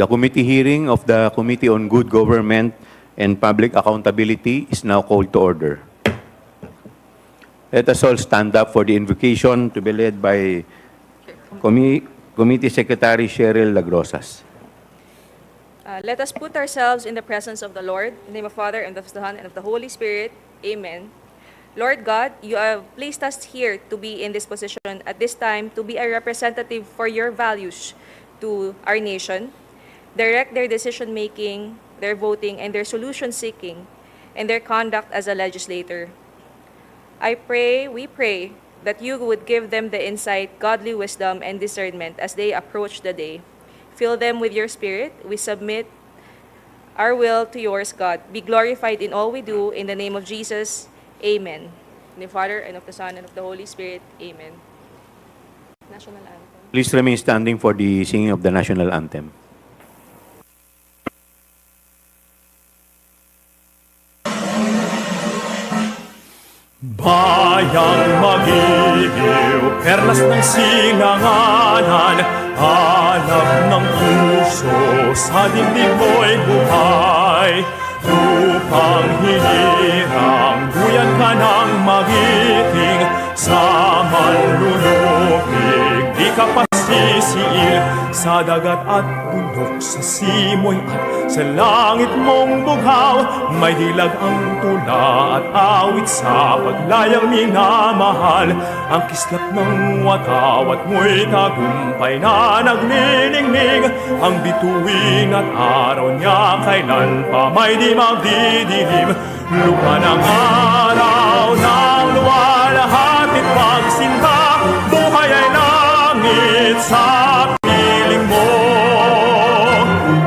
The committee hearing of the Committee on Good Government and Public Accountability is now called to order. Let us all stand up for the invocation to be led by Committee Secretary Cheryl Lagrosas. Let us put ourselves in the presence of the Lord. In the name of the Father, and of the Son, and of the Holy Spirit. Amen. Lord God, you have placed us here to be in this position at this time to be a representative for your values to our nation. Direct their decision-making, their voting, and their solution-seeking, and their conduct as a legislator. We pray, that you would give them the insight, godly wisdom, and discernment as they approach the day. Fill them with your Spirit. We submit our will to yours, God. Be glorified in all we do. In the name of Jesus, amen. In the Father, and of the Son, and of the Holy Spirit, amen. National Anthem. Please remain standing for the singing of the National Anthem. Bayang magiliw, perlas ng sinanganan, hanap ng puso, sa dibdib mo'y buhay. Upang hinirang, duyan ka ng magiting, sa manlulupig, di ka pasisiil, sa dagat at bundok, sa simoy at sa langit mong bughaw, may dilag ang tula at awit sa paglayang minamahal. Ang kislap ng watawat mo'y tagumpay na nagniningning, ang bituin at araw niya kailan pa may di magdidilim. Lupa ng araw ng luwalhatit pagsinta, buhay ay langit sa piling mo.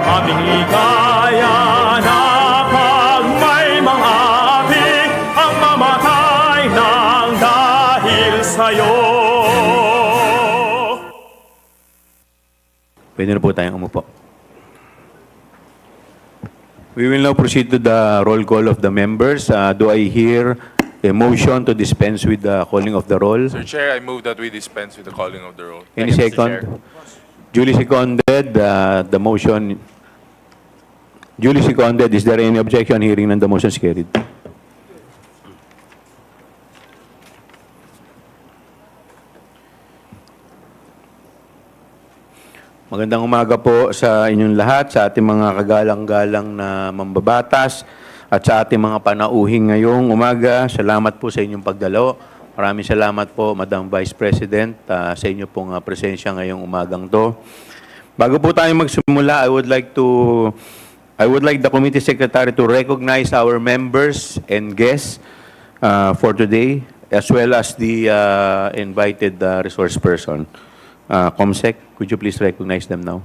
Aming ligaya na pag may mga api, ang mamatay ng dahil sa'yo. Pwede na po tayong umupo. We will now proceed to the roll call of the members. Do I hear a motion to dispense with the calling of the roll? Sir Chair, I move that we dispense with the calling of the roll. Any Thank you, Mr. second? Chair. Duly seconded, the motion. Duly seconded. Is there any objection? Hearing none, the motion is carried. Magandang umaga po sa inyong lahat, sa ating mga kagalang-galang na mambabatas at sa ating mga panauhing ngayong umaga. Salamat po sa inyong pagdalo. Maraming salamat po, Madam Vice President, sa inyo pong presensya ngayong umagang to. Bago po tayo magsimula, I would like the Committee Secretary to recognize our members and guests for today, as well as the invited resource person. Comsec, could you please recognize them now?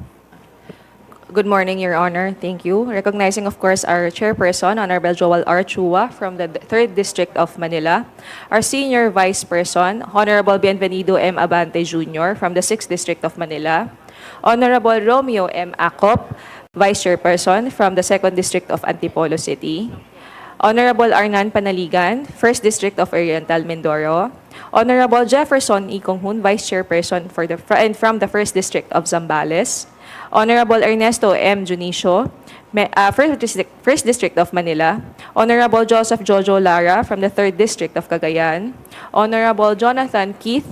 Good morning, Your Honor. Thank you. Recognizing, of course, our Chairperson, Honorable Joel R. Chua from the 3rd District of Manila. Our Senior Vice Person, Honorable Bienvenido M. Abante Jr. from the 6th District of Manila. Honorable Romeo M. Acop, Vice Chairperson from the 2nd District of Antipolo City. Honorable Arnan Panaligan, 1st District of Oriental Mindoro. Honorable Jefferson E. Conghun, Vice Chairperson from the 1st District of Zambales. Honorable Ernesto M. Junicio, 1st District of Manila. Honorable Joseph Jojo Lara from the 3rd District of Cagayan. Honorable Jonathan Keith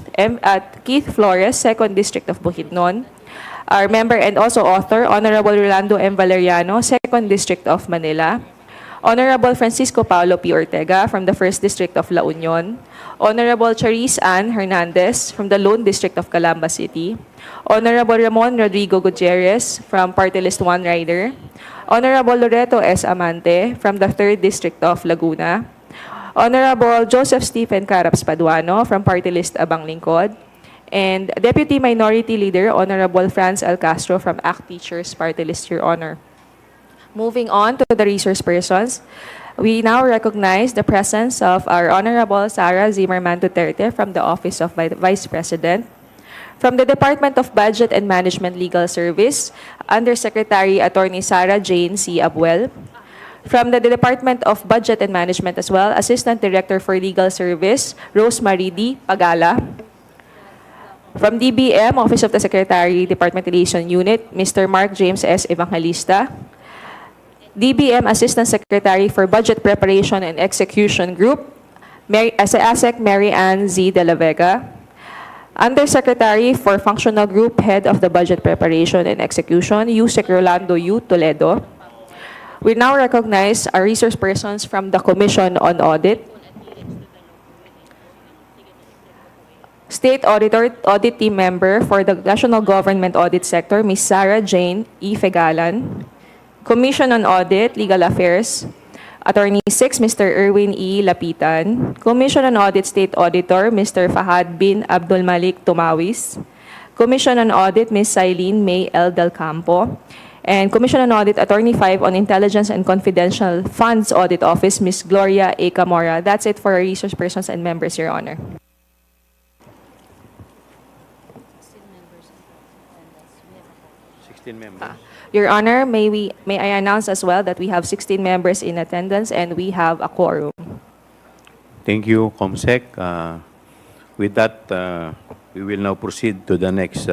Flores, 2nd District of Bukidnon. Our member and also author, Honorable Rolando M. Valeriano, 2nd District of Manila. Honorable Francisco Paulo P. Ortega from the 1st District of La Union. Honorable Charisse Ann Hernandez from the Lone District of Calamba City. Honorable Ramon Rodrigo Gutierrez from Party List 1 Rider. Honorable Loreto S. Amante from the 3rd District of Laguna. Honorable Joseph Stephen Caraps Paduano from Party List Abang Lingkod. And Deputy Minority Leader, Honorable Franz L. Castro from ACT Teachers Party List, Your Honor. Moving on to the resource persons, we now recognize the presence of our Honorable Sara Zimmerman Duterte from the Office of Vice President. From the Department of Budget and Management Legal Service, Undersecretary Attorney Sara Jane C. Abuel. From the Department of Budget and Management as well, Assistant Director for Legal Service, Rosemarie D. Pagala. From DBM, Office of the Secretary, Department Relation Unit, Mr. Mark James S. Evangelista. DBM Assistant Secretary for Budget Preparation and Execution Group, ASEC Mary Ann Z. De La Vega. Undersecretary for Functional Group, Head of the Budget Preparation and Execution, USEC Rolando U. Toledo. We now recognize our resource persons from the Commission on Audit. State Auditor, Audit Team Member for the National Government Audit Sector, Ms. Sara Jane E. Fegalan. Commission on Audit, Legal Affairs, Attorney 6, Mr. Erwin E. Lapitan. Commission on Audit State Auditor, Mr. Fahad bin Abdul Malik Tumawis. Commission on Audit, Ms. Sailene May L. Del Campo. And Commission on Audit, Attorney 5 on Intelligence and Confidential Funds Audit Office, Ms. Gloria A. Kamara. That's it for our resource persons and members, Your Honor. Your Honor, may I announce as well that we have 16 members in attendance and we have a quorum. Thank you, Comsec. With that, we will now proceed to the next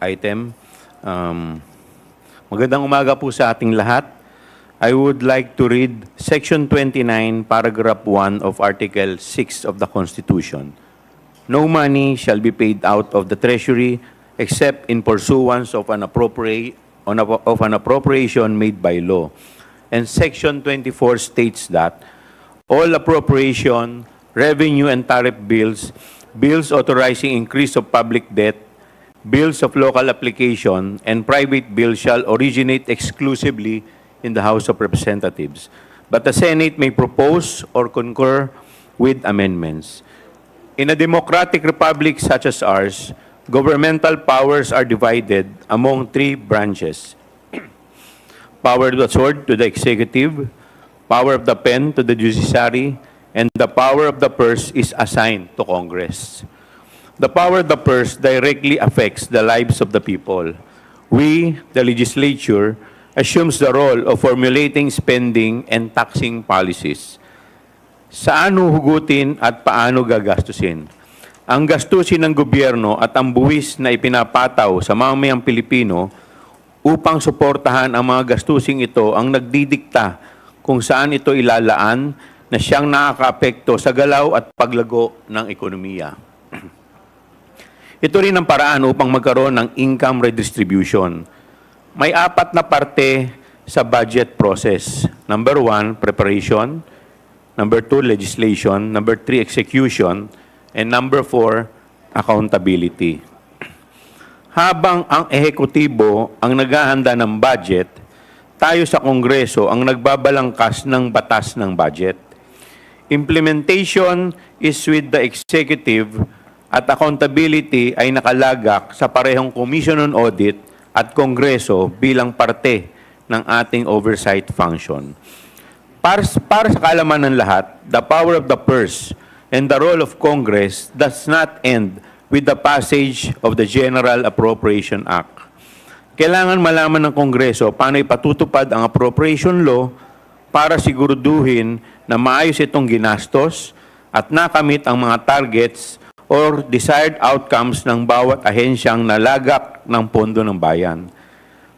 item. Magandang umaga po sa ating lahat. I would like to read Section 29, Paragraph 1 of Article 6 of the Constitution. No money shall be paid out of the Treasury except in pursuance of an appropriation made by law. And Section 24 states that all appropriation, revenue and tariff bills, bills authorizing increase of public debt, bills of local application, and private bills shall originate exclusively in the House of Representatives. But the Senate may propose or concur with amendments. In a democratic republic such as ours, governmental powers are divided among three branches. Power of the sword to the executive, power of the pen to the judiciary, and the power of the purse is assigned to Congress. The power of the purse directly affects the lives of the people. We, the legislature, assumes the role of formulating spending and taxing policies. Saan huhugutin at paano gagastusin? Ang gastusin ng gobyerno at ang buwis na ipinapataw sa mamamayang Pilipino upang suportahan ang mga gastusing ito ang nagdidikta kung saan ito ilalaan na siyang nakakaapekto sa galaw at paglago ng ekonomiya. Ito rin ang paraan upang magkaroon ng income redistribution. May apat na parte sa budget process. Number 1, preparation. Number 2, legislation. Number 3, execution. And number 4, accountability. Habang ang ehekutibo ang naghahanda ng budget, tayo sa Kongreso ang nagbabalangkas ng batas ng budget. Implementation is with the executive at accountability ay nakalagak sa parehong Commission on Audit at Kongreso bilang parte ng ating oversight function. Para sa kaalaman ng lahat, the power of the purse and the role of Congress does not end with the passage of the General Appropriation Act. Kailangan malaman ng Kongreso paano ipatutupad ang appropriation law para siguraduhin na maayos itong ginastos at nakamit ang mga targets or desired outcomes ng bawat ahensyang nalagak ng pondo ng bayan.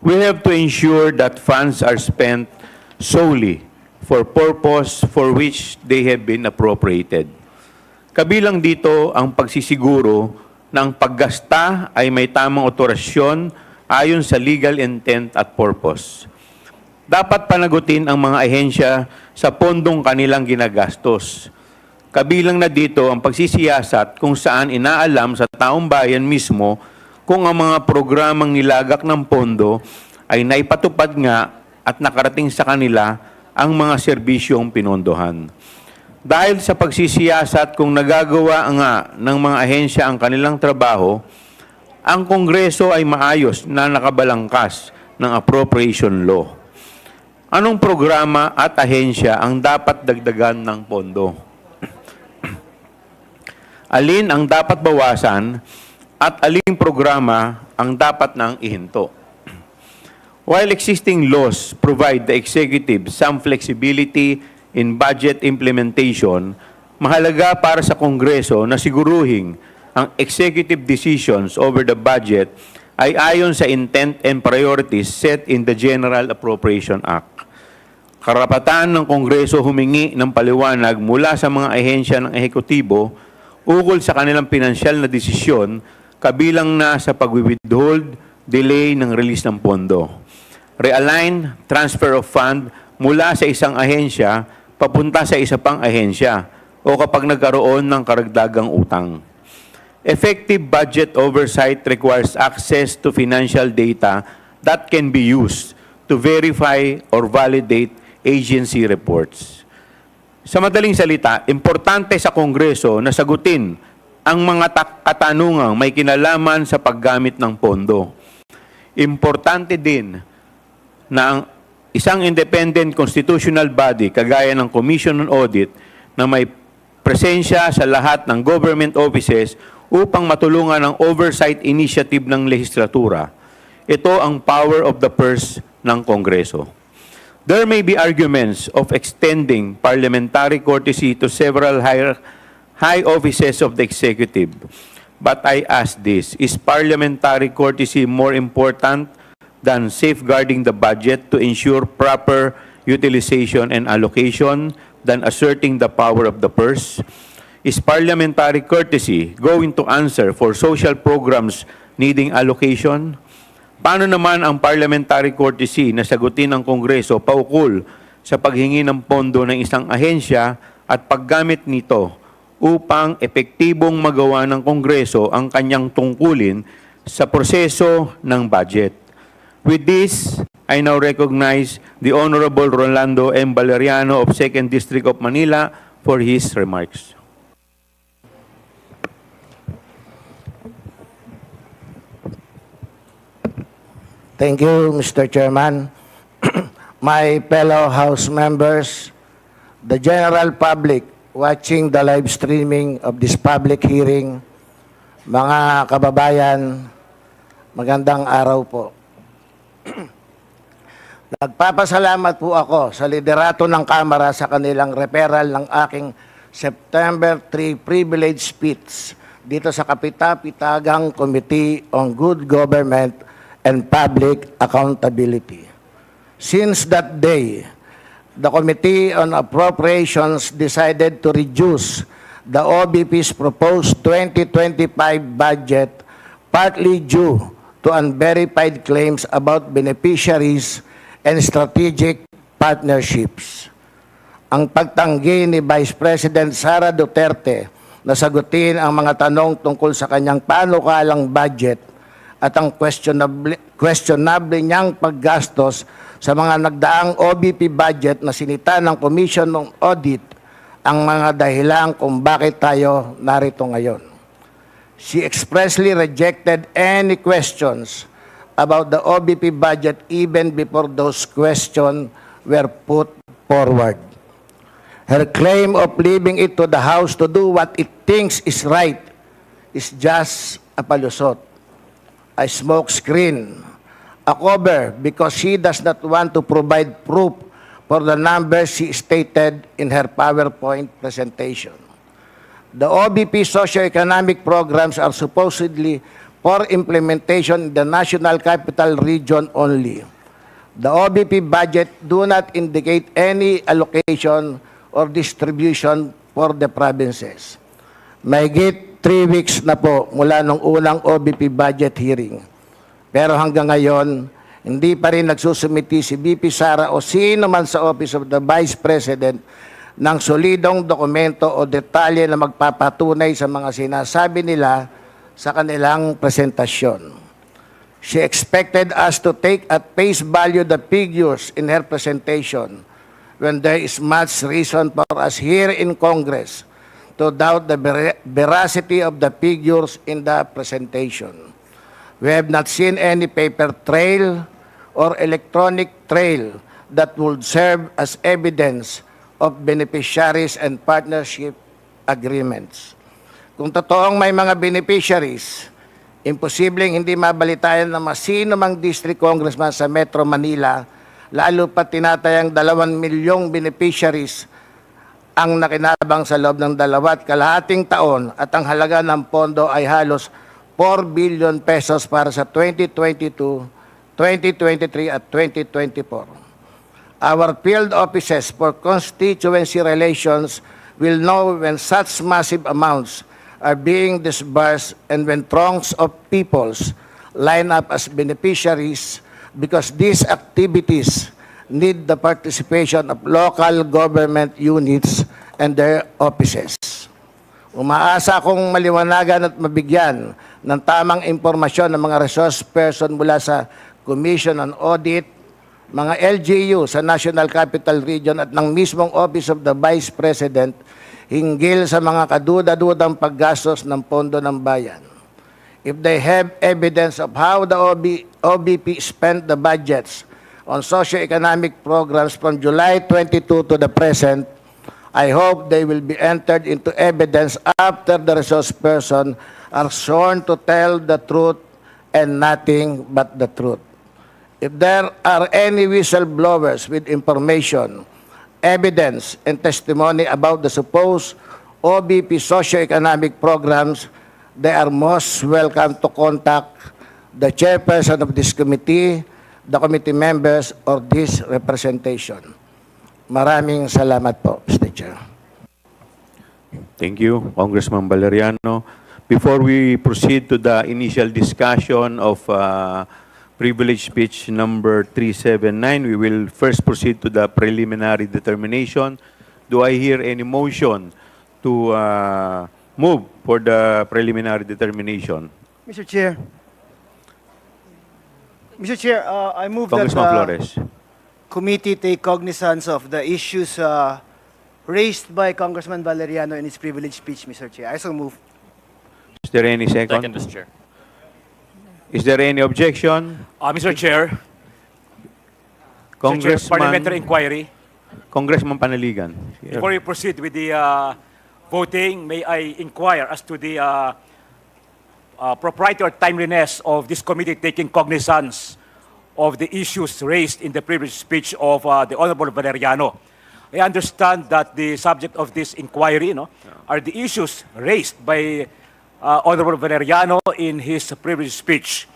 We have to ensure that funds are spent solely for purpose for which they have been appropriated. Kabilang dito ang pagsisiguro ng paggasta ay may tamang otorasyon ayon sa legal intent at purpose. Dapat panagutin ang mga ahensya sa pondong kanilang ginagastos. Kabilang na dito ang pagsisiyasat kung saan inaalam sa taong bayan mismo kung ang mga programang nilagak ng pondo ay naipatupad nga at nakarating sa kanila ang mga serbisyong pinondohan. Dahil sa pagsisiyasat kung nagagawa nga ng mga ahensya ang kanilang trabaho, ang Kongreso ay maayos na nakabalangkas ng appropriation law. Anong programa at ahensya ang dapat dagdagan ng pondo? Alin ang dapat bawasan at aling programa ang dapat nang ihinto? While existing laws provide the executive some flexibility in budget implementation, mahalaga para sa Kongreso na siguruhin ang executive decisions over the budget ay ayon sa intent and priorities set in the General Appropriation Act. Karapatan ng Kongreso humingi ng paliwanag mula sa mga ahensya ng ehekutibo ukol sa kanilang pinansyal na desisyon kabilang na sa pag-withhold, delay ng release ng pondo. Realign, transfer of fund mula sa isang ahensya papunta sa isa pang ahensya o kapag nagkaroon ng karagdagang utang. Effective budget oversight requires access to financial data that can be used to verify or validate agency reports. Sa madaling salita, importante sa Kongreso na sagutin ang mga katanungang may kinalaman sa paggamit ng pondo. Importante din na ang isang independent constitutional body kagaya ng Commission on Audit na may presensya sa lahat ng government offices upang matulungan ang oversight initiative ng lehislatura. Ito ang power of the purse ng Kongreso. There may be arguments of extending parliamentary courtesy to several high offices of the executive. But I ask this, is parliamentary courtesy more important than safeguarding the budget to ensure proper utilization and allocation than asserting the power of the purse? Is parliamentary courtesy going to answer for social programs needing allocation? Paano naman ang parliamentary courtesy na sagutin ng Kongreso paukol sa paghingi ng pondo ng isang ahensya at paggamit nito upang epektibong magawa ng Kongreso ang kanyang tungkulin sa proseso ng budget? With this, I now recognize the Honorable Rolando M. Valeriano of 2nd District of Manila for his remarks. Thank you, Mr. Chairman. My fellow House members, the general public watching the live streaming of this public hearing, mga kababayan, magandang araw po. Nagpapasalamat po ako sa liderato ng Kamara sa kanilang referral ng aking September 3 privilege speech dito sa Kapita-Pitagang Committee on Good Government and Public Accountability. Since that day, the Committee on Appropriations decided to reduce the OBP's proposed 2025 budget partly due to unverified claims about beneficiaries and strategic partnerships. Ang pagtanggi ni Vice President Sara Duterte na sagutin ang mga tanong tungkol sa kanyang panukalang budget at ang questionable niyang paggastos sa mga nagdaang OBP budget na sinita ng Commission on Audit ang mga dahilan kung bakit tayo narito ngayon. She expressly rejected any questions about the OBP budget even before those questions were put forward. Her claim of leaving it to the House to do what it thinks is right is just a palusot, a smokescreen, a cover because she does not want to provide proof for the numbers she stated in her PowerPoint presentation. The OBP socioeconomic programs are supposedly for implementation in the National Capital Region only. The OBP budget do not indicate any allocation or distribution for the provinces. Mahigit 3 weeks na po mula nung unang OBP budget hearing. Pero hanggang ngayon, hindi pa rin nagsusumiti si VP Sara o sino man sa Office of the Vice President ng solidong dokumento o detalye na magpapatunay sa mga sinasabi nila sa kanilang presentasyon. She expected us to take at face value the figures in her presentation when there is much reason for us here in Congress to doubt the veracity of the figures in the presentation. We have not seen any paper trail or electronic trail that would serve as evidence of beneficiaries and partnership agreements. Kung totoong may mga beneficiaries, imposibleng hindi mabalitayan ng sino mang district congressman sa Metro Manila, lalo pa tinatayang 2 milyong beneficiaries ang nakinabang sa loob ng 2.5 taon at ang halaga ng pondo ay halos 4 billion pesos para sa 2022, 2023 at 2024. Our field offices for constituency relations will know when such massive amounts are being disbursed and when throngs of peoples line up as beneficiaries because these activities need the participation of local government units and their offices. Umaasa akong maliwanagan at mabigyan ng tamang impormasyon ng mga resource person mula sa Commission on Audit, mga LGU sa National Capital Region at ng mismong Office of the Vice President hinggil sa mga kaduda-dudang paggastos ng pondo ng bayan. If they have evidence of how the OBP spent the budgets on socio-economic programs from July 22 to the present, I hope they will be entered into evidence after the resource person are sworn to tell the truth and nothing but the truth. If there are any whistleblowers with information, evidence, and testimony about the supposed OBP socio-economic programs, they are most welcome to contact the chairperson of this committee, the committee members, or this representation. Maraming salamat po, Mr. Chair. Thank you, Congressman Valeriano. Before we proceed to the initial discussion of privilege speech number 379, we will first proceed to the preliminary determination. Do I hear any motion to move for the preliminary determination? Mr. Chair. Mr. Chair, I move that Congressman the Flores. committee take cognizance of the issues raised by Congressman Valeriano in his privilege speech, Mr. Chair. I so move. Is there any second? Second, Mr. Chair. Is there any objection? Mr. Chair, parliamentary inquiry. Congressman Panaligan. Before we proceed with the voting, may I inquire as to the propriety or timeliness of this committee taking cognizance of the issues raised in the previous speech of the Honorable Valeriano. I understand that the subject of this inquiry are the issues raised by Honorable Valeriano in his previous speech.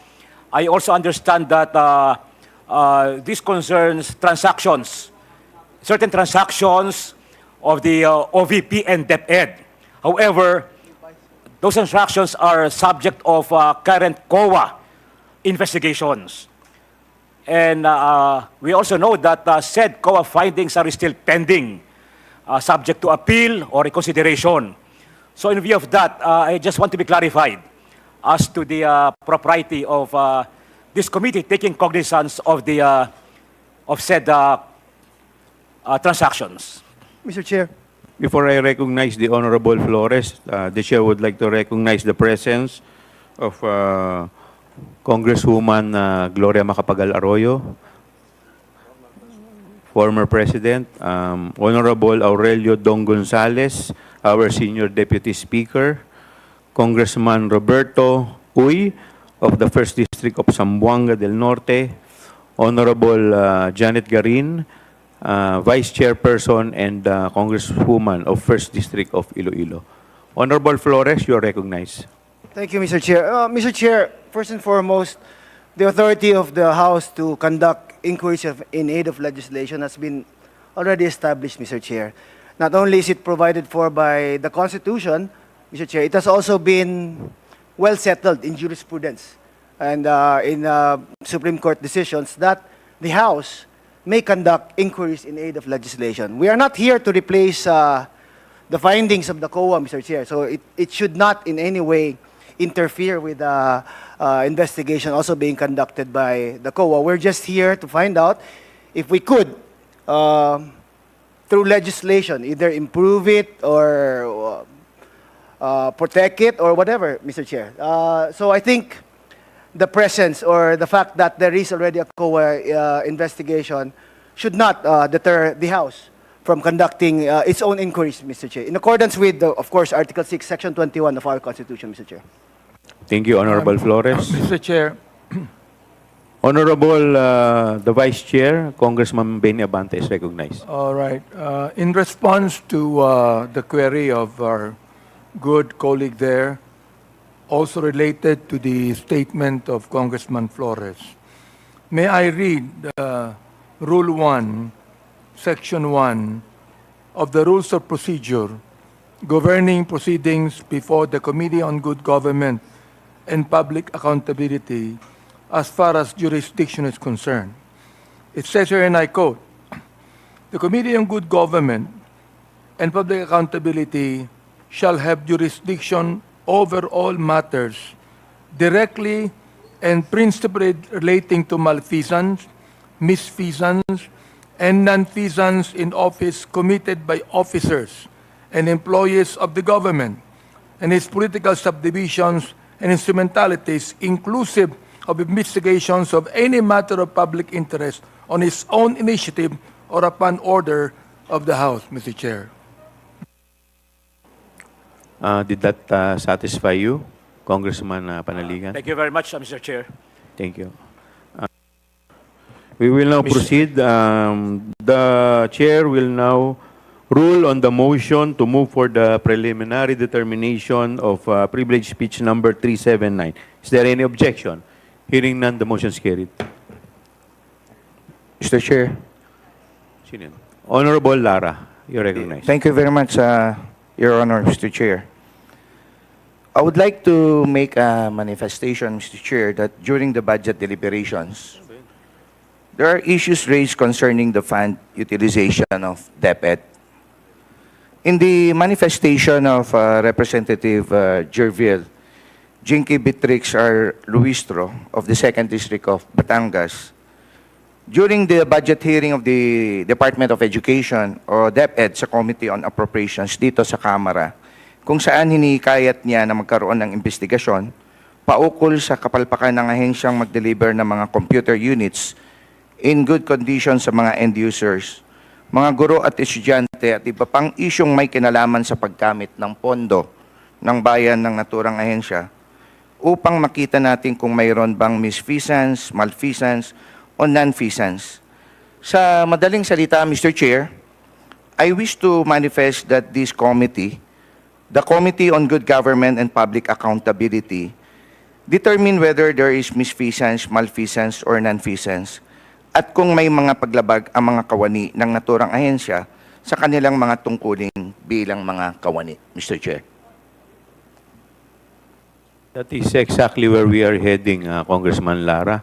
I also understand that this concerns transactions, certain transactions of the OVP and DepEd. However, those transactions are subject of current COA investigations. And we also know that said COA findings are still pending, subject to appeal or reconsideration. So in view of that, I just want to be clarified as to the propriety of this committee taking cognizance of the of said transactions. Mr. Chair. Before I recognize the Honorable Flores, the Chair would like to recognize the presence of Congresswoman Gloria Macapagal Arroyo, former President, Honorable Aurelio Dong Gonzales, our Senior Deputy Speaker, Congressman Roberto Uy of the 1st District of Zamboanga del Norte, Honorable Janet Garin, Vice Chairperson and Congresswoman of 1st District of Iloilo. Honorable Flores, you are recognized. Thank you, Mr. Chair. Mr. Chair, first and foremost, the authority of the House to conduct inquiries in aid of legislation has been already established, Mr. Chair. Not only is it provided for by the Constitution, Mr. Chair, it has also been well settled in jurisprudence and in Supreme Court decisions that the House may conduct inquiries in aid of legislation. We are not here to replace the findings of the COA, Mr. Chair, so it should not in any way interfere with the investigation also being conducted by the COA. We're just here to find out if we could, through legislation, either improve it or protect it or whatever, Mr. Chair. So I think the presence or the fact that there is already a COA investigation should not deter the House from conducting its own inquiries, Mr. Chair, in accordance with, of course, Article 6, Section 21 of our Constitution, Mr. Chair. Thank you, Honorable Flores. Mr. Chair, Honorable the Vice Chair, Congressman Benny Abante is recognized. All right. In response to the query of our good colleague there, also related to the statement of Congressman Flores, may I read Rule 1, Section 1 of the Rules of Procedure governing proceedings before the Committee on Good Government and Public Accountability as far as jurisdiction is concerned. It says here, and I quote, "The Committee on Good Government and Public Accountability shall have jurisdiction over all matters directly and principally relating to malfeasance, misfeasance, and nonfeasance in office committed by officers and employees of the government and its political subdivisions and instrumentalities, inclusive of investigations of any matter of public interest on its own initiative or upon order of the House," Mr. Chair. Did that satisfy you, Congressman Panaligan? Thank you very much, Mr. Chair. Thank you. We will now proceed. The Chair will now rule on the motion to move for the preliminary determination of privilege speech number 379. Is there any objection? Hearing none, the motion is carried. Mr. Chair, Sino yun? Honorable Lara, you recognize. thank you very much, Your Honor, Mr. Chair. I would like to make a manifestation, Mr. Chair, that during the budget deliberations, there are issues raised concerning the fund utilization of DepEd. In the manifestation of Representative Jervil, Jinky Beatrix R. Luistro of the 2nd District of Batangas, during the budget hearing of the Department of Education o DepEd sa Committee on Appropriations dito sa Kamara, kung saan hinikayat niya na magkaroon ng investigasyon paukol sa kapalpakan ng ahensyang mag-deliver ng mga computer units in good condition sa mga end users, mga guro at estudyante at iba pang isyong may kinalaman sa paggamit ng pondo ng bayan ng naturang ahensya, upang makita natin kung mayroon bang misfeasance, malfeasance, o nonfeasance. Sa madaling salita, Mr. Chair, I wish to manifest that this committee, the Committee on Good Government and Public Accountability, determine whether there is misfeasance, malfeasance, or nonfeasance, at kung may mga paglabag ang mga kawani ng naturang ahensya sa kanilang mga tungkulin bilang mga kawani, Mr. Chair. That is exactly where we are heading, Congressman Lara.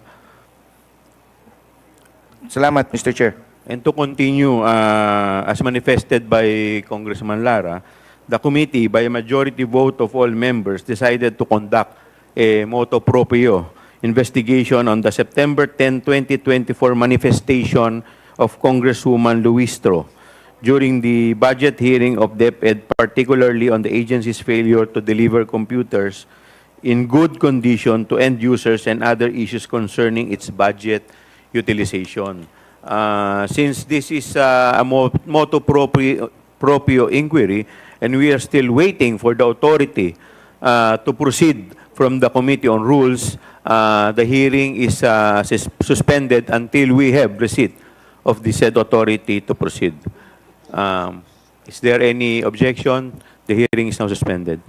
Salamat, Mr. Chair. And to continue, as manifested by Congressman Lara, the committee, by a majority vote of all members, decided to conduct a motu proprio investigation on the September 10, 2024 manifestation of Congresswoman Luistro during the budget hearing of DepEd, particularly on the agency's failure to deliver computers in good condition to end users and other issues concerning its budget utilization. Since this is a motu proprio inquiry, and we are still waiting for the authority to proceed from the Committee on Rules, the hearing is suspended until we have receipt of the said authority to proceed. Is there any objection? The hearing is now suspended.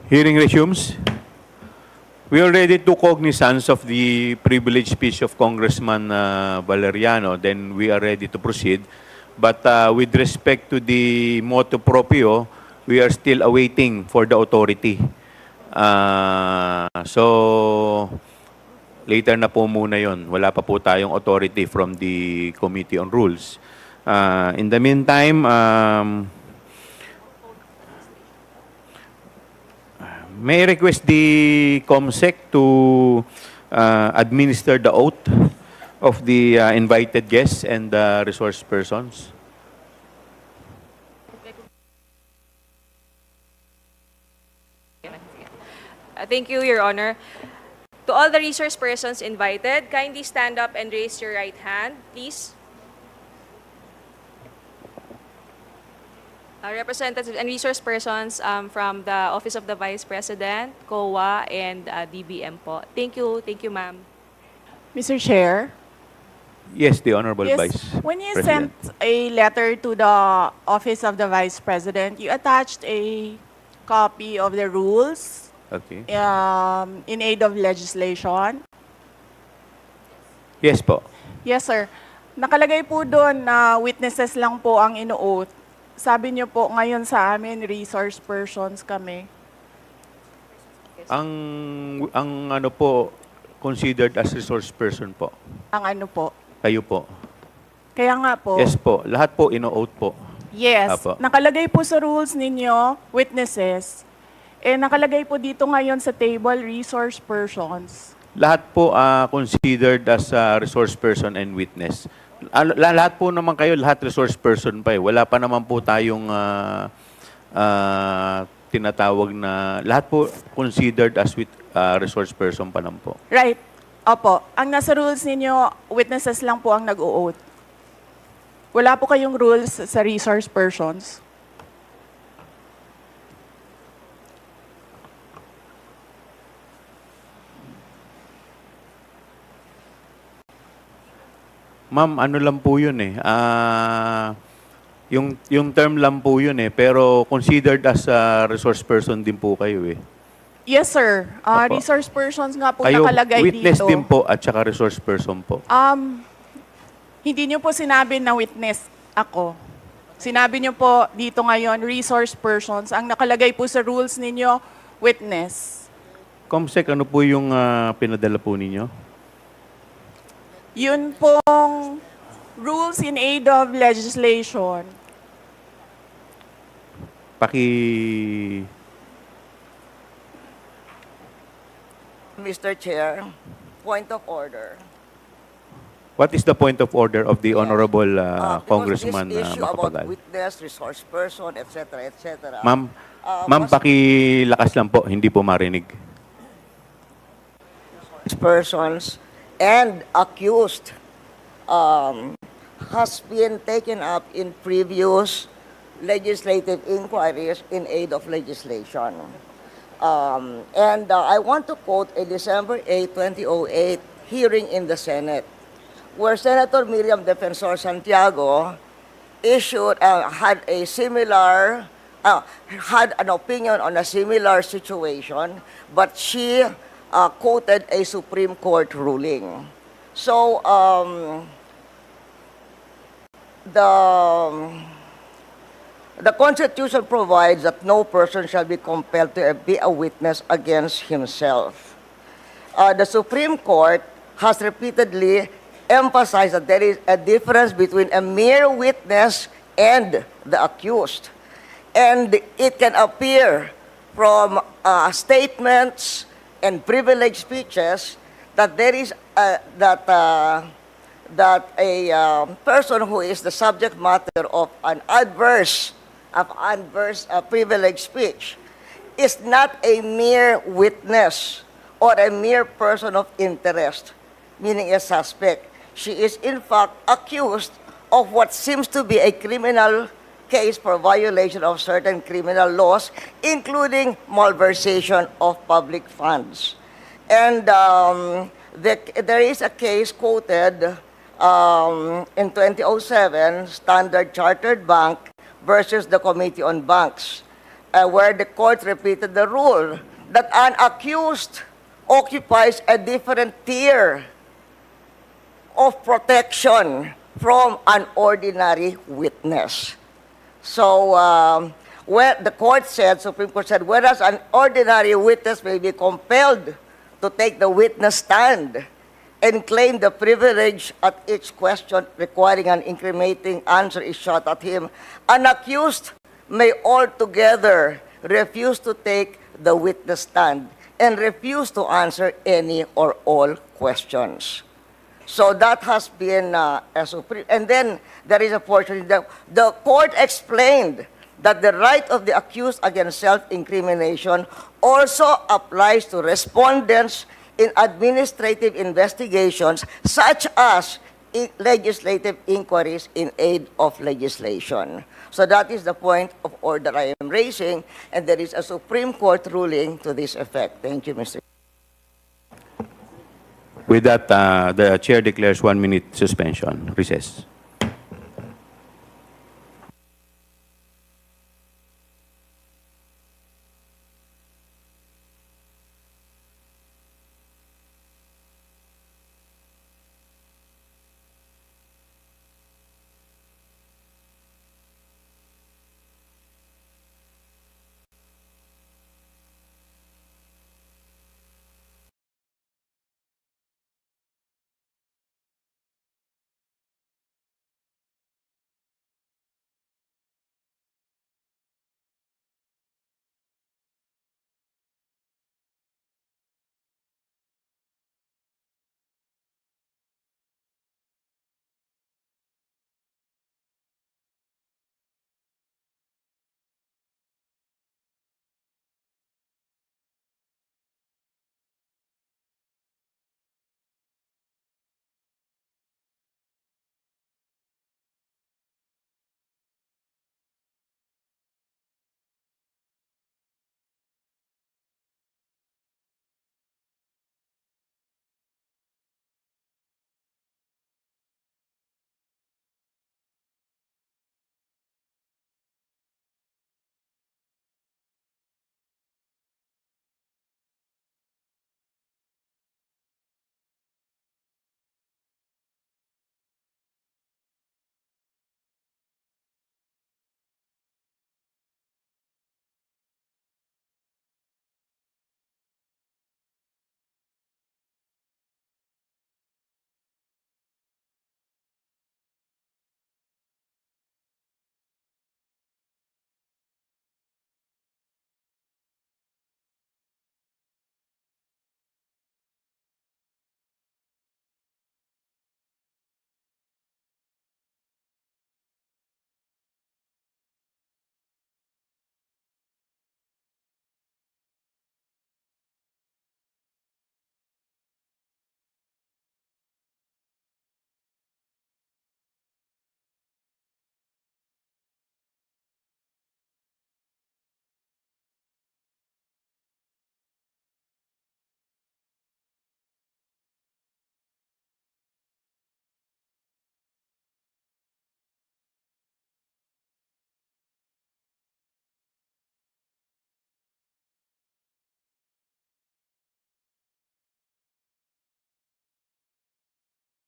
Hearing resumes. We already took cognizance of the privileged speech of Congressman Valeriano. Then we are ready to proceed. But with respect to the motu proprio, we are still awaiting for the authority. So, later na po muna yon. Wala pa po tayong authority from the Committee on Rules. In the meantime, may I request the COMSEC to administer the oath of the invited guests and the resource persons? Thank you, Your Honor. To all the resource persons invited, kindly stand up and raise your right hand, please. Representatives and resource persons from the Office of the Vice President, COA, and DBM po. Thank you, ma'am. Mr. Chair, Yes, the Honorable yes, Vice when you President. sent a letter to the Office of the Vice President, you attached a copy of the rules Okay. in aid of legislation. Yes po. Yes, sir. Nakalagay po doon na witnesses lang po ang ino-oath. Sabi niyo po ngayon sa amin, resource persons kami. Ang ano po, considered as resource person po. Ang ano po. Kayo po. Kaya nga po. Yes po. Lahat po ino-oath po. Yes. Apo. Nakalagay po sa rules ninyo, witnesses. Nakalagay po dito ngayon sa table, resource persons. Lahat po considered as resource person and witness. Lahat po naman kayo, lahat resource person pa eh. Wala pa naman po tayong tinatawag na, lahat po considered as resource person pa lang po. Right. Opo. Ang nasa rules ninyo, witnesses lang po ang nag-o-oath. Wala po kayong rules sa resource persons. Ma'am, ano lang po yun eh. Yung term lang po yun eh. Pero considered as resource person din po kayo eh. Yes, sir. Opo. Resource persons nga po Kayo nakalagay witness dito. din po at saka resource person po. Hindi niyo po sinabi na witness ako. Sinabi niyo po dito ngayon, resource persons. Ang nakalagay po sa rules ninyo, witness. Comsec, ano po yung pinadala po ninyo? Yun pong rules in aid of legislation. Mr. Chair, point of order. What is the point of order of the Honorable Because Congressman this issue about Macapagal? witness, resource person, etc., etc. Ma'am, pakilakas lang po, hindi po marinig. Persons and accused has been taken up in previous legislative inquiries in aid of legislation. I want to quote a December 8, 2008 hearing in the Senate, where Senator Miriam Defensor Santiago had an opinion on a similar situation, but she quoted a Supreme Court ruling. So, the Constitution provides that no person shall be compelled to be a witness against himself. The Supreme Court has repeatedly emphasized that there is a difference between a mere witness and the accused. And it can appear from statements and privileged speeches that there is that a person who is the subject matter of an adverse privileged speech is not a mere witness or a mere person of interest, meaning a suspect. She is in fact accused of what seems to be a criminal case for violation of certain criminal laws, including malversation of public funds. And there is a case quoted in 2007, Standard Chartered Bank versus the Committee on Banks, where the court repeated the rule that an accused occupies a different tier of protection from an ordinary witness. So, where the court said, Supreme Court said, whereas an ordinary witness may be compelled to take the witness stand and claim the privilege at each question requiring an incriminating answer is shot at him, an accused may altogether refuse to take the witness stand and refuse to answer any or all questions. So that has been a supreme. And then there is a portion, the court explained that the right of the accused against self-incrimination also applies to respondents in administrative investigations, such as legislative inquiries in aid of legislation. So that is the point of order I am raising, and there is a Supreme Court ruling to this effect. Thank you, Mr. With that, the chair declares 1 minute suspension. Recess.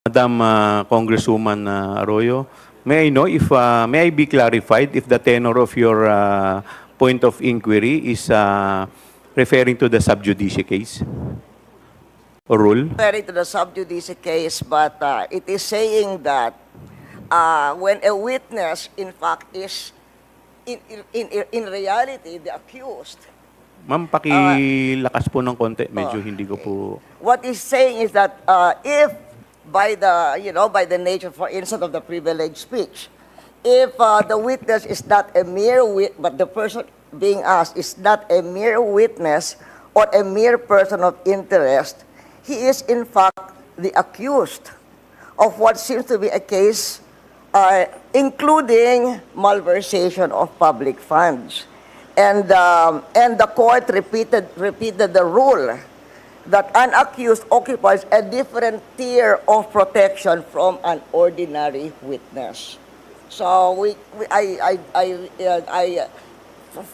Madam Congresswoman Arroyo, may I know if may I be clarified if the tenor of your point of inquiry is referring to the sub judice case or rule? Referring to the sub judice case, but it is saying that when a witness, in fact, is in reality the accused. Ma'am, pakilakas po ng konti. Medyo hindi ko po... What he's saying is that if by the nature, for instance, of the privileged speech, if the witness is not a mere but the person being asked is not a mere witness or a mere person of interest, he is in fact the accused of what seems to be a case including malversation of public funds. And the court repeated the rule that an accused occupies a different tier of protection from an ordinary witness. So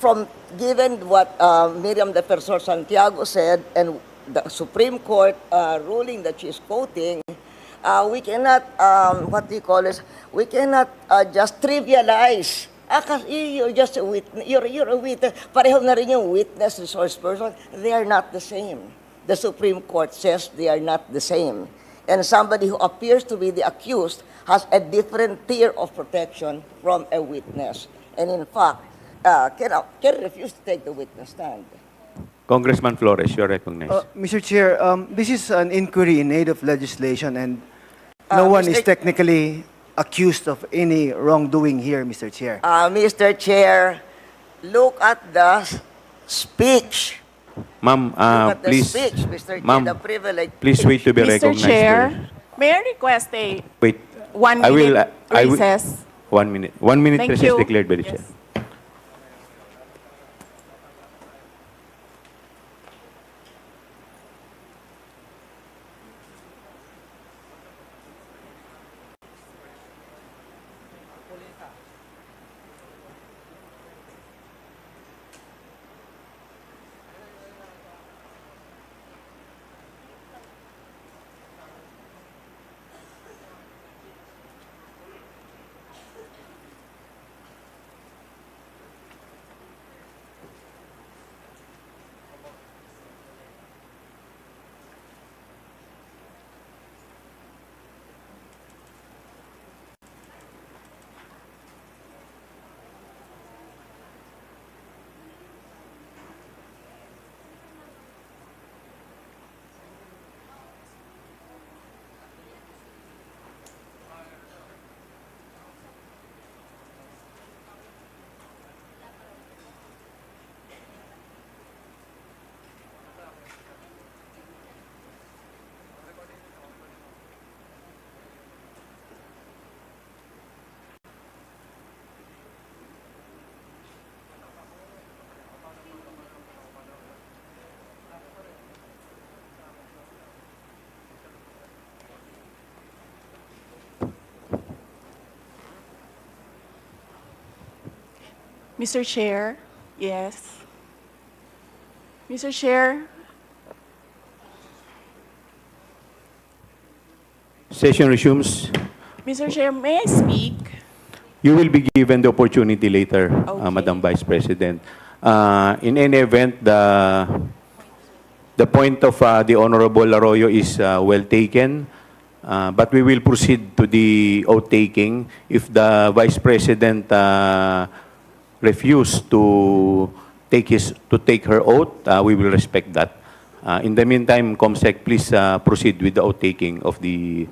from given what Miriam Defensor Santiago said and the Supreme Court ruling that she's quoting, we cannot we cannot just trivialize. Kasi you're just a witness. You're a witness. Pareho na rin yung witness, resource person. They are not the same. The Supreme Court says they are not the same. And somebody who appears to be the accused has a different tier of protection from a witness. And in fact, can refuse to take the witness stand. Congressman Flores, you're recognized. Mr. Chair, this is an inquiry in aid of legislation, and no one is technically accused of any wrongdoing here, Mr. Chair. Mr. Chair, look at the speech. Ma'am, Look at the please, speech, Mr. Chair, ma'am, the privilege. please wait to be Mr. recognized. Chair, May I request a Wait. 1 I will, minute I will- recess? 1 minute. 1 minute Thank recess you. declared by the Yes. chair. Mr. Chair, yes. Mr. Chair, Session resumes. Mr. Chair, may I speak? You will be given the opportunity later, Okay. Madam Vice President. In any event, the point of the Honorable Arroyo is well taken, but we will proceed to the oath-taking. If the Vice President refuse to take her oath, we will respect that. In the meantime, Comsec, please proceed with the oath-taking of the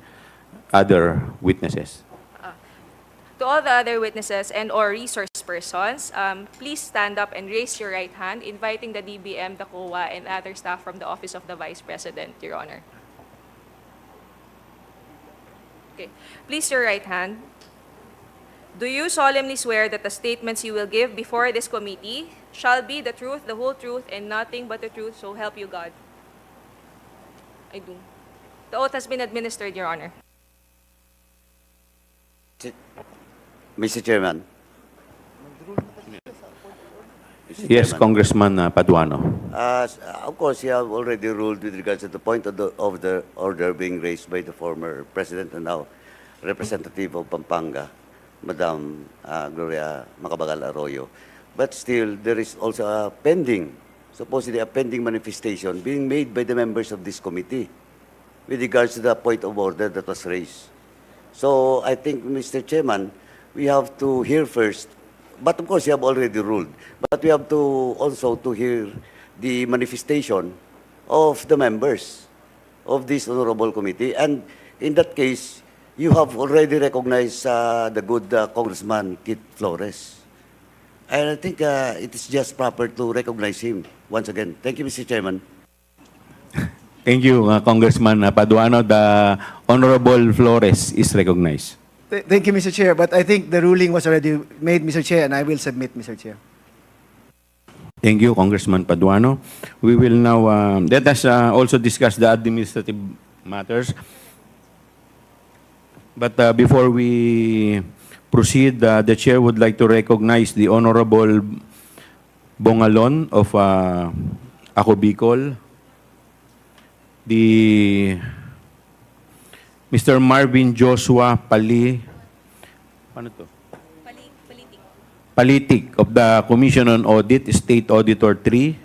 other witnesses. To all the other witnesses and or resource persons, please stand up and raise your right hand, inviting the DBM, the COA, and other staff from the Office of the Vice President, Your Honor. Okay. Please your right hand. Do you solemnly swear that the statements you will give before this committee shall be the truth, the whole truth, and nothing but the truth, so help you God? I do. The oath has been administered, Your Honor. Mr. Chairman. Mr. Yes, Chairman. Congressman Paduano. Of course, you have already ruled with regards to the point of the order being raised by the former president and now representative of Pampanga, Madam Gloria Macabagal Arroyo. But still, there is also a supposedly a pending manifestation being made by the members of this committee with regards to the point of order that was raised. So I think, Mr. Chairman, we have to hear first, but of course you have already ruled, but we have to also to hear the manifestation of the members of this honorable committee. And in that case, you have already recognized the good Congressman Kit Flores. And I think it is just proper to recognize him once again. Thank you, Mr. Chairman. Thank you, Congressman Paduano. The Honorable Flores is recognized. Thank you, Mr. Chair. But I think the ruling was already made, Mr. Chair, and I will submit, Mr. Chair. Thank you, Congressman Paduano. We will now, let us also discuss the administrative matters. But before we proceed, the Chair would like to recognize the Honorable Bongalon of Ako Bicol, the Mr. Marvin Joshua paano to? Palitik of the Commission on Audit, State Auditor 3.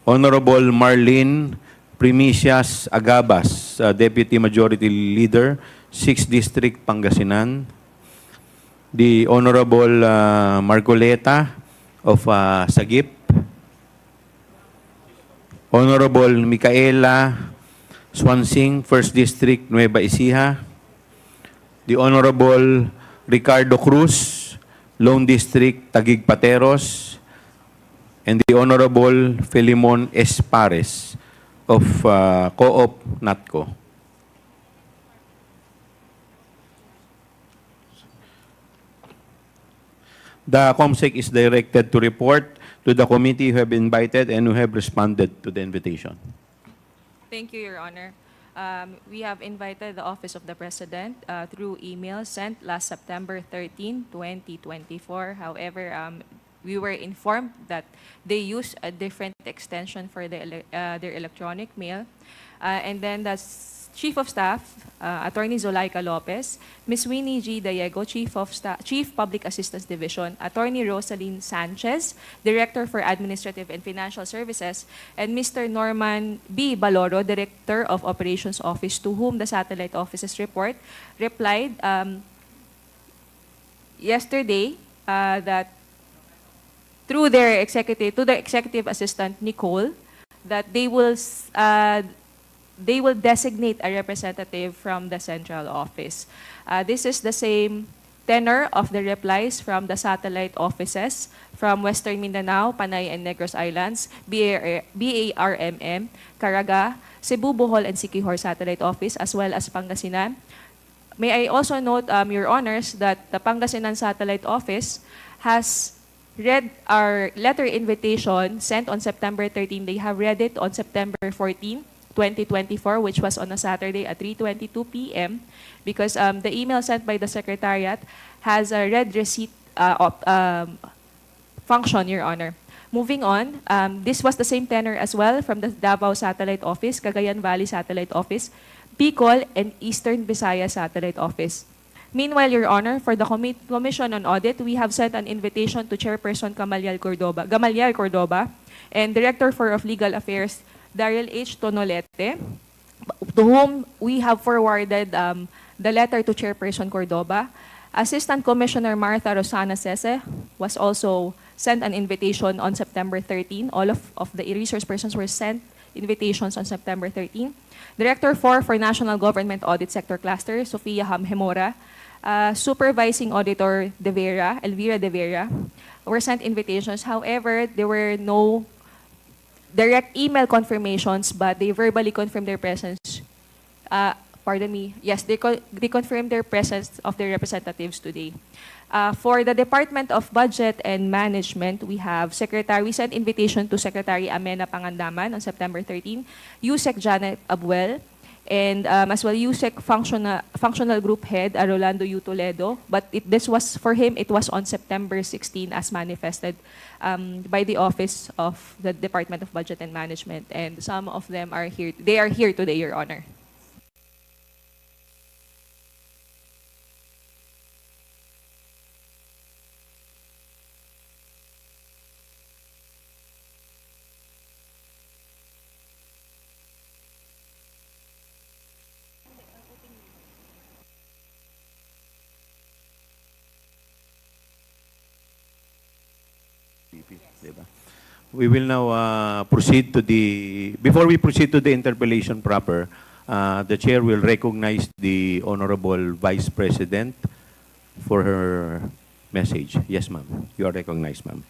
Honorable Marlene Primicias Agabas, Deputy Majority Leader, 6th District, Pangasinan. The Honorable Marcoleta of Sagip. Honorable Micaela Swansing, 1st District, Nueva Ecija. The Honorable Ricardo Cruz, Lone District, Taguig Pateros. And the Honorable Filimon S. Pares of Co-op NATCO. The COMSEC is directed to report to the committee who have invited and who have responded to the invitation. Thank you, Your Honor. We have invited the Office of the President through email sent last September 13, 2024. However, we were informed that they use a different extension for their electronic mail. And then the Chief of Staff, Attorney Zulaika Lopez, Ms. Winnie G. Diego, Chief Public Assistance Division, Attorney Rosaline Sanchez, Director for Administrative and Financial Services, and Mr. Norman B. Baloro, Director of Operations Office, to whom the satellite office's report replied yesterday that through their executive assistant Nicole, that they will designate a representative from the central office. This is the same tenor of the replies from the satellite offices from Western Mindanao, Panay and Negros Islands, BARMM, Caraga, Cebu, Bohol, and Siquijor Satellite Office, as well as Pangasinan. May I also note, Your Honors, that the Pangasinan Satellite Office has read our letter invitation sent on September 13. They have read it on September 14, 2024, which was on a Saturday at 3:22 p.m. because the email sent by the Secretariat has a read receipt function, Your Honor. Moving on, this was the same tenor as well from the Davao Satellite Office, Cagayan Valley Satellite Office, Bicol, and Eastern Visayas Satellite Office. Meanwhile, Your Honor, for the Commission on Audit, we have sent an invitation to Chairperson Gamaliel Cordoba and Director of Legal Affairs, Daryl H. Tonolete, to whom we have forwarded the letter to Chairperson Cordoba. Assistant Commissioner Martha Rosana Sese was also sent an invitation on September 13. All of the resource persons were sent invitations on September 13. Director 4 for National Government Audit Sector Cluster, Sofia Hamhemora, Supervising Auditor Elvira De Vera, were sent invitations. However, there were no direct email confirmations, but they verbally confirmed their presence. Yes, they confirmed their presence of their representatives today. For the Department of Budget and Management, we sent invitation to Secretary Amena Pangandaman on September 13, USEC Janet Abuel, and as well USEC Functional Group Head Rolando U. Toledo, but this was for him, it was on September 16 as manifested by the Office of the Department of Budget and Management, and some of them are here. They are here today, Your Honor. We will now proceed to before we proceed to the interpellation proper, the Chair will recognize the Honorable Vice President for her message. Yes, ma'am. You are recognized, ma'am.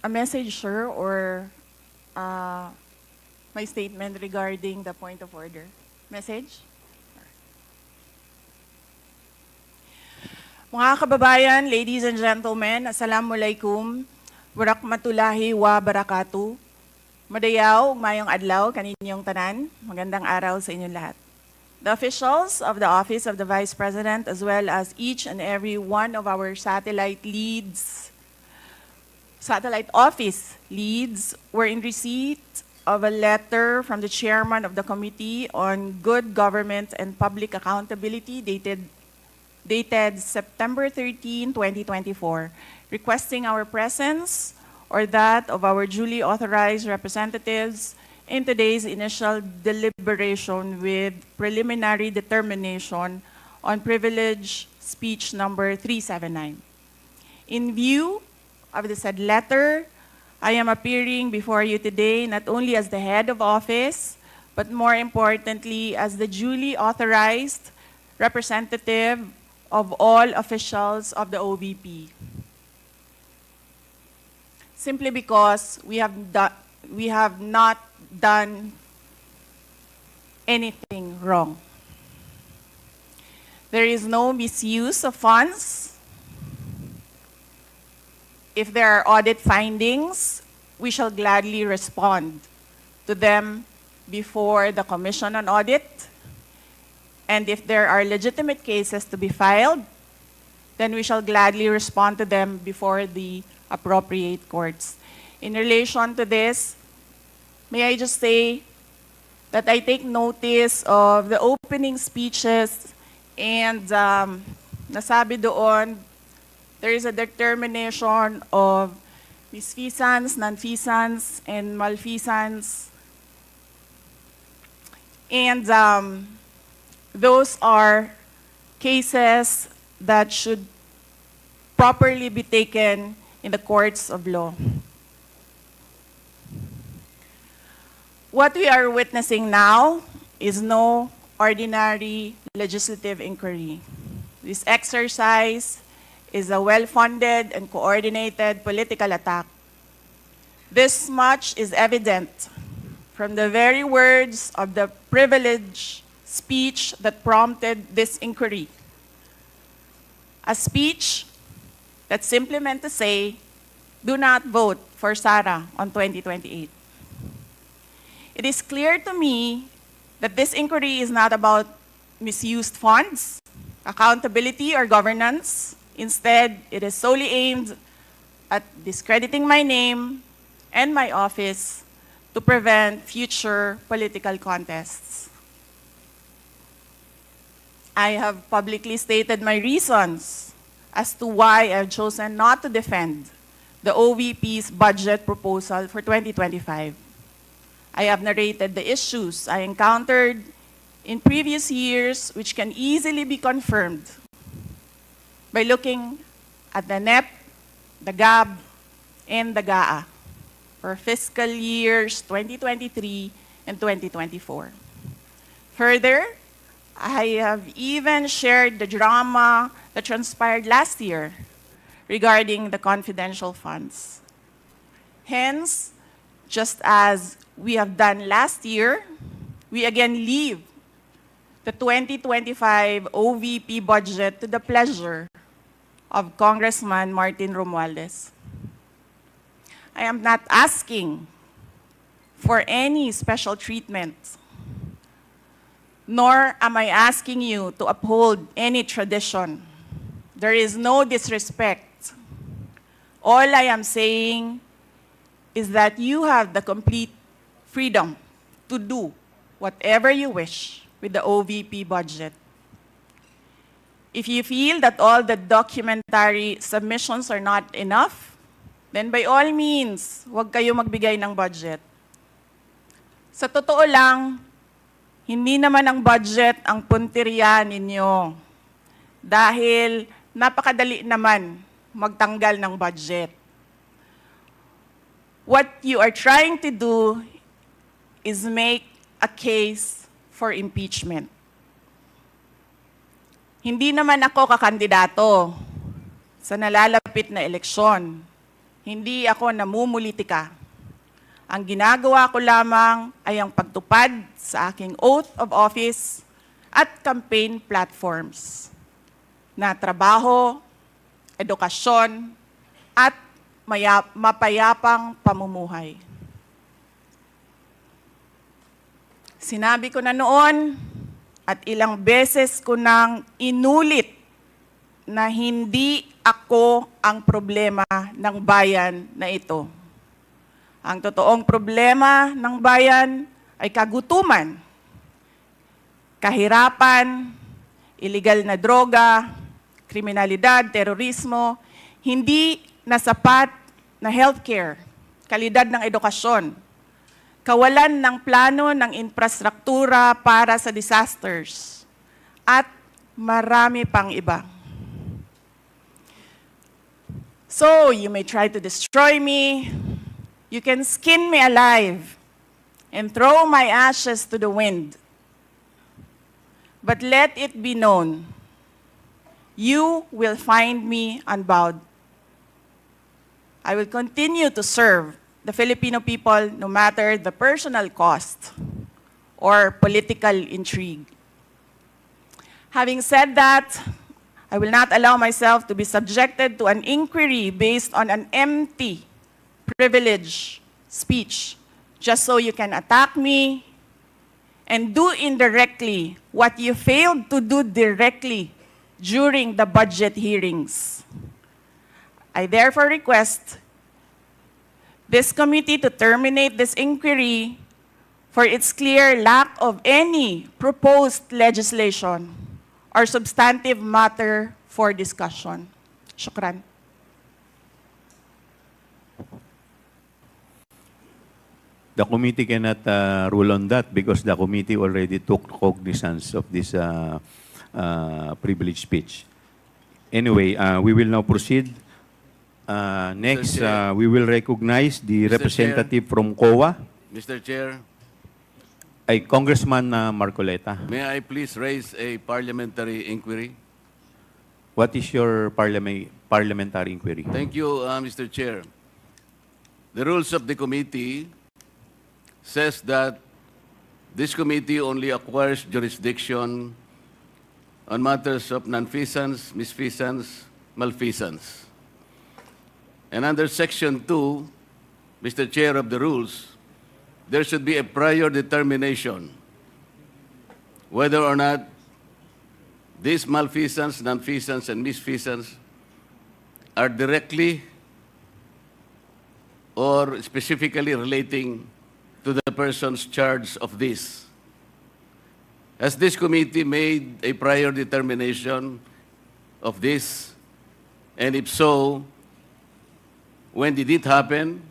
A message, sir, or my statement regarding the point of order? Message? Mga kababayan, ladies and gentlemen, assalamualaikum, warakmatulahi wa barakatuh. Madayaw, mayong adlaw, kaninyong tanan, magandang araw sa inyong lahat. The officials of the Office of the Vice President, as well as each and every one of our satellite office leads, were in receipt of a letter from the Chairman of the Committee on Good Government and Public Accountability dated September 13, 2024, requesting our presence or that of our duly authorized representatives in today's initial deliberation with preliminary determination on privilege speech number 379. In view of the said letter, I am appearing before you today not only as the head of office, but more importantly as the duly authorized representative of all officials of the OVP. simply because we have not done anything wrong. There is no misuse of funds. If there are audit findings, we shall gladly respond to them before the Commission on Audit. And if there are legitimate cases to be filed, then we shall gladly respond to them before the appropriate courts. In relation to this, may I just say that I take notice of the opening speeches and nasabi doon, there is a determination of misfeasance, nonfeasance, and malfeasance. And those are cases that should properly be taken in the courts of law. What we are witnessing now is no ordinary legislative inquiry. This exercise is a well-funded and coordinated political attack. This much is evident from the very words of the privileged speech that prompted this inquiry. A speech that simply meant to say, do not vote for Sara on 2028. It is clear to me that this inquiry is not about misused funds, accountability, or governance. Instead, it is solely aimed at discrediting my name and my office to prevent future political contests. I have publicly stated my reasons as to why I've chosen not to defend the OVP's budget proposal for 2025. I have narrated the issues I encountered in previous years, which can easily be confirmed by looking at the NEP, the GAB, and the GAA for fiscal years 2023 and 2024. Further, I have even shared the drama that transpired last year regarding the confidential funds. Hence, just as we have done last year, we again leave the 2025 OVP budget to the pleasure of Congressman Martin Romualdez. I am not asking for any special treatment, nor am I asking you to uphold any tradition. There is no disrespect. All I am saying is that you have the complete freedom to do whatever you wish with the OVP budget. If you feel that all the documentary submissions are not enough, then by all means, huwag kayo magbigay ng budget. Sa totoo lang, hindi naman ang budget ang punteriya ninyo. Dahil napakadali naman magtanggal ng budget. What you are trying to do is make a case for impeachment. Hindi naman ako kakandidato sa nalalapit na eleksyon. Hindi ako namumulitika. Ang ginagawa ko lamang ay ang pagtupad sa aking oath of office at campaign platforms na trabaho, edukasyon, at mapayapang pamumuhay. Sinabi ko na noon at ilang beses ko nang inulit na hindi ako ang problema ng bayan na ito. Ang totoong problema ng bayan ay kagutuman, kahirapan, illegal na droga, kriminalidad, terorismo, hindi na sapat na healthcare, kalidad ng edukasyon, kawalan ng plano ng infrastruktura para sa disasters, at marami pang iba. So, you may try to destroy me, you can skin me alive, and throw my ashes to the wind. But let it be known, you will find me unbowed. I will continue to serve the Filipino people no matter the personal cost or political intrigue. Having said that, I will not allow myself to be subjected to an inquiry based on an empty privilege speech just so you can attack me and do indirectly what you failed to do directly during the budget hearings. I therefore request this committee to terminate this inquiry for its clear lack of any proposed legislation or substantive matter for discussion. Shukran. The committee cannot rule on that because the committee already took cognizance of this privilege speech. Anyway, we will now proceed. Next, Chair. we will recognize the Mr. representative from COA, Mr. Chair, ay Congressman Marcoleta. may I please raise a parliamentary inquiry? What is your parliamentary inquiry? Thank you, Mr. Chair. The rules of the committee says that this committee only acquires jurisdiction on matters of nonfeasance, misfeasance, malfeasance. And under Section 2, Mr. Chair of the rules, there should be a prior determination whether or not these malfeasance, nonfeasance, and misfeasance are directly or specifically relating to the persons charged of this. Has this committee made a prior determination of this? And if so, when did it happen?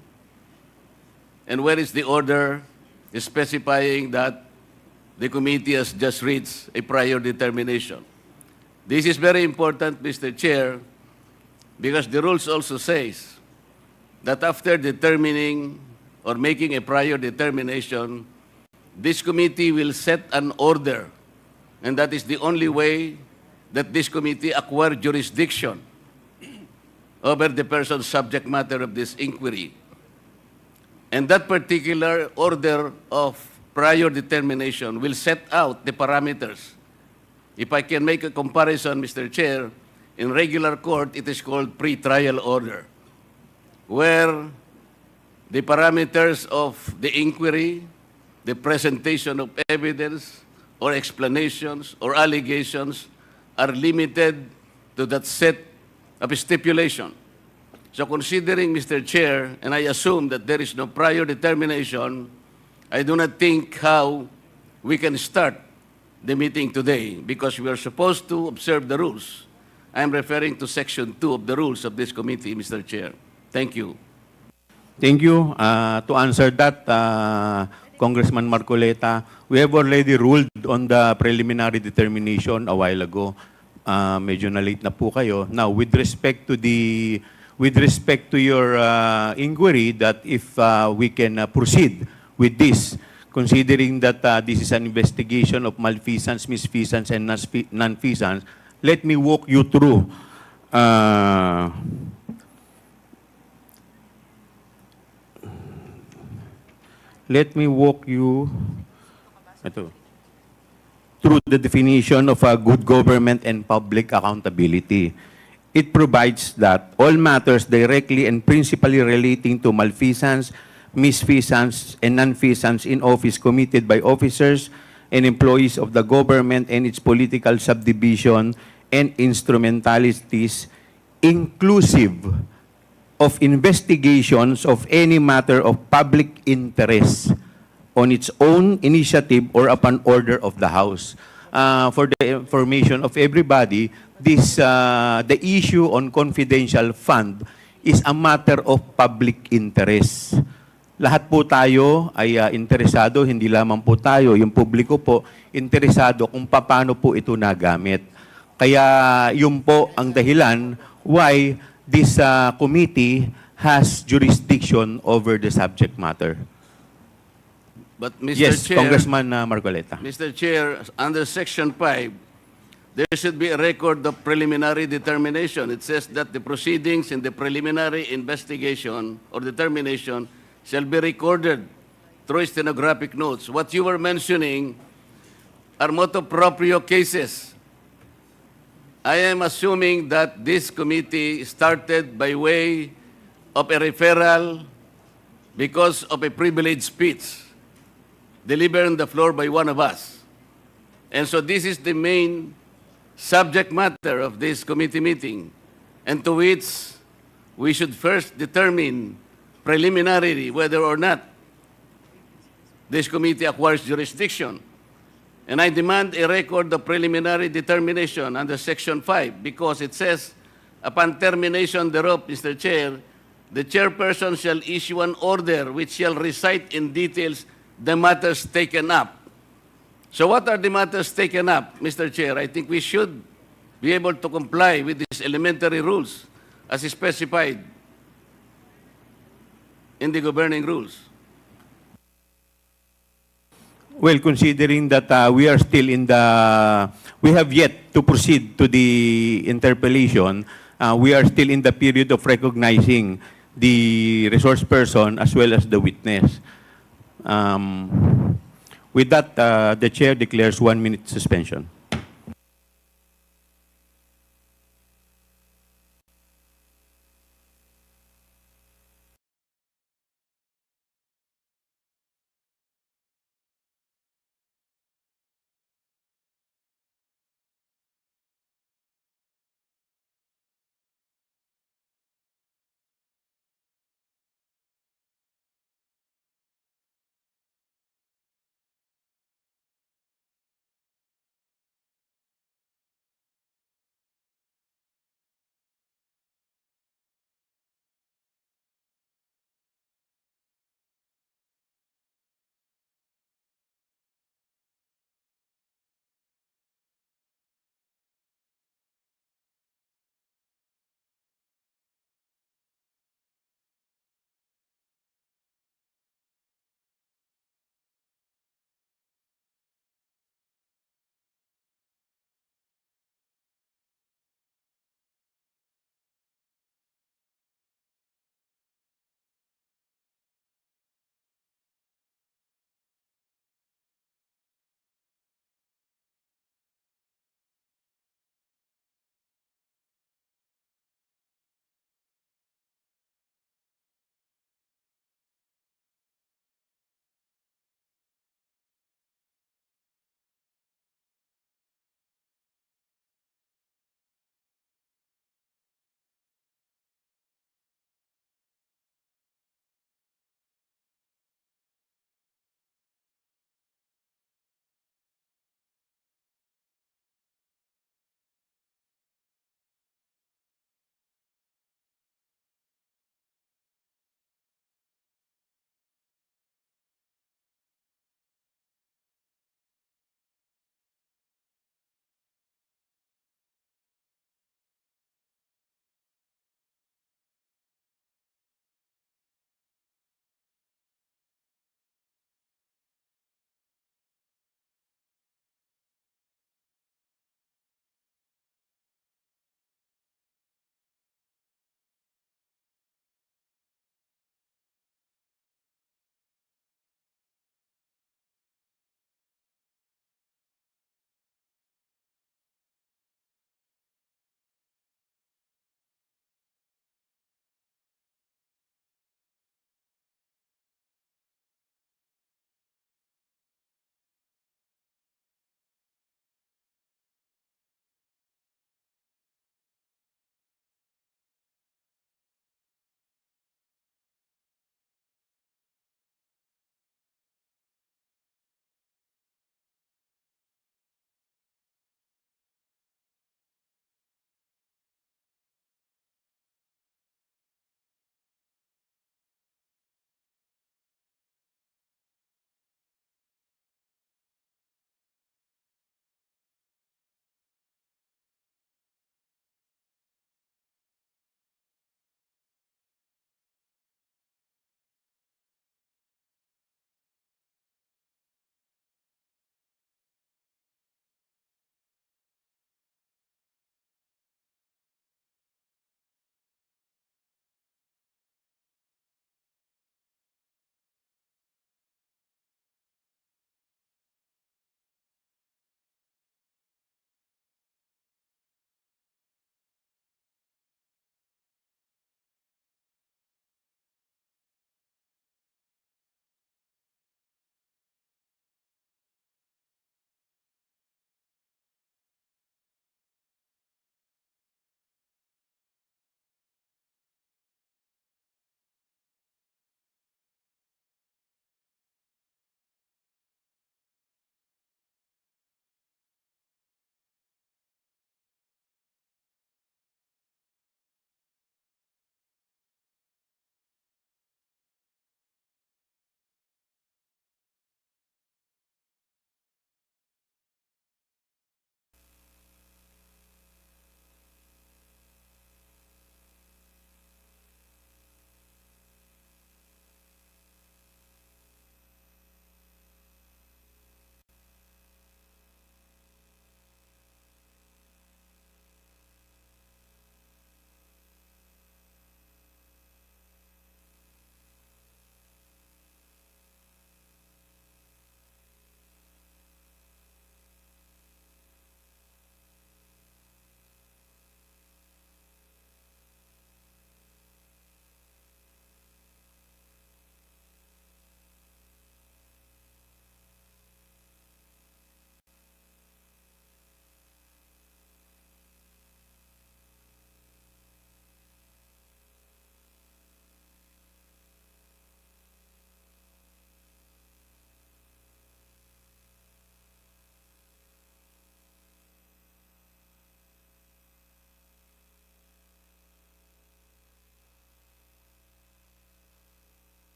And where is the order specifying that the committee has just reached a prior determination? This is very important, Mr. Chair, because the rules also says that after determining or making a prior determination, this committee will set an order, and that is the only way that this committee acquire jurisdiction over the person's subject matter of this inquiry. And that particular order of prior determination will set out the parameters. If I can make a comparison, Mr. Chair, in regular court, it is called pre-trial order, where the parameters of the inquiry, the presentation of evidence or explanations or allegations are limited to that set of stipulation. So considering, Mr. Chair, and I assume that there is no prior determination, I do not think how we can start the meeting today because we are supposed to observe the rules. I am referring to Section 2 of the rules of this committee, Mr. Chair. Thank you. Thank you. To answer that, Congressman Marcoleta, we have already ruled on the preliminary determination a while ago. Medyo na-late na po kayo. Now, with respect to your inquiry, that if we can proceed with this, considering that this is an investigation of malfeasance, misfeasance, and nonfeasance, let me walk you through through the definition of good government and public accountability. It provides that all matters directly and principally relating to malfeasance, misfeasance, and nonfeasance in office committed by officers and employees of the government and its political subdivision and instrumentalities, inclusive of investigations of any matter of public interest on its own initiative or upon order of the House. For the information of everybody, the issue on confidential fund is a matter of public interest. Lahat po tayo ay interesado, hindi lamang po tayo, yung publiko po, interesado kung paano po ito nagamit. Kaya yun po ang dahilan why this committee has jurisdiction over the subject matter. But Mr. Yes, Chair, Congressman Marcoleta. Mr. Chair, under Section 5, there should be a record of preliminary determination. It says that the proceedings in the preliminary investigation or determination shall be recorded through stenographic notes. What you were mentioning are motu proprio cases. I am assuming that this committee started by way of a referral because of a privileged speech delivered on the floor by one of us. And so this is the main subject matter of this committee meeting, and to which we should first determine preliminarily whether or not this committee acquires jurisdiction. And I demand a record of preliminary determination under Section 5 because it says, upon termination thereof, Mr. Chair, the chairperson shall issue an order which shall recite in details the matters taken up. So what are the matters taken up, Mr. Chair? I think we should be able to comply with these elementary rules as specified in the governing rules. Well, considering that we are still in the, we have yet to proceed to the interpellation, we are still in the period of recognizing the resource person as well as the witness. With that, the chair declares 1 minute suspension.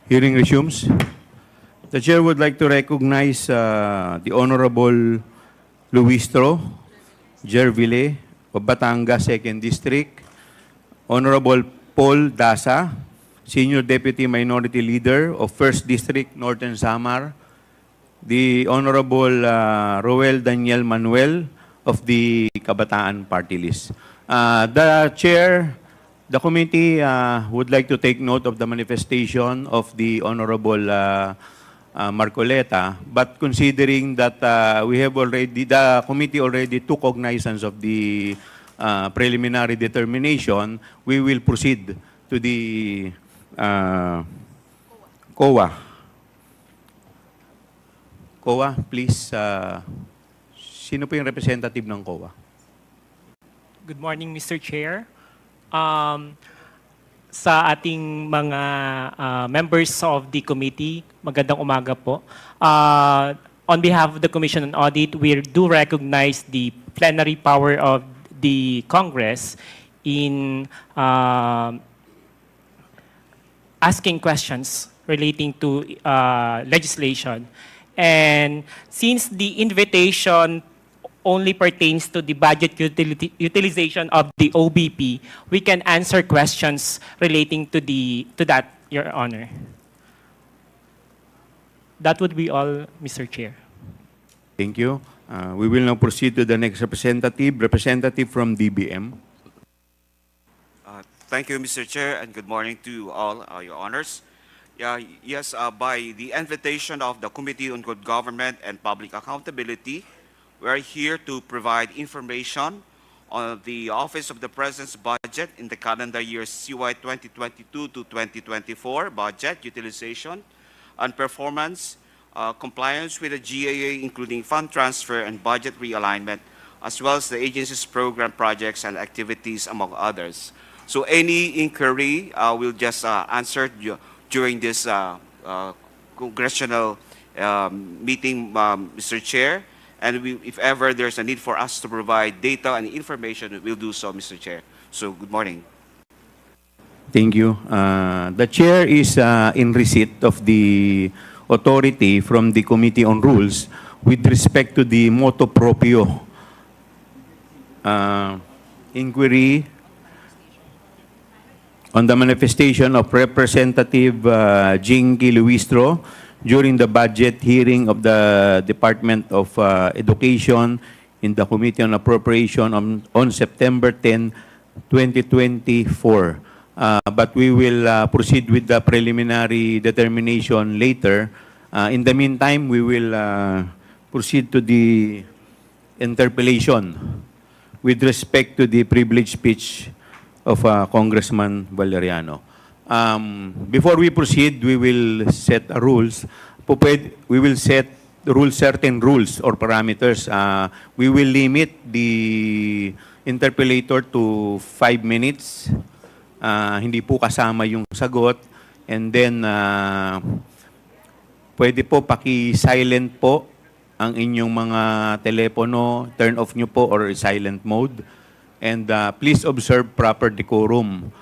Hearing resumes. The chair would like to recognize the Honorable Luistro Gerville of Batangas 2nd District, Honorable Paul Dasa, Senior Deputy Minority Leader of 1st District, Northern Samar, the Honorable Roel Daniel Manuel of the Kabataan Party List. The committee would like to take note of the manifestation of the Honorable Marcoleta, but considering that the committee already took cognizance of the preliminary determination, we will proceed to the COA. COA, please. Sino po yung representative ng COA? Good morning, Mr. Chair. Sa ating mga members of the committee, magandang umaga po. On behalf of the Commission on Audit, we do recognize the plenary power of the Congress in asking questions relating to legislation. And since the invitation only pertains to the budget utilization of the OBP, we can answer questions relating to that, Your Honor. That would be all, Mr. Chair. Thank you. We will now proceed to the next representative from DBM. Thank you, Mr. Chair, and good morning to all Your Honors. Yes, by the invitation of the Committee on Good Government and Public Accountability, we are here to provide information on the Office of the President's budget in the calendar year CY 2022 to 2024 budget utilization and performance, compliance with the GAA, including fund transfer and budget realignment, as well as the agency's program projects and activities, among others. So any inquiry will just answer during this congressional meeting, Mr. Chair. And if ever there's a need for us to provide data and information, we'll do so, Mr. Chair. So, good morning. Thank you. The chair is in receipt of the authority from the Committee on Rules with respect to the motu proprio inquiry on the manifestation of Representative Jinky Luistro during the budget hearing of the Department of Education in the Committee on Appropriation on September 10, 2024. But we will proceed with the preliminary determination later. In the meantime, we will proceed to the interpellation with respect to the privileged speech of Congressman Valeriano. Before we proceed, we will set rules. We will set certain rules or parameters. We will limit the interpellator to 5 minutes. Hindi po kasama yung sagot. And then, pwede po paki-silent po ang inyong mga telepono. Turn off nyo po or silent mode. And please observe proper decorum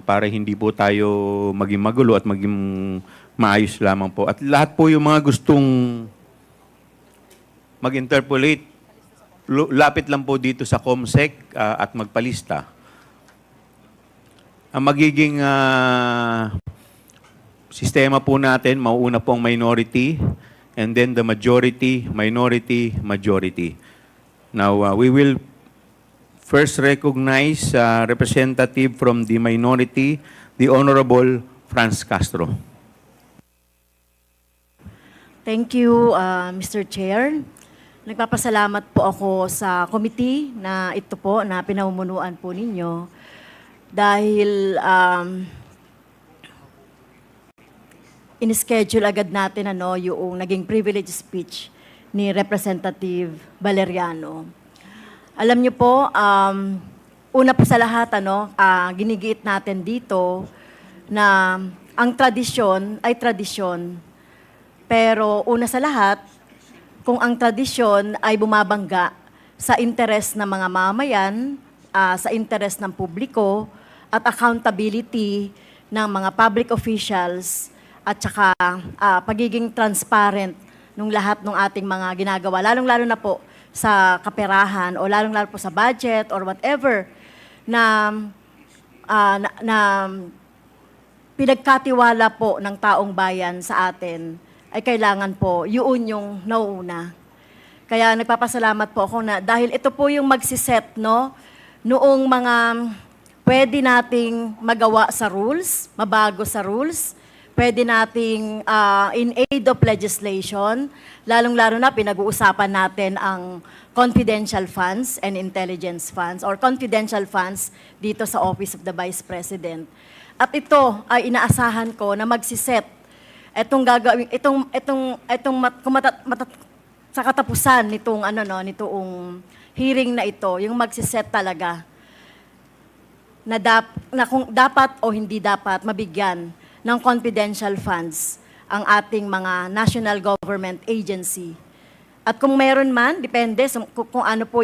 para hindi po tayo maging magulo at maging maayos lamang po. At lahat po yung mga gustong mag-interpolate, lapit lang po dito sa COMSEC at magpalista. Ang magiging sistema po natin, mauuna po ang minority, and then the majority, minority, majority. Now, we will first recognize representative from the minority, the Honorable Franz Castro. Thank you, Mr. Chair. Nagpapasalamat po ako sa committee na ito po na pinamumunuan po ninyo dahil in-schedule agad natin yung naging privilege speech ni Representative Valeriano. Alam niyo po, una po sa lahat, ginigiit natin dito na ang tradisyon ay tradisyon. Pero una sa lahat, kung ang tradisyon ay bumabangga sa interes ng mga mamayan, sa interes ng publiko, at accountability ng mga public officials at saka pagiging transparent nung lahat ng ating mga ginagawa, lalong-lalo na po sa kaperahan o lalong-lalo po sa budget or whatever na pinagkatiwala po ng taong bayan sa atin, ay kailangan po yun yung nauuna. Kaya nagpapasalamat po ako na dahil ito po yung magsiset, no, noong mga pwede nating magawa sa rules, mabago sa rules, pwede nating in aid of legislation, lalong-lalo na pinag-uusapan natin ang confidential funds and intelligence funds or confidential funds dito sa Office of the Vice President. At ito ay inaasahan ko na magsiset sa katapusan nitong hearing na ito, yung magsiset talaga na kung dapat o hindi dapat mabigyan ng confidential funds ang ating mga national government agency. At kung meron man, depende kung ano po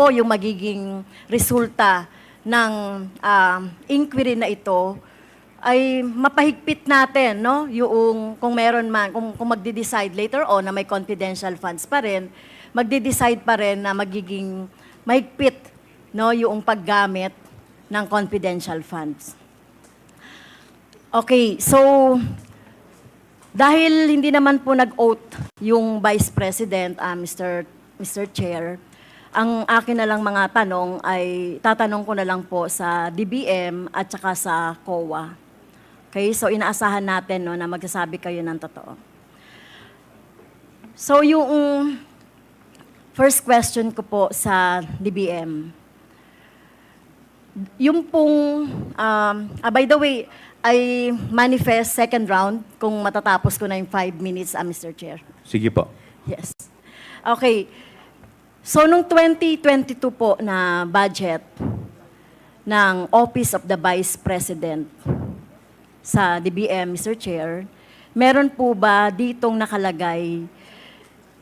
yung magiging resulta ng inquiry na ito, ay mapahigpit natin, no? Yung kung meron man, kung magde-decide later on na may confidential funds pa rin, magde-decide pa rin na magiging mahigpit, no, yung paggamit ng confidential funds. Okay, so dahil hindi naman po nag-oath yung Vice President, Mr. Chair, ang akin na lang mga tanong ay tatanong ko na lang po sa DBM at saka sa COA. Okay, so inaasahan natin, no, na magsasabi kayo ng totoo. So yung first question ko po sa DBM, yung pong, by the way, I manifest second round kung matatapos ko na yung 5 minutes, Mr. Chair. Sige po. Yes. Okay. So, nung 2022 po na budget ng Office of the Vice President sa DBM, Mr. Chair, meron po ba ditong nakalagay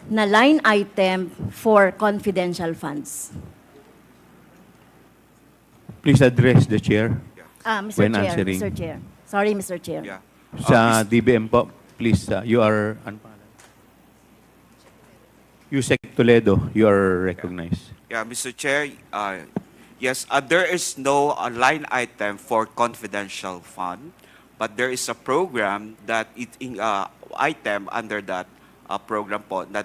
na line item for confidential funds? Please address the chair Mr. when Chair, answering. Mr. Chair. Sorry, Mr. Chair. Yeah. Sa DBM po, please, you are, ano pangalan? Yusek Toledo, you are recognized. Yeah, Mr. Chair, yes, there is no line item for confidential fund, but there is a program that item under that program po na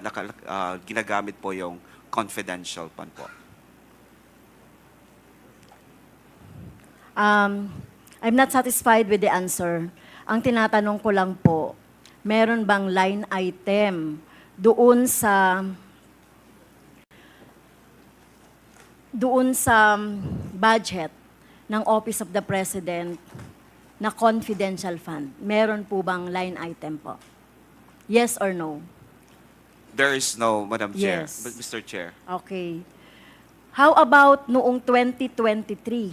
ginagamit po yung confidential fund po. I'm not satisfied with the answer. Ang tinatanong ko lang po, meron bang line item doon sa budget ng Office of the President na confidential fund? Meron po bang line item po? Yes or no? There is no, Madam Chair, Yes. Mr. Chair. Okay. How about noong 2023,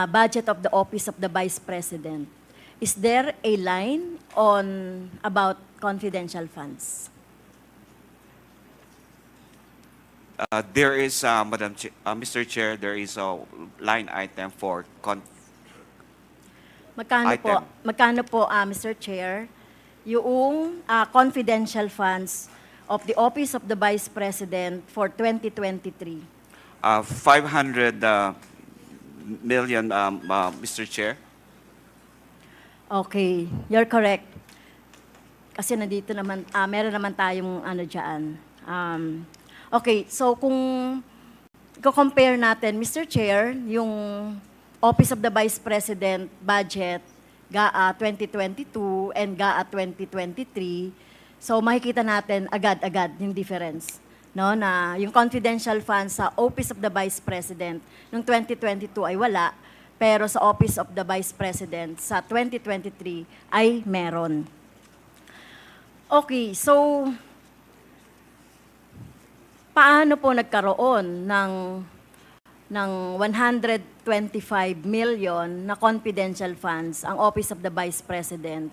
budget of the Office of the Vice President? Is there a line on about confidential funds? There is, Mr. Chair, there is a line item for Magkano po, Mr. Chair, yung confidential funds of the Office of the Vice President for 2023? 500 million, Mr. Chair. Okay, you're correct. Kasi nandito naman, meron naman tayong dyan. Okay, so kung compare natin, Mr. Chair, yung Office of the Vice President budget, GAA 2022 and GAA 2023, so makikita natin agad-agad yung difference. No, na yung confidential funds sa Office of the Vice President noong 2022 ay wala, pero sa Office of the Vice President sa 2023 ay meron. Okay, so paano po nagkaroon ng 125 million na confidential funds ang Office of the Vice President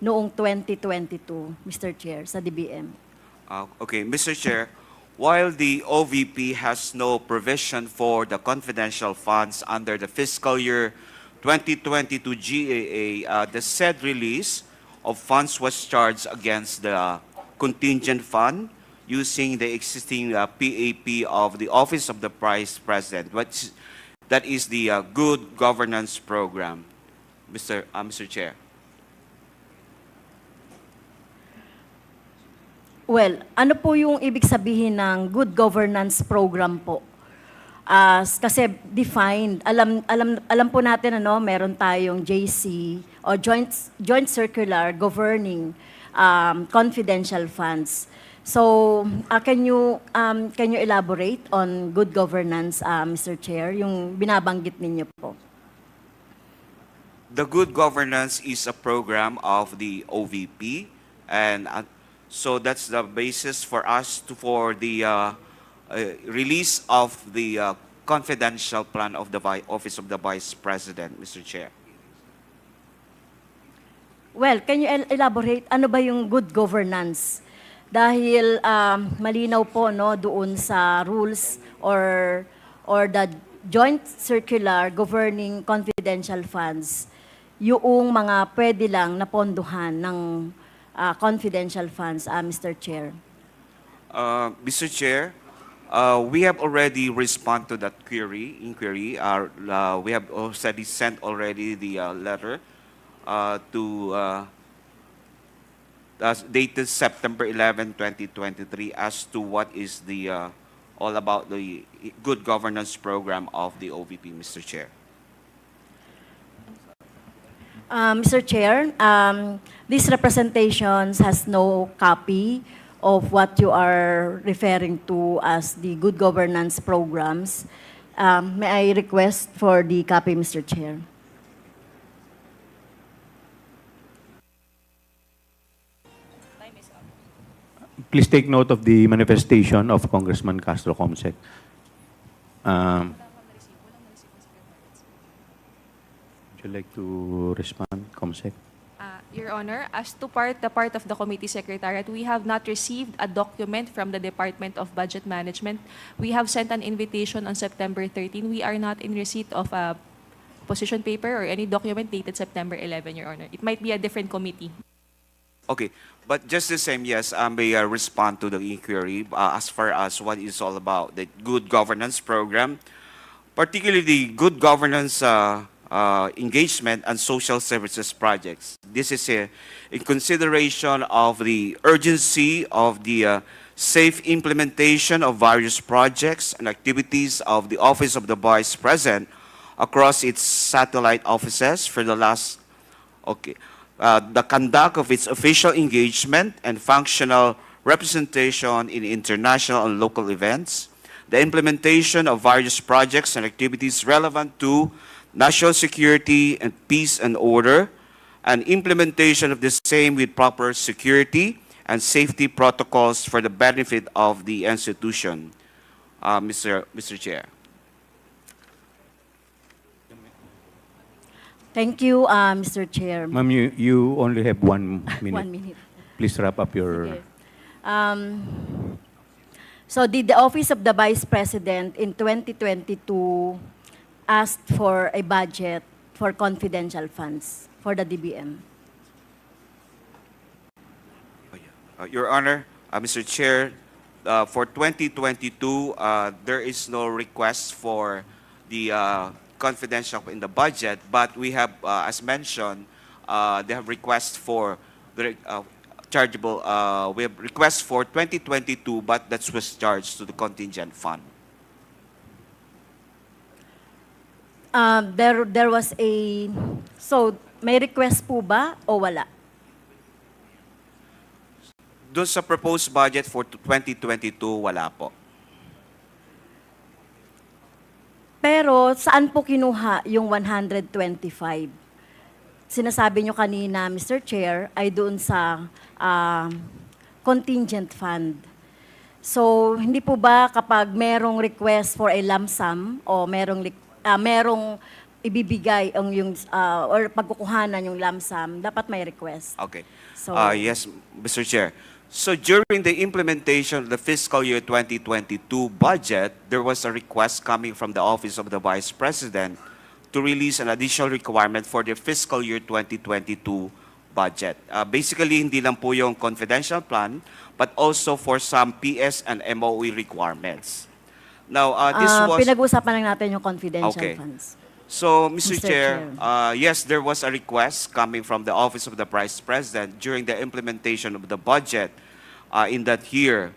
noong 2022, Mr. Chair, sa DBM? Okay, Mr. Chair, while the OVP has no provision for the confidential funds under the fiscal year 2022 GAA, the said release of funds was charged against the contingent fund using the existing PAP of the Office of the Vice President, that is the Good Governance Program, Mr. Chair. Well, ano po yung ibig sabihin ng good governance program po? Kasi defined, alam po natin meron tayong JC o joint circular governing confidential funds. So, can you elaborate on good governance, Mr. Chair, yung binabanggit ninyo po? The Good Governance is a program of the OVP, and so that's the basis for us for the release of the confidential plan of the Office of the Vice President, Mr. Chair. Well, can you elaborate ano ba yung good governance? Dahil malinaw po doon sa rules or the joint circular governing confidential funds, yung mga pwede lang napondohan ng confidential funds, Mr. Chair. Mr. Chair, we have already responded to that inquiry. We have already sent already the letter dated September 11, 2023, as to what is the all about the good governance program of the OVP, Mr. Chair. Mr. Chair, these representations has no copy of what you are referring to as the good governance programs. May I request for the copy, Mr. Chair? Please take note of the manifestation of Congressman Castro Comsec. Would you like to respond, Comsec? Your Honor, as to the part of the committee secretariat, we have not received a document from the Department of Budget Management. We have sent an invitation on September 13. We are not in receipt of a position paper or any document dated September 11, Your Honor. It might be a different committee. Okay, but just the same, yes, I may respond to the inquiry as far as what is all about the good governance program, particularly the good governance engagement and social services projects. This is in consideration of the urgency of the safe implementation of various projects and activities of the Office of the Vice President across its satellite offices for the last, the conduct of its official engagement and functional representation in international and local events, the implementation of various projects and activities relevant to national security and peace and order, and implementation of the same with proper security and safety protocols for the benefit of the institution, Mr. Chair. Thank you, Mr. Chair. Ma'am, you only have 1 minute. 1 minute. Please wrap up your... Sige. So did the Office of the Vice President in 2022 asked for a budget for confidential funds for the DBM? Your Honor, Mr. Chair, for 2022, there is no request for the confidential in the budget, but we have, as mentioned, they have requests for the chargeable, we have requests for 2022, but that was charged to the contingent fund. There was a, so may request po ba o wala? Doon sa proposed budget for 2022, wala po. Pero saan po kinuha yung 125? Sinasabi nyo kanina, Mr. Chair, ay doon sa contingent fund. So, hindi po ba kapag merong request for a lump sum o merong ibibigay yung or pagkukuhanan yung lump sum, dapat may request. Okay. So, Yes, Mr. Chair. So during the implementation of the fiscal year 2022 budget, there was a request coming from the Office of the Vice President to release an additional requirement for the fiscal year 2022 budget. Basically, hindi lang po yung confidential plan, but also for some PS and MOE requirements. Now, this was... Pinag-usapan lang natin yung confidential Okay. funds. So, Mr. Mr. Chair, Chair. yes, there was a request coming from the Office of the Vice President during the implementation of the budget in that year.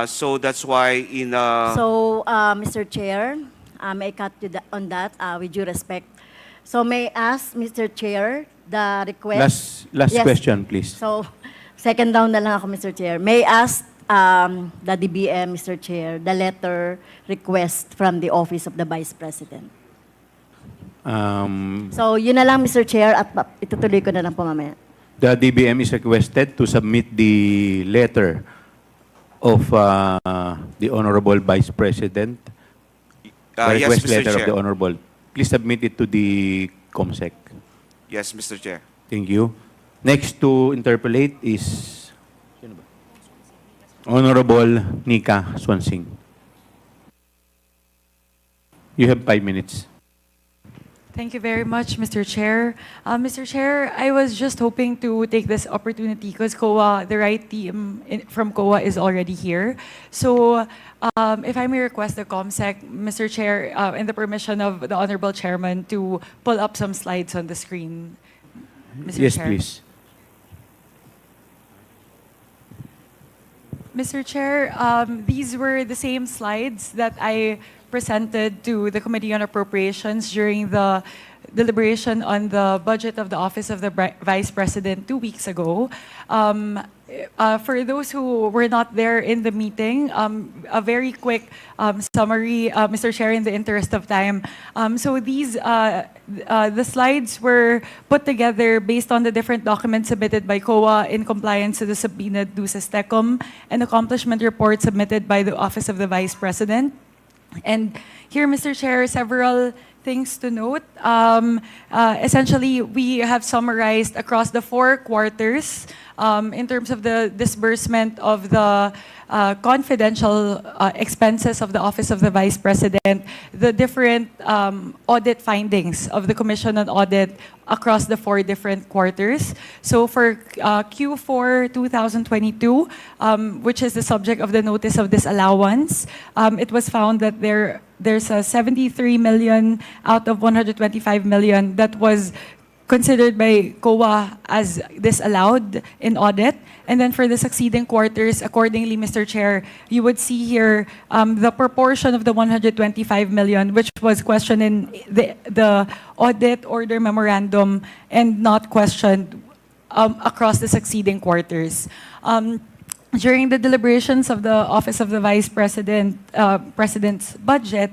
So that's why in... So, Mr. Chair, may I cut you on that with due respect. So may I ask, Mr. Chair, the request... Last Yes. question, please. So, second down na lang ako, Mr. Chair. May I ask the DBM, Mr. Chair, the letter request from the Office of the Vice President. So, yun na lang, Mr. Chair, at itutuloy ko na lang po mamaya. The DBM is requested to submit the letter of the Honorable Vice President. The yes, request Mr. letter of Chair. the Honorable. Please submit it to the COMSEC. Yes, Mr. Chair. Thank you. Next to interpolate is Honorable Nika Swansing. You have 5 minutes. Thank you very much, Mr. Chair. Mr. Chair, I was just hoping to take this opportunity because COA, the right team from COA is already here. So if I may request the COMSEC, Mr. Chair, and the permission of the Honorable Chairman to pull up some slides on the screen. Mr. Yes, Chair. please. Mr. Chair, these were the same slides that I presented to the Committee on Appropriations during the deliberation on the budget of the Office of the Vice President 2 weeks ago. For those who were not there in the meeting, a very quick summary, Mr. Chair, in the interest of time. So these, the slides were put together based on the different documents submitted by COA in compliance to the subpoenaed duces tecum and accomplishment report submitted by the Office of the Vice President. And here, Mr. Chair, several things to note. Essentially, we have summarized across the 4 quarters in terms of the disbursement of the confidential expenses of the Office of the Vice President, the different audit findings of the Commission on Audit across the 4 different quarters. So for Q4 2022, which is the subject of the notice of disallowance, it was found that there's a 73 million out of 125 million that was considered by COA as disallowed in audit. And then for the succeeding quarters, accordingly, Mr. Chair, you would see here the proportion of the 125 million, which was questioned in the audit order memorandum and not questioned across the succeeding quarters. During the deliberations of the Office of the Vice President, President's budget,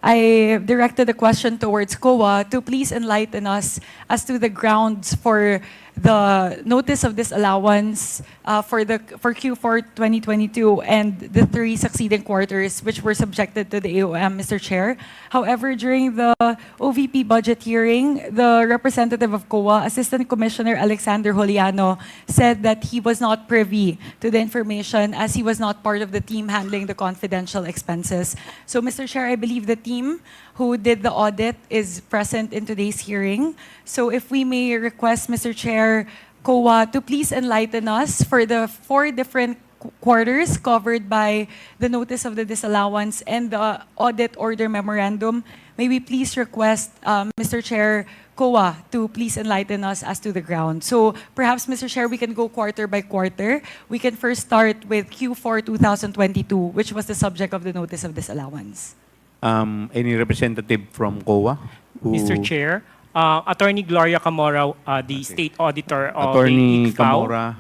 I directed a question towards COA to please enlighten us as to the grounds for the notice of disallowance for Q4 2022 and the 3 succeeding quarters which were subjected to the AOM, Mr. Chair. However, during the OVP budget hearing, the representative of COA, Assistant Commissioner Alexander Juliano, said that he was not privy to the information as he was not part of the team handling the confidential expenses. So, Mr. Chair, I believe the team who did the audit is present in today's hearing. So if we may request, Mr. Chair, COA to please enlighten us for the 4 different quarters covered by the notice of the disallowance and the audit order memorandum, may we please request, Mr. Chair, COA to please enlighten us as to the ground. So perhaps, Mr. Chair, we can go quarter by quarter. We can first start with Q4 2022, which was the subject of the notice of disallowance. Any representative from COA? Mr. Chair, Attorney Gloria Kamara, the State Auditor of Attorney the ICFAO, Kamara.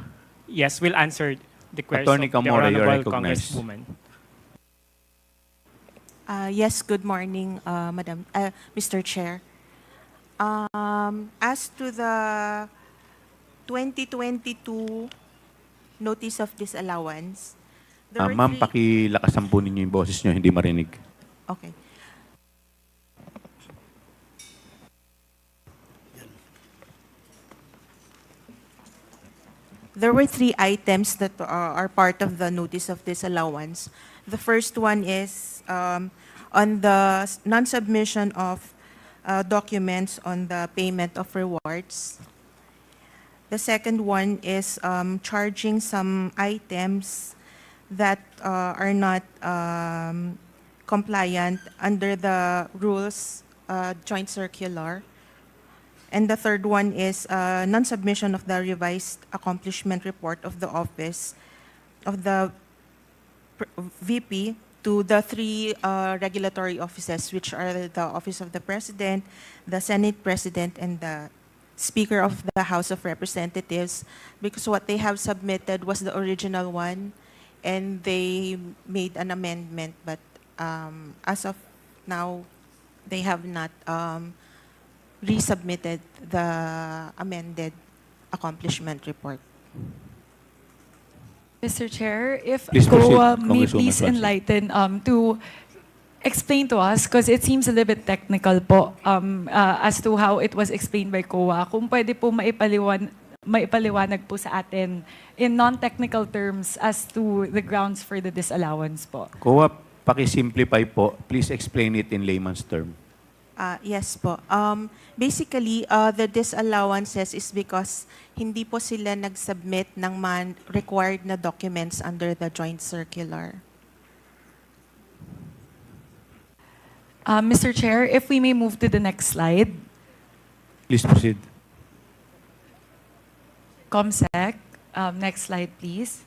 yes, will answer the question Attorney of the Kamara, you're Honorable recognized. Congresswoman. Yes, good morning, Mr. Chair. As to the 2022 notice of disallowance, there were Ma'am, 3 pakilakasan po ninyo yung boses nyo, hindi marinig. Okay. there were three items that are part of the notice of disallowance. The first one is on the non-submission of documents on the payment of rewards. The second one is charging some items that are not compliant under the rules joint circular. And the third one is non-submission of the revised accomplishment report of the office of the VP to the three regulatory offices, which are the Office of the President, the Senate President, and the Speaker of the House of Representatives, because what they have submitted was the original one, and they made an amendment, but as of now, they have not resubmitted the amended accomplishment report. Mr. Chair, if Please proceed, COA may Congresswoman please Swanson. enlighten to explain to us, because it seems a little bit technical po, as to how it was explained by COA. Kung pwede po maipaliwanag po sa atin in non-technical terms as to the grounds for the disallowance po. COA, paki-simplify po. Please explain it in layman's term. Yes po. Basically, the disallowances is because hindi po sila nag-submit ng required na documents under the joint circular. Mr. Chair, if we may move to the next slide. Please proceed. ComSec, next slide please.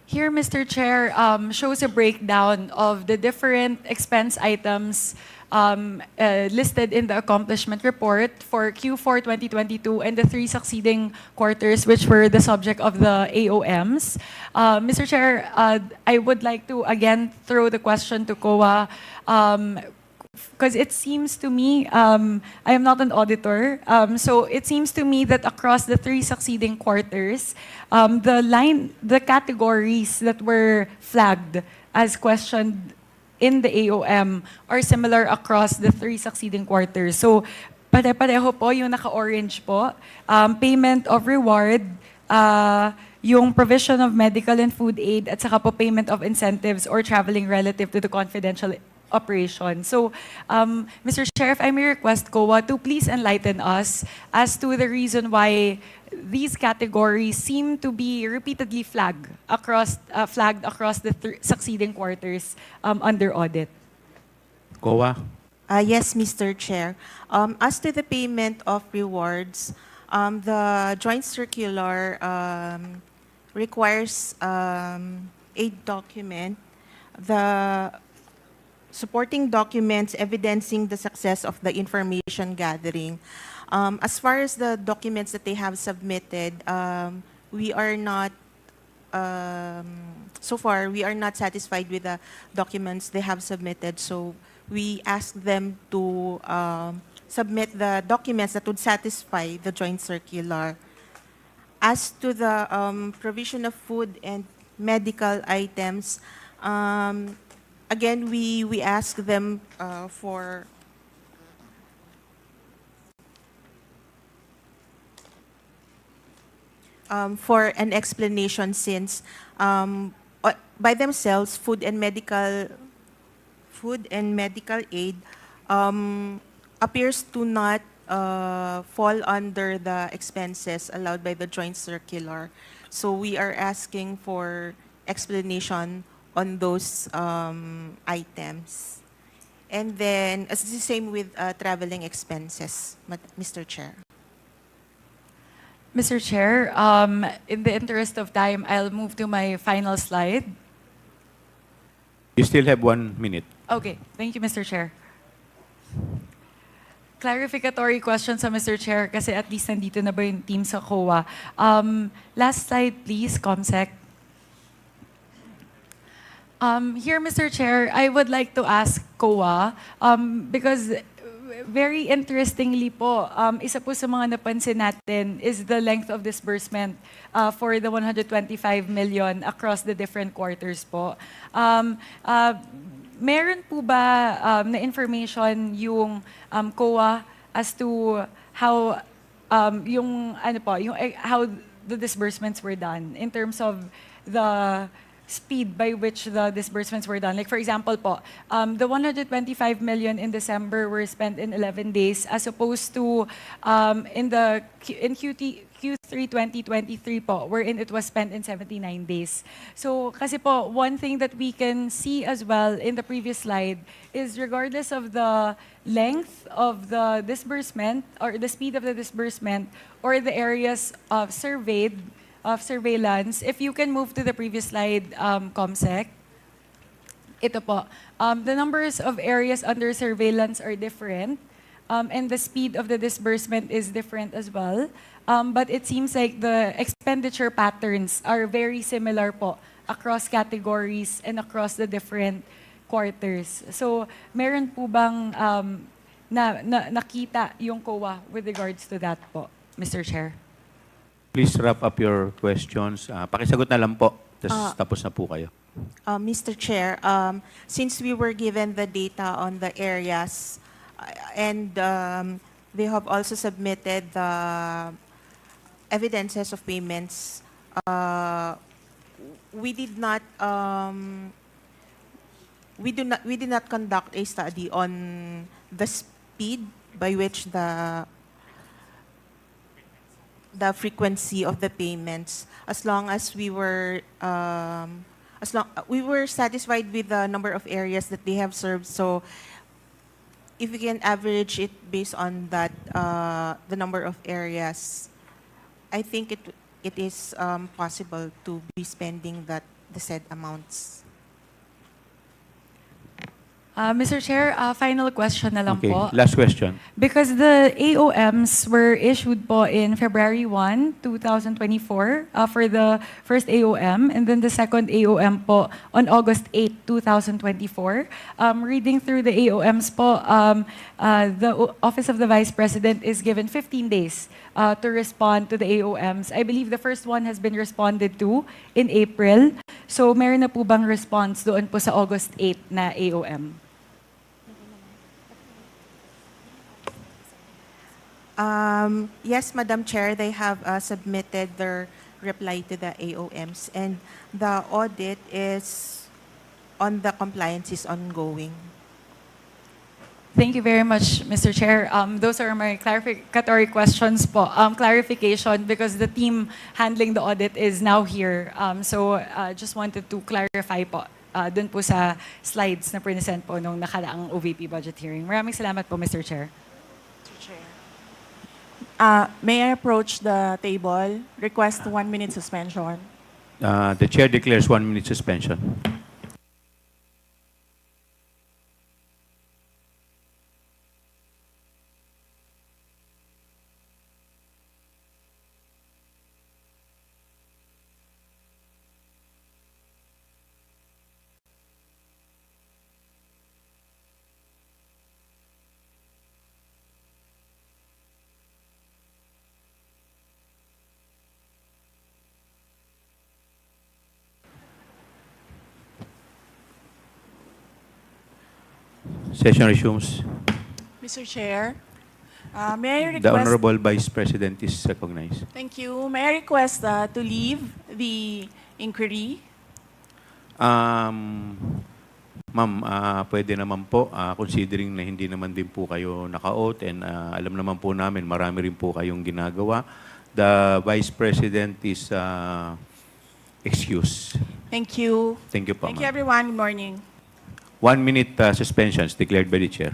Here, Mr. Chair, shows a breakdown of the different expense items listed in the accomplishment report for Q4 2022 and the three succeeding quarters, which were the subject of the AOMs. Mr. Chair, I would like to again throw the question to COA, because it seems to me, I am not an auditor, so it seems to me that across the three succeeding quarters, the categories that were flagged as questioned in the AOM are similar across the three succeeding quarters. So, pare-pareho po yung naka-orange po, payment of reward, yung provision of medical and food aid, at saka po payment of incentives or traveling relative to the confidential operation. So, Mr. Chair, if I may request COA to please enlighten us as to the reason why these categories seem to be repeatedly flagged across the succeeding quarters under audit. COA. Yes, Mr. Chair. As to the payment of rewards, the joint circular requires a document, the supporting documents evidencing the success of the information gathering. As far as the documents that they have submitted, we are not, so far, we are not satisfied with the documents they have submitted. So we asked them to submit the documents that would satisfy the joint circular. As to the provision of food and medical items, again, we ask them for an explanation, since by themselves, food and medical aid appears to not fall under the expenses allowed by the joint circular. So we are asking for explanation on those items. And then, it's the same with traveling expenses, Mr. Chair. Mr. Chair, in the interest of time, I'll move to my final slide. You still have 1 minute. Okay, thank you, Mr. Chair. Clarificatory question sa Mr. Chair, kasi at least nandito na ba yung team sa COA. Last slide, please, ComSec. Here, Mr. Chair, I would like to ask COA, because very interestingly po, isa po sa mga napansin natin is the length of disbursement for the 125 million across the different quarters po. meron po ba na information yung COA as to how yung ano po, yung how the disbursements were done in terms of the speed by which the disbursements were done? Like for example po, the 125 million in December were spent in 11 days as opposed to in Q3 2023 po, wherein it was spent in 79 days. So kasi po, one thing that we can see as well in the previous slide is regardless of the length of the disbursement or the speed of the disbursement or the areas of surveillance, if you can move to the previous slide, Comsec. Ito po, the numbers of areas under surveillance are different, and the speed of the disbursement is different as well. But it seems like the expenditure patterns are very similar po across categories and across the different quarters. So, meron po bang nakita yung COA with regards to that po, Mr. Chair? Please wrap up your questions. Pakisagot na lang po, tapos na po kayo. Mr. Chair, since we were given the data on the areas and they have also submitted the evidences of payments, we did not conduct a study on the speed by which the frequency of the payments, as long as we were satisfied with the number of areas that they have served. So if we can average it based on that, the number of areas, I think it is possible to be spending the said amounts. Mr. Chair, final question na lang Okay, po. last question. Because the AOMs were issued po in February 1, 2024 for the first AOM, and then the second AOM po on August 8, 2024. Reading through the AOMs po, the Office of the Vice President is given 15 days to respond to the AOMs. I believe the first one has been responded to in April. So meron na po bang response doon po sa August 8 na AOM? Yes, Madam Chair, they have submitted their reply to the AOMs, and the audit is on the compliance is ongoing. Thank you very much, Mr. Chair. Those are my clarificatory questions po. Clarification because the team handling the audit is now here. So just wanted to clarify po dun po sa slides na present po nung nakalaang OVP budget hearing. Maraming salamat po, Mr. Chair. May I approach the table? Request 1 minute suspension. The chair declares 1 minute suspension. Session resumes. Mr. Chair, may I request... The Honorable Vice President is recognized. Thank you. May I request to leave the inquiry? Ma'am, pwede naman po, considering na hindi naman din po kayo naka-oath and alam naman po namin, marami rin po kayong ginagawa. The Vice President is excused. Thank you. Thank you po, Thank you, ma'am. everyone. Good morning. 1 minute suspensions declared by the chair.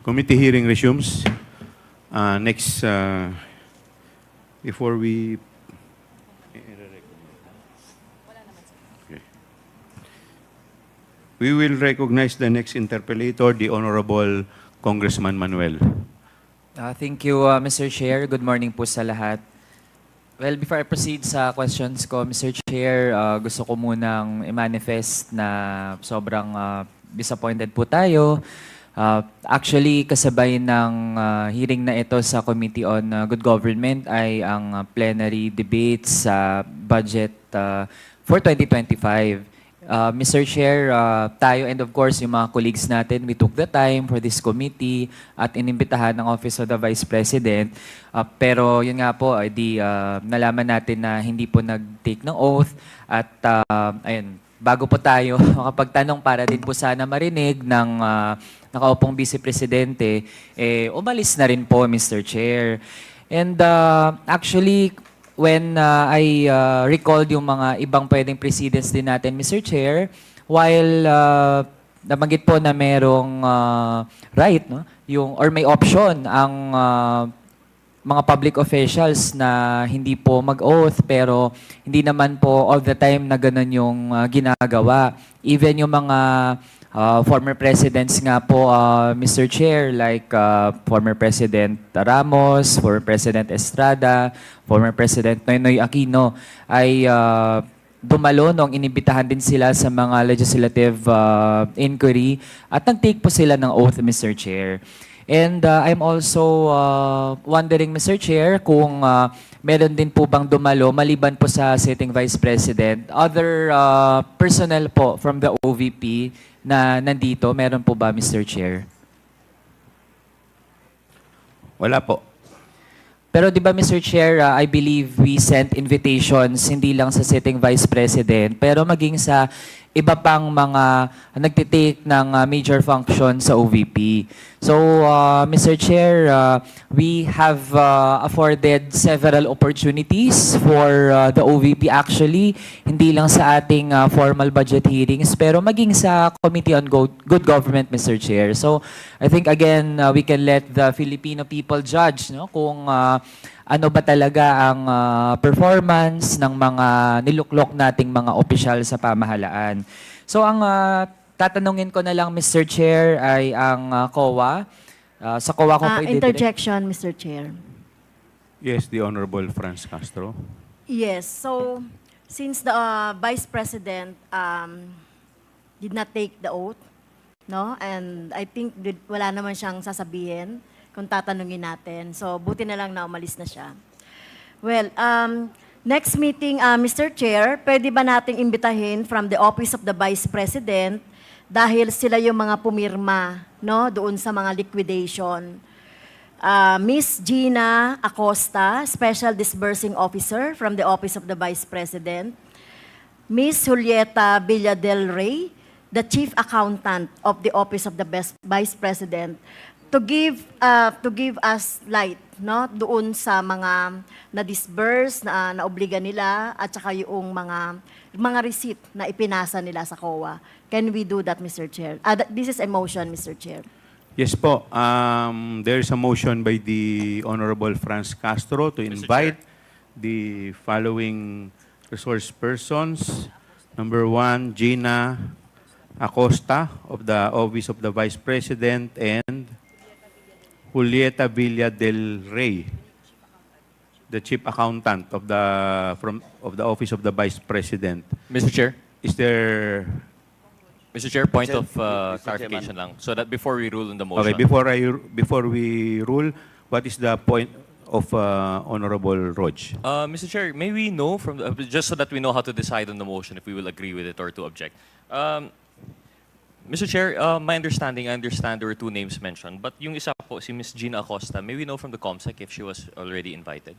Committee hearing resumes. Next, before we... Okay. We will recognize the next interpellator, the Honorable Congressman Manuel. Thank you, Mr. Chair. Good morning po sa lahat. Well, before I proceed sa questions ko, Mr. Chair, gusto ko munang i-manifest na sobrang disappointed po tayo. Actually, kasabay ng hearing na ito sa Committee on Good Government ay ang plenary debate sa budget for 2025. Mr. Chair, tayo and of course yung mga colleagues natin, we took the time for this committee at inimbitahan ng Office of the Vice President. Pero yun nga po, nalaman natin na hindi po nag-take ng oath at ayun, bago po tayo makapagtanong para din po sana marinig ng nakaupong Vice Presidente, umalis na rin po, Mr. Chair. And actually, when I recalled yung mga ibang pwedeng precedents din natin, Mr. Chair, while nabanggit po na merong right, no? Or may option ang mga public officials na hindi po mag-oath, pero hindi naman po all the time na ganun yung ginagawa. Even yung mga former presidents nga po, Mr. Chair, like former President Ramos, former President Estrada, former President Noynoy Aquino, ay dumalo nung inibitahan din sila sa mga legislative inquiry at nag-take po sila ng oath, Mr. Chair. And I'm also wondering, Mr. Chair, kung meron din po bang dumalo, maliban po sa sitting Vice President, other personnel po from the OVP na nandito, meron po ba, Mr. Chair? Wala po. Pero di ba, Mr. Chair, I believe we sent invitations hindi lang sa sitting Vice President, pero maging sa iba pang mga nagtitake ng major function sa OVP. So, Mr. Chair, we have afforded several opportunities for the OVP actually, hindi lang sa ating formal budget hearings, pero maging sa Committee on Good Government, Mr. Chair. So, I think again, we can let the Filipino people judge, no, kung ano ba talaga ang performance ng mga niluklok nating mga opisyal sa pamahalaan. So ang tatanungin ko na lang, Mr. Chair, ay ang COA. Sa COA ko po interjection, Mr. Chair. Yes, the Honorable Franz Castro. Yes, so since the Vice President did not take the oath, no, and I think wala naman siyang sasabihin kung tatanungin natin. So, buti na lang na umalis na siya. Well, next meeting, Mr. Chair, pwede ba nating imbitahin from the Office of the Vice President dahil sila yung mga pumirma, no, doon sa mga liquidation. Miss Gina Acosta, Special Disbursing Officer from the Office of the Vice President. Miss Julieta Villadel Rey, the Chief Accountant of the Office of the Vice President, to give us light, no, doon sa mga na-disburse, na naobliga nila, at saka yung mga receipt na ipinasa nila sa COA. Can we do that, Mr. Chair? This is a motion, Mr. Chair. Yes po. There is a motion by the Honorable Franz Castro to invite the following resource persons. Number 1, Gina Acosta of the Office of the Vice President and Julieta Villa del Rey, the Chief Accountant of the Office of the Vice President. Mr. Chair? Is there... Mr. Chair, point of clarification lang, so that before we rule on the motion. Okay, before we rule, what is the point of Honorable Roj? Mr. Chair, may we know from just so that we know how to decide on the motion if we will agree with it or to object. Mr. Chair, my understanding, I understand there were 2 names mentioned, but yung isa po, si Ms. Gina Acosta, may we know from the COMSEC if she was already invited?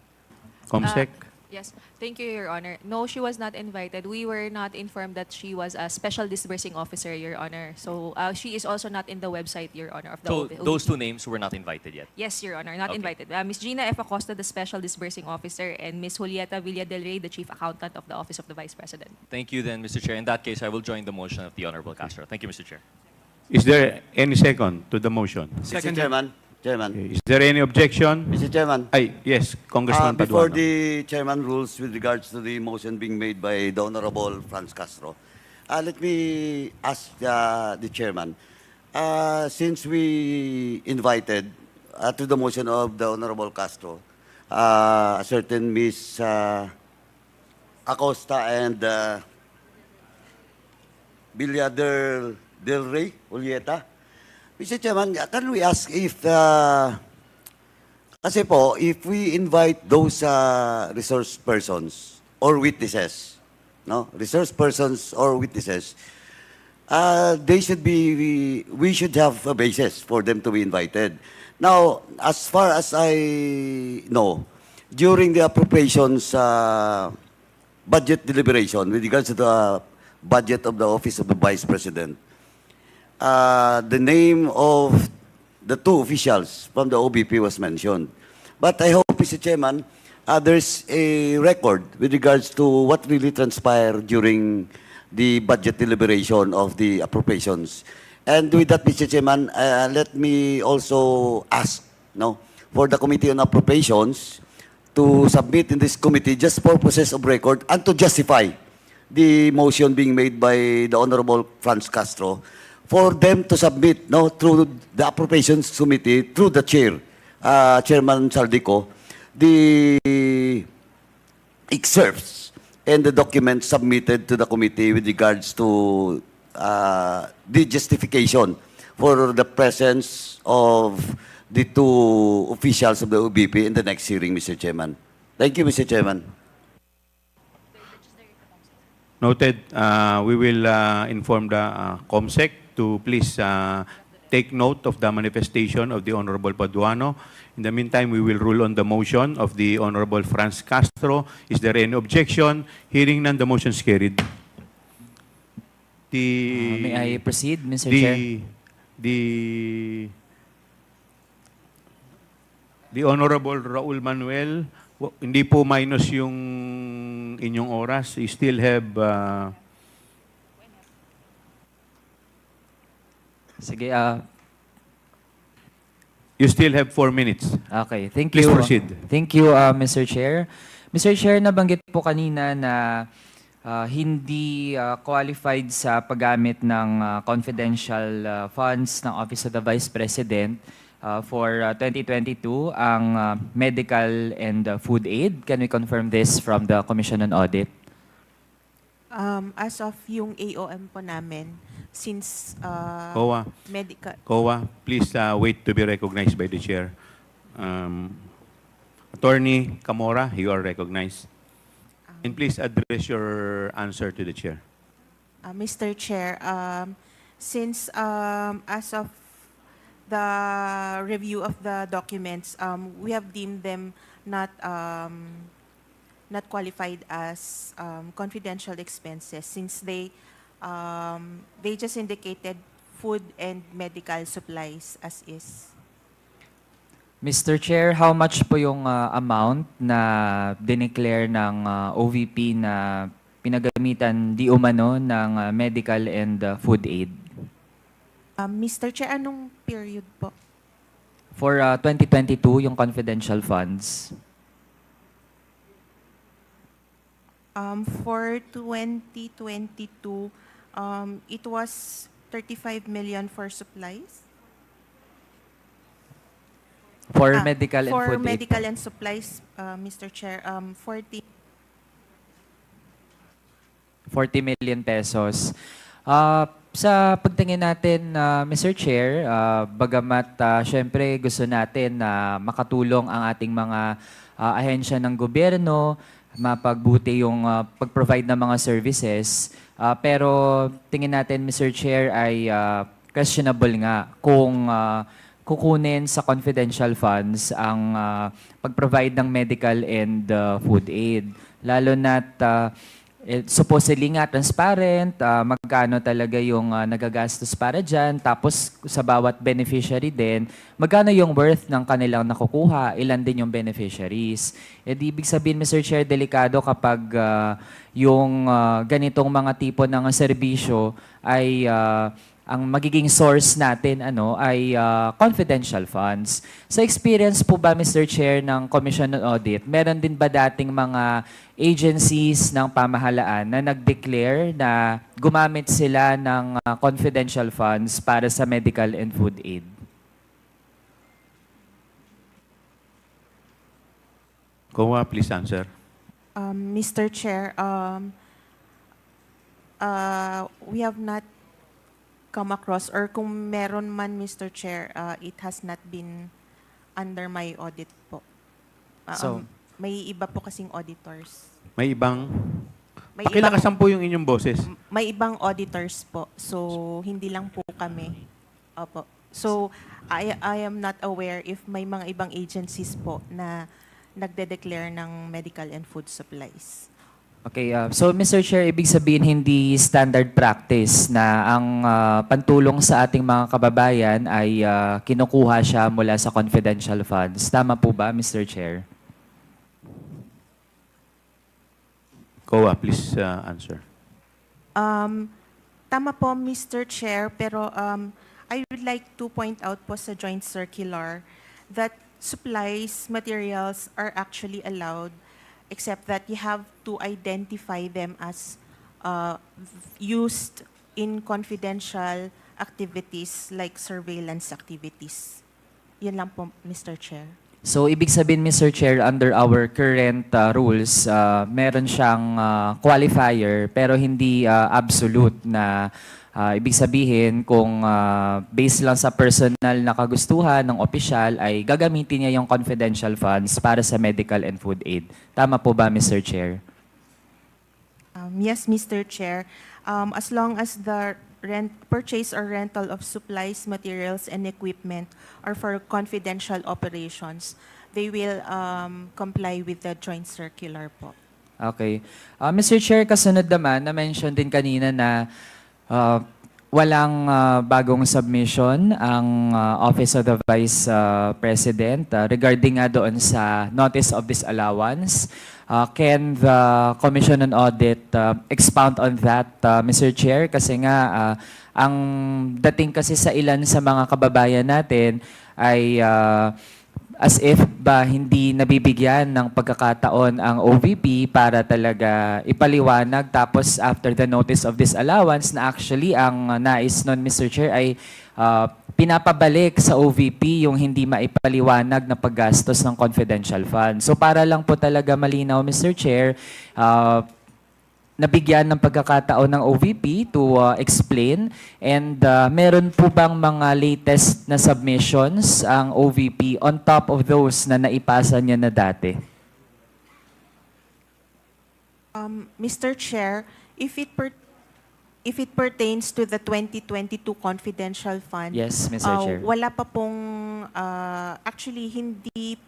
COMSEC? Yes, thank you, Your Honor. No, she was not invited. We were not informed that she was a special disbursing officer, Your Honor. So she is also not in the website, Your Honor, of the So OVP. those 2 names were not invited yet? Yes, Your Honor, not Okay. invited. Ms. Gina F. Acosta, the special disbursing officer, and Ms. Julieta Villa del Rey, the chief accountant of the Office of the Vice President. Thank you then, Mr. Chair. In that case, I will join the motion of the Honorable Castro. Thank you, Mr. Chair. Is there any second to the motion? Mr. Chairman, Is there any objection? Mr. Chairman, Ay, yes, Congressman before Paduano. the chairman rules with regards to the motion being made by the Honorable Franz Castro, let me ask the chairman, since we invited to the motion of the Honorable Castro, a certain Miss Acosta and Villa del Rey, Ulieta. Mr. Chairman, can we ask if, kasi po, if we invite those resource persons or witnesses, no, resource persons or witnesses, they should be, we should have a basis for them to be invited. Now, as far as I know, during the appropriations budget deliberation with regards to the budget of the Office of the Vice President, the name of the two officials from the OBP was mentioned. But I hope, Mr. Chairman, there's a record with regards to what really transpired during the budget deliberation of the appropriations. And with that, Mr. Chairman, let me also ask for the Committee on Appropriations to submit in this committee just purposes of record and to justify the motion being made by the Honorable Franz Castro for them to submit through the Appropriations Committee, through the chair, Chairman Saldico, the excerpts and the documents submitted to the committee with regards to the justification for the presence of the two officials of the OBP in the next hearing, Mr. Chairman. Thank you, Mr. Chairman. Noted. We will inform the COMSEC to please take note of the manifestation of the Honorable Paduano. In the meantime, we will rule on the motion of the Honorable Franz Castro. Is there any objection? Hearing none, the motion is carried. May I proceed, Mr. Chair? The Honorable Raul Manuel, hindi po minus yung inyong oras. You still have... Sige, you still have 4 minutes. Okay, thank Please you. proceed. Thank you, Mr. Chair. Mr. Chair, nabanggit po kanina na hindi qualified sa paggamit ng confidential funds ng Office of the Vice President for 2022 ang medical and food aid. Can we confirm this from the Commission on Audit? As of yung AOM po namin, since medical... COA, please wait to be recognized by the chair. Attorney Kamara, you are recognized. And please address your answer to the chair. Mr. Chair, since as of the review of the documents, we have deemed them not qualified as confidential expenses since they just indicated food and medical supplies as is. Mr. Chair, how much po yung amount na dineclare ng OVP na pinagamitan di umano ng medical and food aid? Mr. Chair, anong period po? For 2022, yung confidential funds. For 2022, it was 35 million for supplies. For medical and for food aid. medical and supplies, Mr. Chair, 40 million pesos. Sa pagtingin natin, Mr. Chair, bagamat syempre gusto natin na makatulong ang ating mga ahensya ng gobyerno, mapagbuti yung pag-provide ng mga services, pero tingin natin, Mr. Chair, ay questionable nga kung kukunin sa confidential funds ang pag-provide ng medical and food aid. Lalo na't supposedly nga transparent, magkano talaga yung nagagastos para dyan, tapos sa bawat beneficiary din, magkano yung worth ng kanilang nakukuha, ilan din yung beneficiaries. Ibig sabihin, Mr. Chair, delikado kapag yung ganitong mga tipo ng serbisyo ay ang magiging source natin ay confidential funds. Sa experience po ba, Mr. Chair, ng Commission on Audit, meron din ba dating mga agencies ng pamahalaan na nag-declare na gumamit sila ng confidential funds para sa medical and food aid? Kowa, please answer. Mr. Chair, we have not come across, or kung meron man, Mr. Chair, it has not been under my audit po. So, may iba po kasing auditors. May ibang... May Pakilakasan po yung inyong boses. May ibang auditors po. So, hindi lang po kami. Opo. So, I am not aware if may mga ibang agencies po na nagde-declare ng medical and food supplies. Okay, so Mr. Chair, ibig sabihin hindi standard practice na ang pantulong sa ating mga kababayan ay kinukuha siya mula sa confidential funds. Tama po ba, Mr. Chair? Kowa, please answer. Tama po, Mr. Chair, pero I would like to point out po sa joint circular that supplies, materials are actually allowed, except that you have to identify them as used in confidential activities like surveillance activities. Yun lang po, Mr. Chair. So, ibig sabihin, Mr. Chair, under our current rules, meron siyang qualifier pero hindi absolute na ibig sabihin kung based lang sa personal na kagustuhan ng opisyal ay gagamitin niya yung confidential funds para sa medical and food aid. Tama po ba, Mr. Chair? Yes, Mr. Chair. As long as the purchase or rental of supplies, materials, and equipment are for confidential operations, they will comply with the joint circular po. Okay. Mr. Chair, kasunod naman, na-mention din kanina na walang bagong submission ang Office of the Vice President regarding nga doon sa Notice of Disallowance. Can the Commission on Audit expound on that, Mr. Chair? Kasi nga, ang dating kasi sa ilan sa mga kababayan natin ay as if ba hindi nabibigyan ng pagkakataon ang OVP para talaga ipaliwanag, tapos after the notice of disallowance na actually ang nais nun, Mr. Chair, ay pinapabalik sa OVP yung hindi maipaliwanag na paggastos ng confidential fund. So para lang po talaga malinaw, Mr. Chair, nabigyan ng pagkakataon ng OVP to explain, and meron po bang mga latest na submissions ang OVP on top of those na naipasa niya na dati? Mr. Chair, if it pertains to the 2022 confidential fund, Yes, Mr. Chair. wala pa pong, actually hindi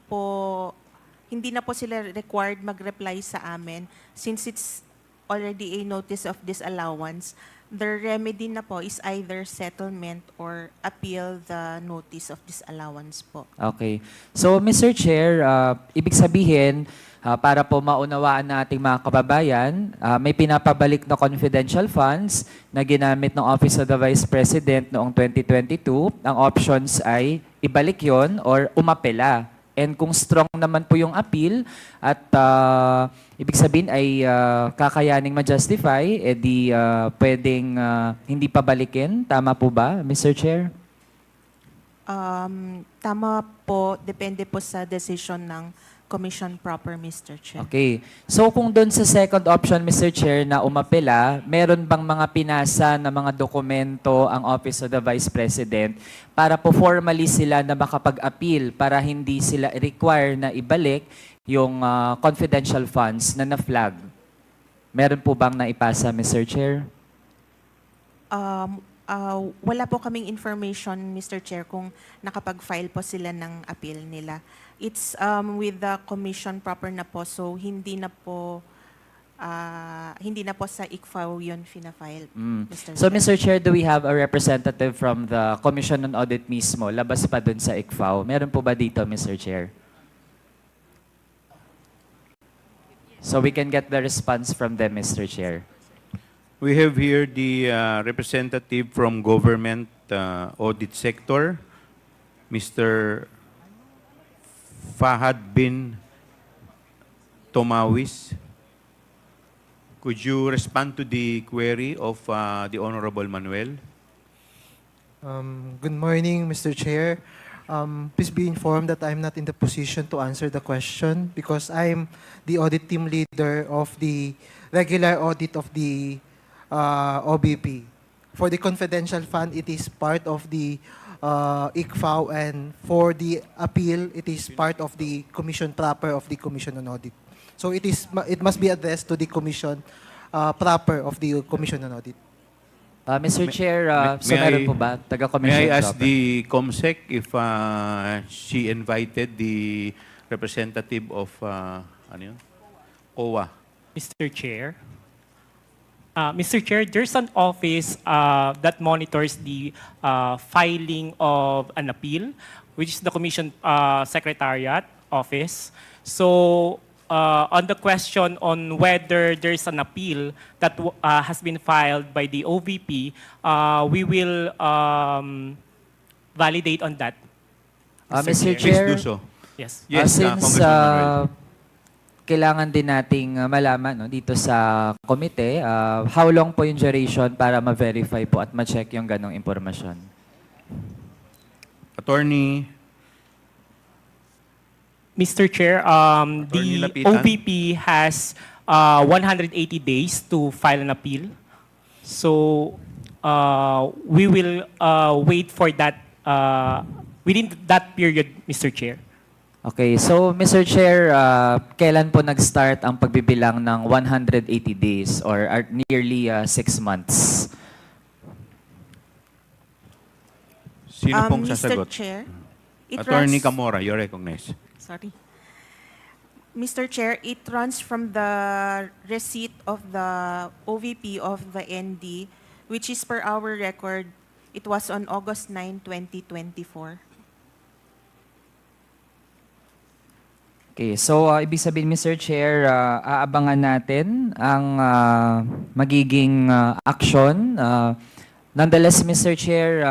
na po sila required mag-reply sa amin since it's already a notice of disallowance. The remedy na po is either settlement or appeal the notice of disallowance po. Okay. So, Mr. Chair, ibig sabihin, para po maunawaan na ating mga kababayan, may pinapabalik na confidential funds na ginamit ng Office of the Vice President noong 2022. Ang options ay ibalik yon or umapela. And kung strong naman po yung appeal at ibig sabihin ay kakayaning ma-justify, edi pwedeng hindi pabalikin. Tama po ba, Mr. Chair? Tama po, depende po sa decision ng Commission proper, Mr. Chair. Okay. So kung doon sa second option, Mr. Chair, na umapela, meron bang mga pinasa na mga dokumento ang Office of the Vice President para po formally sila na makapag-appeal para hindi sila require na ibalik yung confidential funds na na-flag? Meron po bang naipasa, Mr. Chair? Wala po kaming information, Mr. Chair, kung nakapag-file po sila ng appeal nila. It's with the commission proper na po, so hindi na po sa ICFAO yun fina-file, Mr. So, Chair. Mr. Chair, do we have a representative from the Commission on Audit mismo, labas pa dun sa ICFAO? Meron po ba dito, Mr. Chair? So we can get the response from them, Mr. Chair. We have here the representative from government audit sector, Mr. Fahad bin Tomawis. Could you respond to the query of the Honorable Manuel? Good morning, Mr. Chair. Please be informed that I'm not in the position to answer the question because I'm the audit team leader of the regular audit of the OBP. For the confidential fund, it is part of the ICFAO, and for the appeal, it is part of the commission proper of the Commission on Audit. So it must be addressed to the commission proper of the Commission on Audit. Mr. Chair, so may meron I- po ba? Taga-commission May I ask proper? the COMSEC if she invited the representative of ano yun? COA? Mr. Chair, there's an office that monitors the filing of an appeal, which is the Commission Secretariat Office. So, on the question on whether there's an appeal that has been filed by the OVP, we will validate on that. Mr. Please Chair, do so. Yes. Yes, since Congressman Manuel. kailangan din nating malaman dito sa komite, how long po yung duration para ma-verify po at ma-check yung ganong impormasyon? Attorney Mr. Chair, Attorney the Lapitan. OVP has 180 days to file an appeal. So, we will wait for that within that period, Mr. Chair. Okay, so Mr. Chair, kailan po nag-start ang pagbibilang ng 180 days or nearly 6 months? Sino pong Mr. sasagot? Chair, it Attorney runs- Kamara, you're recognized. Sorry. Mr. Chair, it runs from the receipt of the OVP of the ND, which is per our record, it was on August 9, 2024. Okay, so ibig sabihin, Mr. Chair, aabangan natin ang magiging action. Nonetheless, Mr. Chair,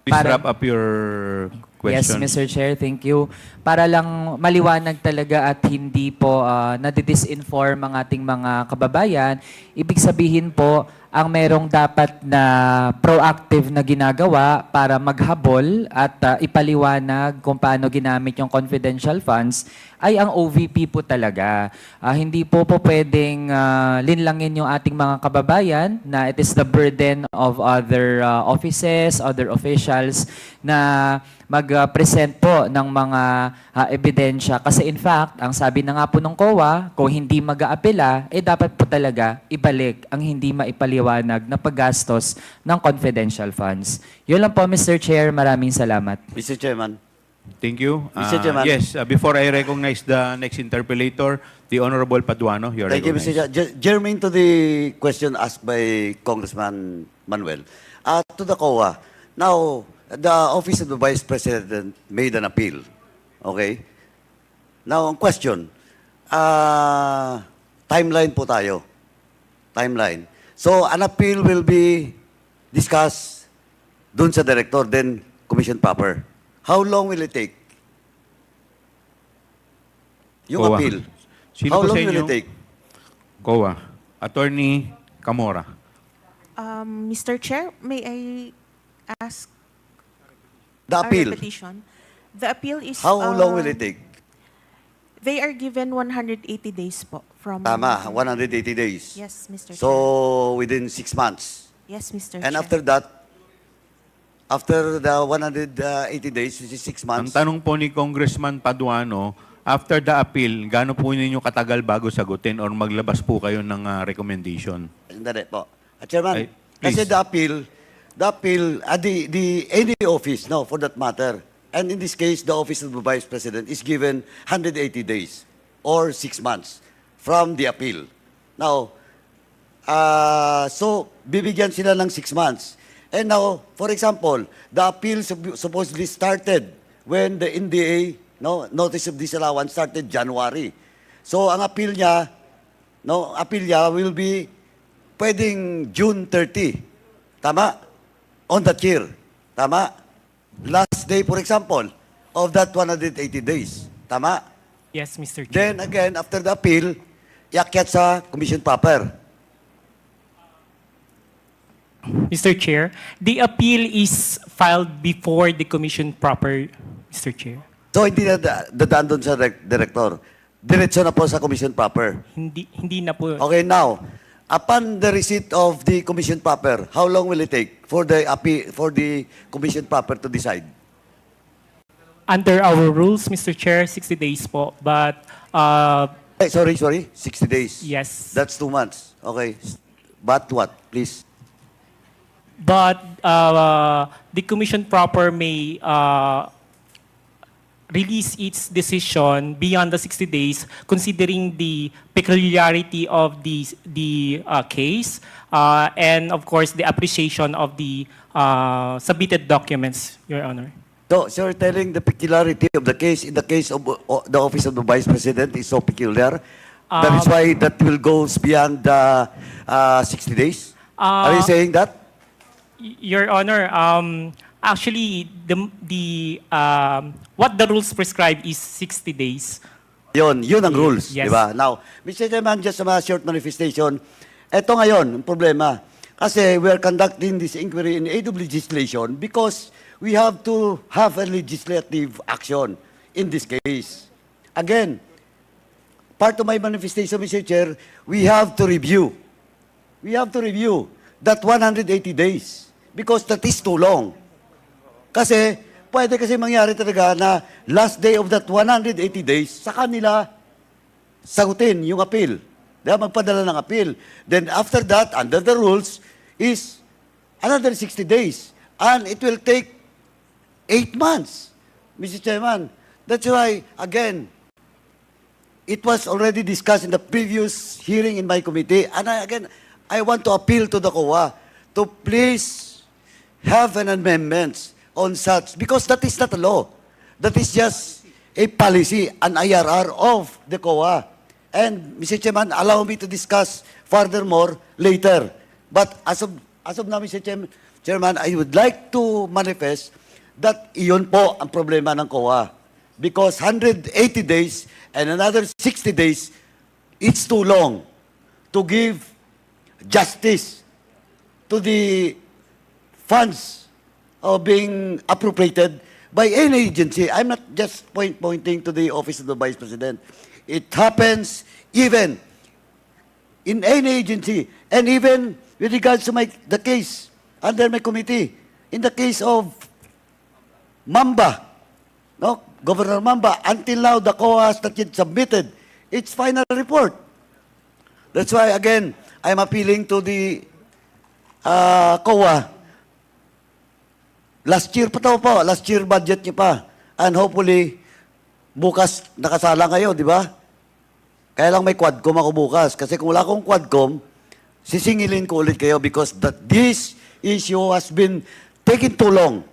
Please wrap up your Yes, question. Mr. Chair, thank you. Para lang maliwanag talaga at hindi po nadidisinform ang ating mga kababayan, ibig sabihin po, ang merong dapat na proactive na ginagawa para maghabol at ipaliwanag kung paano ginamit yung confidential funds ay ang OVP po talaga. Hindi po pwedeng linlangin yung ating mga kababayan na it is the burden of other offices, other officials na mag-present po ng mga ebidensya. Kasi in fact, ang sabi na nga po ng COA, kung hindi mag-aapela, dapat po talaga ibalik ang hindi maipaliwanag na paggastos ng confidential funds. Yun lang po, Mr. Chair. Maraming salamat. Mr. Chairman. Thank you. Mr. Chairman. Yes, before I recognize the next interpellator, the Honorable Paduano, you're Thank you, recognized. Mr. Chair. Germane to the question asked by Congressman Manuel. To the COA, now, the Office of the Vice President made an appeal. Okay? Now, ang question, timeline po tayo. Timeline. So, an appeal will be discussed dun sa director, then commission proper. How long will it take? Yung COA. appeal. Sino How po long sa will inyo? it take? COA. Attorney Kamara. Mr. Chair, may I ask The a appeal. repetition? The appeal is... How long will it take? They are given 180 days po from... Tama, 180 days. Yes, Mr. Chair. So, within 6 months. Yes, Mr. And Chair. after that, after the 180 days, which is 6 Ang months, tanong po ni Congressman Paduano, after the appeal, gaano po ninyo katagal bago sagutin or maglabas po kayo ng recommendation? Sandali po. Chairman, Ay, kasi please. any office, no, for that matter, and in this case, the Office of the Vice President is given 180 days or 6 months from the appeal. Now, so, bibigyan sila ng 6 months. And now, for example, the appeal supposedly started when the NDA, no, Notice of Disallowance started January. So, ang appeal niya will be pwedeng June 30. Tama? On that year. Tama? Last day, for example, of that 180 days. Tama? Yes, Mr. Chair. Then again, after the appeal, iakyat sa commission proper. Mr. Chair, the appeal is filed before the commission proper, Mr. Chair. So, hindi na dadaan doon sa director. Diretso na po sa commission proper. Hindi na po. Okay, now, upon the receipt of the commission proper, how long will it take for the commission proper to decide? Under our rules, Mr. Chair, 60 days po. But, Sorry, 60 days. yes. That's 2 months. Okay. But what, please? But the commission proper may release its decision beyond the 60 days, considering the peculiarity of the case, and of course the appreciation of the submitted documents, Your Honor. So you're telling the peculiarity of the case in the case of the office of the Vice President is so peculiar. That is why that will go beyond 60 days? Are you saying that? Your Honor, actually, what the rules prescribe is 60 days. Yun ang rules, Yes. di ba? Now, Mr. Chairman, just a short manifestation. Ito ngayon, ang problema. Kasi we are conducting this inquiry in aid of legislation because we have to have a legislative action in this case. Again, part of my manifestation, Mr. Chair, we have to review. We have to review that 180 days because that is too long. Kasi, pwede kasi mangyari talaga na last day of that 180 days, sa kanila sagutin yung appeal. Diba? Magpadala ng appeal. Then after that, under the rules, is another 60 days. And it will take 8 months, Mr. Chairman. That's why, again, it was already discussed in the previous hearing in my committee. And I want to appeal to the COA to please have an amendment on such, because that is not a law. That is just a policy, an IRR of the COA. And, Mr. Chairman, allow me to discuss furthermore later. But as of now, Mr. Chairman, I would like to manifest that iyon po ang problema ng COA. Because 180 days and another 60 days, it's too long to give justice to the funds being appropriated by any agency. I'm not just pointing to the Office of the Vice President. It happens even in any agency, and even with regards to the case under my committee, in the case of Mamba, no, Governor Mamba, until now the COA has not yet submitted its final report. That's why, again, I'm appealing to the COA. Last year pa po, last year budget niyo pa. And hopefully, bukas nakasala kayo, di ba? Kaya lang may quadcom ako bukas. Kasi kung wala akong quadcom, sisingilin ko ulit kayo because this issue has been taking too long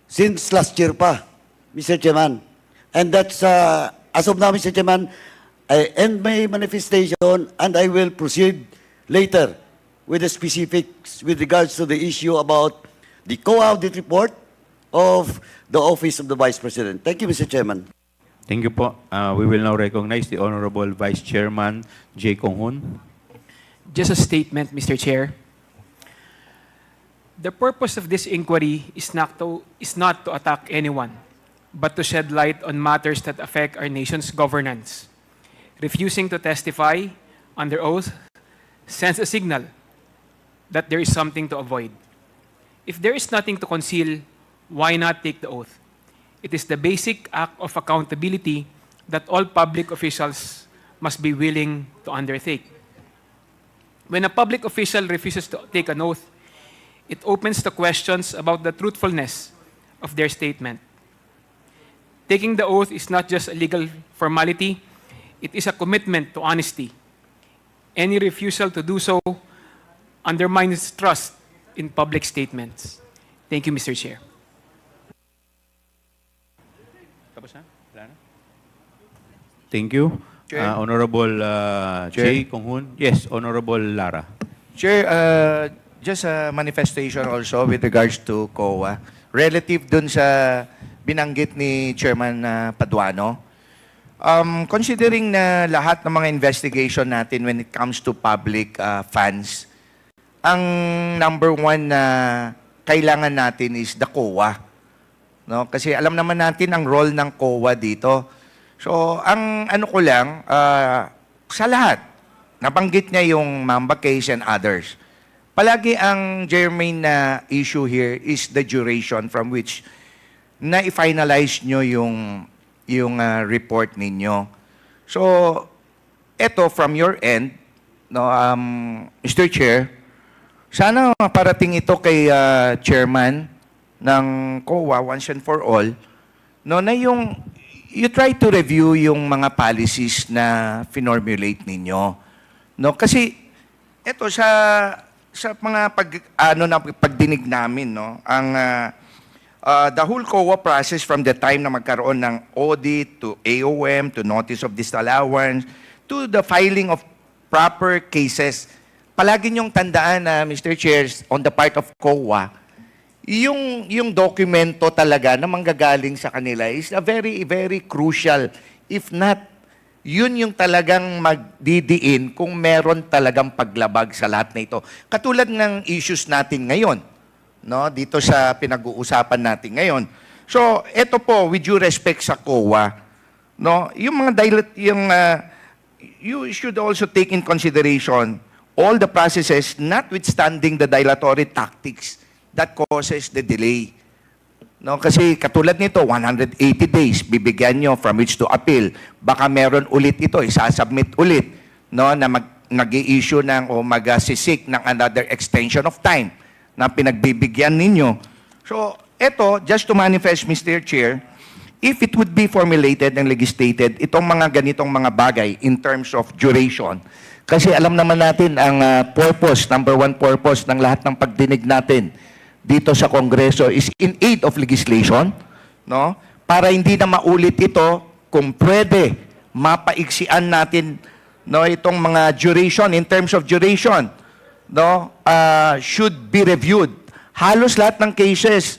since last year pa, Mr. Chairman. And that's, as of now, Mr. Chairman, I end my manifestation and I will proceed later with the specifics with regards to the issue about the co-audit report of the Office of the Vice President. Thank you, Mr. Chairman. Thank you po. We will now recognize the Honorable Vice Chairman J. Konghun. Just a statement, Mr. Chair. The purpose of this inquiry is not to attack anyone, but to shed light on matters that affect our nation's governance. Refusing to testify under oath sends a signal that there is something to avoid. If there is nothing to conceal, why not take the oath? It is the basic act of accountability that all public officials must be willing to undertake. When a public official refuses to take an oath, it opens the questions about the truthfulness of their statement. Taking the oath is not just a legal formality, it is a commitment to honesty. Any refusal to do so undermines trust in public statements. Thank you, Mr. Chair. Tapos na? Wala na? Thank you. Honorable J. Konghun. Yes, Honorable Lara. Chair, just a manifestation also with regards to COA. Relative dun sa binanggit ni Chairman Paduano, considering na lahat ng mga investigation natin when it comes to public funds, ang number one na kailangan natin is the COA. No? Kasi alam naman natin ang role ng COA dito. So, ang ano ko lang, sa lahat, nabanggit niya yung Mamba case and others. Palagi ang germane na issue here is the duration from which na-finalize nyo yung report ninyo. So, eto from your end, no, Mr. Chair, sana parating ito kay Chairman ng COA once and for all, no, na yung you try to review yung mga policies na finormulate ninyo. No, kasi ito sa mga pagdinig namin, no, ang the whole COA process from the time na magkaroon ng audit to AOM to notice of disallowance to the filing of proper cases. Palagi niyong tandaan na Mr. Chair, on the part of COA, yung dokumento talaga na manggagaling sa kanila is a very, very crucial. If not, yun yung talagang magdidiin kung meron talagang paglabag sa lahat na ito. Katulad ng issues natin ngayon, no, dito sa pinag-uusapan natin ngayon. So, ito po, with due respect sa COA, no, yung mga you should also take in consideration all the processes, notwithstanding the dilatory tactics that causes the delay. No, kasi katulad nito, 180 days bibigyan nyo from which to appeal. Baka meron ulit ito, isasubmit ulit, no, na nag-i-issue ng o mag-sisik ng another extension of time na pinagbibigyan ninyo. So, ito, just to manifest, Mr. Chair, if it would be formulated and legislated, itong mga ganitong mga bagay in terms of duration, kasi alam naman natin ang purpose, number one purpose ng lahat ng pagdinig natin dito sa Kongreso is in aid of legislation, no? Para hindi na maulit ito, kung pwede, mapaiksian natin, no, itong mga duration, in terms of duration, no, should be reviewed. Halos lahat ng cases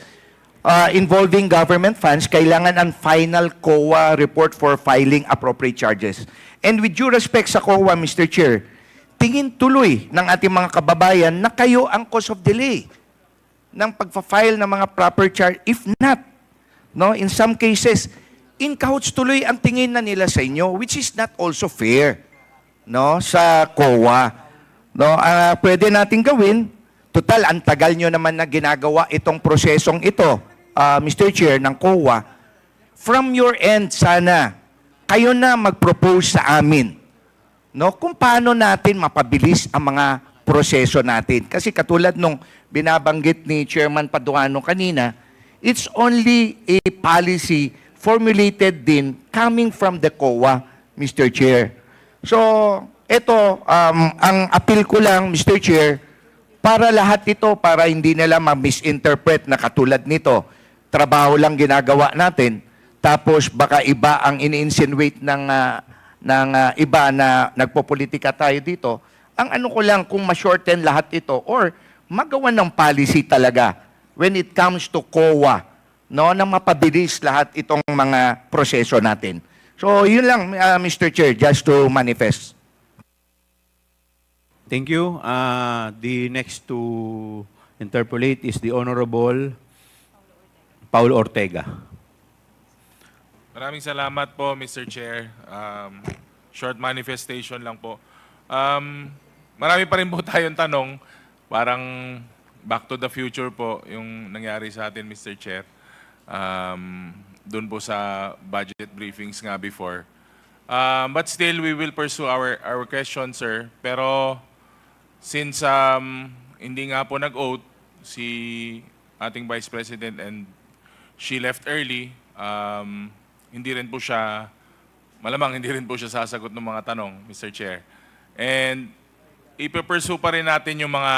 involving government funds, kailangan ang final COA report for filing appropriate charges. And with due respect sa COA, Mr. Chair, tingin tuloy ng ating mga kababayan na kayo ang cause of delay ng pagpa-file ng mga proper charge. If not, no, in some cases, in cahoots tuloy ang tingin na nila sa inyo, which is not also fair, no, sa COA. No, pwede natin gawin, total, ang tagal nyo naman na ginagawa itong prosesong ito, Mr. Chair, ng COA. From your end, sana, kayo na mag-propose sa amin, no, kung paano natin mapabilis ang mga proseso natin. Kasi katulad nung binabanggit ni Chairman Paduano kanina, it's only a policy formulated din coming from the COA, Mr. Chair. So, ito, ang appeal ko lang, Mr. Chair, para lahat ito, para hindi nila ma-misinterpret na katulad nito, trabaho lang ginagawa natin, tapos baka iba ang ini-insinuate ng iba na nagpopolitika tayo dito. Ang ano ko lang, kung ma-shorten lahat ito or magawa ng policy talaga when it comes to COA, no, na mapabilis lahat itong mga proseso natin. So, yun lang, Mr. Chair, just to manifest. Thank you. The next to interpolate is the Honorable Paul Ortega. Maraming salamat po, Mr. Chair. Short manifestation lang po. Marami pa rin po tayong tanong. Parang back to the future po yung nangyari sa atin, Mr. Chair. Doon po sa budget briefings nga before. But still, we will pursue our questions, sir. Pero since hindi nga po nag-oath si ating Vice President and she left early, hindi rin po siya, malamang hindi rin po siya sasagot ng mga tanong, Mr. Chair. And ipe-pursue pa rin natin yung mga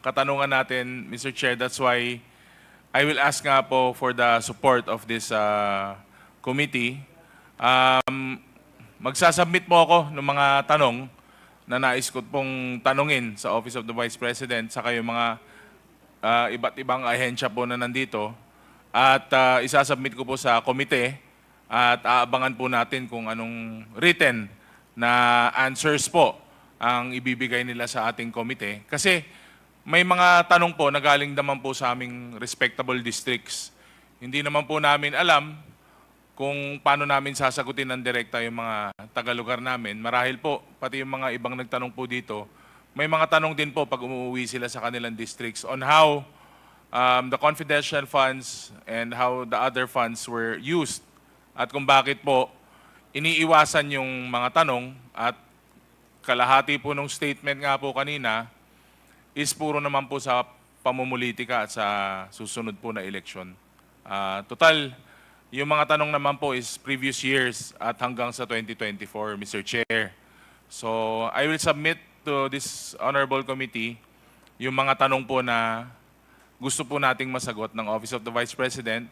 katanungan natin, Mr. Chair. That's why I will ask nga po for the support of this committee. Magsasubmit po ako ng mga tanong na nais ko pong tanungin sa Office of the Vice President sa yung mga iba't ibang ahensya po na nandito. At isasubmit ko po sa komite at aabangan po natin kung anong written na answers po ang ibibigay nila sa ating komite. Kasi may mga tanong po na galing naman po sa aming respectable districts. Hindi naman po namin alam kung paano namin sasagutin ng direkta yung mga tagalugar namin. Marahil po, pati yung mga ibang nagtanong po dito, may mga tanong din po pag umuwi sila sa kanilang districts on how the confidential funds and how the other funds were used at kung bakit po iniiwasan yung mga tanong at kalahati po ng statement nga po kanina is puro naman po sa pamumulitika at sa susunod po na eleksyon. Total, yung mga tanong naman po is previous years at hanggang sa 2024, Mr. Chair. So, I will submit to this honorable committee yung mga tanong po na gusto po nating masagot ng Office of the Vice President,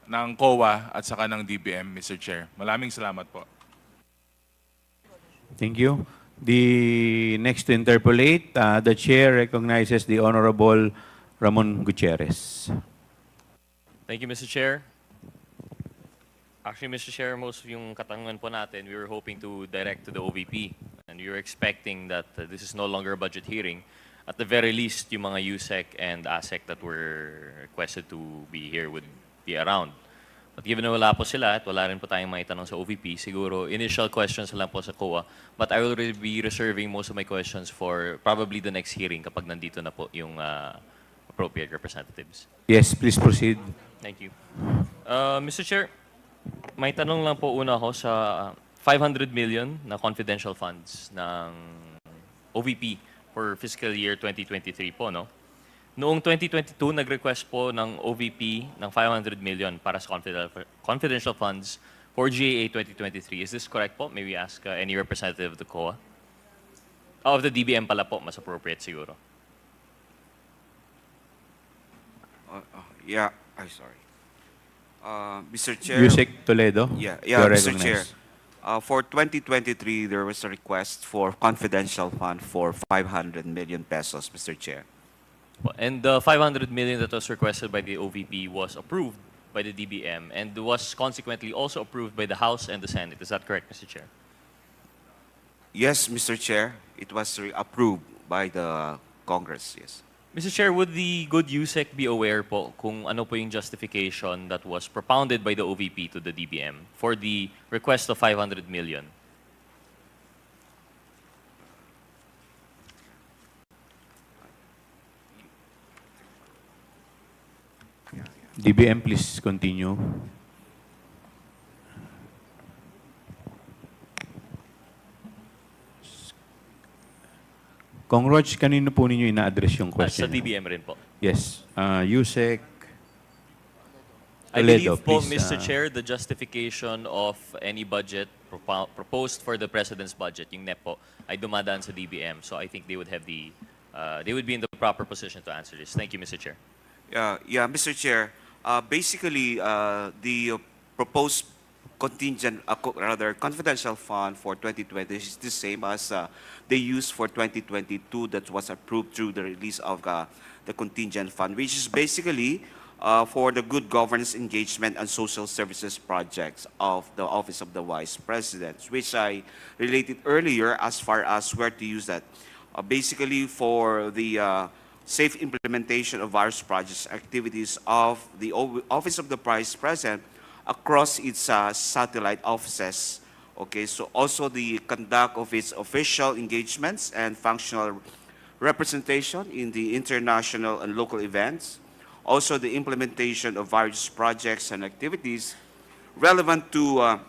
ng COA at saka ng DBM, Mr. Chair. Maraming salamat po. Thank you. The next to interpolate, the Chair recognizes the Honorable Ramon Gutierrez. Thank you, Mr. Chair. Actually, Mr. Chair, most of yung katanungan po natin, we were hoping to direct to the OVP. And we were expecting that this is no longer a budget hearing. At the very least, yung mga USEC and ASEC that were requested to be here would be around. But given na wala po sila at wala rin po tayong maitanong sa OVP, siguro initial questions lang po sa COA. But I will be reserving most of my questions for probably the next hearing kapag nandito na po yung appropriate representatives. Yes, please proceed. Thank you. Mr. Chair, may tanong lang po una ako sa 500 million na confidential funds ng OVP for fiscal year 2023 po, no? Noong 2022, nag-request po ng OVP ng 500 million para sa confidential funds for GAA 2023. Is this correct po? May we ask any representative of the COA? Of the DBM pala po, mas appropriate siguro. Yeah, I'm sorry. Mr. Chair. Yusek Toledo. Yeah, you're Mr. Chair. recognized. For 2023, there was a request for confidential fund for 500 million pesos, Mr. Chair. And the 500 million that was requested by the OVP was approved by the DBM and was consequently also approved by the House and the Senate. Is that correct, Mr. Chair? Yes, Mr. Chair. It was approved by the Congress, yes. Mr. Chair, would the good USEC be aware po kung ano po yung justification that was propounded by the OVP to the DBM for the request of 500 million? DBM, please continue. Kong Rog, kanino po ninyo ina-address yung question? Sa DBM rin po. Yes. Yusek I Toledo, believe po, please. Mr. Chair, the justification of any budget proposed for the President's budget, yung NEP po, ay dumadaan sa DBM. So I think they would have they would be in the proper position to answer this. Thank you, Mr. Chair. Yeah, Mr. Chair. Basically, the proposed contingent, confidential fund for 2020 is the same as they used for 2022 that was approved through the release of the contingent fund, which is basically for the good governance engagement and social services projects of the Office of the Vice President, which I related earlier as far as where to use that. Basically for the safe implementation of various projects activities of the Office of the Vice President across its satellite offices. Okay, so also the conduct of its official engagements and functional representation in the international and local events. Also the implementation of various projects and activities relevant to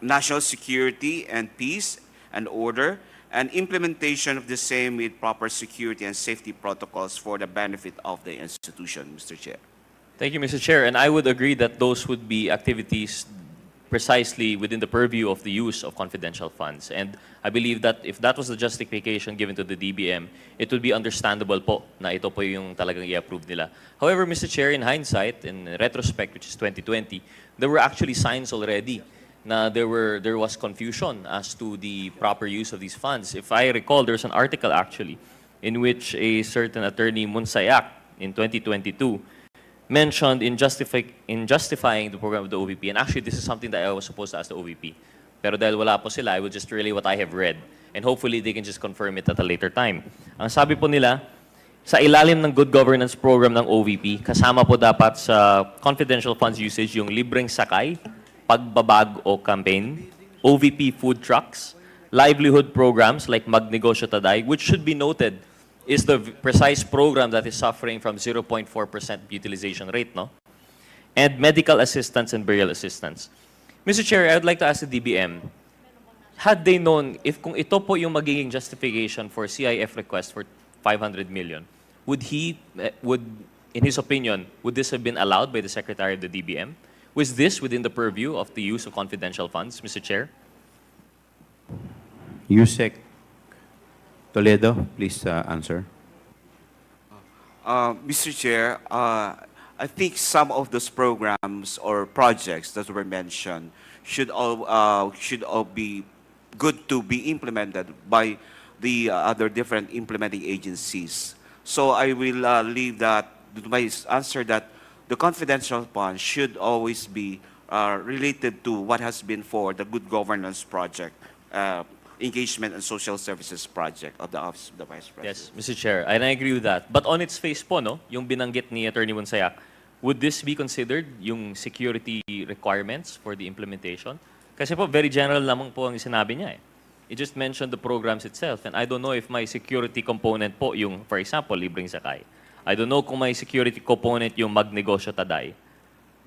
national security and peace and order, and implementation of the same with proper security and safety protocols for the benefit of the institution, Mr. Chair. Thank you, Mr. Chair. And I would agree that those would be activities precisely within the purview of the use of confidential funds. And I believe that if that was the justification given to the DBM, it would be understandable po na ito po yung talagang i-approve nila. However, Mr. Chair, in hindsight, in retrospect, which is 2020, there were actually signs already na there was confusion as to the proper use of these funds. If I recall, there's an article actually in which a certain attorney Munsayak in 2022 mentioned in justifying the program of the OVP, and actually this is something that I was supposed to ask the OVP. Pero dahil wala po sila, I will just relay what I have read. And hopefully they can just confirm it at a later time. Ang sabi po nila, sa ilalim ng good governance program ng OVP, kasama po dapat sa confidential funds usage yung libreng sakay, pagbabag o campaign, OVP food trucks, livelihood programs like Magnegosyo Taday, which should be noted is the precise program that is suffering from 0.4% utilization rate, no? And medical assistance and burial assistance. Mr. Chair, I would like to ask the DBM, had they known, if kung ito po yung magiging justification for CIF request for 500 million, would in his opinion, would this have been allowed by the Secretary of the DBM? Was this within the purview of the use of confidential funds, Mr. Chair? Yusek Toledo, please answer. Mr. Chair, I think some of those programs or projects that were mentioned should all be good to be implemented by the other different implementing agencies. So I will leave that to my answer that the confidential fund should always be related to what has been for the good governance project, engagement and social services project of the Office of the Vice President. Yes, Mr. Chair, and I agree with that. But on its face po, no, yung binanggit ni Attorney Munsayak, would this be considered yung security requirements for the implementation? Kasi po, very general lamang po ang sinabi niya eh. It just mentioned the programs itself, and I don't know if may security component po yung, for example, libreng sakay. I don't know kung may security component yung Magnegosyo Taday.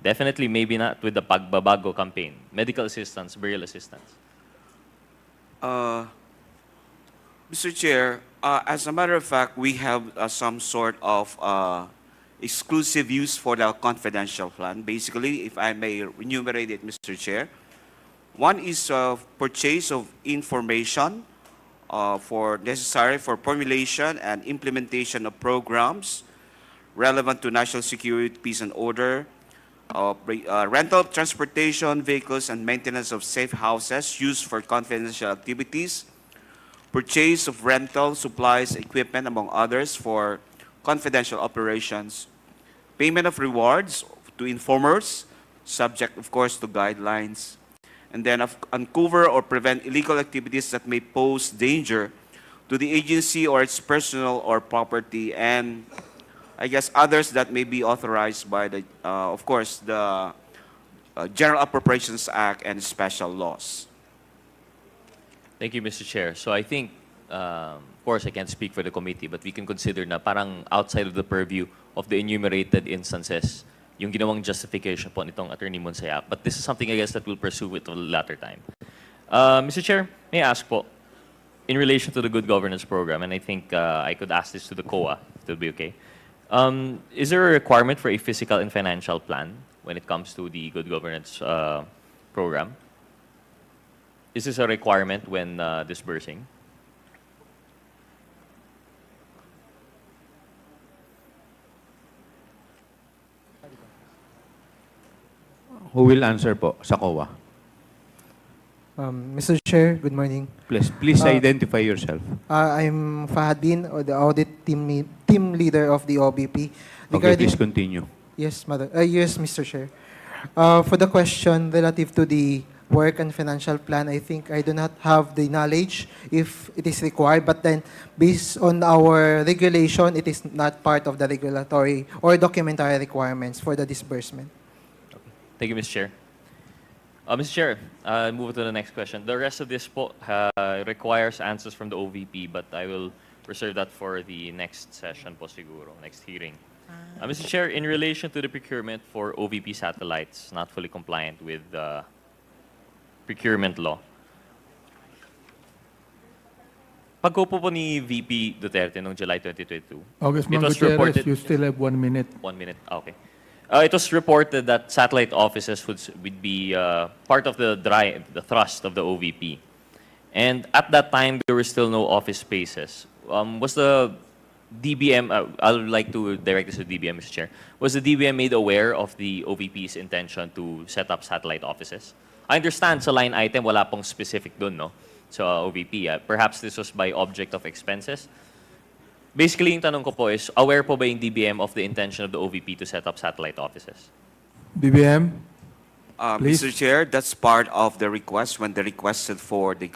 Definitely, maybe not with the Pagbabago campaign. Medical assistance, burial assistance. Mr. Chair, as a matter of fact, we have some sort of exclusive use for the confidential fund. Basically, if I may enumerate it, Mr. Chair, one is purchase of information for necessary for formulation and implementation of programs relevant to national security, peace, and order, rental of transportation vehicles and maintenance of safe houses used for confidential activities, purchase of rental supplies, equipment, among others, for confidential operations, payment of rewards to informers, subject, of course, to guidelines, and then uncover or prevent illegal activities that may pose danger to the agency or its personnel or property, and I guess others that may be authorized by the, of course, the General Appropriations Act and special laws. Thank you, Mr. Chair. So I think, of course, I can't speak for the committee, but we can consider na parang outside of the purview of the enumerated instances, yung ginawang justification po nitong Attorney Monsayak. But this is something, I guess, that we'll pursue at a later time. Mr. Chair, may I ask po, in relation to the Good Governance Program, and I think I could ask this to the COA, if it'll be okay. Is there a requirement for a fiscal and financial plan when it comes to the Good Governance Program? Is this a requirement when disbursing? Who will answer po sa COA? Mr. Chair, good morning. Please identify yourself. I'm Fahad Bin, the audit team leader of the OBP. Okay, please continue. Yes, yes, Mr. Chair. For the question relative to the work and financial plan, I think I do not have the knowledge if it is required, but then based on our regulation, it is not part of the regulatory or documentary requirements for the disbursement. Thank you, Mr. Chair. Mr. Chair, move to the next question. The rest of this po, requires answers from the OVP, but I will reserve that for the next session po siguro, next hearing. Mr. Chair, in relation to the procurement for OVP satellites not fully compliant with the procurement law, pagkupo po ni VP Duterte noong July 2022, Congressman Gutierrez, you still have 1 minute. 1 minute, okay. It was reported that satellite offices would be part of the thrust of the OVP. And at that time, there were still no office spaces. Was the DBM, I would like to direct this to DBM, Mr. Chair. Was the DBM made aware of the OVP's intention to set up satellite offices? I understand sa line item, wala pong specific dun, no? Sa OVP. Perhaps this was by object of expenses. Basically, yung tanong ko po is, aware po ba yung DBM of the intention of the OVP to set up satellite offices? BBM? Please. Mr. Chair, that's part of the request when they requested for the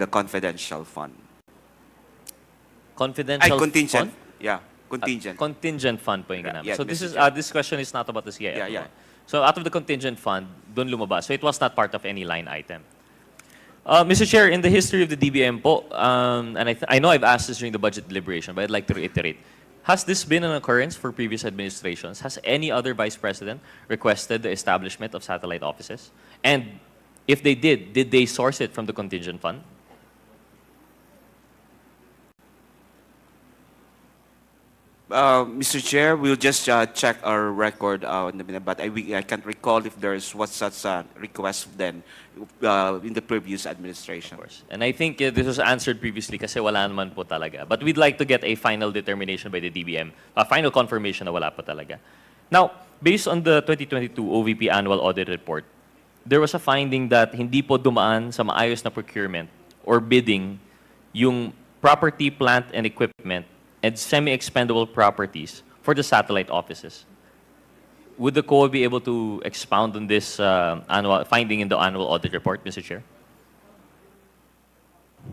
confidential fund. Confidential Contingent. fund? Yeah, contingent. Contingent fund po yung ginamit. Yeah, So this Mr. is Chair. this question is not about the CIF. Yeah, yeah. So out of the contingent fund, doon lumabas. So it was not part of any line item. Mr. Chair, in the history of the DBM po, and I know I've asked this during the budget deliberation, but I'd like to reiterate. Has this been an occurrence for previous administrations? Has any other vice president requested the establishment of satellite offices? And if they did they source it from the contingent fund? Mr. Chair, we'll just check our record in a minute, but I can't recall if there's was such a request then in the previous administration. Of course. And I think this was answered previously kasi wala naman po talaga. But we'd like to get a final determination by the DBM, a final confirmation na wala po talaga. Now, based on the 2022 OVP Annual Audit Report, there was a finding that hindi po dumaan sa maayos na procurement or bidding yung property, plant, and equipment and semi-expendable properties for the satellite offices. Would the COA be able to expound on this annual finding in the annual audit report, Mr. Chair?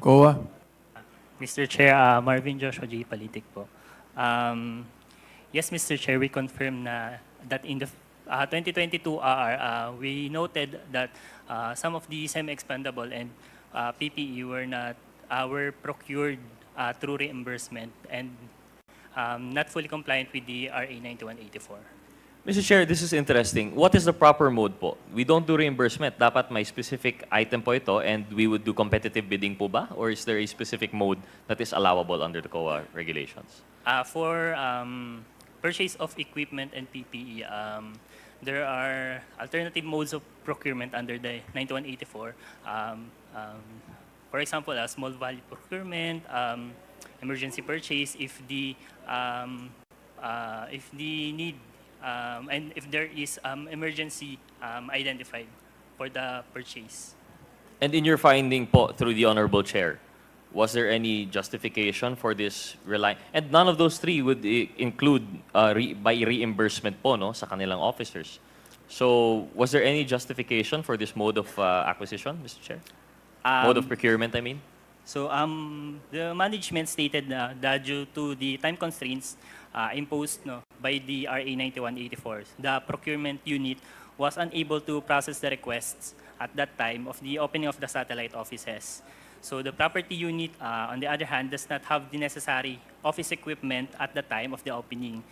COA? Mr. Chair, Marvin Joshua J. Politic po. Yes, Mr. Chair, we confirm that in the 2022 RR, we noted that some of the semi-expendable and PPE were procured through reimbursement and not fully compliant with the RA 9184. Mr. Chair, this is interesting. What is the proper mode po? We don't do reimbursement. Dapat may specific item po ito and we would do competitive bidding po ba? Or is there a specific mode that is allowable under the COA regulations? For purchase of equipment and PPE, there are alternative modes of procurement under the 9184. For example, a small value procurement, emergency purchase if the need and if there is emergency identified for the purchase. And in your finding po through the Honorable Chair, was there any justification for this And none of those three would include by reimbursement po no, sa kanilang officers. So was there any justification for this mode of acquisition, Mr. Chair? Mode of procurement, I mean? So the management stated that due to the time constraints imposed by the RA 9184, the procurement unit was unable to process the requests at that time of the opening of the satellite offices. So the property unit, on the other hand, does not have the necessary office equipment at the time of the opening.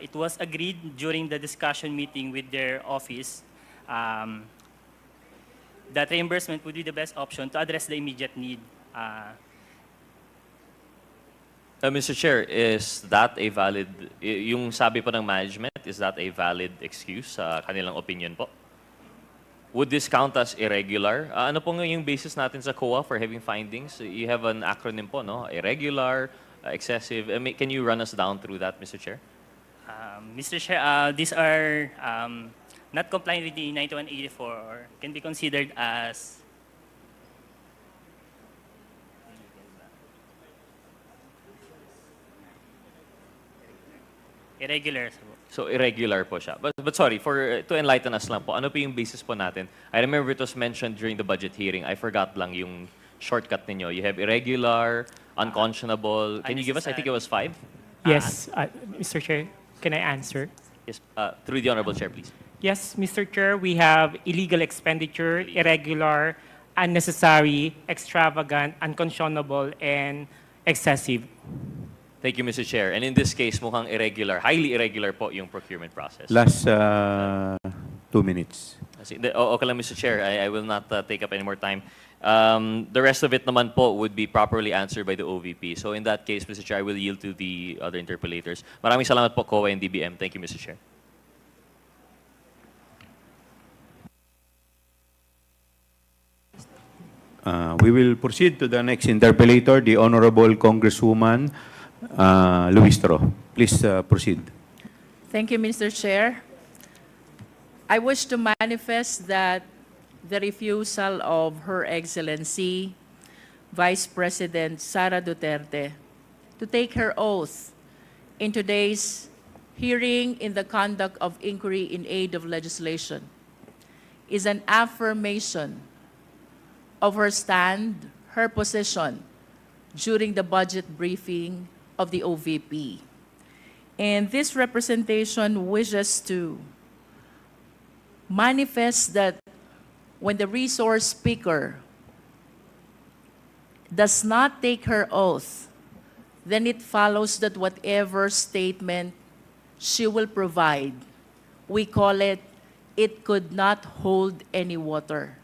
It was agreed during the discussion meeting with their office that reimbursement would be the best option to address the immediate need. Mr. Chair, is that a valid, yung sabi po ng management, is that a valid excuse sa kanilang opinion po? Would this count as irregular? Ano po yung basis natin sa COA for having findings? You have an acronym po, no? Irregular, excessive. Can you run us down through that, Mr. Chair? Mr. Chair, these are not compliant with the 9184 or can be considered as irregular. So irregular po siya. But sorry, to enlighten us lang po, ano po yung basis po natin? I remember it was mentioned during the budget hearing. I forgot lang yung shortcut ninyo. You have irregular, unconscionable. Can you give us, I think it was 5? Yes, Mr. Chair, can I answer? Yes, through the Honorable Chair, please. Yes, Mr. Chair, we have illegal expenditure, irregular, unnecessary, extravagant, unconscionable, and excessive. Thank you, Mr. Chair. And in this case, mukhang irregular, highly irregular po yung procurement process. Last 2 minutes. Okay lang, Mr. Chair. I will not take up any more time. The rest of it naman po would be properly answered by the OVP. So in that case, Mr. Chair, I will yield to the other interpellators. Maraming salamat po, COA and DBM. Thank you, Mr. Chair. We will proceed to the next interpellator, the Honorable Congresswoman Luistro. Please proceed. Thank you, Mr. Chair. I wish to manifest that the refusal of Her Excellency Vice President Sara Duterte to take her oath in today's hearing in the conduct of inquiry in aid of legislation is an affirmation of her stand, her position during the budget briefing of the OVP. And this representation wishes to manifest that when the resource speaker does not take her oath, then it follows that whatever statement she will provide, we call it, it could not hold any water.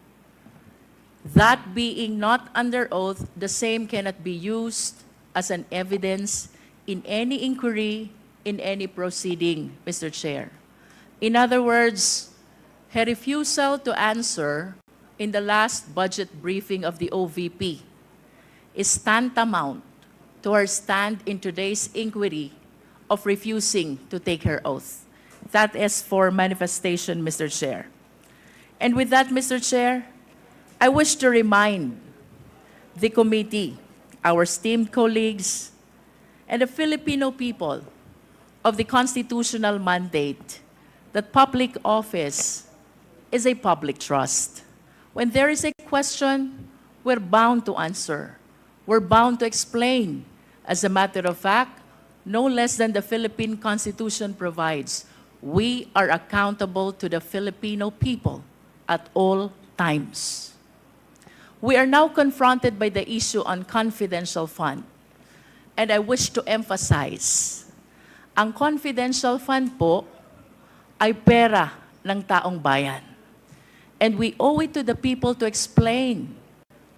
That being not under oath, the same cannot be used as an evidence in any inquiry, in any proceeding, Mr. Chair. In other words, her refusal to answer in the last budget briefing of the OVP is tantamount to her stand in today's inquiry of refusing to take her oath. That is for manifestation, Mr. Chair. And with that, Mr. Chair, I wish to remind the committee, our esteemed colleagues, and the Filipino people of the constitutional mandate that public office is a public trust. When there is a question, we're bound to answer. We're bound to explain. As a matter of fact, no less than the Philippine Constitution provides, we are accountable to the Filipino people at all times. We are now confronted by the issue on confidential fund. And I wish to emphasize, ang confidential fund po ay pera ng taong bayan. And we owe it to the people to explain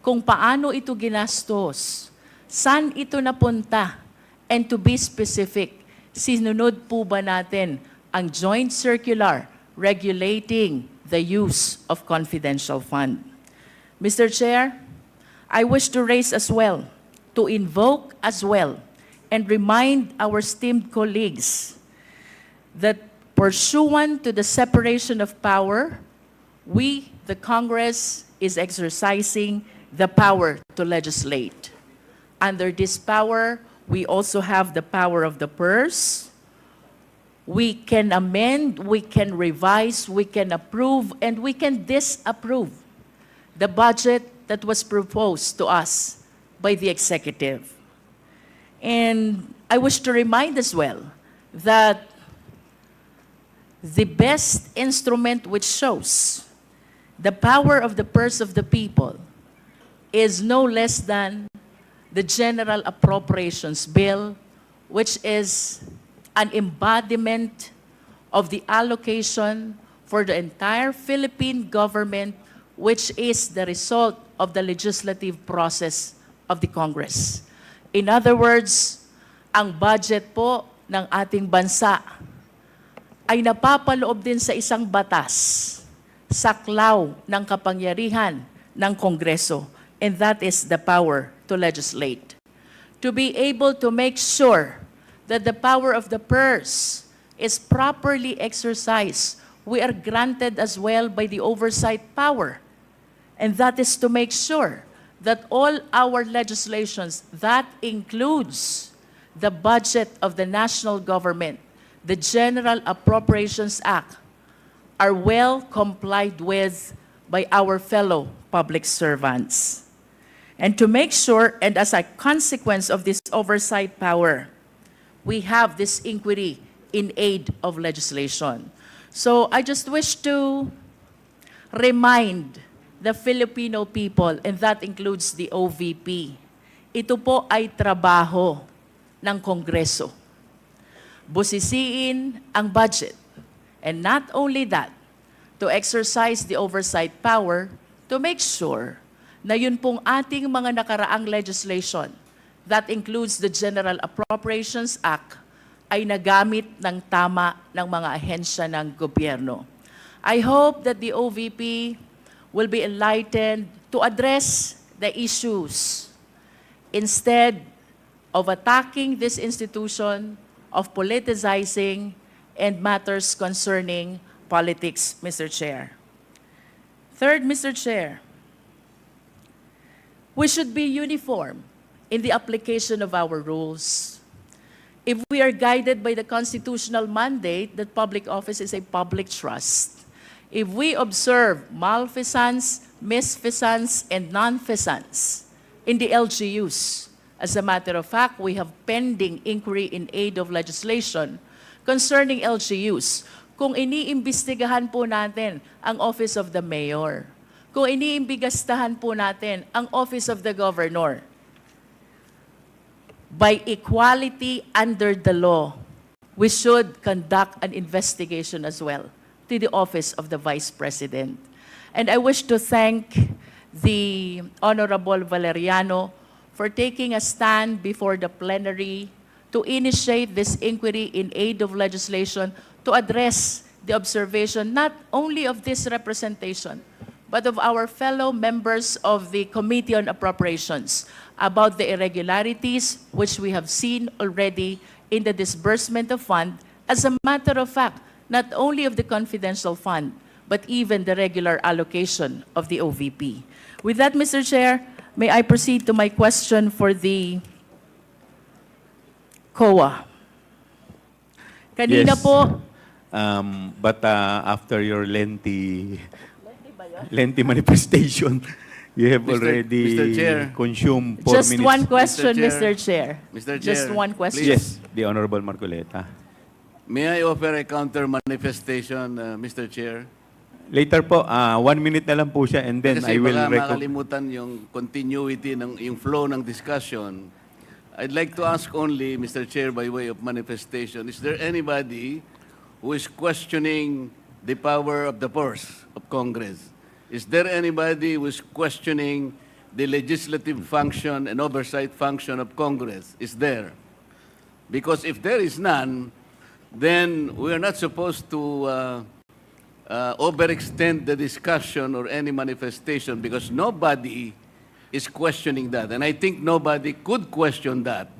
kung paano ito ginastos, saan ito napunta, and to be specific, sinunod po ba natin ang joint circular regulating the use of confidential fund. Mr. Chair, I wish to raise as well, to invoke as well, and remind our esteemed colleagues that pursuant to the separation of power, we, the Congress, is exercising the power to legislate. Under this power, we also have the power of the purse. We can amend, we can revise, we can approve, and we can disapprove the budget that was proposed to us by the executive. And I wish to remind as well that the best instrument which shows the power of the purse of the people is no less than the General Appropriations Bill, which is an embodiment of the allocation for the entire Philippine government, which is the result of the legislative process of the Congress. In other words, ang budget po ng ating bansa ay napapaloob din sa isang batas, saklaw ng kapangyarihan ng Kongreso, and that is the power to legislate. To be able to make sure that the power of the purse is properly exercised, we are granted as well by the oversight power. And that is to make sure that all our legislations, that includes the budget of the national government, the General Appropriations Act, are well complied with by our fellow public servants. And to make sure, and as a consequence of this oversight power, we have this inquiry in aid of legislation. So I just wish to remind the Filipino people, and that includes the OVP, ito po ay trabaho ng Kongreso. Busisiin ang budget. And not only that, to exercise the oversight power to make sure na yun pong ating mga nakaraang legislation, that includes the General Appropriations Act, ay nagamit ng tama ng mga ahensya ng gobyerno. I hope that the OVP will be enlightened to address the issues instead of attacking this institution, of politicizing and matters concerning politics, Mr. Chair. Third, Mr. Chair, we should be uniform in the application of our rules. If we are guided by the constitutional mandate that public office is a public trust, if we observe malfeasance, misfeasance, and nonfeasance in the LGUs, as a matter of fact, we have pending inquiry in aid of legislation concerning LGUs. Kung iniimbestigahan po natin ang Office of the Mayor, kung iniimbigastahan po natin ang Office of the Governor, by equality under the law, we should conduct an investigation as well to the Office of the Vice President. And I wish to thank the Honorable Valeriano for taking a stand before the plenary to initiate this inquiry in aid of legislation to address the observation not only of this representation, but of our fellow members of the Committee on Appropriations about the irregularities which we have seen already in the disbursement of fund, as a matter of fact, not only of the confidential fund, but even the regular allocation of the OVP. With that, Mr. Chair, may I proceed to my question for the COA? Kanina Yes. po, But after your lengthy manifestation, you have Mr. already Chair. consumed 4 just minutes. one question, Mr. Mr. Chair. Mr. Just Chair, one question. Yes, the Honorable Marcoleta. May I offer a counter manifestation, Mr. Chair? Later po, 1 minute na lang po siya and then Kasi I will baka recognize. makalimutan yung continuity, yung flow ng discussion. I'd like to ask only, Mr. Chair, by way of manifestation, is there anybody who is questioning the power of the purse of Congress? Is there anybody who is questioning the legislative function and oversight function of Congress? Is there? Because if there is none, then we are not supposed to overextend the discussion or any manifestation because nobody is questioning that. And I think nobody could question that.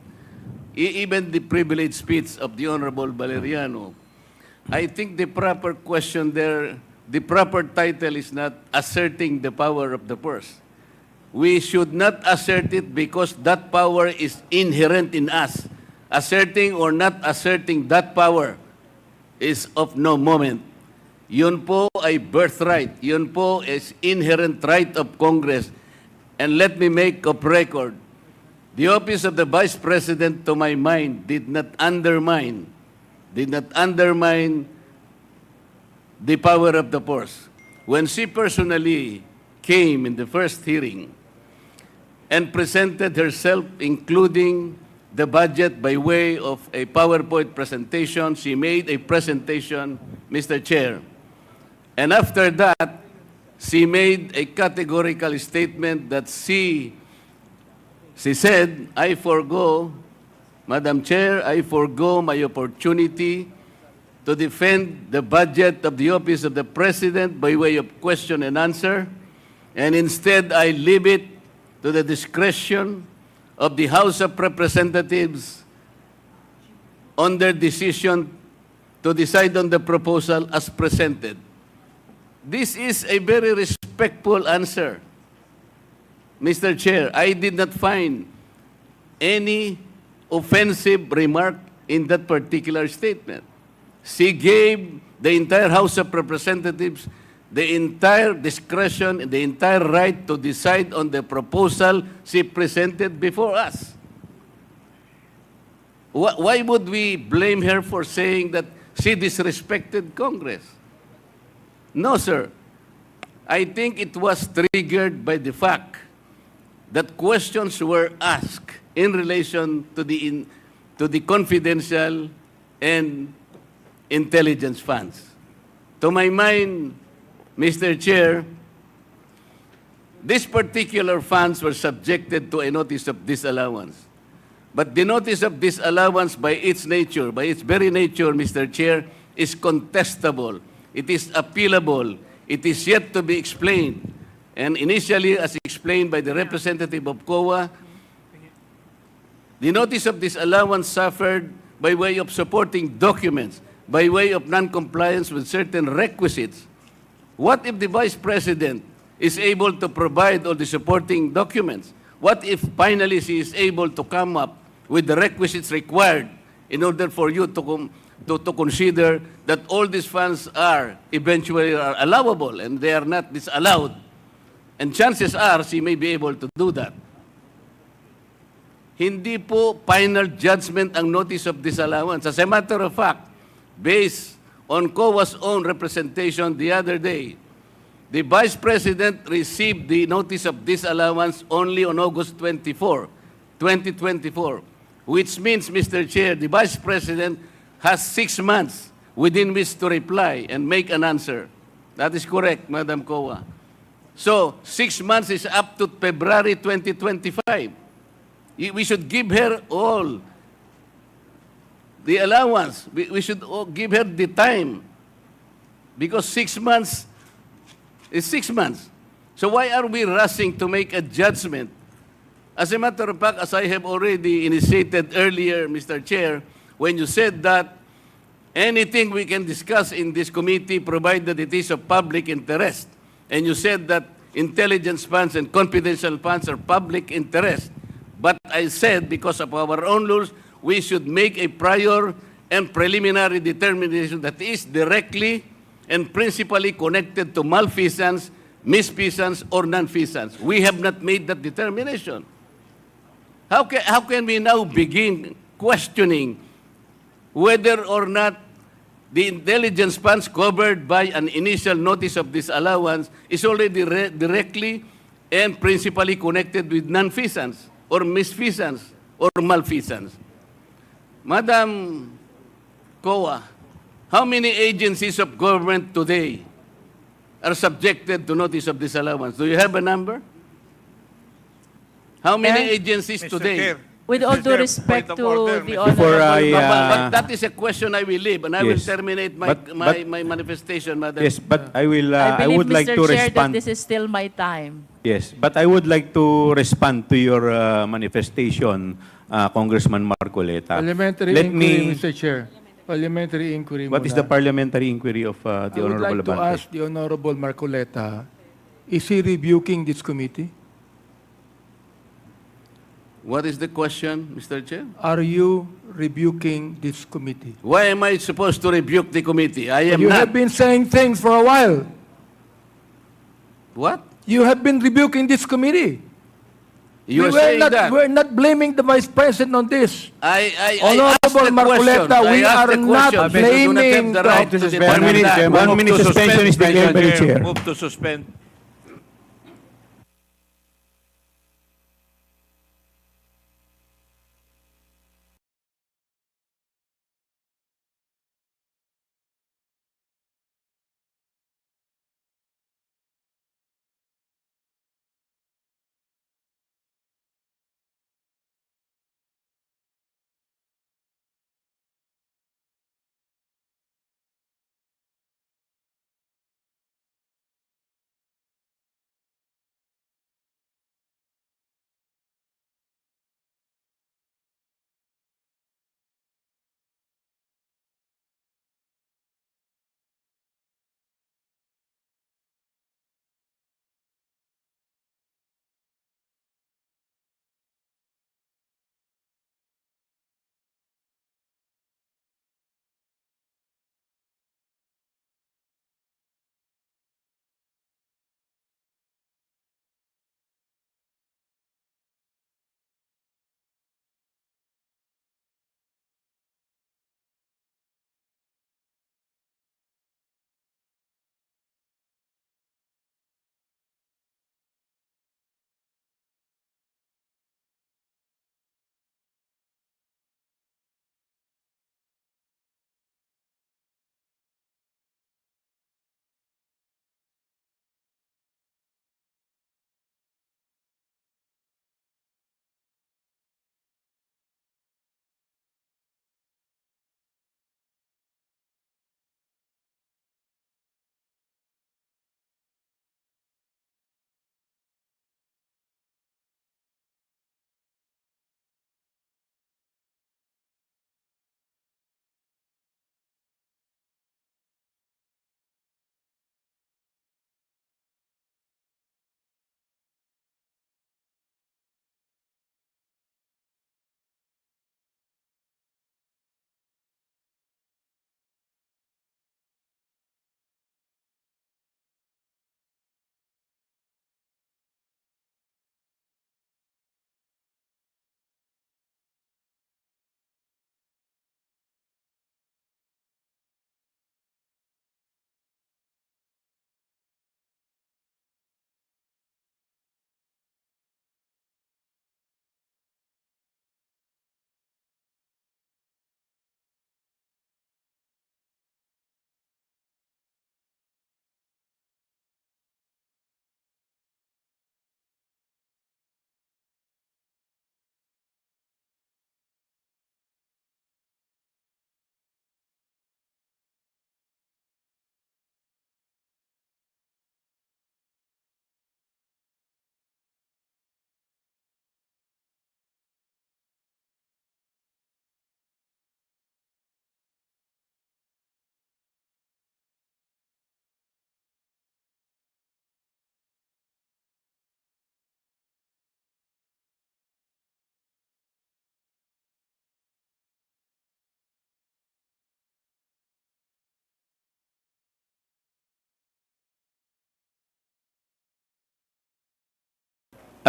Even the privileged speech of the Honorable Valeriano. I think the proper question there, the proper title is not asserting the power of the purse. We should not assert it because that power is inherent in us. Asserting or not asserting that power is of no moment. Yun po ay birthright. Yun po is inherent right of Congress. And let me make of record, the office of the Vice President, to my mind, did not undermine the power of the purse. When she personally came in the first hearing and presented herself, including the budget by way of a PowerPoint presentation, she made a presentation, Mr. Chair. And after that, she made a categorical statement that she said, I forgo, Madam Chair, I forgo my opportunity to defend the budget of the Office of the President by way of question and answer, and instead I leave it to the discretion of the House of Representatives on their decision to decide on the proposal as presented. This is a very respectful answer, Mr. Chair. I did not find any offensive remark in that particular statement. She gave the entire House of Representatives the entire discretion, the entire right to decide on the proposal she presented before us. Why would we blame her for saying that she disrespected Congress? No, sir. I think it was triggered by the fact that questions were asked in relation to the confidential and intelligence funds. To my mind, Mr. Chair, these particular funds were subjected to a notice of disallowance. But the notice of disallowance by its nature, by its very nature, Mr. Chair, is contestable. It is appealable. It is yet to be explained. And initially, as explained by the representative of COA, the notice of disallowance suffered by way of supporting documents, by way of non-compliance with certain requisites. What if the Vice President is able to provide all the supporting documents? What if finally she is able to come up with the requisites required in order for you to consider that all these funds are eventually are allowable and they are not disallowed? And chances are she may be able to do that. Hindi po final judgment ang notice of disallowance. As a matter of fact, based on COA's own representation the other day, the Vice President received the notice of disallowance only on August 24, 2024, which means, Mr. Chair, the Vice President has 6 months within which to reply and make an answer. That is correct, Madam COA. So, 6 months is up to February 2025. We should give her all the allowance. We should give her the time because 6 months is 6 months. So why are we rushing to make a judgment? As a matter of fact, as I have already initiated earlier, Mr. Chair, when you said that anything we can discuss in this committee provided it is of public interest, and you said that intelligence funds and confidential funds are public interest, but I said, because of our own rules, we should make a prior and preliminary determination that is directly and principally connected to malfeasance, misfeasance, or nonfeasance. We have not made that determination. How can we now begin questioning whether or not the intelligence funds covered by an initial notice of disallowance is already directly and principally connected with nonfeasance, or misfeasance, or malfeasance? Madam COA, how many agencies of government today are subjected to notice of disallowance? Do you have a number? How many agencies today? With all due respect to the Before honorable... But that is a question I will leave, and I will Yes. terminate But- my manifestation, Madam. Yes, but I will. I believe, would like Mr. to Chair, that respond. this is still my time. Yes, but I would like to respond to your manifestation, Congressman Marcoleta. Parliamentary Let inquiry, me. Mr. Chair. Parliamentary inquiry What is muna. the parliamentary inquiry of the I would Honorable like to Abante? ask the Honorable Marcoleta, is he rebuking this committee? What is the question, Mr. Chair? Are you rebuking this committee? Why am I supposed to rebuke the committee? I am You not. have been saying things for a while. What? You have been rebuking this committee. You are saying that. We're not blaming the Vice President on this. I asked Honorable the question. Marcoleta, we I asked are the not question. blaming You do not have the right to the- One minute, determine that. one minute suspension is declared by the chair. Move to suspend.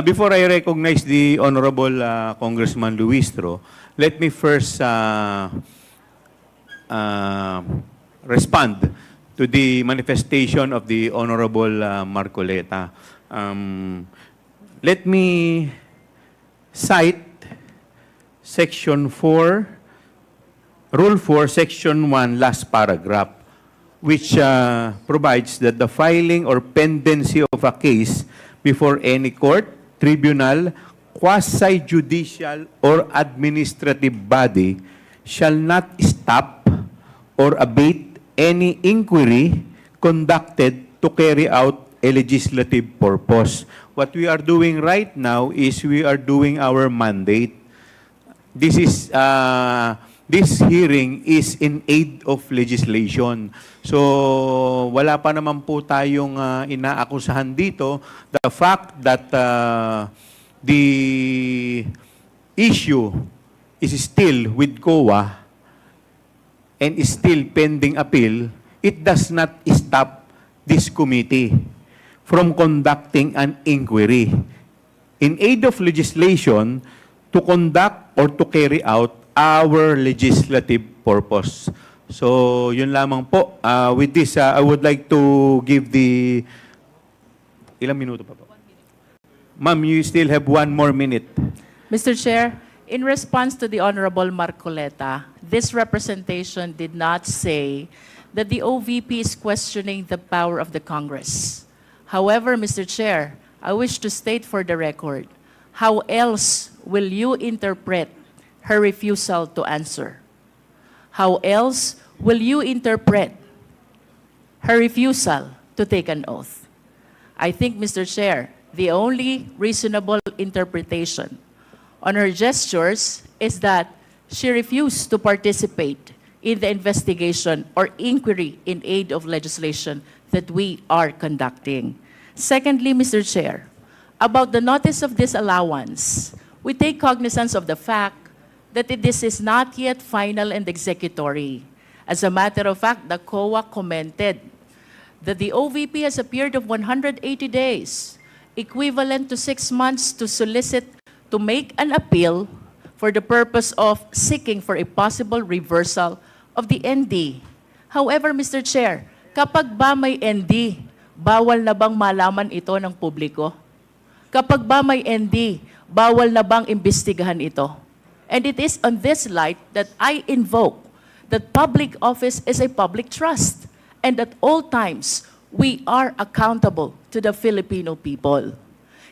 Before I recognize the Honorable Congressman Luistro, let me first respond to the manifestation of the Honorable Marcoleta. Let me cite Section 4, Rule 4, Section 1, last paragraph, which provides that the filing or pendency of a case before any court, tribunal, quasi-judicial, or administrative body shall not stop or abate any inquiry conducted to carry out a legislative purpose. What we are doing right now is we are doing our mandate. This is this hearing is in aid of legislation. So wala pa naman po tayong inaakusahan dito. The fact that the issue is still with COA and is still pending appeal, it does not stop this committee from conducting an inquiry in aid of legislation to conduct or to carry out our legislative purpose. So, yun lamang po. With this, I would like to give the... Ilang minuto pa po? Ma'am, you still have 1 more minute. Mr. Chair, in response to the Honorable Marcoleta, this representation did not say that the OVP is questioning the power of the Congress. However, Mr. Chair, I wish to state for the record, how else will you interpret her refusal to answer? How else will you interpret her refusal to take an oath? I think, Mr. Chair, the only reasonable interpretation on her gestures is that she refused to participate in the investigation or inquiry in aid of legislation that we are conducting. Secondly, Mr. Chair, about the notice of disallowance, we take cognizance of the fact that this is not yet final and executory. As a matter of fact, the COA commented that the OVP has a period of 180 days, equivalent to 6 months to solicit to make an appeal for the purpose of seeking for a possible reversal of the ND. However, Mr. Chair, kapag ba may ND, bawal na bang malaman ito ng publiko? Kapag ba may ND, bawal na bang imbestigahan ito? And it is on this light that I invoke that public office is a public trust, and at all times, we are accountable to the Filipino people.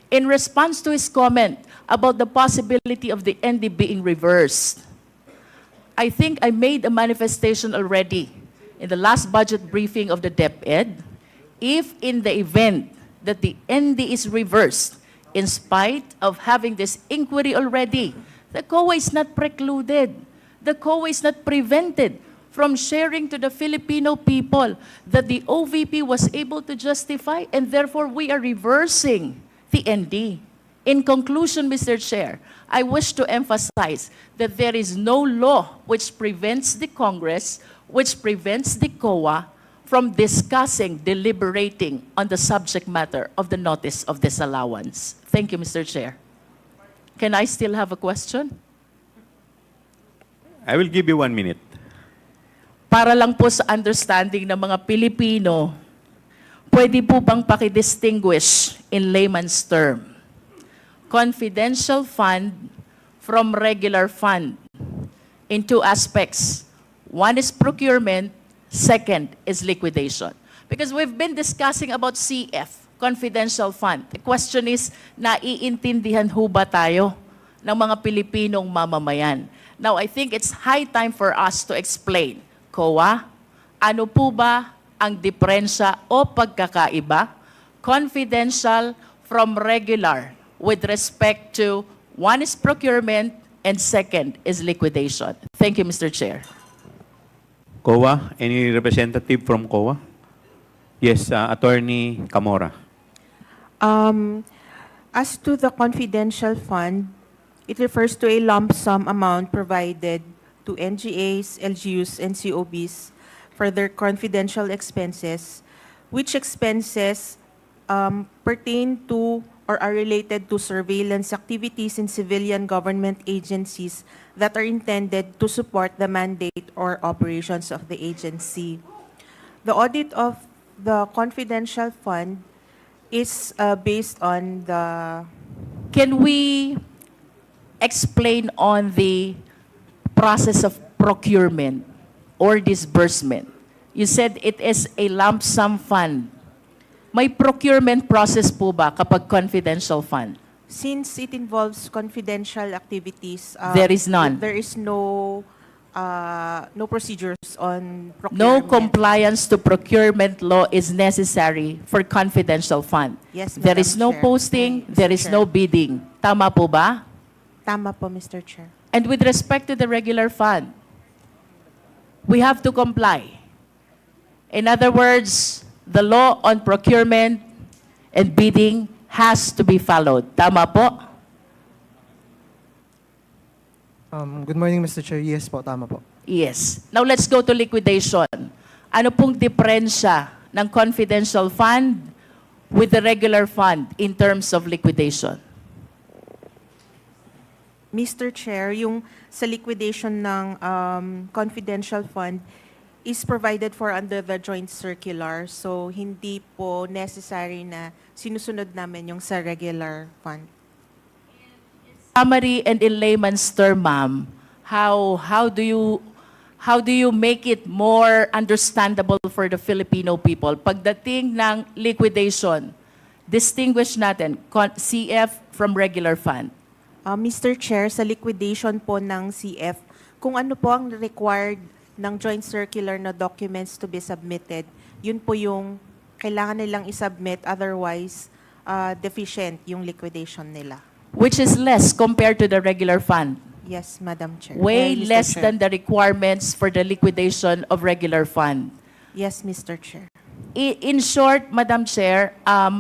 In response to his comment about the possibility of the ND being reversed, I think I made a manifestation already in the last budget briefing of the DepEd. If in the event that the ND is reversed, in spite of having this inquiry already, the COA is not precluded. The COA is not prevented from sharing to the Filipino people that the OVP was able to justify, and therefore we are reversing the ND. In conclusion, Mr. Chair, I wish to emphasize that there is no law which prevents the Congress, which prevents the COA from discussing, deliberating on the subject matter of the notice of disallowance. Thank you, Mr. Chair. Can I still have a question? I will give you 1 minute. Para lang po sa understanding ng mga Pilipino, pwede po bang pakidistinguish in layman's term? Confidential fund from regular fund in 2 aspects. One is procurement, second is liquidation. Because we've been discussing about CF, confidential fund. The question is, naiintindihan ho ba tayo ng mga Pilipinong mamamayan? Now, I think it's high time for us to explain, COA, ano po ba ang diferensya o pagkakaiba? Confidential from regular with respect to one is procurement and second is liquidation. Thank you, Mr. Chair. COA, any representative from COA? Yes, Attorney Kamara. As to the confidential fund, it refers to a lump sum amount provided to NGAs, LGUs, and COBs for their confidential expenses, which expenses pertain to or are related to surveillance activities in civilian government agencies that are intended to support the mandate or operations of the agency. The audit of the confidential fund is based on the... Can we explain on the process of procurement or disbursement? You said it is a lump sum fund. May procurement process po ba kapag confidential fund? Since it involves confidential activities, There is none. There is no procedures on procurement. No compliance to procurement law is necessary for confidential fund. Yes, There Madam is no Chair. posting, Mr. there is Chair. no bidding. Tama po ba? Tama po, Mr. Chair. And with respect to the regular fund, we have to comply. In other words, the law on procurement and bidding has to be followed. Tama po? Good morning, Mr. Chair. Yes po, tama po. Yes. Now let's go to liquidation. Ano pong diferensya ng confidential fund with the regular fund in terms of liquidation? Mr. Chair, yung sa liquidation ng confidential fund is provided for under the joint circular. So, hindi po necessary na sinusunod namin yung sa regular fund. Summary and in layman's term, ma'am, how do you make it more understandable for the Filipino people? Pagdating ng liquidation, distinguish natin CF from regular fund. Mr. Chair, sa liquidation po ng CF, kung ano po ang required ng joint circular na documents to be submitted, yun po yung kailangan nilang isubmit, otherwise deficient yung liquidation nila. Which is less compared to the regular fund. Yes, Madam Chair. Way Mr. less Chair. than the requirements for the liquidation of regular fund. Yes, Mr. Chair. In short, Madam Chair,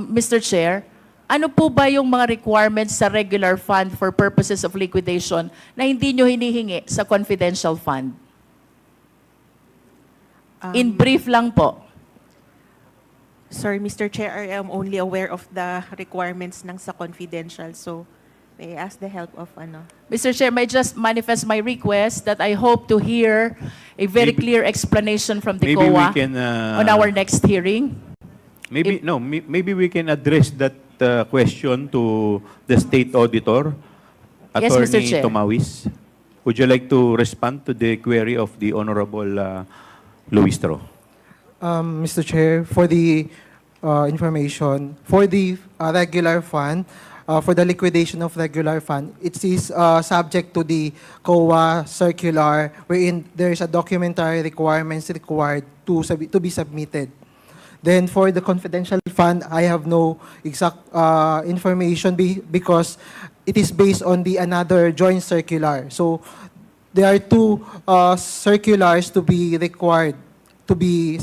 Mr. Chair, ano po ba yung mga requirements sa regular fund for purposes of liquidation na hindi nyo hinihingi sa confidential fund? In brief lang po. Sorry, Mr. Chair, I am only aware of the requirements ng sa confidential. So, may I ask the help of ano? Mr. Chair, may just manifest my request that I hope to hear a very clear explanation from the Maybe we COA can, on our next hearing. Maybe we can address that question to the state auditor, Yes, Mr. Attorney Chair. Tomawis. Would you like to respond to the query of the Honorable Luistro? Mr. Chair, for the information, for the regular fund, for the liquidation of regular fund, it is subject to the COA circular wherein there is a documentary requirements required to be submitted. Then for the confidential fund, I have no exact information because it is based on the another joint circular. So there are two circulars to be required to be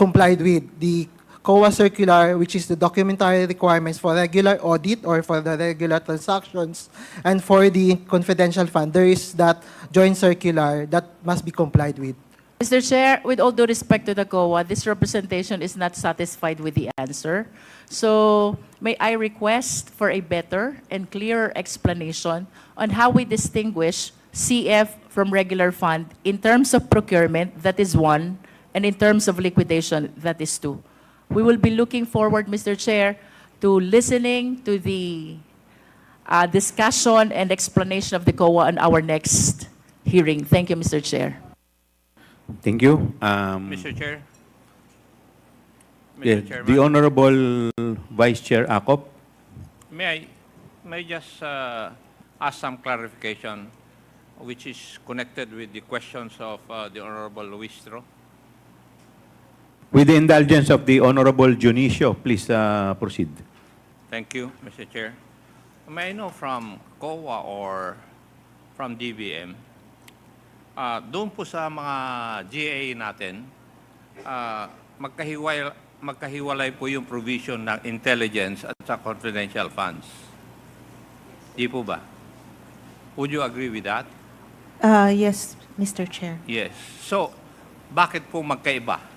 complied with. The COA circular, which is the documentary requirements for regular audit or for the regular transactions, and for the confidential fund, there is that joint circular that must be complied with. Mr. Chair, with all due respect to the COA, this representation is not satisfied with the answer. So may I request for a better and clearer explanation on how we distinguish CF from regular fund in terms of procurement, that is one, and in terms of liquidation, that is two. We will be looking forward, Mr. Chair, to listening to the discussion and explanation of the COA on our next hearing. Thank you, Mr. Chair. Thank you. Mr. Chair. Yeah, Mr. Chairman. the Honorable Vice Chair Acop. May I just ask some clarification which is connected with the questions of the Honorable Luistro? With the indulgence of the Honorable Junicio, please proceed. Thank you, Mr. Chair. May I know from COA or from DBM, doon po sa mga GA natin, magkahiwalay po yung provision ng intelligence at sa confidential funds. Di po ba? Would you agree with that? Yes, Mr. Chair. Yes. So, bakit po magkaiba?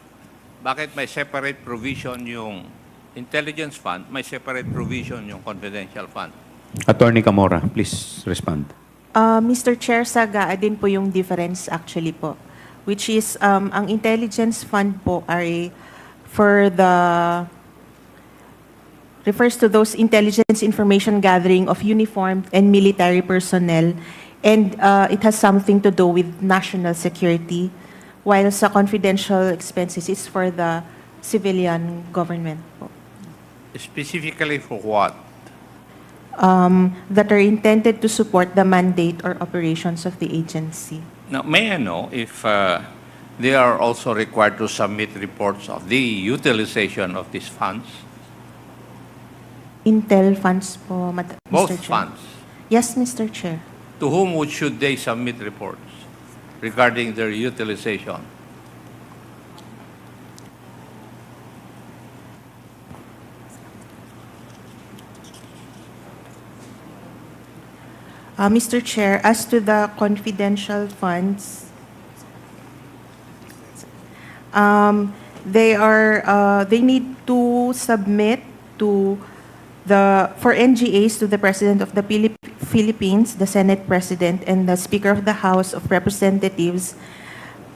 Bakit may separate provision yung intelligence fund, may separate provision yung confidential fund. Attorney Kamara, please respond. Mr. Chair, saga din po yung difference actually po, which is ang intelligence fund po ay refers to those intelligence information gathering of uniformed and military personnel, and it has something to do with national security, while sa confidential expenses is for the civilian government po. Specifically for what? That are intended to support the mandate or operations of the agency. Now, may I know if they are also required to submit reports of the utilization of these funds? Intel funds po, Both Mr. Chair. funds. Yes, Mr. Chair. To whom should they submit reports regarding their utilization? Mr. Chair, as to the confidential funds, they need to submit for NGAs to the President of the Philippines, the Senate President, and the Speaker of the House of Representatives,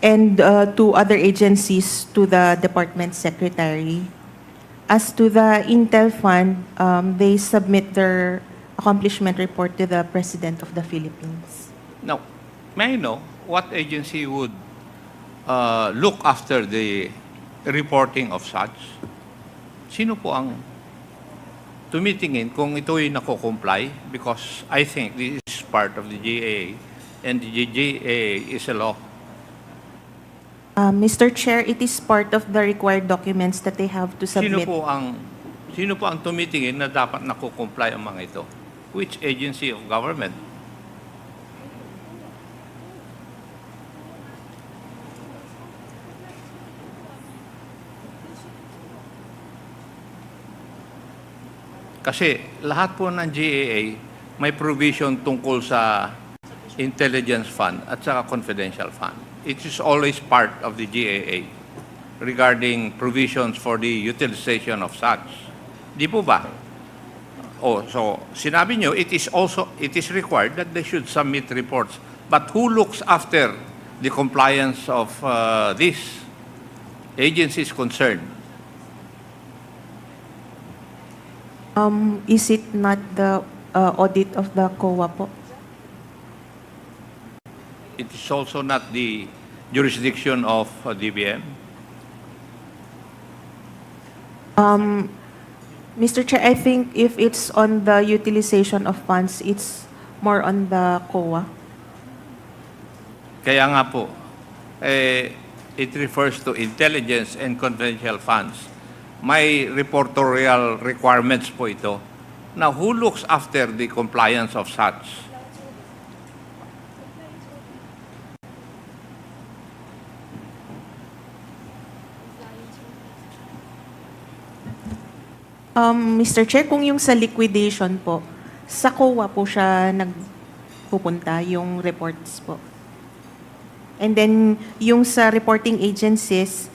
and to other agencies to the Department Secretary. As to the Intel Fund, they submit their accomplishment report to the President of the Philippines. Now, may I know what agency would look after the reporting of such? Sino po ang tumitingin kung ito'y nako-comply? Because I think this is part of the GAA, and the GAA is a law. Mr. Chair, it is part of the required documents that they have to submit. Sino po ang tumitingin na dapat nako-comply ang mga ito? Which agency of government? Kasi lahat po ng GAA may provision tungkol sa intelligence fund at saka confidential fund. It is always part of the GAA regarding provisions for the utilization of such. Di po ba? Oh, so sinabi nyo, it is required that they should submit reports. But who looks after the compliance of these agencies concerned? Is it not the audit of the COA po? It is also not the jurisdiction of DBM? Mr. Chair, I think if it's on the utilization of funds, it's more on the COA. Kaya nga po, it refers to intelligence and confidential funds. May reportorial requirements po ito. Now, who looks after the compliance of such? Mr. Chair, kung yung sa liquidation po, sa COA po siya nagpupunta, yung reports po. And then, yung sa reporting agencies,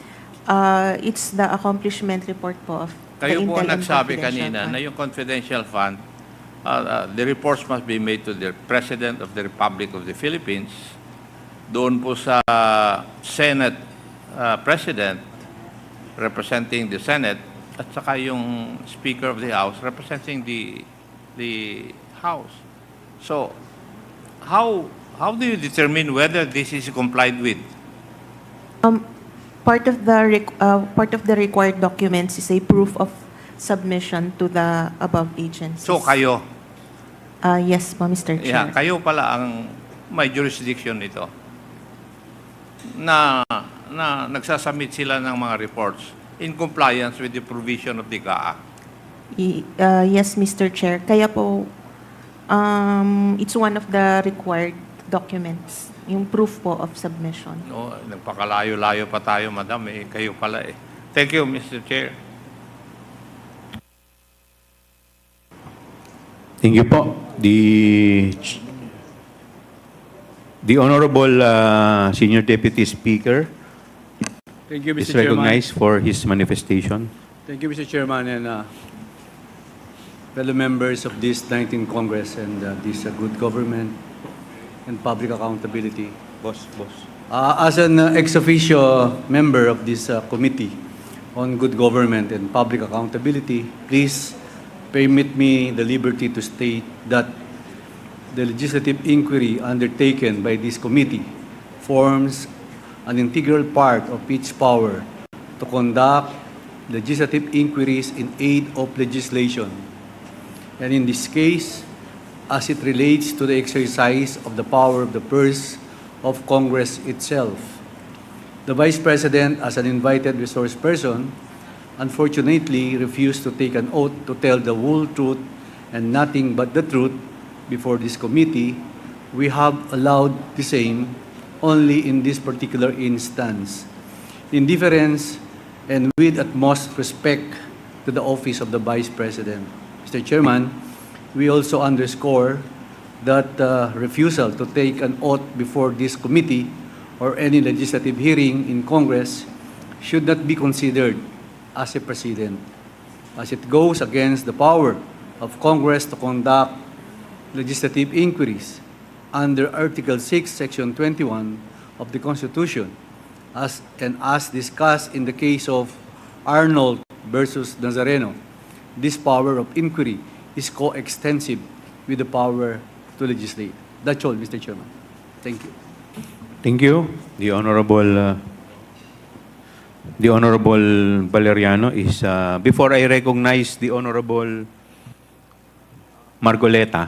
it's the accomplishment report po of Kayo the po ang Intel and nagsabi Confidential kanina Fund. na yung confidential fund, the reports must be made to the President of the Republic of the Philippines, doon po sa Senate President representing the Senate, at saka yung Speaker of the House representing the House. So, how do you determine whether this is complied with? Part of the required documents is a proof of submission to the above agencies. So, kayo? Yes po, Mr. Chair. Yeah, kayo pala ang may jurisdiction nito na nagsasubmit sila ng mga reports in compliance with the provision of the GAA. Yes, Mr. Chair. Kaya po, it's one of the required documents, yung proof po of submission. No, nagpakalayo-layo pa tayo, madam. Kayo pala eh. Thank you, Mr. Chair. Thank you po. The Honorable Senior Deputy Speaker Thank you, is Mr. Chairman. recognized for his manifestation. Thank you, Mr. Chairman, and fellow members of this 19th Congress and this good government and public accountability. Boss. As an ex officio member of this committee on good government and public accountability, please permit me the liberty to state that the legislative inquiry undertaken by this committee forms an integral part of its power to conduct legislative inquiries in aid of legislation. And in this case, as it relates to the exercise of the power of the purse of Congress itself. The Vice President, as an invited resource person, unfortunately refused to take an oath to tell the whole truth and nothing but the truth before this committee. We have allowed the same only in this particular instance, in deference and with utmost respect to the office of the Vice President. Mr. Chairman, we also underscore that refusal to take an oath before this committee or any legislative hearing in Congress should not be considered as a precedent, as it goes against the power of Congress to conduct legislative inquiries under Article 6, Section 21 of the Constitution, as discussed in the case of Arnold versus Nazareno. This power of inquiry is coextensive with the power to legislate. That's all, Mr. Chairman. Thank you. Thank you. The Honorable Valeriano is, before I recognize the Honorable Marcoleta,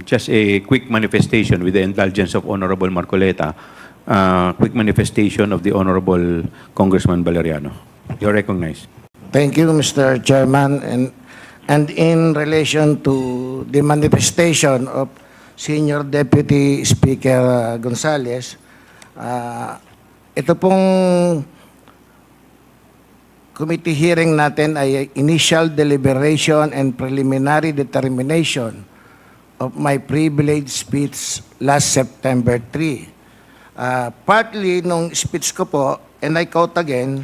just a quick manifestation with the indulgence of Honorable Marcoleta, quick manifestation of the Honorable Congressman Valeriano. You're recognized. Thank you, Mr. Chairman. And in relation to the manifestation of Senior Deputy Speaker Gonzales, ito pong committee hearing natin ay initial deliberation and preliminary determination of my privileged speech last September 3. Partly nung speech ko po, and I quote again,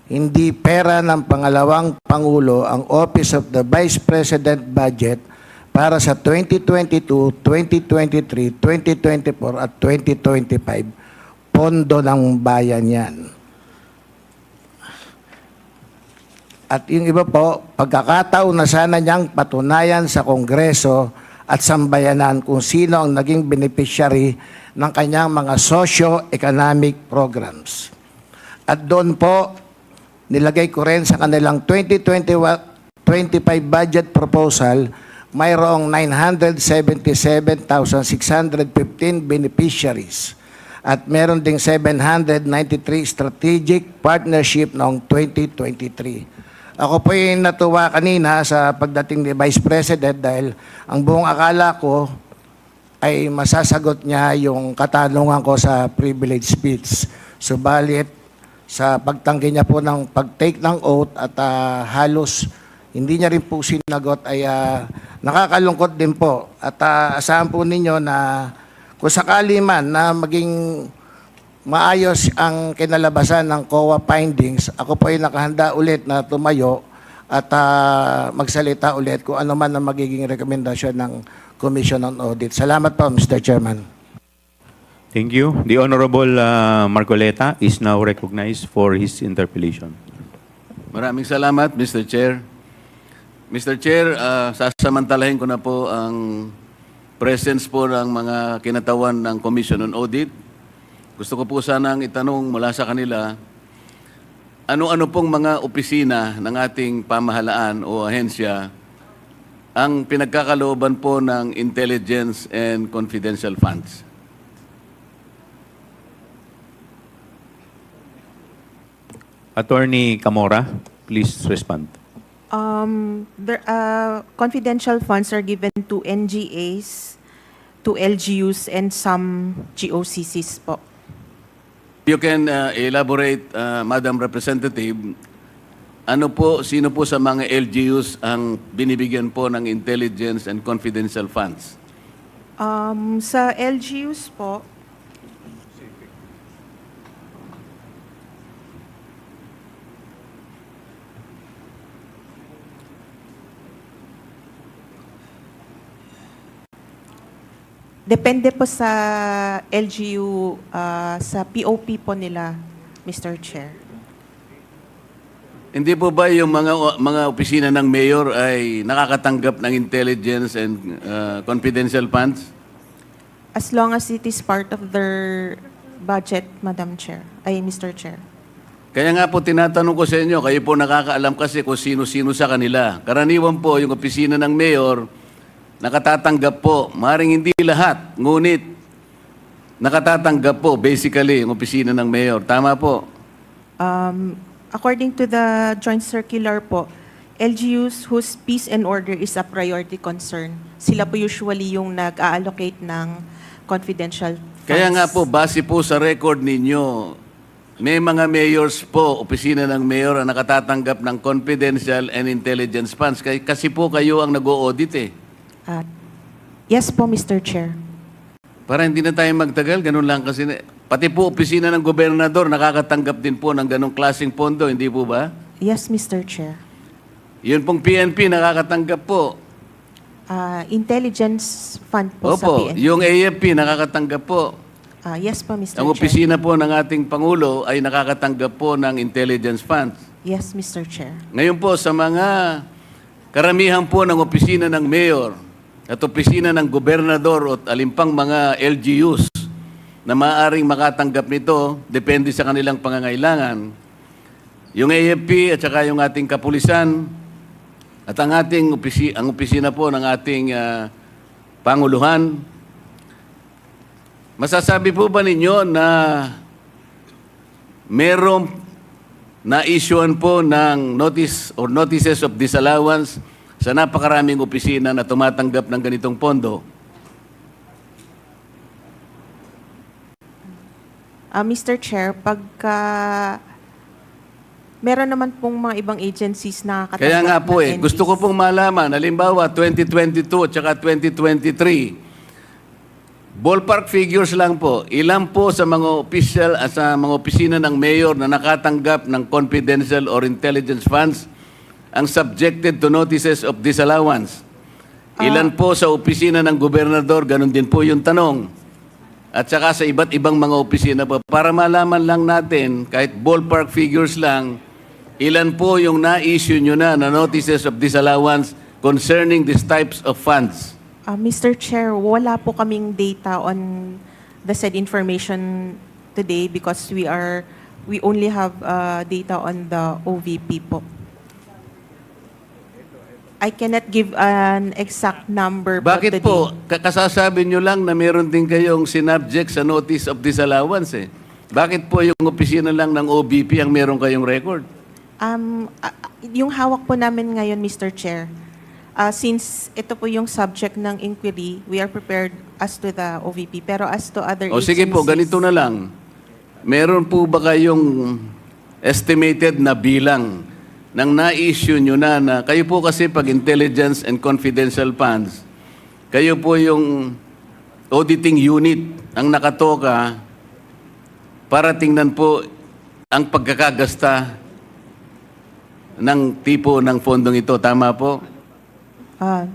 hindi pera ng pangalawang Pangulo ang Office of the Vice President budget para sa 2022, 2023, 2024 at 2025. Pondo ng bayan yan. At yung iba po, pagkakataon na sana niyang patunayan sa Kongreso at sambayanan kung sino ang naging beneficiary ng kanyang mga socio-economic programs. At doon po, nilagay ko rin sa kanilang 2025 budget proposal, mayroong 977,615 beneficiaries at meron ding 793 strategic partnership noong 2023. Ako po yung natuwa kanina sa pagdating ni Vice President dahil ang buong akala ko ay masasagot niya yung katanungan ko sa privilege speech. Subalit, sa pagtanggi niya po ng pag-take ng oath at halos hindi niya rin po sinagot ay nakakalungkot din po. At asahan po ninyo na kung sakali man na maging maayos ang kinalabasan ng COA findings, ako po ay nakahanda ulit na tumayo at magsalita ulit kung ano man ang magiging rekomendasyon ng Commission on Audit. Salamat po, Mr. Chairman. Thank you. The Honorable Marcoleta is now recognized for his interpellation. Maraming salamat, Mr. Chair. Mr. Chair, sasamantalahin ko na po ang presence po ng mga kinatawan ng Commission on Audit. Gusto ko po sanang itanong mula sa kanila, ano-ano pong mga opisina ng ating pamahalaan o ahensya ang pinagkakalooban po ng intelligence and confidential funds? Attorney Kamara, please respond. Confidential funds are given to NGAs, to LGUs, and some GOCCs po. You can elaborate, Madam Representative, sino po sa mga LGUs ang binibigyan po ng intelligence and confidential funds? Sa LGUs po, Depende po sa LGU, sa POP po nila, Mr. Chair. Hindi po ba yung mga opisina ng mayor ay nakakatanggap ng intelligence and confidential funds? As long as it is part of their budget, Madam Chair, ay Mr. Chair. Kaya nga po tinatanong ko sa inyo, kayo po nakakaalam kasi kung sino-sino sa kanila. Karaniwan po yung opisina ng mayor, nakatatanggap po. Maring hindi lahat, ngunit nakatatanggap po basically yung opisina ng mayor. Tama po? According to the joint circular po, LGUs whose peace and order is a priority concern, sila po usually yung nag-allocate ng confidential funds. Kaya nga po, base po sa record ninyo, may mga mayors po, opisina ng mayor, ang nakatatanggap ng confidential and intelligence funds. Kasi po kayo ang nag-o-audit eh. Yes po, Mr. Chair. Para hindi na tayo magtagal, ganun lang kasi. Pati po opisina ng gobernador, nakakatanggap din po ng ganong klaseng pondo, hindi po ba? Yes, Mr. Chair. Yun pong PNP, nakakatanggap po. Intelligence fund po sa Opo, PNP. yung AFP, nakakatanggap po. Yes po, Mr. Ang Chair. opisina po ng ating Pangulo ay nakakatanggap po ng intelligence funds. Yes, Mr. Chair. Ngayon po, sa mga karamihan po ng opisina ng mayor at opisina ng gobernador at alimpang mga LGUs na maaaring makatanggap nito, depende sa kanilang pangangailangan. Yung AFP at saka yung ating kapulisan at ang ating ang opisina po ng ating Panguluhan, masasabi po ba ninyo na merong na-issuean po ng notice or notices of disallowance sa napakaraming opisina na tumatanggap ng ganitong pondo? Mr. Chair, pagka meron naman pong mga ibang agencies na katanggap Kaya nga po ng gusto ko pong malaman, halimbawa 2022 at saka 2023, ballpark figures lang po, ilan po sa mga official at sa mga opisina ng mayor na nakatanggap ng confidential or intelligence funds ang subjected to notices of disallowance? Ilan po sa opisina ng gobernador, ganun din po yung tanong. At saka sa iba't ibang mga opisina po, para malaman lang natin, kahit ballpark figures lang, ilan po yung na-issue nyo na notices of disallowance concerning these types of funds? Mr. Chair, wala po kaming data on the said information today because we only have data on the OVP po. I cannot give an exact number po Bakit today. po? Kasasabi nyo lang na meron din kayong sinubject sa notice of disallowance eh. Bakit po yung opisina lang ng OVP ang meron kayong record? Yung hawak po namin ngayon, Mr. Chair, since ito po yung subject ng inquiry, we are prepared as to the OVP. Pero as to other O agencies... sige po, ganito na lang. Meron po ba kayong estimated na bilang nang na-issue nyo na kayo po kasi pag intelligence and confidential funds, kayo po yung auditing unit ang nakatoka para tingnan po ang pagkakagasta ng tipo ng fondong ito. Tama po?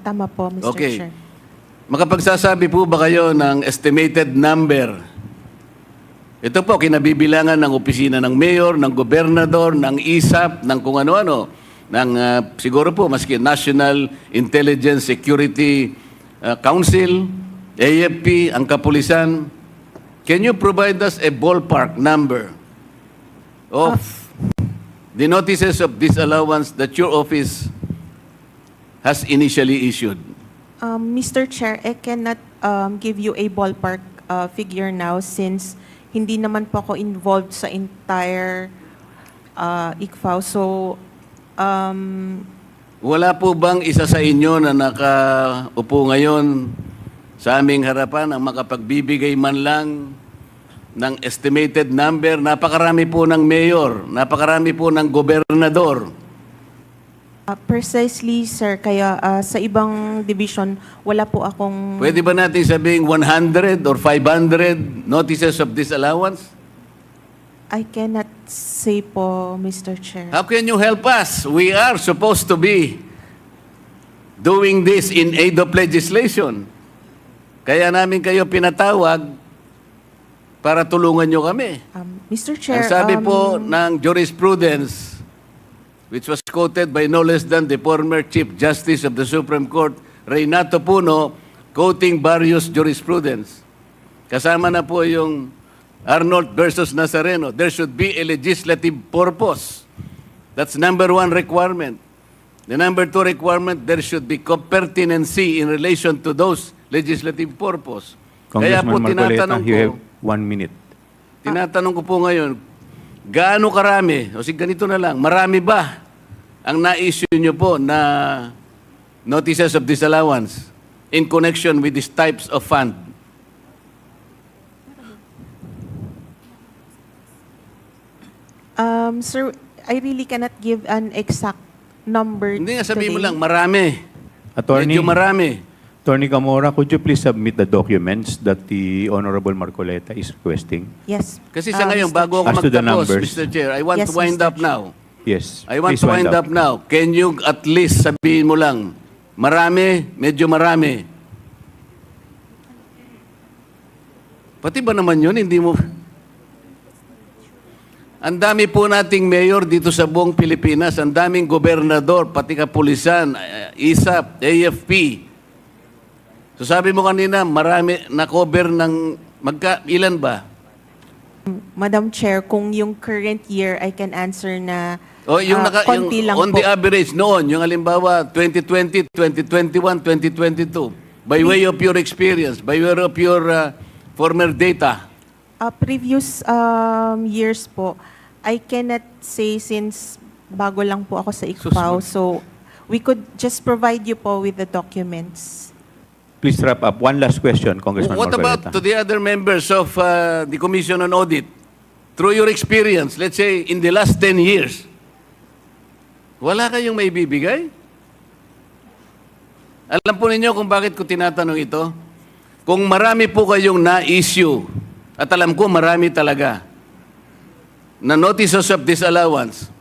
Tama po, Mr. Okay. Chair. Makapagsasabi po ba kayo ng estimated number? Ito po, kinabibilangan ng opisina ng mayor, ng gobernador, ng ISAP, ng kung ano-ano, ng siguro po, maski National Intelligence Security Council, AFP, ang kapulisan. Can you provide us a ballpark number of the notices of disallowance that your office has initially issued? Mr. Chair, I cannot give you a ballpark figure now since hindi naman po ako involved sa entire ICFAO. So, wala po bang isa sa inyo na nakaupo ngayon sa aming harapan ang makapagbibigay man lang ng estimated number? Napakarami po ng mayor, napakarami po ng gobernador. precisely, sir, kaya sa ibang division, wala po akong... Pwede ba natin sabihin 100 or 500 notices of disallowance? I cannot say po, Mr. Chair. How can you help us? We are supposed to be doing this in aid of legislation. Kaya namin kayo pinatawag para tulungan nyo kami. Mr. Chair, Ang sabi po ng jurisprudence, which was quoted by no less than the former Chief Justice of the Supreme Court, Reynato Puno, quoting various jurisprudence. Kasama na po yung Arnold versus Nazareno. There should be a legislative purpose. That's number one requirement. The number two requirement, there should be pertinency in relation to those legislative purpose. Kaya po Congressman Marcoleta, tinatanong you ko, have 1 minute. tinatanong ko po ngayon, gaano karami, o sige ganito na lang, marami ba ang na-issue nyo po na notices of disallowance in connection with these types of fund? Sir, I really cannot give an exact number Hindi nga sabihin mo today. lang, marami. Attorney, Medyo marami. Attorney Kamara, could you please submit the documents that the Honorable Marcoleta is requesting? Yes. Kasi sa ngayon, Mr. bago ako As to the magtapos, numbers. Mr. Chair, I want Yes, to wind Mr. up now. Yes. I want please to wind up now. Can you at least sabihin mo lang, marami, medyo marami. Pati ba naman yun, hindi mo... Ang dami po nating mayor dito sa buong Pilipinas, ang daming gobernador, pati kapulisan, ISAP, AFP. So sabi mo kanina, marami na-cover ng... ilan ba? Madam Chair, kung yung current year, I can answer na O yung, konti lang on po. the average noon, yung halimbawa 2020, 2021, 2022, by way of your experience, by way of your former data. Previous years po, I cannot say since bago lang po ako sa ICPAO. So, we could just provide you po with the documents. Please wrap up. One last question, Congressman What Marcoleta. about to the other members of the Commission on Audit? Through your experience, let's say in the last 10 years, wala kayong may bibigay? Alam po ninyo kung bakit ko tinatanong ito? Kung marami po kayong na-issue, at alam ko marami talaga, na notices of disallowance,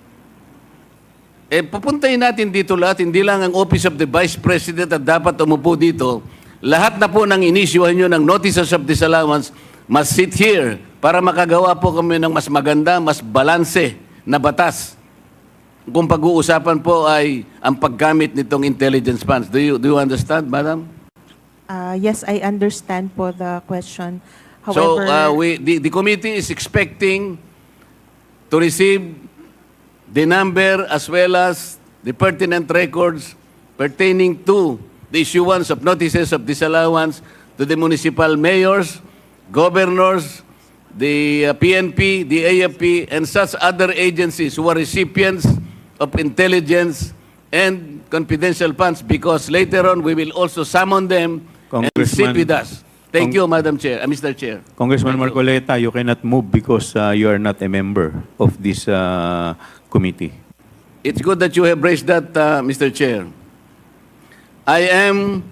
pupuntahin natin dito lahat, hindi lang ang Office of the Vice President at dapat umupo dito. Lahat na po ng inisyuhan nyo ng notices of disallowance must sit here para makagawa po kami ng mas maganda, mas balanse na batas. Kung pag-uusapan po ay ang paggamit nitong intelligence funds. Do you understand, Madam? Yes, I understand po the question. So, However, the committee is expecting to receive the number as well as the pertinent records pertaining to the issuance of notices of disallowance to the municipal mayors, governors, the PNP, the AFP, and such other agencies who are recipients of intelligence and confidential funds, because later on we will also summon them and sit with us. Thank you, Madam Chair, Mr. Chair. Congressman Marcoleta, you cannot move because you are not a member of this committee. It's good that you have raised that, Mr. Chair. I am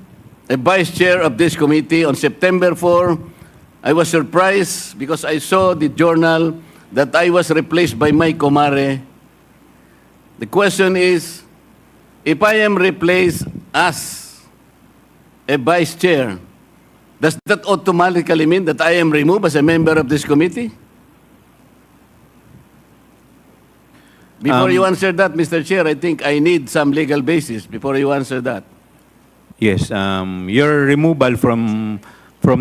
a vice chair of this committee. On September 4, I was surprised because I saw the journal that I was replaced by my Kamara. The question is, if I am replaced as a vice chair, does that automatically mean that I am removed as a member of this committee? Before you answer that, Mr. Chair, I think I need some legal basis before you answer that. Yes, your removal from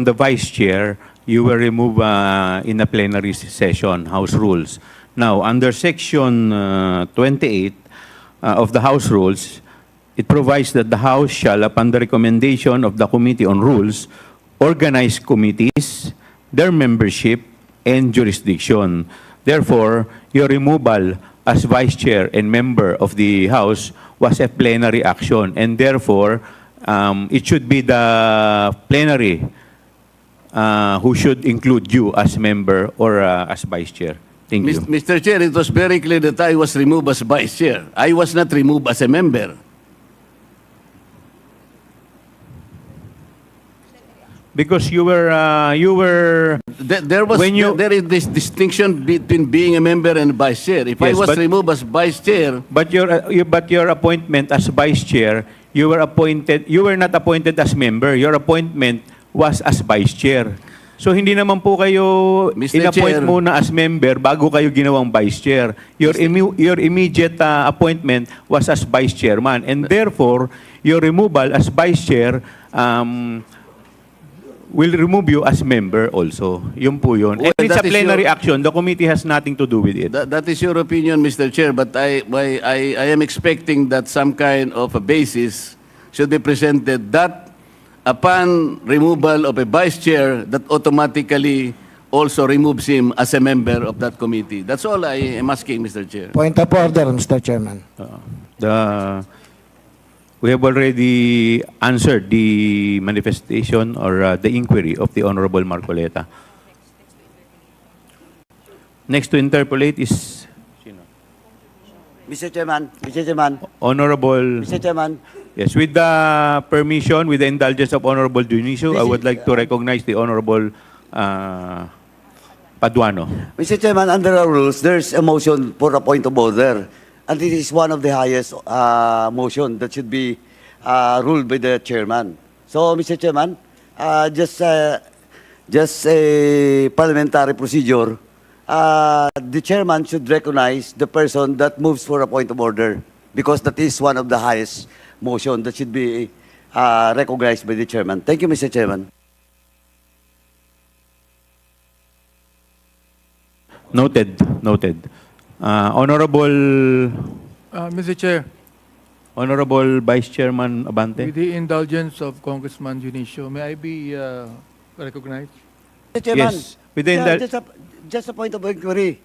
the vice chair, you were removed in a plenary session, House Rules. Now, under Section 28 of the House Rules, it provides that the House shall, upon the recommendation of the Committee on Rules, organize committees, their membership, and jurisdiction. Therefore, your removal as vice chair and member of the House was a plenary action, and therefore, it should be the plenary who should include you as member or as vice chair. Thank you. Mr. Chair, it was very clear that I was removed as vice chair. I was not removed as a member. Because you were There is this distinction between being a member and vice chair. If I Yes, was but- removed as vice chair, But your appointment as vice chair, you were not appointed as member. Your appointment was as vice chair. So hindi naman po kayo Mr. in-appoint Chair. muna as member bago kayo ginawang vice chair. Your immediate appointment was as vice chairman, and therefore your removal as vice chair will remove you as member also. Yun po yun. Well, And it's a that is plenary your- action. The committee has nothing to do with it. That is your opinion, Mr. Chair, but I am expecting that some kind of a basis should be presented that upon removal of a vice chair, that automatically also removes him as a member of that committee. That's all I am asking, Mr. Chair. Point of order, Mr. Chairman. We have already answered the manifestation or the inquiry of the Honorable Marcoleta. Next to interpolate is Mr. Chairman, Honorable. Mr. Chairman, Yes, with the permission, with the indulgence of Honorable Dionisio, I would like to recognize the Honorable Paduano. Mr. Chairman, under our rules, there's a motion for a point of order. And this is one of the highest motion that should be ruled by the chairman. So, Mr. Chairman, just a parliamentary procedure. The chairman should recognize the person that moves for a point of order because that is one of the highest motion that should be recognized by the chairman. Thank you, Mr. Chairman. Noted. Honorable Mr. Chair, Honorable Vice Chairman Abante. with the indulgence of Congressman Dionisio, may I be recognized? Mr. Chairman, Yes, with the just a point of inquiry.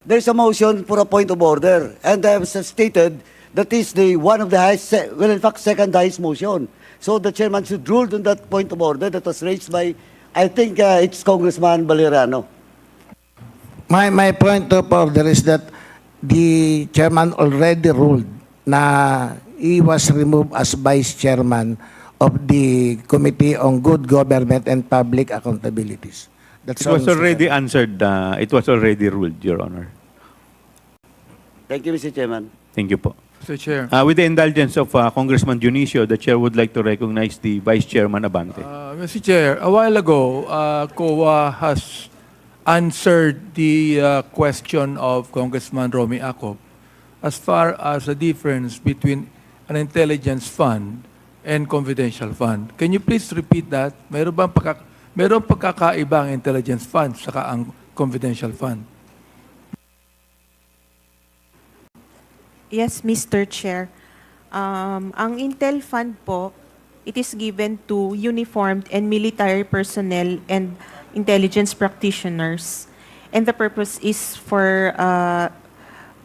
There's a motion for a point of order, and I have stated that is the one of the highest, well, in fact, second highest motion. So the chairman should rule on that point of order that was raised by, I think it's Congressman Valeriano. My point of order is that the chairman already ruled na he was removed as vice chairman of the Committee on Good Government and Public Accountabilities. That's It all, was Mr. already Chairman. answered. It was already ruled, Your Honor. Thank you, Mr. Chairman. Thank you po. Mr. Chair, With the indulgence of Congressman Dionisio, the chair would like to recognize the Vice Chairman Abante. Mr. Chair, a while ago, COA has answered the question of Congressman Romy Acop as far as the difference between an intelligence fund and confidential fund. Can you please repeat that? Meron pagkakaiba ang intelligence fund saka ang confidential fund? Yes, Mr. Chair. Ang Intel Fund po, it is given to uniformed and military personnel and intelligence practitioners. And the purpose is for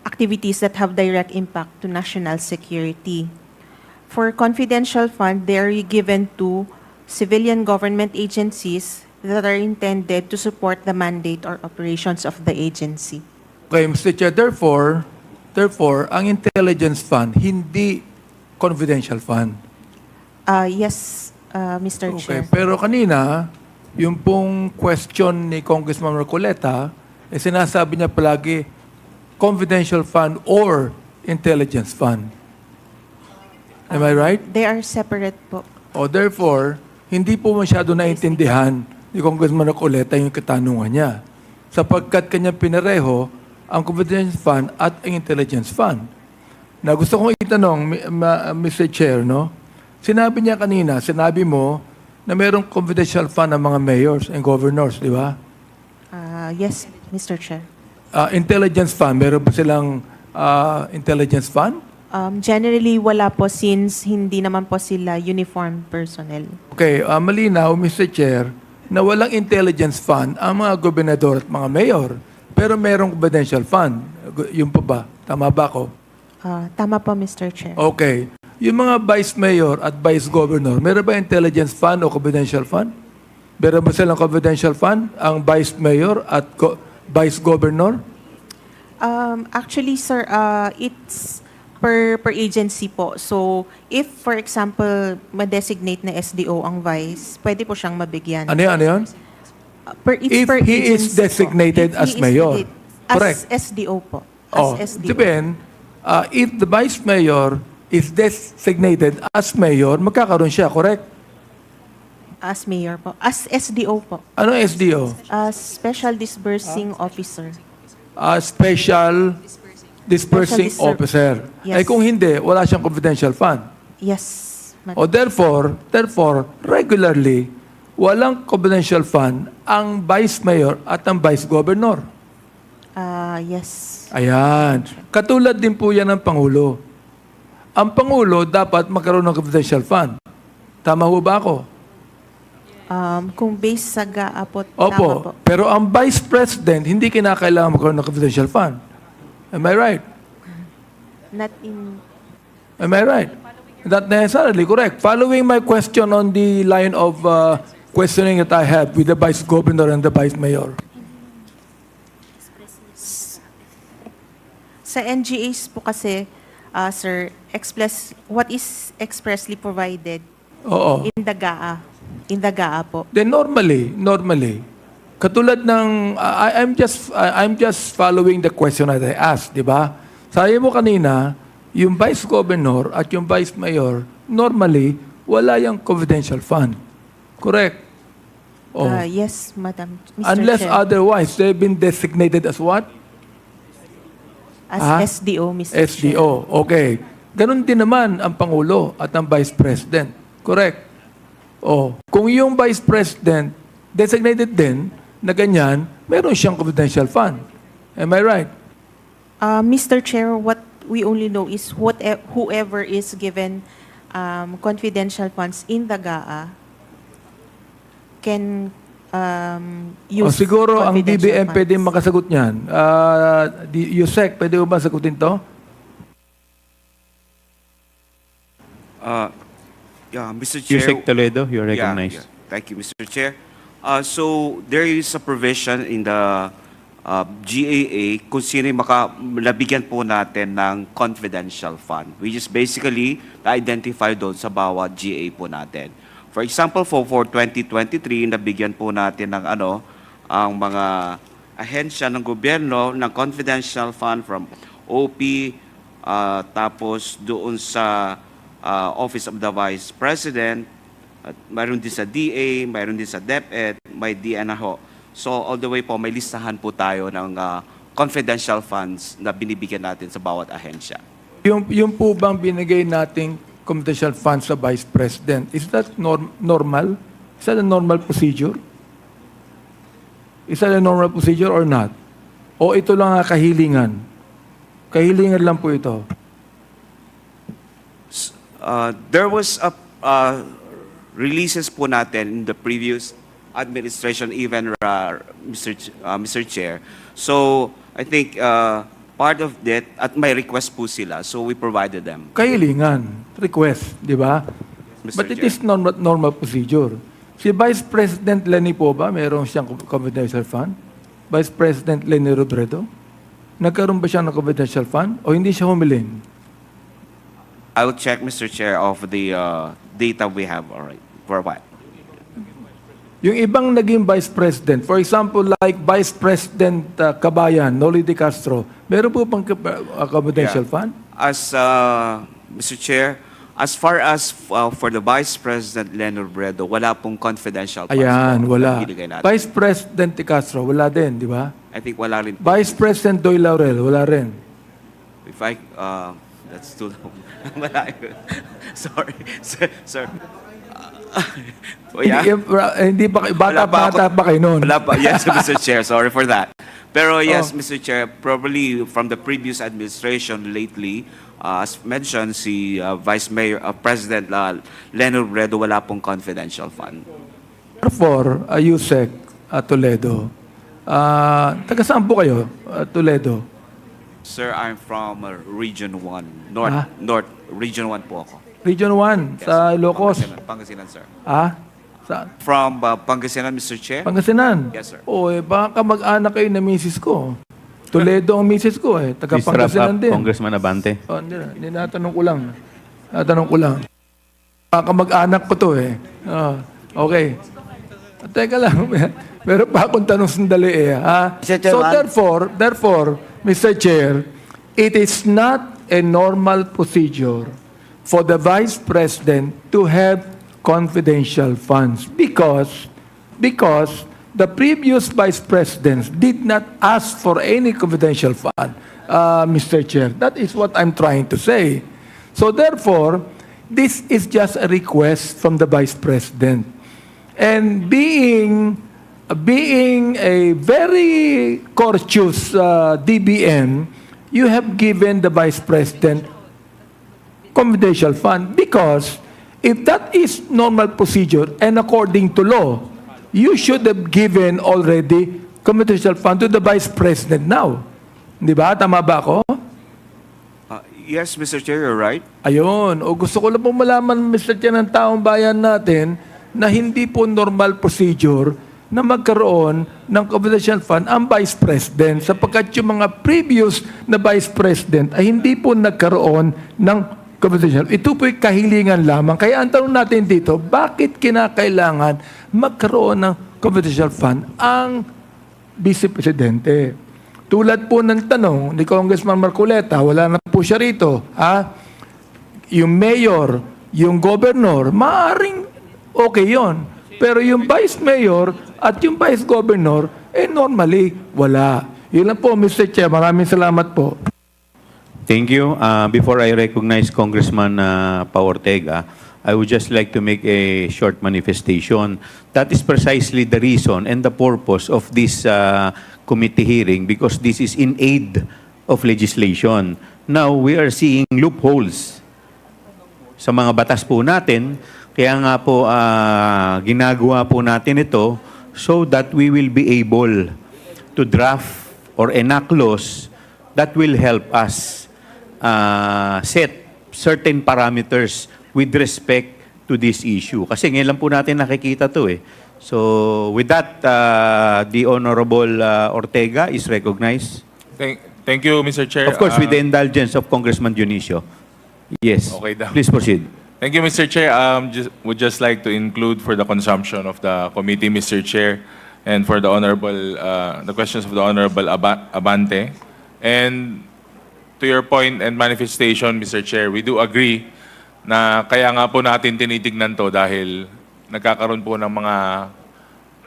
activities that have direct impact to national security. For confidential fund, they are given to civilian government agencies that are intended to support the mandate or operations of the agency. Okay, Mr. Chair, therefore, ang intelligence fund, hindi confidential fund. Yes, Mr. Okay, Chair. pero kanina, yung pong question ni Congressman Marcoleta, sinasabi niya palagi, confidential fund or intelligence fund. Am I right? They are separate po. O therefore, hindi po masyado naintindihan ni Congressman Marcoleta yung katanungan niya. Sapagkat kanya pinareho ang confidential fund at ang intelligence fund. Na gusto kong itanong, Mr. Chair, no? Sinabi niya kanina, sinabi mo na mayroong confidential fund ng mga mayors and governors, di ba? Yes, Mr. Chair. Intelligence fund, meron ba silang intelligence fund? Generally, wala po since hindi naman po sila uniformed personnel. Okay, malinaw, Mr. Chair, na walang intelligence fund ang mga gobernador at mga mayor. Pero merong confidential fund. Yung pa ba? Tama ba ako? Tama po, Mr. Chair. Okay. Yung mga vice mayor at vice governor, meron ba intelligence fund o confidential fund? Meron ba silang confidential fund ang vice mayor at vice governor? Actually, sir, it's per agency po. So, if, for example, ma-designate na SDO ang vice, pwede po siyang mabigyan. Ano yun? If per he is agency designated po. If as he is mayor. Correct. As SDO po. As SDO. Depend, if the vice mayor is designated as mayor, magkakaroon siya, correct? As mayor po. As SDO po. Ano SDO? As Special Disbursing Officer. Special Dispersing Special Officer. Yes. Kung hindi, wala siyang confidential fund. Yes, Madam. O therefore, regularly, walang confidential fund ang Vice Mayor at ang Vice Governor. Yes. Ayan. Katulad din po yan ng Pangulo. Ang Pangulo dapat magkaroon ng confidential fund. Tama ho ba ako? Kung based sa GAA po, tama Opo. po. Pero ang Vice President, hindi kinakailangan magkaroon ng confidential fund. Am I right? Not in... Am I right? Not necessarily correct. Following my question on the line of questioning that I have with the Vice Governor and the Vice Mayor. Sa NGAs po kasi, sir, what is expressly provided Oo. in the GAA? In the GAA po. Then normally, katulad ng I'm just following the question that I asked, di ba? Sabi mo kanina, yung Vice Governor at yung Vice Mayor, normally wala yung confidential fund. Correct? Oh. Yes, Madam. Mr. Unless Chair. otherwise, they've been designated as what? As SDO, Mr. Chair. SDO. Okay. Ganon din naman ang Pangulo at ang Vice President. Correct? Oh, kung yung Vice President designated din na ganyan, meron siyang confidential fund. Am I right? Mr. Chair, what we only know is whoever is given confidential funds in the GAA can use siguro ang confidential DBM funds. pwede makasagot niyan. USEC, pwede mo ba sagutin to? Yeah, Mr. Chair. Yusek Toledo, you're Yeah, recognized. yeah. Thank you, Mr. Chair. So there is a provision in the GAA kung sino yung nabigyan po natin ng confidential fund, which is basically na-identify doon sa bawat GA po natin. For example, for 2023, nabigyan po natin ng ang mga ahensya ng gobyerno ng confidential fund from OP, tapos doon sa Office of the Vice President, at mayroon din sa DA, mayroon din sa DepEd, may DNAHO. So all the way po, may listahan po tayo ng confidential funds na binibigyan natin sa bawat ahensya. Yung po bang binigay nating confidential funds sa Vice President, is that normal? Is that a normal procedure? Is that a normal procedure or not? O ito lang ang kahilingan? Kahilingan lang po ito. There was releases po natin in the previous administration, even Mr. Chair. So I think part of that, at may request po sila, so we provided them. Kahilingan, request, di ba? Mr. But it Chair. is normal procedure. Si Vice President Lenny po ba, mayroon siyang confidential fund? Vice President Lenny Robredo? Nagkaroon ba siya ng confidential fund? O hindi siya humiling? I will check, Mr. Chair, of the data we have. All right. For what? Yung ibang naging Vice President, for example, like Vice President Kabayan, Noli de Castro, meron po pang confidential fund? As Mr. Chair, as far as for the Vice President Leonard Bredo, wala pong confidential funds Ayan, po wala. na binigay natin. Vice President de Castro, wala din, di ba? I think wala rin po. Vice President Doy Laurel, wala rin. If I, that's too long. Wala. Sorry. Sir. Oh, yeah? Hindi pa, bata pa kayo noon. Wala pa. Yes, Mr. Chair. Sorry for that. Pero yes, Mr. Chair, probably from the previous administration lately, as mentioned, si Vice Mayor, President Leonard Bredo, wala pong confidential fund. Therefore, USEC Toledo, taga saan po kayo, Toledo? Sir, I'm from Region 1. North, Region 1 po ako. Region 1, sa Ilocos. Pangasinan, sir. Saan? From Pangasinan, Mr. Chair? Pangasinan? Yes, sir. Baka mag-anak kayo na misis ko. Toledo ang misis ko taga Please wrap Pangasinan up, din. Congressman Abante. Hindi, natanong ko lang. Baka mag-anak ko to okay. Teka lang, meron pa akong tanong sandali So therefore, Mr. Chair, it is not a normal procedure for the Vice President to have confidential funds because the previous vice presidents did not ask for any confidential fund, Mr. Chair. That is what I'm trying to say. So therefore, this is just a request from the vice president. And being a very courteous DBM, you have given the vice president confidential fund because if that is normal procedure and according to law, you should have given already confidential fund to the vice president now. Di ba? Tama ba ako? Yes, Mr. Chair, you're right. Ayun. O gusto ko lang po malaman, Mr. Chair, ng taong bayan natin na hindi po normal procedure na magkaroon ng confidential fund ang Vice President sapagkat yung mga previous na Vice President ay hindi po nagkaroon ng confidential. Ito po'y kahilingan lamang. Kaya ang tanong natin dito, bakit kinakailangan magkaroon ng confidential fund ang Vice Presidente? Tulad po ng tanong ni Congressman Marcoleta, wala na po siya rito. Yung mayor, yung governor, maaaring okay yon. Pero yung vice mayor at yung vice governor, normally, wala. Yun lang po, Mr. Chair. Maraming salamat po. Thank you. Before I recognize Congressman Ortega, I would just like to make a short manifestation. That is precisely the reason and the purpose of this committee hearing because this is in aid of legislation. Now, we are seeing loopholes sa mga batas po natin. Kaya nga po, ginagawa po natin ito so that we will be able to draft or enact laws that will help us set certain parameters with respect to this issue. Kasi ngayon lang po natin nakikita to eh. So, with that, the Honorable Ortega is recognized. Thank you, Mr. Chair. Of course, with the indulgence of Congressman Dionisio. Yes. Okay daw. Please proceed. Thank you, Mr. Chair. Would just like to include for the consumption of the committee, Mr. Chair, and for the the questions of the Honorable Abante. And to your point and manifestation, Mr. Chair, we do agree na kaya nga po natin tinitignan to dahil nagkakaroon po ng mga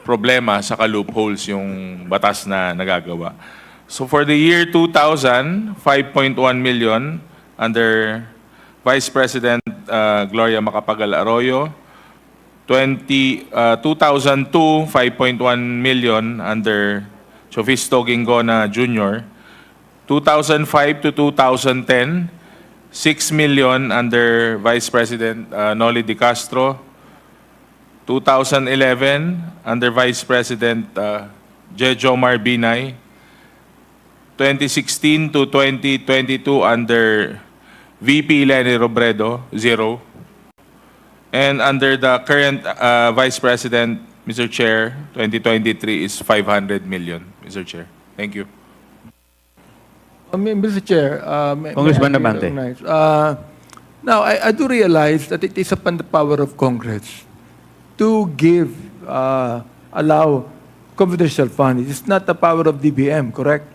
problema sa loopholes yung batas na nagagawa. So for the year 2000, 5.1 million under Vice President Gloria Macapagal Arroyo. 2002, 5.1 million under Chofisto Gingona Jr. 2005 to 2010, 6 million under Vice President Noli Di Castro. 2011, under Vice President Jejo Marbinay. 2016 to 2022, under VP Lenny Robredo, 0. And under the current Vice President, Mr. Chair, 2023 is 500 million, Mr. Chair. Thank you. Mr. Chair, Congressman Abante. Now, I do realize that it is upon the power of Congress to give, allow confidential funds. It is not the power of DBM, correct?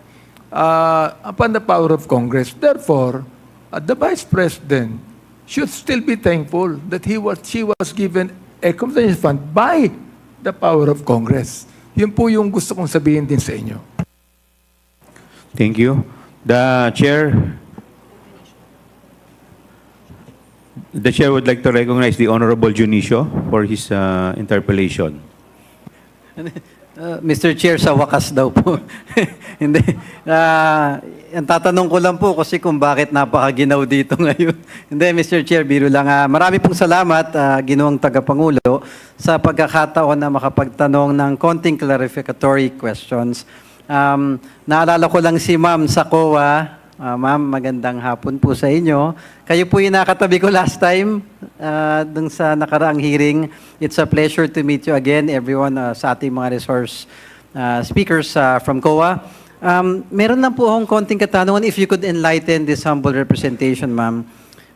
Upon the power of Congress. Therefore, the Vice President should still be thankful that she was given a confidential fund by the power of Congress. Yun po yung gusto kong sabihin din sa inyo. Thank you. The Chair would like to recognize the Honorable Dionisio for his interpellation. Mr. Chair, sa wakas daw po. Hindi. Ang tatanong ko lang po kasi kung bakit napakaginaw dito ngayon. Hindi, Mr. Chair, biro lang. Marami pong salamat, Ginoong Tagapangulo, sa pagkakataon na makapagtanong ng konting clarificatory questions. Naalala ko lang si Ma'am sa COA. Ma'am, magandang hapon po sa inyo. Kayo po yung nakatabi ko last time dun sa nakaraang hearing. It's a pleasure to meet you again, everyone sa ating mga resource speakers from COA. Meron lang po akong konting katanungan if you could enlighten this humble representation, ma'am.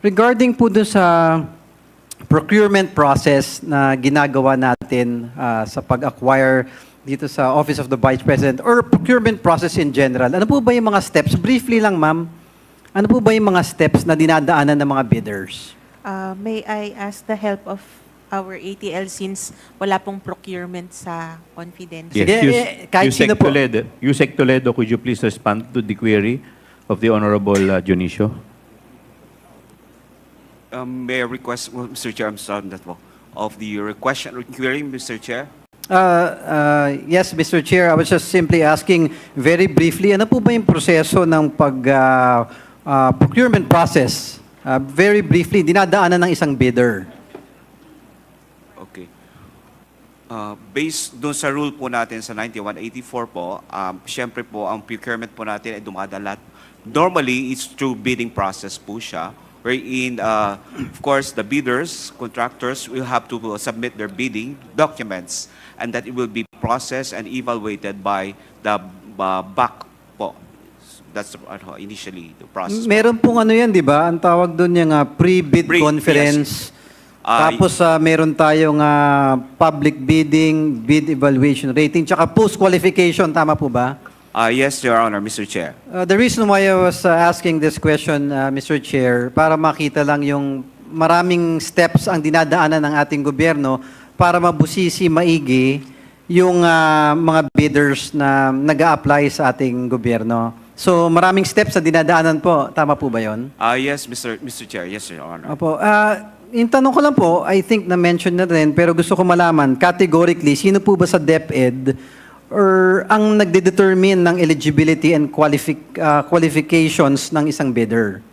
Regarding po dun sa procurement process na ginagawa natin sa pag-acquire dito sa Office of the Vice President or procurement process in general. Ano po ba yung mga steps? Briefly lang, ma'am. Ano po ba yung mga steps na dinadaanan ng mga bidders? May I ask the help of our ATL since wala pong procurement sa confidential. Yes, kahit sino po. Yusek Toledo, could you please respond to the query of the Honorable Dionisio? May I request, Mr. Chair, I'm sorry that po, of the request query, Mr. Chair? Yes, Mr. Chair, I was just simply asking very briefly, ano po ba yung proseso ng procurement process? Very briefly, dinadaanan ng isang bidder. Okay. Based doon sa rule po natin sa 9184 po, siyempre po, ang procurement po natin ay dumadalat. Normally, it's through bidding process po siya, wherein, of course, the bidders, contractors will have to submit their bidding documents and that it will be processed and evaluated by the back po. That's initially the process. Meron pong ano yan, di ba? Ang tawag doon yung pre-bid conference. Yes. Tapos meron tayong public bidding, bid evaluation rating, tsaka post-qualification, tama po ba? Yes, Your Honor, Mr. Chair. The reason why I was asking this question, Mr. Chair, para makita lang yung maraming steps ang dinadaanan ng ating gobyerno para mabusisi maigi yung mga bidders na nag-a-apply sa ating gobyerno. So maraming steps na dinadaanan po. Tama po ba yun? Yes, Mr. Chair. Yes, Your Honor. Opo. Yung tanong ko lang po, I think na-mention na rin, pero gusto ko malaman, categorically, sino po ba sa DepEd or ang nagde-determine ng eligibility and qualifications ng isang bidder?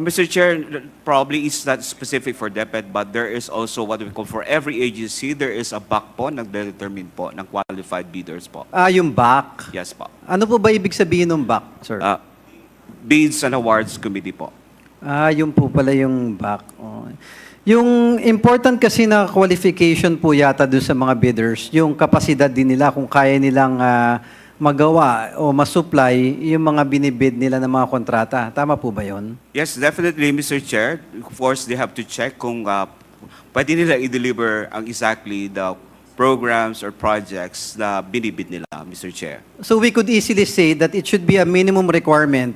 Mr. Chair, probably it's not specific for DepEd, but there is also what we call for every agency, there is a back po, nagde-determine po ng qualified bidders po. Yung back? Yes po. Ano po ba ibig sabihin ng back, sir? Bids and Awards Committee po. Yun po pala yung back. Oh. Yung important kasi na qualification po yata doon sa mga bidders, yung kapasidad din nila kung kaya nilang magawa o masupply yung mga binibid nila ng mga kontrata. Tama po ba yun? Yes, definitely, Mr. Chair. Of course, they have to check kung pwede nila i-deliver ang exactly the programs or projects na binibid nila, Mr. Chair. So we could easily say that it should be a minimum requirement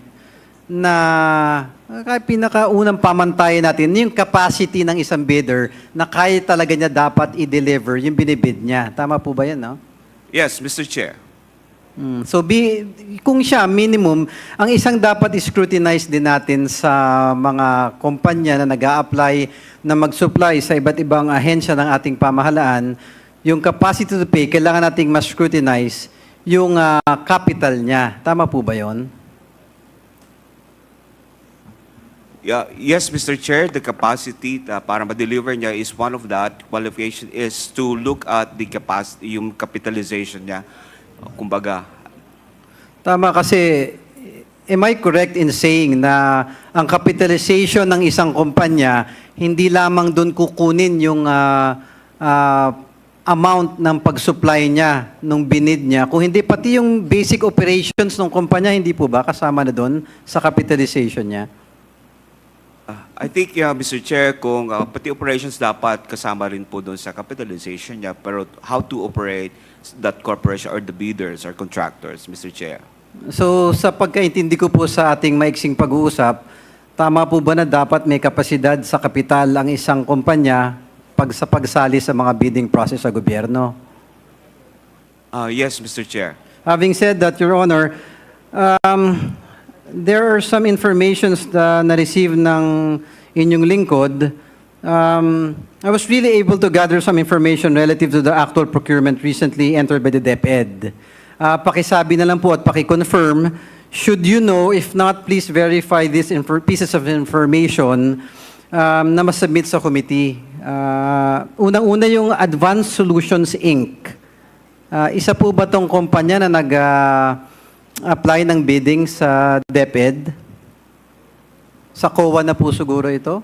na pinakaunang pamantayan natin, yung capacity ng isang bidder na kaya talaga niya dapat i-deliver yung binibid niya. Tama po ba yan, no? Yes, Mr. Chair. So kung siya minimum, ang isang dapat scrutinize din natin sa mga kumpanya na nag-a-apply na mag-supply sa iba't ibang ahensya ng ating pamahalaan, yung capacity to pay, kailangan nating mas scrutinize yung capital niya. Tama po ba yon? Yeah, yes, Mr. Chair, the capacity para ma-deliver niya is one of that qualification is to look at the capacity, yung capitalization niya. Kumbaga. Tama kasi, am I correct in saying na ang capitalization ng isang kumpanya, hindi lamang doon kukunin yung amount ng pag-supply niya, nung binid niya, kung hindi pati yung basic operations ng kumpanya, hindi po ba kasama na doon sa capitalization niya? I think, Mr. Chair, kung pati operations dapat kasama rin po doon sa capitalization niya, pero how to operate that corporation or the bidders or contractors, Mr. Chair. So sa pagkaintindi ko po sa ating maiksing pag-uusap, tama po ba na dapat may kapasidad sa kapital ang isang kumpanya sa pagsali sa mga bidding process sa gobyerno? Yes, Mr. Chair. Having said that, Your Honor, there are some informations na na-receive ng inyong lingkod. I was really able to gather some information relative to the actual procurement recently entered by the DepEd. Pakisabi na lang po at pakiconfirm, should you know, if not, please verify these pieces of information na masubmit sa committee. Unang-una yung Advanced Solutions Inc. Isa po ba tong kumpanya na nag-apply ng bidding sa DepEd? Sa COA na po siguro ito?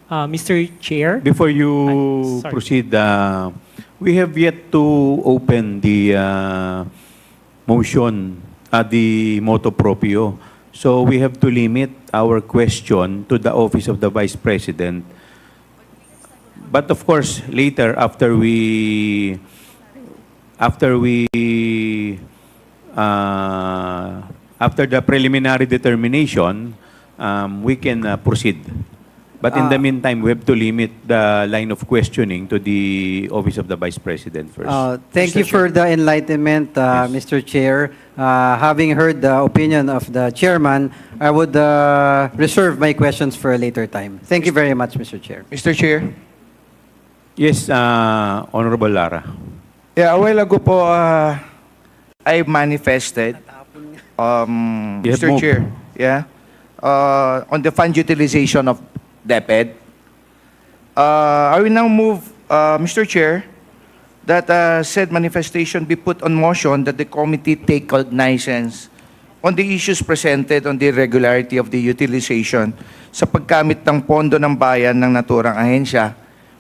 Mr. Chair? Before you sorry. proceed, we have yet to open the motion, the motu proprio. So we have to limit our question to the office of the Vice President. But of course, later, after we after the preliminary determination, we can proceed. But in the meantime, we have to limit the line of questioning to the Office of the Vice President first. Thank you for the enlightenment, Mr. Chair. Having heard the opinion of the chairman, I would reserve my questions for a later time. Thank you very much, Mr. Chair. Mr. Chair? Yes, Honorable Lara. Yeah, a while ago po, I manifested, You have Mr. moved. Chair, yeah, on the fund utilization of DepEd. I will now move, Mr. Chair, that said manifestation be put on motion that the committee take cognizance on the issues presented on the irregularity of the utilization sa paggamit ng pondo ng bayan ng naturang ahensya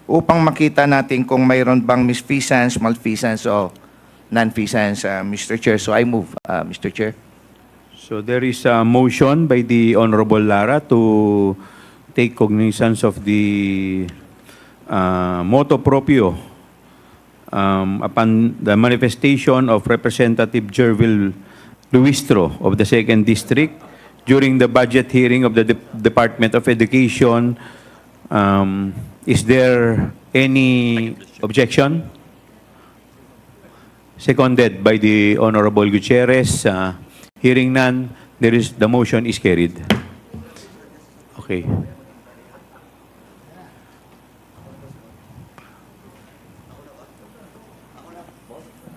upang makita natin kung mayroon bang misfeasance, malfeasance, o non-feasance, Mr. Chair. So I move, Mr. Chair. So there is a motion by the Honorable Lara to take cognizance of the motu proprio upon the manifestation of Representative Jervil Luistro of the 2nd District during the budget hearing of the Department of Education. Is there any objection? Seconded by the Honorable Gutierrez. Hearing none, the motion is carried. Okay.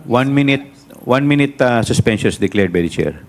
One minute suspension is declared by the chair.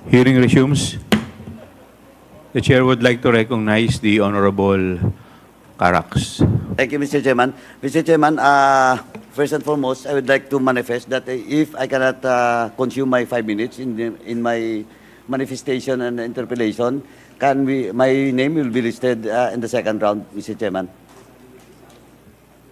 Hearing resumes. The chair would like to recognize the Honorable Carax. Thank you, Mr. Chairman. Mr. Chairman, first and foremost, I would like to manifest that if I cannot consume my 5 minutes in my manifestation and interpellation, my name will be listed in the second round, Mr. Chairman.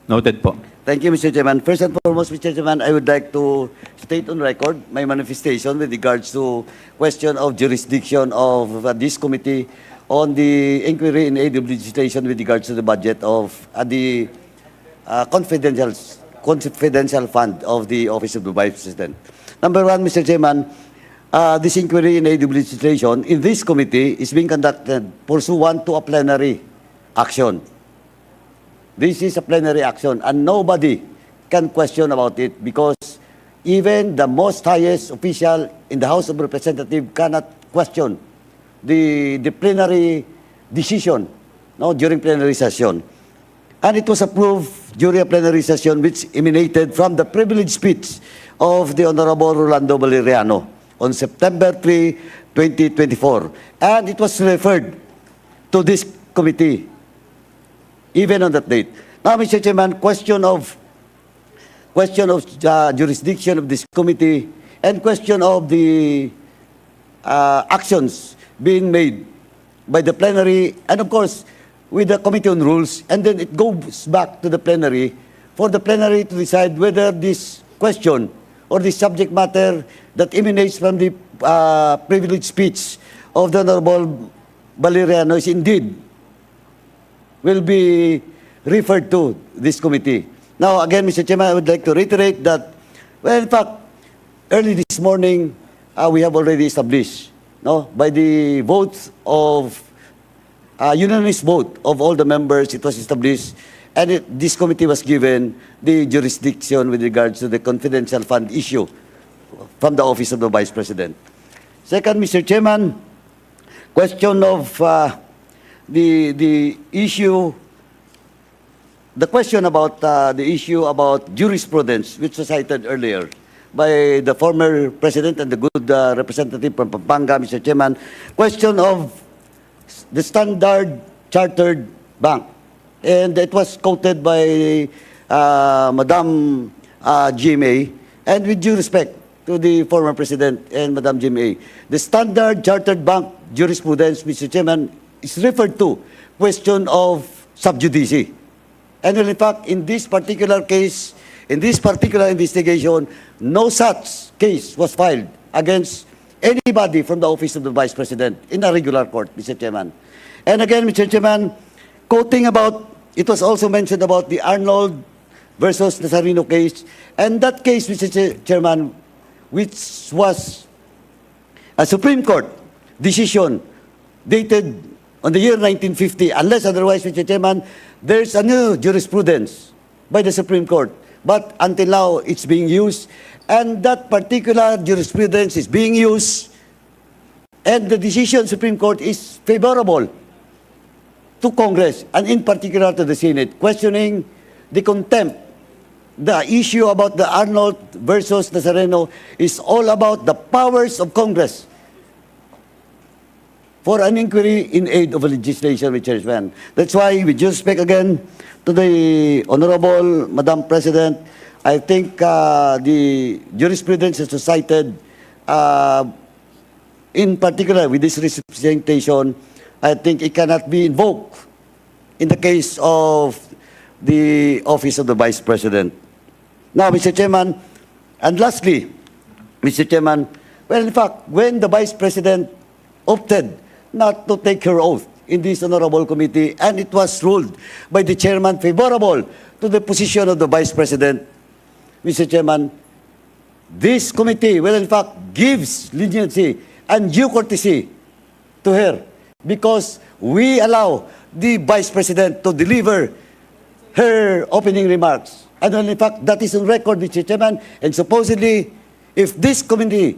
Noted po. Thank you, Mr. Chairman. First and foremost, Mr. Chairman, I would like to state on record my manifestation with regards to question of jurisdiction of this committee on the inquiry in aid of legislation with regards to the budget of the confidential fund of the Office of the Vice President. Number one, Mr. Chairman, this inquiry in aid of legislation in this committee is being conducted pursuant to a plenary action. This is a plenary action, and nobody can question about it because even the most highest official in the House of Representatives cannot question the plenary decision during plenary session. And it was approved during a plenary session which emanated from the privileged speech of the Honorable Rolando Valeriano on September 3, 2024. And it was referred to this committee even on that date. Now, Mr. Chairman, question of jurisdiction of this committee and question of the actions being made by the plenary and, of course, with the Committee on Rules, and then it goes back to the plenary for the plenary to decide whether this question or the subject matter that emanates from the privileged speech of the Honorable Valeriano is indeed will be referred to this committee. Now, again, Mr. Chairman, I would like to reiterate that, well, in fact, early this morning, we have already established, by the votes of, unanimous vote of all the members, it was established, and this committee was given the jurisdiction with regards to the confidential fund issue from the Office of the Vice President. Second, Mr. Chairman, question of the issue, the question about the issue about jurisprudence, which was cited earlier by the former president and the good representative from Pampanga, Mr. Chairman. Question of the Standard Chartered Bank, and it was quoted by Madam GMA, and with due respect to the former president and Madam GMA, the Standard Chartered Bank jurisprudence, Mr. Chairman, is referred to question of sub judice. And in fact, in this particular case, in this particular investigation, no such case was filed against anybody from the Office of the Vice President in a regular court, Mr. Chairman. And again, Mr. Chairman, quoting about, it was also mentioned about the Arnold versus Nazareno case, and that case, Mr. Chairman, which was a Supreme Court decision dated on the year 1950, unless otherwise, Mr. Chairman, there's a new jurisprudence by the Supreme Court. But until now, it's being used, and that particular jurisprudence is being used, and the decision Supreme Court is favorable to Congress, and in particular to the Senate, questioning the contempt. The issue about the Arnold versus Nazareno is all about the powers of Congress for an inquiry in aid of a legislation, Mr. Chairman. That's why we just speak again to the Honorable Madam President. I think the jurisprudence is cited, in particular with this representation, I think it cannot be invoked in the case of the Office of the Vice President. Now, Mr. Chairman, and lastly, Mr. Chairman, well, in fact, when the Vice President opted not to take her oath in this honorable committee, and it was ruled by the chairman favorable to the position of the Vice President, Mr. Chairman, this committee will in fact gives leniency and due courtesy to her because we allow the Vice President to deliver her opening remarks. And in fact, that is on record, Mr. Chairman, and supposedly, if this committee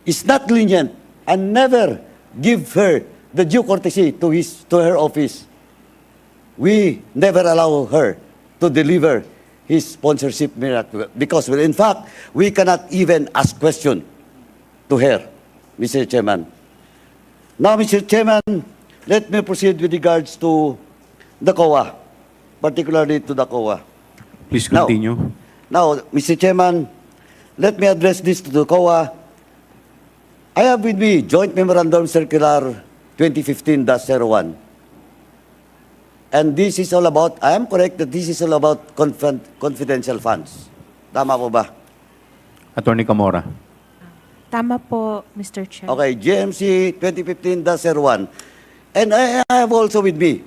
is not lenient and never give her the due courtesy to her office, we never allow her to deliver his sponsorship miracle. Because, well, in fact, we cannot even ask question to her, Mr. Chairman. Now, Mr. Chairman, let me proceed with regards to the COA, particularly to the COA. Please continue. Now, Mr. Chairman, let me address this to the COA. I have with me Joint Memorandum Circular 2015-01. And this is all about, I am correct that this is all about confidential funds. Tama po ba? Attorney Kamara. Tama po, Mr. Chair. Okay, GMC 2015-01. And I have also with me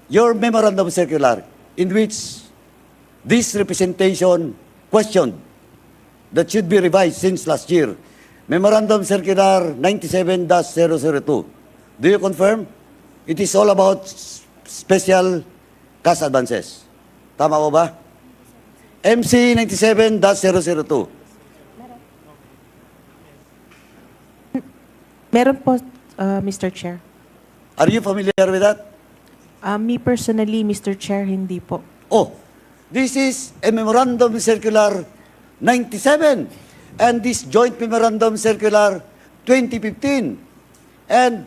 your memorandum circular in which this representation questioned that should be revised since last year. Memorandum Circular 97-002. Do you confirm? It is all about special cash advances. Tama po ba? MC 97-002. Meron po, Mr. Chair. Are you familiar with that? Me personally, Mr. Chair, hindi po. Oh, this is a Memorandum Circular 97 and this Joint Memorandum Circular 2015. And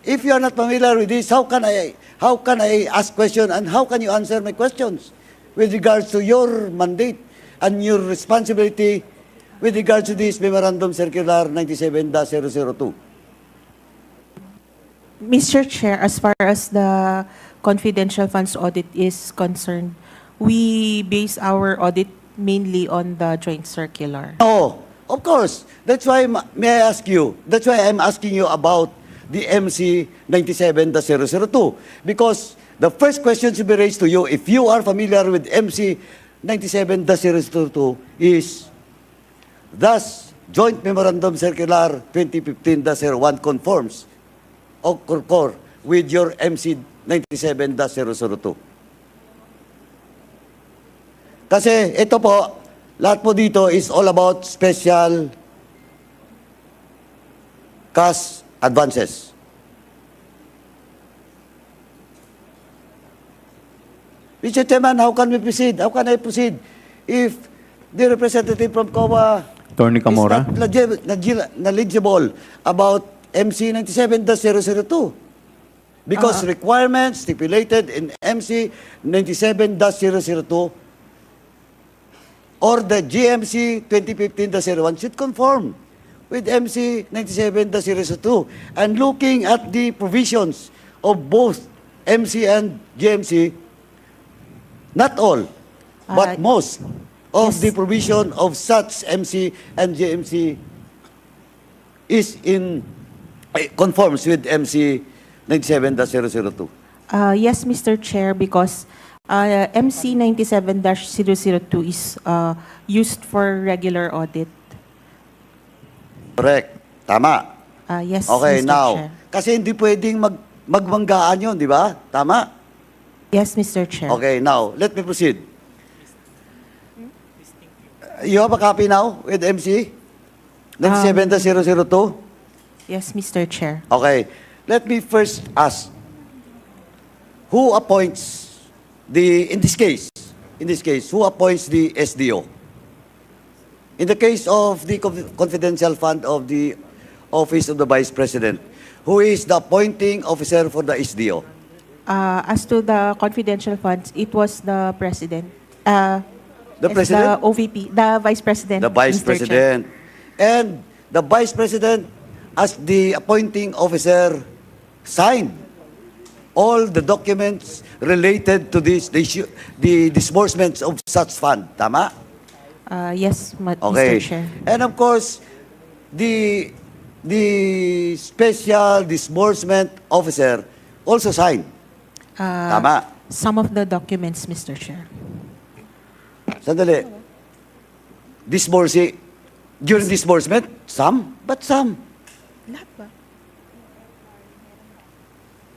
if you are not familiar with this, how can I ask question and how can you answer my questions with regards to your mandate and your responsibility with regards to this Memorandum Circular 97-002? Mr. Chair, as far as the confidential funds audit is concerned, we base our audit mainly on the joint circular. Oh, of course. That's why, may I ask you, that's why I'm asking you about the MC 97-002. Because the first question to be raised to you, if you are familiar with MC 97-002, is thus Joint Memorandum Circular 2015-01 conforms o concur with your MC 97-002. Kasi ito po, lahat po dito is all about special cash advances. Mr. Chairman, how can we proceed? How can I proceed if the representative from COA Attorney Kamara. is not knowledgeable about MC 97-002? Because requirements stipulated in MC 97-002 or the GMC 2015-01 should conform with MC 97-002. And looking at the provisions of both MC and GMC, not all, but most of the provision of such MC and GMC is conforms with MC 97-002. Yes, Mr. Chair, because MC 97-002 is used for regular audit. Correct. Tama. Yes, Okay, Mr. now, Chair. kasi hindi pwedeng magmanggaan yun, di ba? Tama? Yes, Mr. Chair. Okay, now, let me proceed. You have a copy now with MC 97-002? Yes, Mr. Chair. Okay. Let me first ask, who appoints in this case, who appoints the SDO? In the case of the confidential fund of the Office of the Vice President, who is the appointing officer for the SDO? As to the confidential funds, it was the President. The President? The OVP, the Vice President. The Vice Mr. Chair. President. And the Vice President, as the appointing officer, signed all the documents related to this, the disbursements of such fund. Tama? Yes, Okay. Mr. Chair. And of course, the special disbursement officer also signed. Tama? Some of the documents, Mr. Chair. Sandali. During disbursement, some, but some. Lahat ba?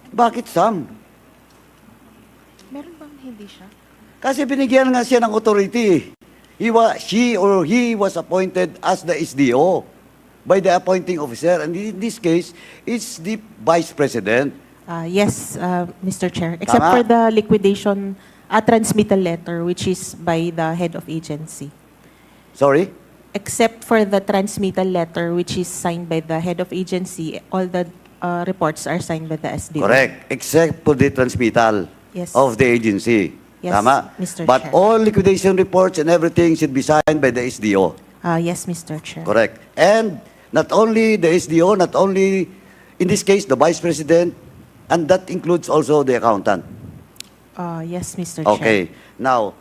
Bakit some? Meron bang hindi siya? Kasi binigyan nga siya ng authority. She was appointed as the SDO by the appointing officer. And in this case, it's the Vice President. Yes, Mr. Chair. Except Tama? for the liquidation a transmittal letter, which is by the head of agency. Sorry? Except for the transmittal letter, which is signed by the head of agency, all the reports are signed by the SDO. Correct. Except for the transmittal Yes. of the agency. Yes, Tama? Mr. But Chair. all liquidation reports and everything should be signed by the SDO. Yes, Mr. Chair. Correct. And not only the SDO, not only, in this case, the Vice President, and that includes also the accountant. Yes, Mr. Chair. Okay. Now,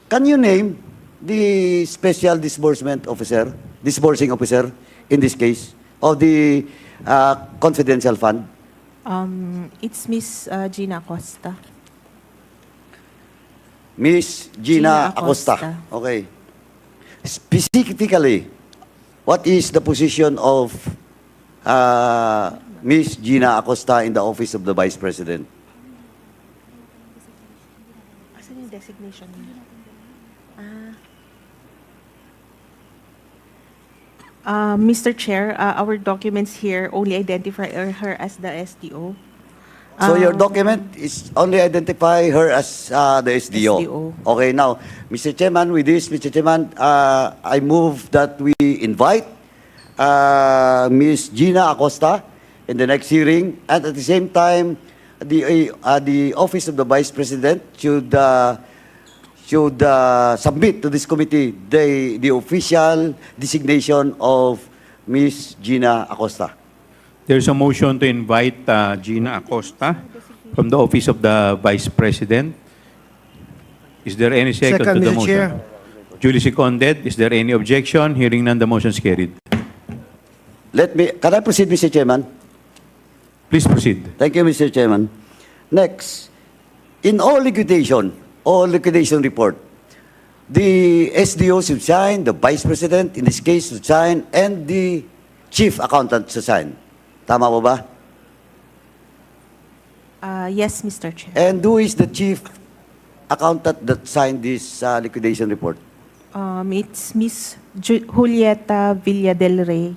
can you name the special disbursement officer, disbursing officer, in this case, of the confidential fund? It's Miss Gina Acosta. Miss Gina Acosta. Okay. Specifically, what is the position of Miss Gina Acosta in the office of the Vice President? Asan yung designation niya? Mr. Chair, our documents here only identify her as the SDO. So your document is only identify her as the SDO. SDO. Okay, now, Mr. Chairman, with this, Mr. Chairman, I move that we invite Ms. Gina Acosta in the next hearing, and at the same time, the Office of the Vice President should submit to this committee the official designation of Ms. Gina Acosta. There's a motion to invite Gina Acosta from the Office of the Vice President. Is there any second to the Mr. motion? Chair. Duly seconded. Is there any objection? Hearing none, the motion is carried. Can I proceed, Mr. Chairman? Please proceed. Thank you, Mr. Chairman. Next, in all liquidation report, the SDO should sign, the Vice President, in this case, should sign, and the Chief Accountant should sign. Tama po ba? Yes, Mr. Chair. And who is the Chief Accountant that signed this liquidation report? It's Miss Julieta Villa del Rey.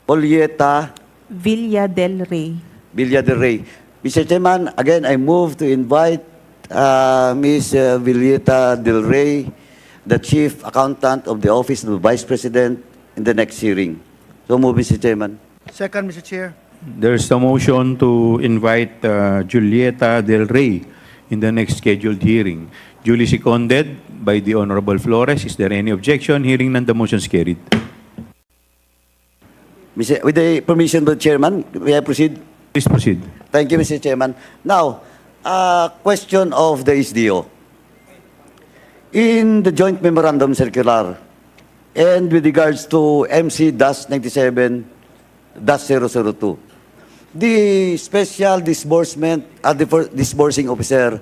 Julieta Villa del Rey. Villa del Rey. Mr. Chairman, again, I move to invite Ms. Julieta del Rey, the Chief Accountant of the Office of the Vice President, in the next hearing. So move, Mr. Chairman. Second, Mr. Chair. There's a motion to invite Julieta Del Rey in the next scheduled hearing. Duly seconded by the Honorable Flores. Is there any objection? Hearing none, the motion is carried. With the permission of the Chairman, may I proceed? Please proceed. Thank you, Mr. Chairman. Now, question of the SDO. In the joint memorandum circular, and with regards to MC-97-002, the special disbursing officer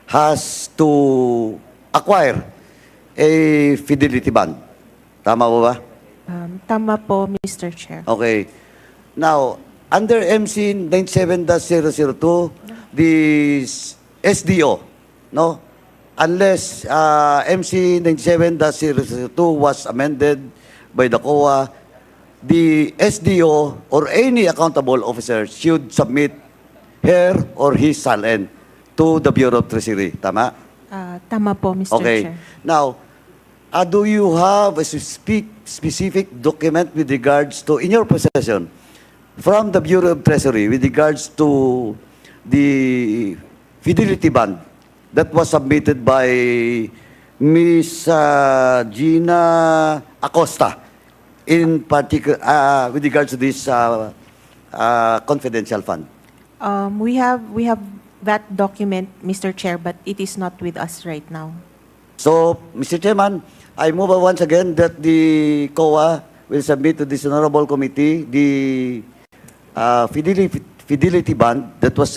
has to acquire a fidelity bond. Tama po ba? Tama po, Mr. Chair. Okay. Now, under MC-97-002, the SDO, no? Unless MC-97-002 was amended by the COA, the SDO or any accountable officer should submit her or his SALN to the Bureau of Treasury. Tama? Tama po, Mr. Okay. Chair. Now, do you have a specific document with regards to, in your possession, from the Bureau of Treasury with regards to the fidelity bond that was submitted by Ms. Gina Acosta, in particular, with regards to this confidential fund? We have that document, Mr. Chair, but it is not with us right now. So, Mr. Chairman, I move once again that the COA will submit to this honorable committee the fidelity bond that was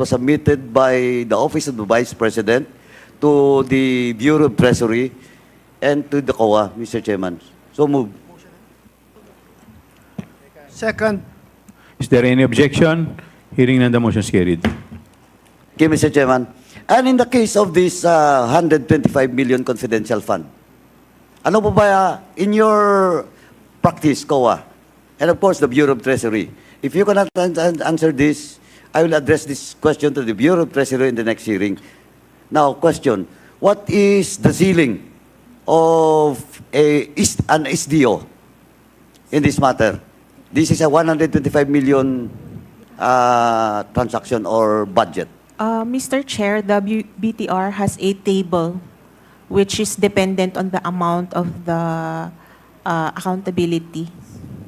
submitted by the Office of the Vice President to the Bureau of Treasury and to the COA, Mr. Chairman. So move. Second. Is there any objection? Hearing none, the motion is carried. Okay, Mr. Chairman. And in the case of this 125 million confidential fund, ano po ba in your practice, COA, and of course the Bureau of Treasury, if you cannot answer this, I will address this question to the Bureau of Treasury in the next hearing. Now, question. What is the ceiling of an SDO in this matter? This is a 125 million transaction or budget. Mr. Chair, the BTR has a table which is dependent on the amount of the accountability.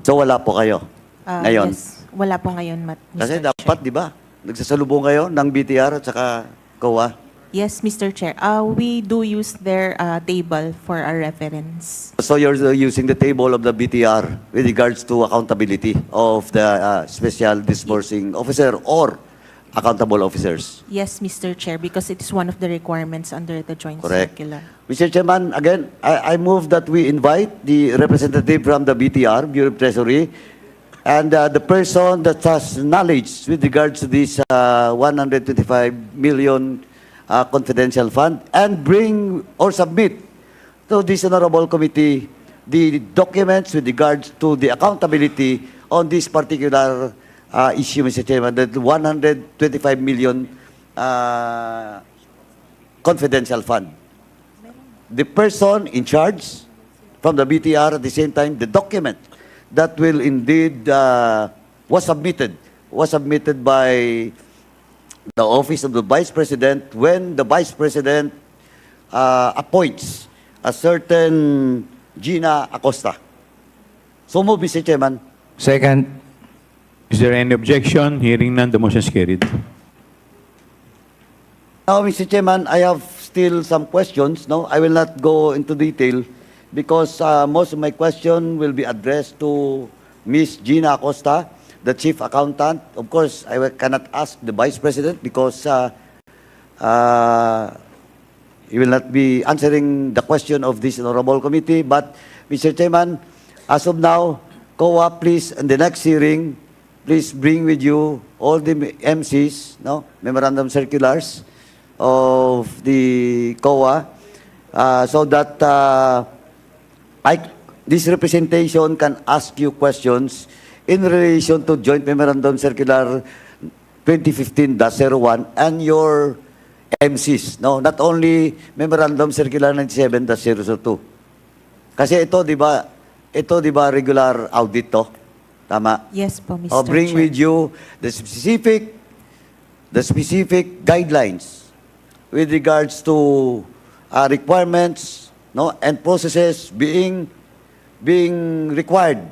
So wala po kayo ngayon? Yes, wala po ngayon, Mr. Kasi Chair. dapat, di ba, nagsasalubong kayo ng BTR at saka COA. Yes, Mr. Chair. We do use their table for our reference. So you're using the table of the BTR with regards to accountability of the special disbursing officer or accountable officers. Yes, Mr. Chair, because it is one of the requirements under the joint Correct. circular. Mr. Chairman, again, I move that we invite the representative from the BTR, Bureau of Treasury, and the person that has knowledge with regards to this 125 million confidential fund, and bring or submit to this honorable committee the documents with regards to the accountability on this particular issue, Mr. Chairman, that 125 million confidential fund. The person in charge from the BTR, at the same time, the document that will indeed was submitted by the office of the Vice President when the Vice President appoints a certain Gina Acosta. So move, Mr. Chairman. Second. Is there any objection? Hearing none, the motion is carried. Now, Mr. Chairman, I have still some questions. No, I will not go into detail because most of my question will be addressed to Ms. Gina Acosta, the Chief Accountant. Of course, I cannot ask the Vice President because he will not be answering the question of this honorable committee. But, Mr. Chairman, as of now, COA, please, in the next hearing, please bring with you all the MCs, no, memorandum circulars of the COA, so that this representation can ask you questions in relation to Joint Memorandum Circular 2015-01 and your MCs. No, not only Memorandum Circular 97-002. Kasi ito, di ba, regular audit to? Tama? Yes po, Mr. Bring Chair. with you the specific guidelines with regards to requirements, no, and processes being required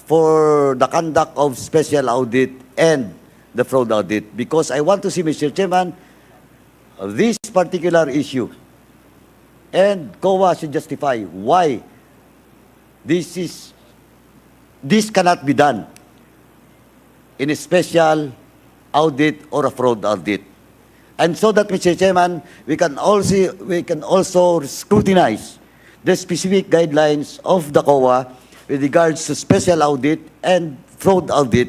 for the conduct of special audit and the fraud audit. Because I want to see, Mr. Chairman, this particular issue, and COA should justify why this cannot be done in a special audit or a fraud audit. And so that, Mr. Chairman, we can also scrutinize the specific guidelines of the COA with regards to special audit and fraud audit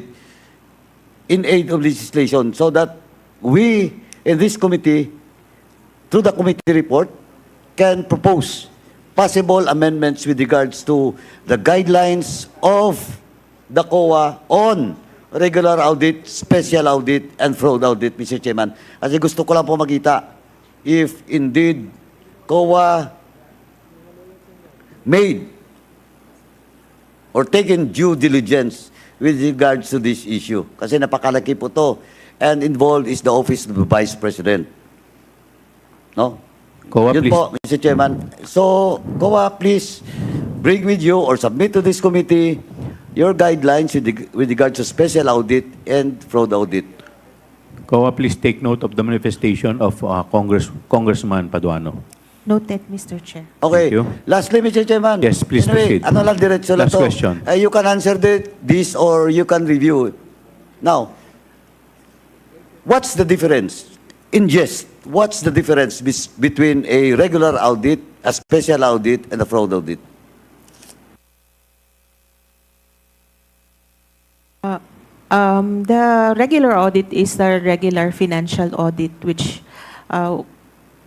in aid of legislation, so that we in this committee, through the committee report, can propose possible amendments with regards to the guidelines of the COA on regular audit, special audit, and fraud audit, Mr. Chairman. Kasi gusto ko lang po makita if indeed COA made or taken due diligence with regards to this issue. Kasi napakalaki po to. And involved is the Office of the Vice President. No? COA, Yun please. po, Mr. Chairman. So, COA, please bring with you or submit to this committee your guidelines with regards to special audit and fraud audit. COA, please take note of the manifestation of Congressman Paduano. Noted, Mr. Chair. Okay. Thank you. Lastly, Mr. Chairman. Yes, please proceed. Ano lang diretso lang Last to. question. You can answer this or you can review it. Now, what's the difference? In jest, what's the difference between a regular audit, a special audit, and a fraud audit? The regular audit is the regular financial audit, which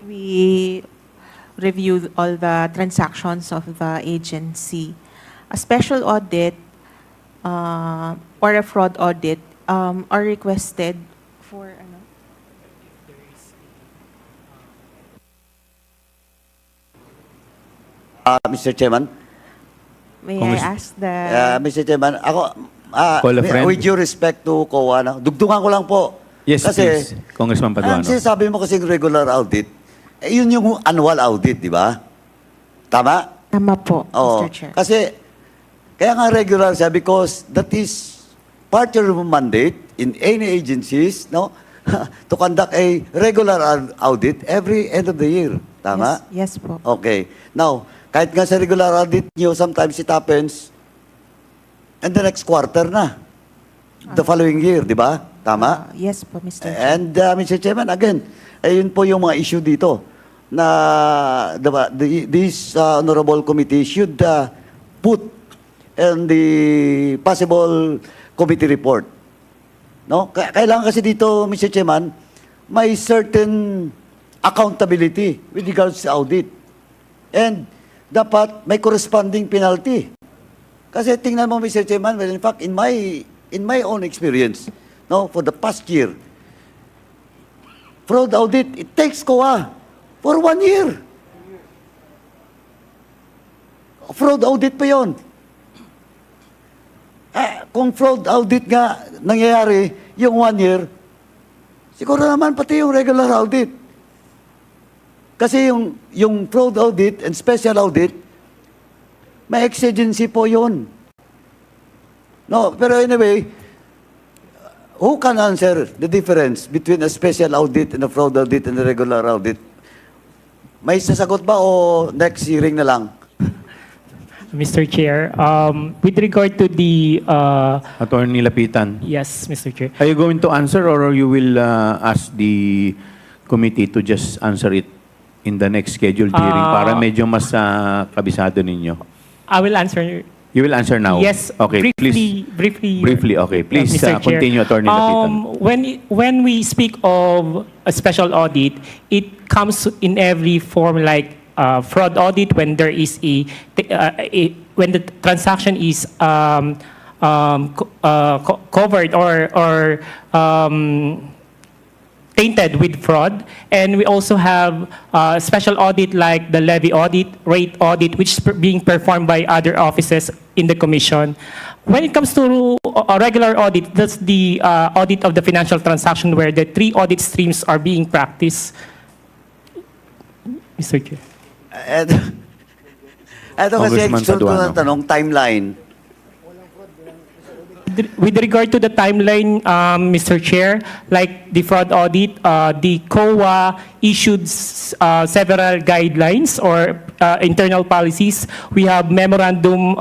we review all the transactions of the agency. A special audit or a fraud audit are requested for ano? Mr. Chairman, May Congress- I ask the Mr. Chairman, ako, Call a friend. with due respect to COA, dugtungan ko lang po. Yes, Kasi, please. Congressman Paduano. sinasabi mo kasing regular audit, yun yung annual audit, di ba? Tama? Tama po, Oo. Mr. Chair. Kasi, kaya nga regular siya because that is part of your mandate in any agencies, no? To conduct a regular audit every end of the year. Tama? Yes po. Okay. Now, kahit nga sa regular audit nyo, sometimes it happens in the next quarter na. The following year, di ba? Tama? Yes po, Mr. Chair. And Mr. Chairman, again, ayun po yung mga issue dito na this honorable committee should put in the possible committee report. No? Kailangan kasi dito, Mr. Chairman, may certain accountability with regards to audit. And dapat may corresponding penalty. Kasi tingnan mo, Mr. Chairman, well, in fact, in my own experience, no, for the past year, fraud audit, it takes COA for 1 year. Fraud audit pa yun. Kung fraud audit nga nangyayari yung 1 year, siguro naman pati yung regular audit. Kasi yung fraud audit and special audit, may exigency po yun. No, pero anyway, who can answer the difference between a special audit and a fraud audit and a regular audit? May sasagot ba o next hearing na lang? Mr. Chair, with regard to the Attorney Lapitan. yes, Mr. Chair. Are you going to answer or you will ask the committee to just answer it in the next scheduled hearing para medyo mas kabisado ninyo? I will answer. You will answer now? Yes, Okay, please. briefly. Okay. Please Mr. Chair. continue, Attorney Lapitan. When we speak of a special audit, it comes in every form like fraud audit when there is when the transaction is covered or tainted with fraud, and we also have special audit like the levy audit, rate audit, which is being performed by other offices in the commission. When it comes to a regular audit, that's the audit of the financial transaction where the 3 audit streams are being practiced. Mr. Chair. Ito kasi Congressman sunod Paduano. ng tanong, timeline. With regard to the timeline, Mr. Chair, like the fraud audit, the COA issued several guidelines or internal policies. We have memorandum,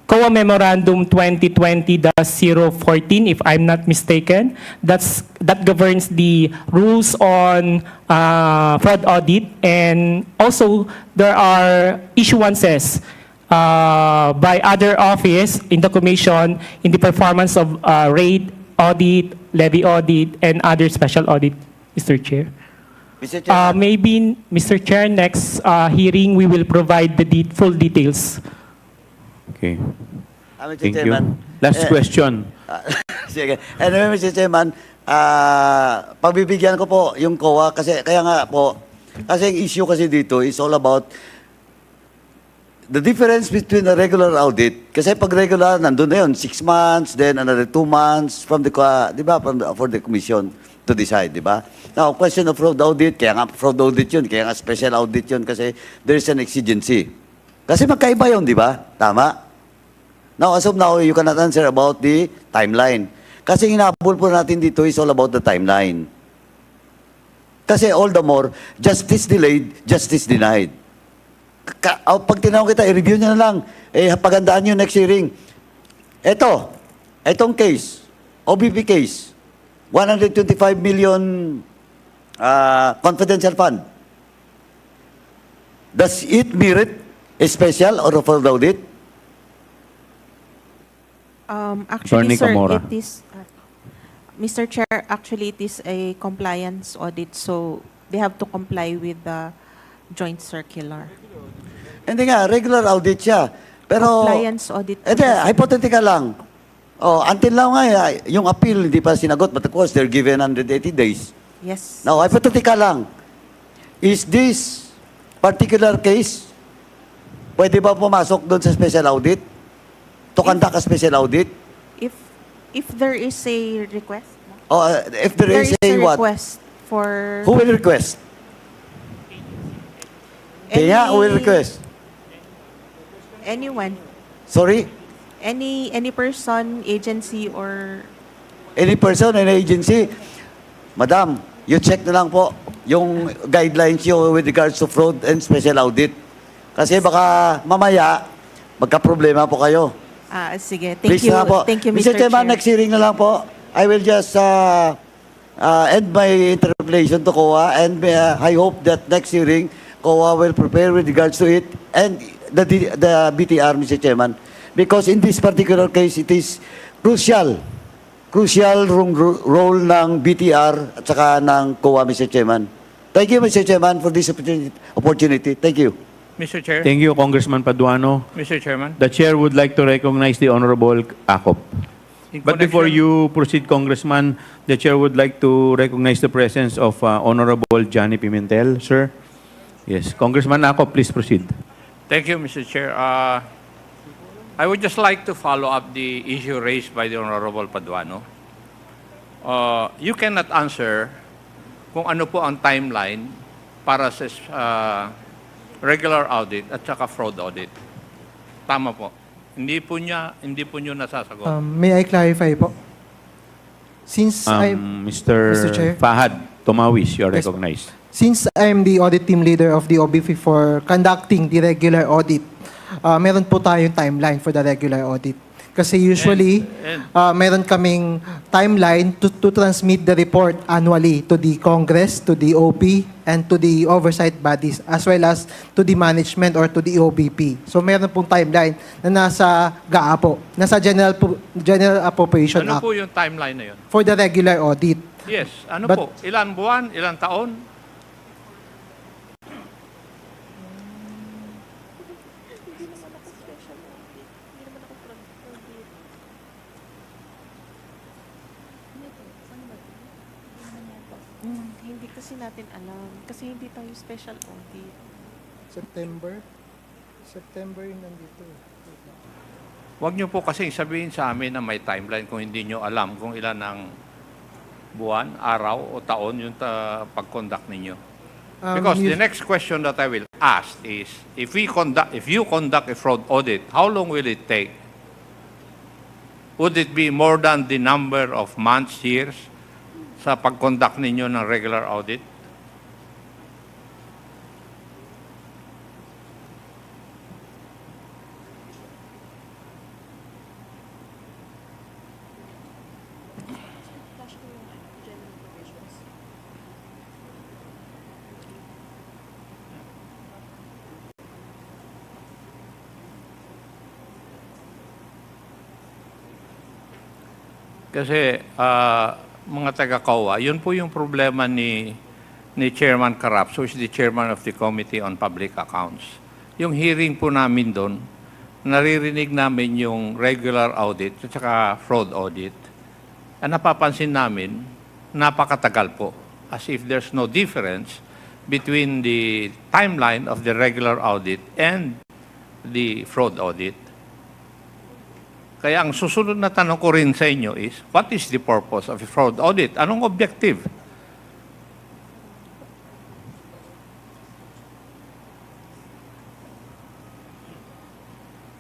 COA Memorandum 2020-014, if I'm not mistaken. That governs the rules on fraud audit, and also there are issuances by other office in the commission in the performance of rate audit, levy audit, and other special audit, Mr. Chair. Mr. Chairman, Maybe, Mr. Chair, next hearing we will provide the full details. Okay. Mr. Thank Chairman, you. Last question. Sige. Anyway, Mr. Chairman, pagbibigyan ko po yung COA kasi kaya nga po, kasi yung issue kasi dito is all about the difference between a regular audit. Kasi pag regular, nandun na yun, 6 months, then another 2 months from the, di ba, for the commission to decide, di ba? Now, question of fraud audit, kaya nga fraud audit yun, kaya nga special audit yun kasi there's an exigency. Kasi magkaiba yun, di ba? Tama? Now, as of now, you cannot answer about the timeline. Kasi hinabol po natin dito is all about the timeline. Kasi all the more, justice delayed, justice denied. Pag tinawag kita, i-review nyo na lang. Pagandaan nyo next hearing. Etong case, OBP case, 125 million confidential fund. Does it merit a special or a fraud audit? Actually, Attorney sir, Kamara. it is, Mr. Chair, actually it is a compliance audit, so they have to comply with the joint circular. Hindi nga, regular audit siya. Pero, Compliance audit. hypothetical lang. Oh, until now nga, yung appeal hindi pa sinagot, but of course, they're given 180 days. Yes. Now, hypothetical lang. Is this particular case, pwede ba pumasok doon sa special audit? To conduct a special audit? If there is a request, Oh, if there is a what? request for Who will request? Kaya, who will request? anyone, Sorry? any person, agency, or Any person, any agency? Madam, you check na lang po yung guidelines nyo with regards to fraud and special audit. Kasi baka mamaya, magka-problema po kayo. sige. Please na po. Thank you, Mr. Mr. Chairman, Chair. next hearing na lang po. I will just end my interpellation to COA and I hope that next hearing, COA will prepare with regards to it and the BTR, Mr. Chairman. Because in this particular case, it is crucial role ng BTR at saka ng COA, Mr. Chairman. Thank you, Mr. Chairman, for this opportunity. Thank you. Mr. Chair. Thank you, Congressman Paduano. Mr. Chairman. The Chair would like to recognize the Honorable Akop. But before you proceed, Congressman, the Chair would like to recognize the presence of Honorable Johnny Pimentel, sir. Yes, Congressman Akop, please proceed. Thank you, Mr. Chair. I would just like to follow up the issue raised by the Honorable Paduano. You cannot answer kung ano po ang timeline para sa regular audit at saka fraud audit. Tama po. Hindi po nyo nasasagot. May I clarify po? Since Mr. Chair? Fahad Tomawis, you are Yes, recognized. Since I'm the audit team leader of the OBP for conducting the regular audit, meron po tayong timeline for the regular audit. Kasi usually, meron kaming timeline to transmit the report annually to the Congress, to the OP, and to the oversight bodies, as well as to the management or to the OBP. So meron pong timeline na nasa GAA po, nasa General Appropriation Ano Act po yung timeline na yun? for the regular audit. Yes. Ano But- po? Ilan buwan? Ilan taon? Hindi kasi natin alam. Kasi hindi tayo special audit. September yung nandito. Huwag nyo po kasing sabihin sa amin na may timeline kung hindi nyo alam kung ilan ang buwan, araw o taon yung pag-conduct ninyo. Because the next question that I will ask is, if you conduct a fraud audit, how long will it take? Would it be more than the number of months, years sa pag-conduct ninyo ng regular audit? Kasi mga taga-COA, yun po yung problema ni Chairman Caraps, who is the chairman of the Committee on Public Accounts. Yung hearing po namin doon, naririnig namin yung regular audit at saka fraud audit. Ang napapansin namin, napakatagal po. As if there's no difference between the timeline of the regular audit and the fraud audit. Kaya ang susunod na tanong ko rin sa inyo is, what is the purpose of a fraud audit? Anong objective?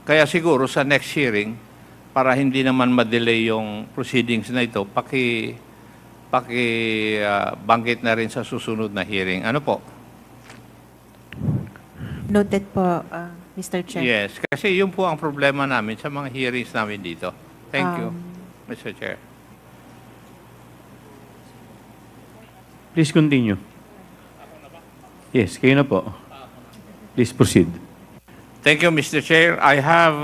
Kaya siguro sa next hearing, para hindi naman ma-delay yung proceedings na ito, banggit na rin sa susunod na hearing. Ano po? Noted po, Mr. Chair. Yes, kasi yun po ang problema namin sa mga hearings namin dito. Thank you, Mr. Chair. Please continue. Yes, kayo na po. Please proceed. Thank you, Mr. Chair. I have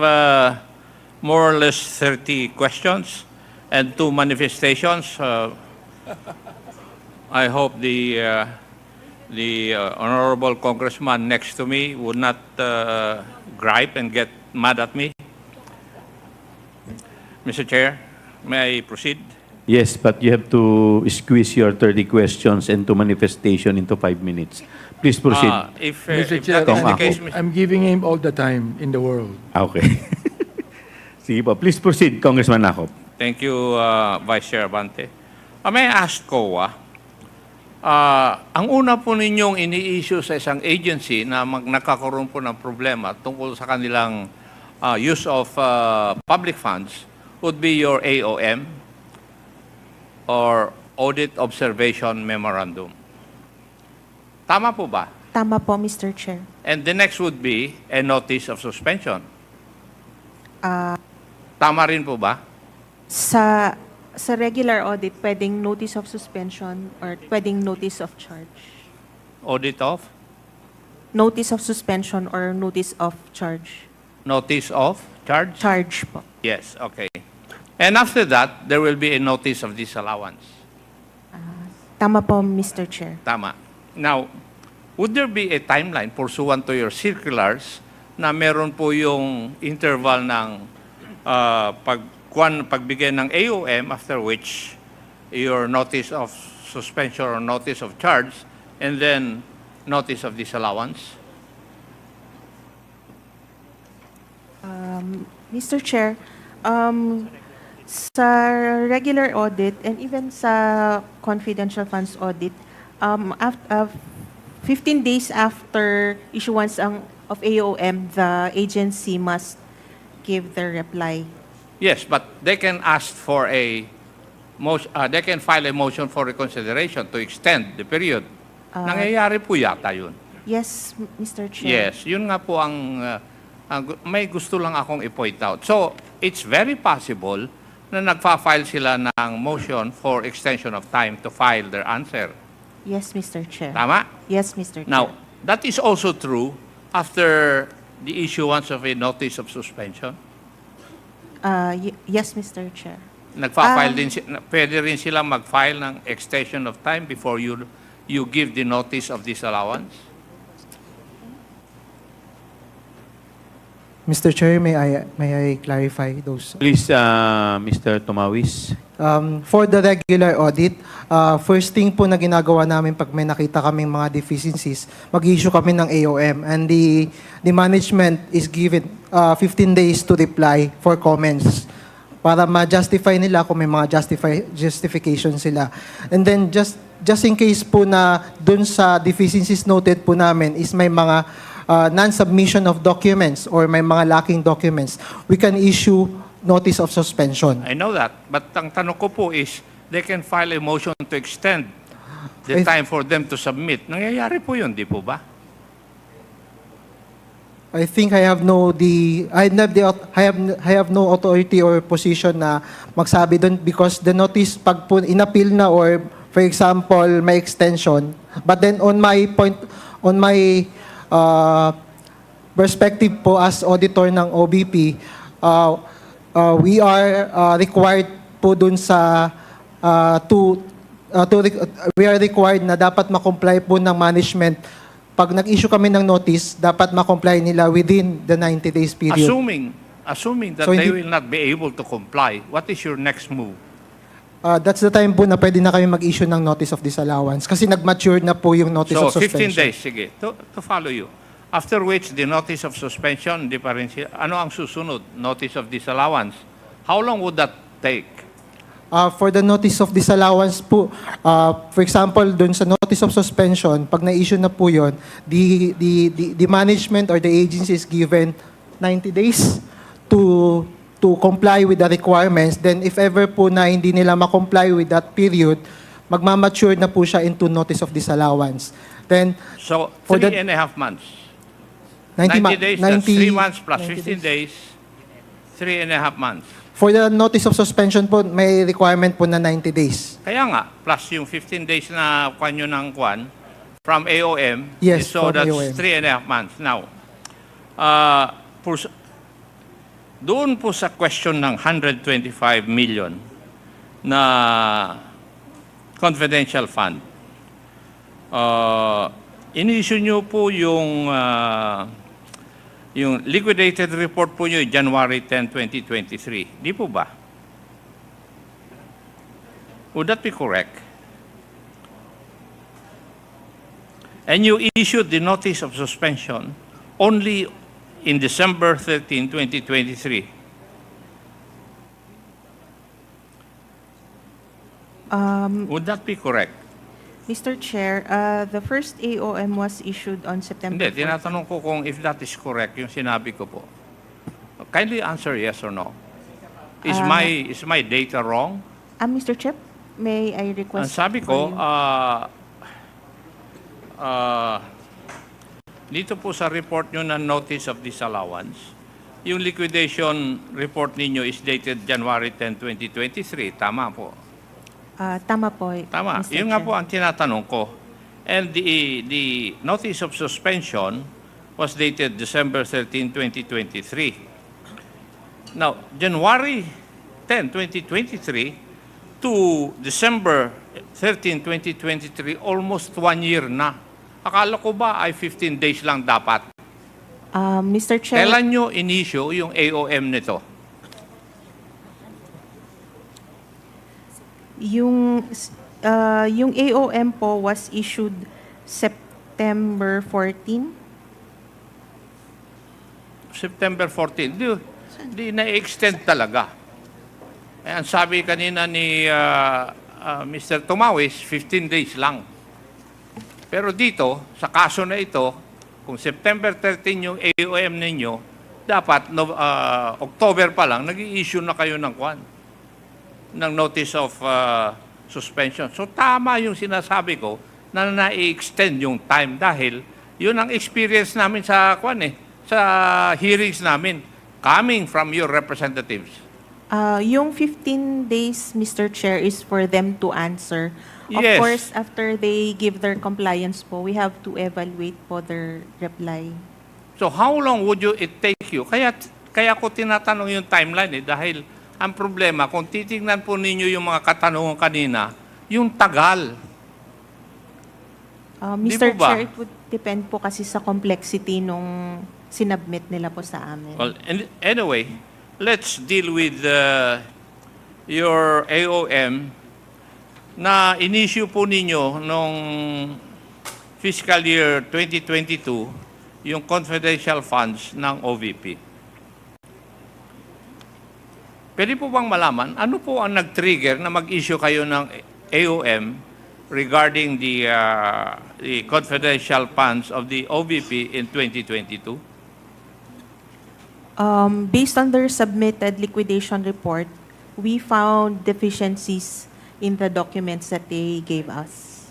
more or less 30 questions and 2 manifestations. I hope the honorable congressman next to me would not gripe and get mad at me. Mr. Chair, May I proceed? Yes, but you have to squeeze your 30 questions into manifestation into 5 minutes. Please proceed. Mr. Chair, that is the case, I'm giving him all the time in the world. Okay. Sige po. Please proceed, Congressman Akop. Thank you, Vice Chair Abante. May I ask COA, ang una po ninyong ini-issue sa isang agency na nagkakaroon po ng problema tungkol sa kanilang use of public funds would be your AOM or Audit Observation Memorandum. Tama po ba? Tama po, Mr. Chair. And the next would be a notice of suspension. Ah, Tama rin po ba? sa regular audit, pwedeng notice of suspension or pwedeng notice of charge. Audit of? Notice of suspension or notice of charge. Notice of charge? Charge po. Yes, okay. And after that, there will be a notice of disallowance. Tama po, Mr. Chair. Tama. Now, would there be a timeline pursuant to your circulars na meron po yung interval ng pagbigay ng AOM, after which your notice of suspension or notice of charge, and then notice of disallowance? Mr. Chair, sa regular audit and even sa confidential funds audit, 15 days after issuance of AOM, the agency must give their reply. Yes, but they can ask for a motion, they can file a motion for reconsideration to extend the period. Nangyayari po yata yun. Yes, Mr. Chair. Yes, yun nga po may gusto lang akong i-point out. So, it's very possible na nagfa-file sila ng motion for extension of time to file their answer. Yes, Mr. Chair. Tama? Yes, Mr. Chair. Now, that is also true after the issuance of a notice of suspension. Yes, Mr. Chair. Nagfa-file pwede rin sila mag-file ng extension of time before you give the notice of disallowance? Mr. Chair, may I clarify those? Please, Mr. Tomawis. For the regular audit, first thing po na ginagawa namin pag may nakita kaming mga deficiencies, mag-issue kami ng AOM, and the management is given 15 days to reply for comments para ma-justify nila kung may mga justification sila. And then just in case po na dun sa deficiencies noted po namin is may mga non-submission of documents or may mga lacking documents, we can issue notice of suspension. I know that. But ang tanong ko po is, they can file a motion to extend the time for them to submit. Nangyayari po yun, di po ba? I think I have no authority or position na magsabi doon because the notice pag po inappeal na or for example may extension, but then on my perspective po as auditor ng OBP, we are required po dun sa we are required na dapat ma-comply po ng management. Pag nag-issue kami ng notice, dapat ma-comply nila within the 90 days period. Assuming that So, they hindi- will not be able to comply, what is your next move? That's the time po na pwede na kami mag-issue ng notice of disallowance kasi nag-mature na po yung notice So, of suspension. 15 days, sige. To follow you. After which, the notice of suspension, di pa rin siya. Ano ang susunod? Notice of disallowance. How long would that take? For the notice of disallowance po, for example, dun sa notice of suspension, pag na-issue na po yun, the management or the agency is given 90 days to comply with the requirements. Then if ever po na hindi nila ma-comply with that period, magmamature na po siya into notice of disallowance. Then, So, For 3.5 months. 90 days, that's 3 months plus 15 days, 3.5 months. For the notice of suspension po, may requirement po na 90 days. Kaya nga, plus yung 15 days na kwan nyo ng kwan, from AOM, Yes, so from that's AOM. 3.5 months. Now, doon po sa question ng 125 million na confidential fund, in-issue nyo po yung liquidated report po nyo January 10, 2023. Di po ba? Would that be correct? And you issued the notice of suspension only in December 13, 2023. Would that be correct? Mr. Chair, the first AOM was issued on September Hindi, 14. tinatanong ko kung if that is correct, yung sinabi ko po. Kindly answer yes or no. Is my data wrong? Mr. Chair, may I Ang request sabi ko, for you? dito po sa report nyo na notice of disallowance, yung liquidation report ninyo is dated January 10, 2023. Tama po. Tama po, Tama. Mr. Yun nga Chair. po ang tinatanong ko. And the notice of suspension was dated December 13, 2023. Now, January 10, 2023 to December 13, 2023, almost 1 year na. Akala ko ba ay 15 days lang dapat? Mr. Chair, Kailan nyo inisyo yung AOM nito? yung AOM po was issued September 14. September 14. Di na-extend talaga. Eh, ang sabi kanina ni Mr. Tumawis, 15 days lang. Pero dito, sa kaso na ito, kung September 13 yung AOM ninyo, dapat October pa lang, nag-i-issue na kayo ng notice of suspension. So tama yung sinasabi ko na na-extend yung time dahil yun ang experience namin sa sa hearings namin coming from your representatives. Yung 15 days, Mr. Chair, is for them to answer. Of Yes. course, after they give their compliance po, we have to evaluate po their reply. So how long would it take you? Kaya ko tinatanong yung timeline dahil ang problema, kung titingnan po ninyo yung mga katanungan kanina, yung tagal. Mr. po ba? Chair, it would depend po kasi sa complexity nung sinubmit nila po sa amin. Well, anyway, let's deal with your AOM na in-issue po ninyo nung fiscal year 2022, yung confidential funds ng OVP. Pwede po bang malaman, ano po ang nag-trigger na mag-issue kayo ng AOM regarding the confidential funds of the OVP in 2022? Based on their submitted liquidation report, we found deficiencies in the documents that they gave us.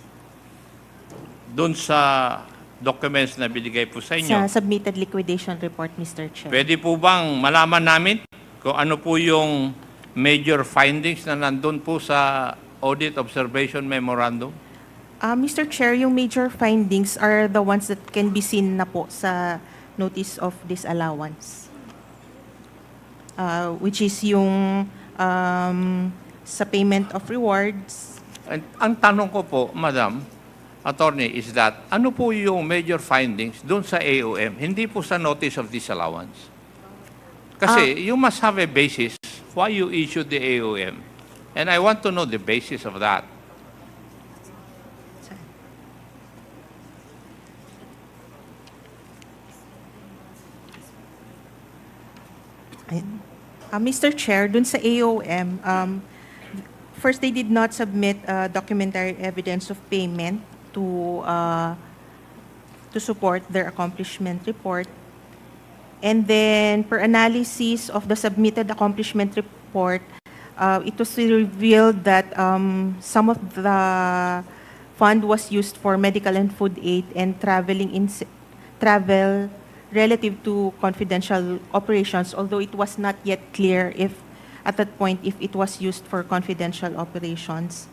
Doon sa documents na binigay po sa inyo? Sa submitted liquidation report, Mr. Chair. Pwede po bang malaman namin kung ano po yung major findings na nandun po sa Audit Observation Memorandum? Mr. Chair, yung major findings are the ones that can be seen na po sa notice of disallowance. Which is yung sa payment of rewards. Ang tanong ko po, Madam Attorney, is that ano po yung major findings doon sa AOM, hindi po sa notice of disallowance? Kasi you must have a basis why you issued the AOM. And I want to know the basis of that. Mr. Chair, dun sa AOM, first they did not submit documentary evidence of payment to support their accomplishment report. And then, per analysis of the submitted accomplishment report, it was revealed that some of the fund was used for medical and food aid and travel relative to confidential operations, although it was not yet clear if, at that point, if it was used for confidential operations.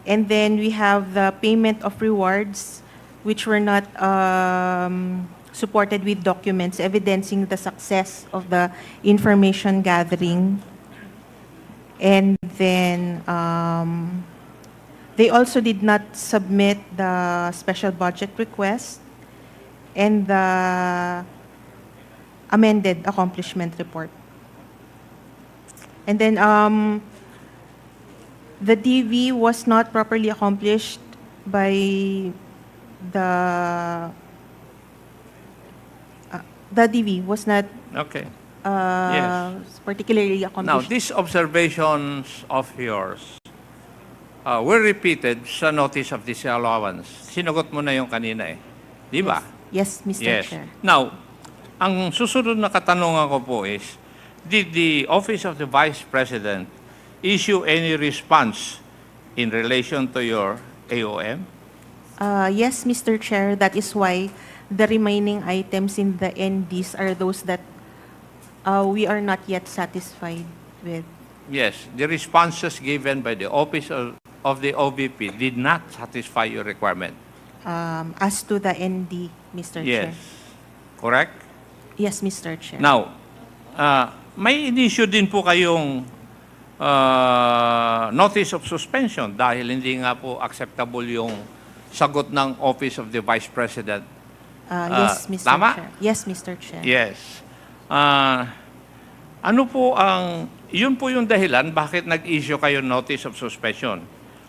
And then we have the payment of rewards, which were not supported with documents evidencing the success of the information gathering. And then they also did not submit the special budget request and the amended accomplishment report. And then The DV was not properly accomplished by the DV was not Okay. particularly Now, accomplished. these observations of yours were repeated sa notice of disallowance. Sinagot mo na yung kanina eh. Di ba? Yes, Mr. Yes. Chair. Now, ang susunod na katanungan ko po is, did the Office of the Vice President issue any response in relation to your AOM? Yes, Mr. Chair. That is why the remaining items in the NDs are those that we are not yet satisfied with. Yes, the responses given by the Office of the OVP did not satisfy your requirement. As to the ND, Mr. Chair. Yes. Correct? Yes, Mr. Chair. Now, may in-issue din po kayong notice of suspension dahil hindi nga po acceptable yung sagot ng Office of the Vice President. Yes, Mr. Tama? Chair. Yes, Mr. Chair. Yes. Ano po yun po yung dahilan bakit nag-issue kayo notice of suspension?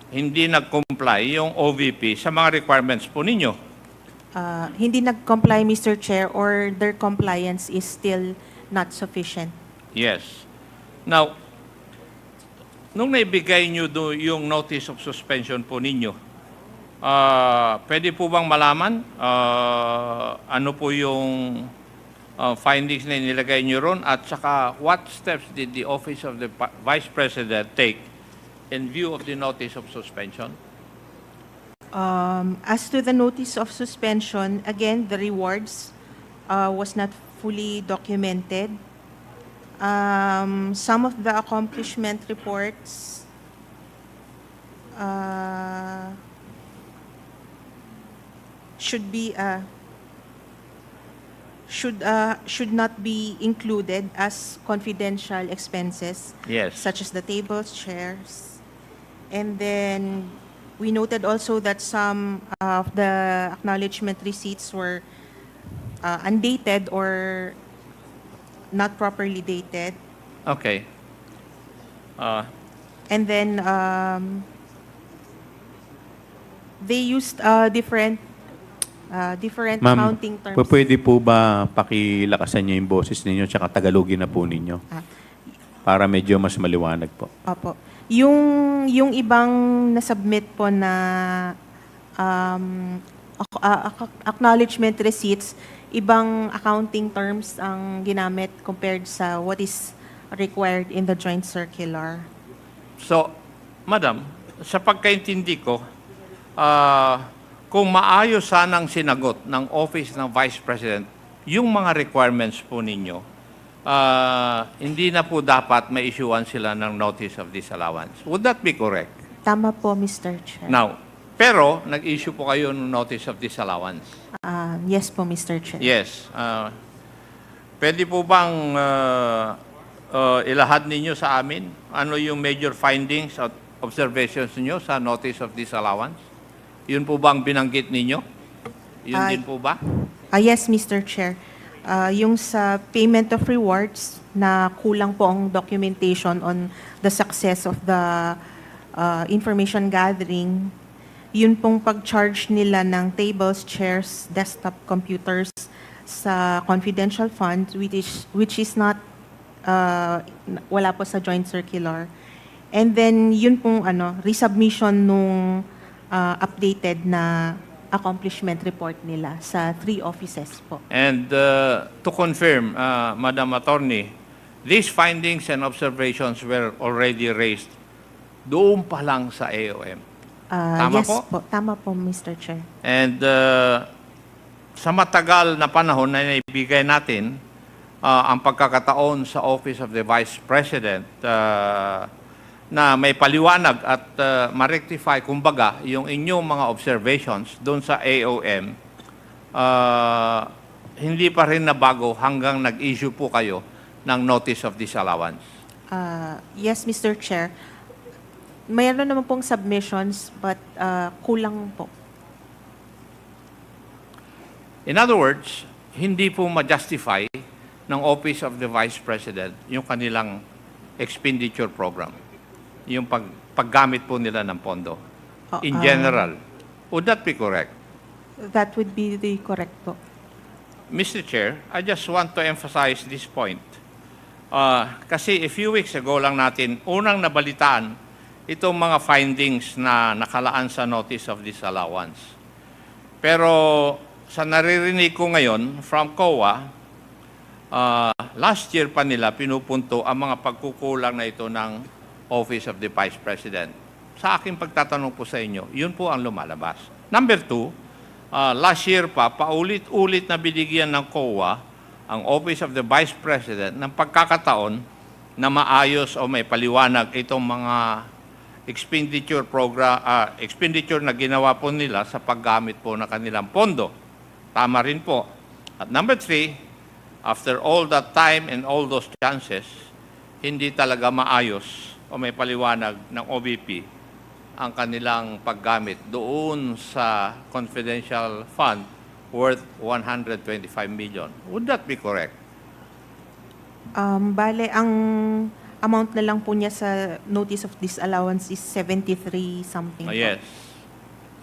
Hindi nag-comply yung OVP sa mga requirements po ninyo. Hindi nag-comply, Mr. Chair, or their compliance is still not sufficient. Yes. Now, nung naibigay nyo yung notice of suspension po ninyo, pwede po bang malaman ano po yung findings na nilagay nyo ron at saka what steps did the Office of the Vice President take in view of the notice of suspension? As to the notice of suspension, again, the rewards was not fully documented. Some of the accomplishment reports should not be included as confidential expenses, Yes. such as the tables, chairs. And then we noted also that some of the acknowledgement receipts were undated or not properly dated. Okay. And then they used different Ma'am, counting terms. pwede po ba pakilakasan niyo yung boses ninyo tsaka Tagalogin na po ninyo? Para medyo mas maliwanag po. Opo. Yung ibang na-submit po na acknowledgement receipts, ibang accounting terms ang ginamit compared sa what is required in the joint circular. So, Madam, sa pagkaintindi ko, kung maayos sanang sinagot ng Office ng Vice President yung mga requirements po ninyo, hindi na po dapat ma-issuean sila ng notice of disallowance. Would that be correct? Tama po, Mr. Chair. Now, pero nag-issue po kayo ng notice of disallowance. Yes po, Mr. Chair. Yes. Pwede po bang ilahad ninyo sa amin ano yung major findings at observations niyo sa notice of disallowance? Yun po bang binanggit ninyo? Yun din po ba? Yes, Mr. Chair. Yung sa payment of rewards na kulang po ang documentation on the success of the information gathering, yun pong pag-charge nila ng tables, chairs, desktop computers sa confidential fund, which is not, wala po sa joint circular. And then yun pong resubmission nung updated na accomplishment report nila sa 3 offices po. And to confirm, Madam Attorney, these findings and observations were already raised doon pa lang sa AOM. Tama Yes po? Tama po, Mr. Chair. And sa matagal na panahon na naibigay natin ang pagkakataon sa Office of the Vice President na may paliwanag at ma-rectify, kumbaga, yung inyong mga observations doon sa AOM, hindi pa rin nabago hanggang nag-issue po kayo ng notice of disallowance. Yes, Mr. Chair. Mayroon naman pong submissions, but kulang po. In other words, hindi po ma-justify ng Office of the Vice President yung kanilang expenditure program. Yung paggamit po nila ng pondo. In general. Would that be correct? That would be the correct po. Mr. Chair, I just want to emphasize this point. Kasi a few weeks ago lang natin, unang nabalitaan itong mga findings na nakalaan sa notice of disallowance. Pero sa naririnig ko ngayon from COA, last year pa nila pinupunto ang mga pagkukulang na ito ng Office of the Vice President. Sa aking pagtatanong po sa inyo, yun po ang lumalabas. Number two, last year pa, paulit-ulit na binigyan ng COA ang Office of the Vice President ng pagkakataon na maayos o may paliwanag itong mga expenditure na ginawa po nila sa paggamit po ng kanilang pondo. Tama rin po. At number three, after all that time and all those chances, hindi talaga maayos o may paliwanag ng OVP ang kanilang paggamit doon sa confidential fund worth 125 million. Would that be correct? Bale, ang amount na lang po niya sa notice of disallowance is 73 something po. Yes.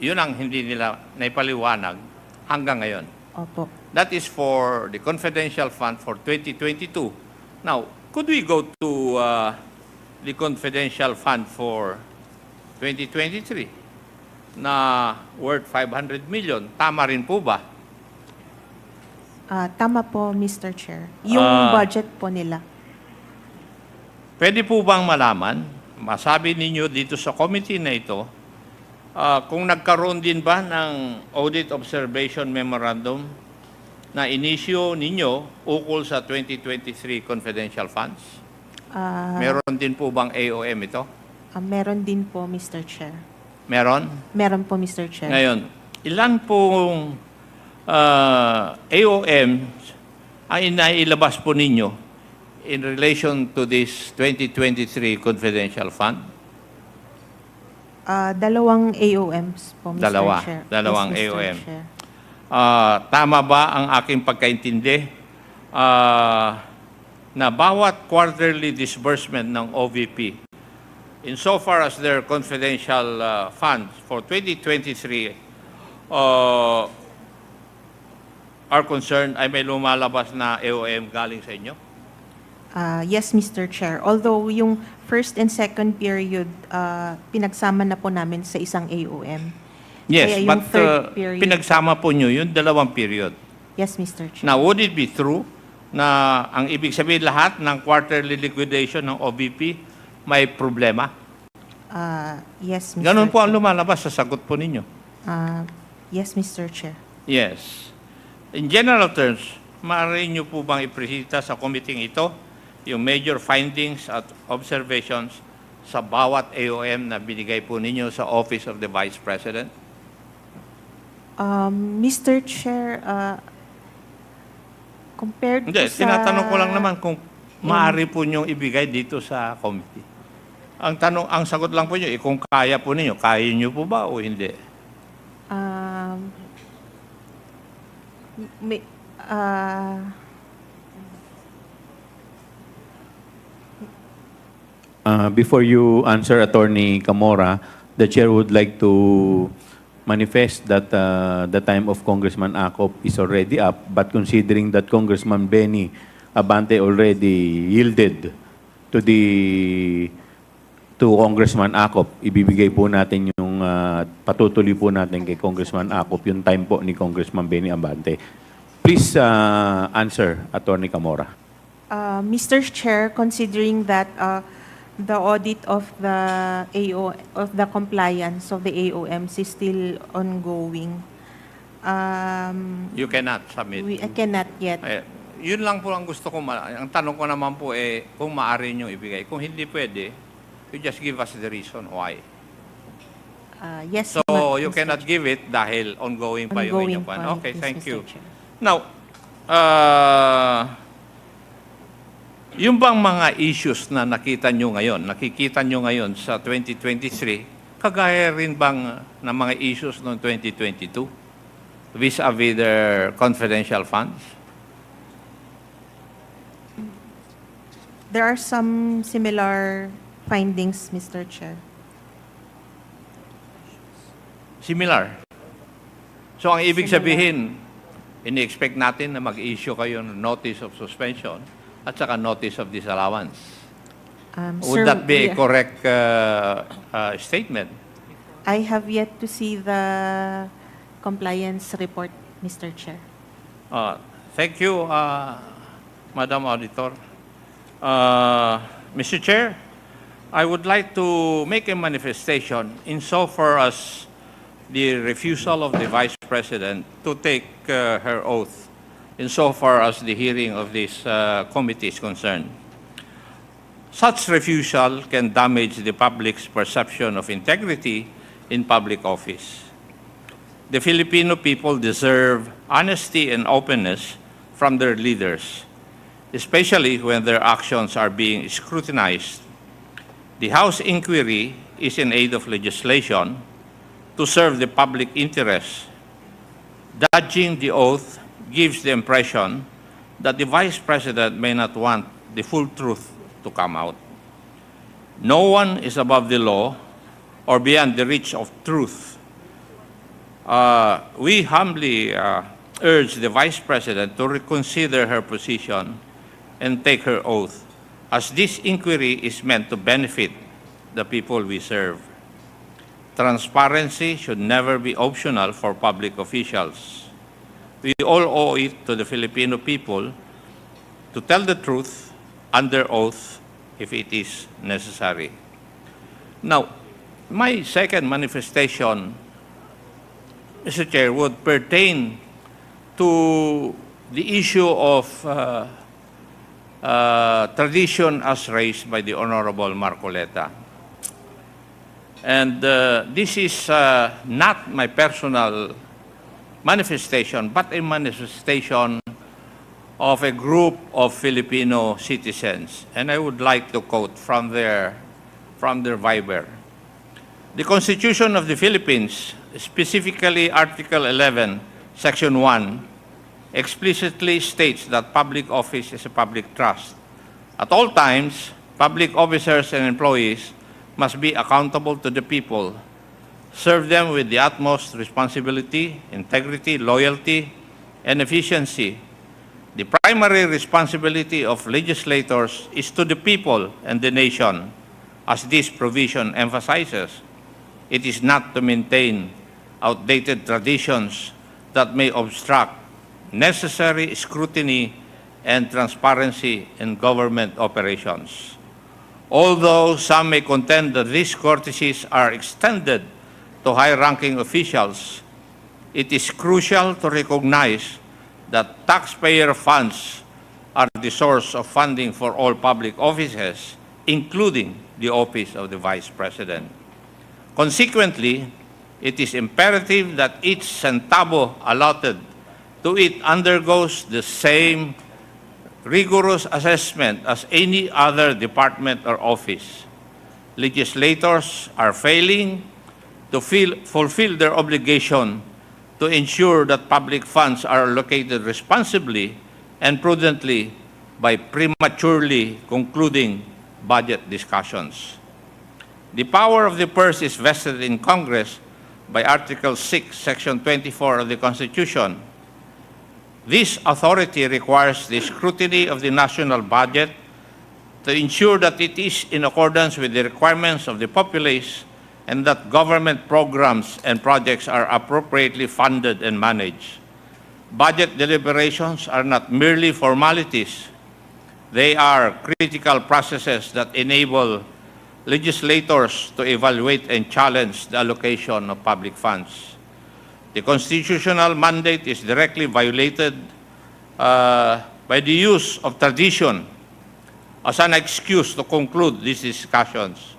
Yun ang hindi nila naipaliwanag hanggang ngayon. Opo. That is for the confidential fund for 2022. Now, could we go to the confidential fund for 2023 na worth 500 million? Tama rin po ba? Tama po, Mr. Chair. Yung budget po nila. Pwede po bang malaman, masabi ninyo dito sa committee na ito, kung nagkaroon din ba ng audit observation memorandum na inisyo ninyo ukol sa 2023 confidential funds? Meron din po bang AOM ito? Meron din po, Mr. Chair. Meron? Meron po, Mr. Chair. Ngayon, ilan pong AOM ang inailabas po ninyo in relation to this 2023 confidential fund? Dalawang AOMs po, Mr. Chair. Dalawang Yes, Mr. AOM. Chair. Tama ba ang aking pagkaintindi na bawat quarterly disbursement ng OVP, insofar as their confidential funds for 2023 are concerned, ay may lumalabas na AOM galing sa inyo? Yes, Mr. Chair. Although yung first and second period, pinagsama na po namin sa isang AOM. Yes, Kaya yung but third period, pinagsama po nyo yung dalawang period. yes, Mr. Chair. Now, would it be true na ang ibig sabihin lahat ng quarterly liquidation ng OVP may problema? Yes, Mr. Ganun po ang lumalabas sa sagot po ninyo. Yes, Mr. Chair. Yes. In general terms, maaari nyo po bang ipresita sa committee ito yung major findings at observations sa bawat AOM na binigay po ninyo sa Office of the Vice President? Mr. Chair, compared Hindi, to sa... tinatanong ko lang naman kung maaari po nyong ibigay dito sa committee. Ang sagot lang po nyo, kung kaya po ninyo, kaya nyo po ba o hindi? Before you answer, Attorney Kamara, the chair would like to manifest that the time of Congressman Acop is already up, but considering that Congressman Benny Abante already yielded to Congressman Acop, ibibigay po natin yung patutuloy po natin kay Congressman Acop yung time po ni Congressman Benny Abante. Please answer, Attorney Kamara. Mr. Chair, considering that the audit of the compliance of the AOMs is still ongoing, You cannot submit. I cannot yet. Yun lang po ang gusto ko. Ang tanong ko naman po kung maaari nyo ibigay. Kung hindi pwede, you just give us the reason why. Yes. So, you cannot give it dahil ongoing pa yung inyong pan. Okay, yes, thank Mr. you. Chair. Now, yung bang mga issues na nakikita nyo ngayon sa 2023, kagaya rin bang ng mga issues noong 2022 vis-a-vis their confidential funds? There are some similar findings, Mr. Chair. similar. So ang ibig sabihin, ini-expect natin na mag-issue kayo ng notice of suspension at saka notice of disallowance. Would that be a correct statement? I have yet to see the compliance report, Mr. Chair. Thank you, Madam Auditor. Mr. Chair, I would like to make a manifestation insofar as the refusal of the Vice President to take her oath insofar as the hearing of this committee is concerned. Such refusal can damage the public's perception of integrity in public office. The Filipino people deserve honesty and openness from their leaders, especially when their actions are being scrutinized. The House inquiry is in aid of legislation to serve the public interest. Dodging the oath gives the impression that the Vice President may not want the full truth to come out. No one is above the law or beyond the reach of truth. We humbly urge the Vice President to reconsider her position and take her oath, as this inquiry is meant to benefit the people we serve. Transparency should never be optional for public officials. We all owe it to the Filipino people to tell the truth under oath if it is necessary. Now, my second manifestation, Mr. Chair, would pertain to the issue of tradition as raised by the Honorable Marcoleta. And this is not my personal manifestation, but a manifestation of a group of Filipino citizens. And I would like to quote from their Viber. The Constitution of the Philippines, specifically Article 11, Section 1, explicitly states that public office is a public trust. At all times, public officers and employees must be accountable to the people, serve them with the utmost responsibility, integrity, loyalty, and efficiency. The primary responsibility of legislators is to the people and the nation, as this provision emphasizes. It is not to maintain outdated traditions that may obstruct necessary scrutiny and transparency in government operations. Although some may contend that these courtesies are extended to high-ranking officials, it is crucial to recognize that taxpayer funds are the source of funding for all public offices, including the office of the Vice President. Consequently, it is imperative that each centavo allotted to it undergoes the same rigorous assessment as any other department or office. Legislators are failing to fulfill their obligation to ensure that public funds are allocated responsibly and prudently by prematurely concluding budget discussions. The power of the purse is vested in Congress by Article 6, Section 24 of the Constitution. This authority requires the scrutiny of the national budget to ensure that it is in accordance with the requirements of the populace and that government programs and projects are appropriately funded and managed. Budget deliberations are not merely formalities. They are critical processes that enable legislators to evaluate and challenge the allocation of public funds. The constitutional mandate is directly violated by the use of tradition as an excuse to conclude these discussions.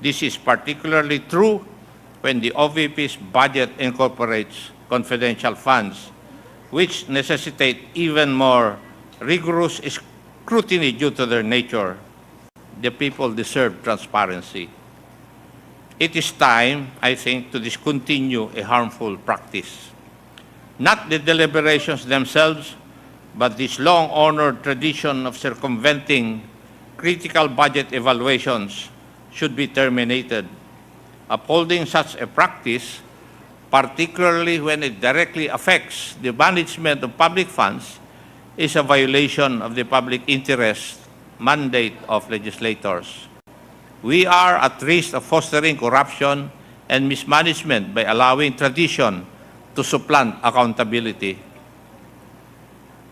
This is particularly true when the OVP's budget incorporates confidential funds, which necessitate even more rigorous scrutiny due to their nature. The people deserve transparency. It is time, I think, to discontinue a harmful practice. Not the deliberations themselves, but this long-honored tradition of circumventing critical budget evaluations should be terminated. Upholding such a practice particularly when it directly affects the management of public funds, is a violation of the public interest mandate of legislators. We are at risk of fostering corruption and mismanagement by allowing tradition to supplant accountability.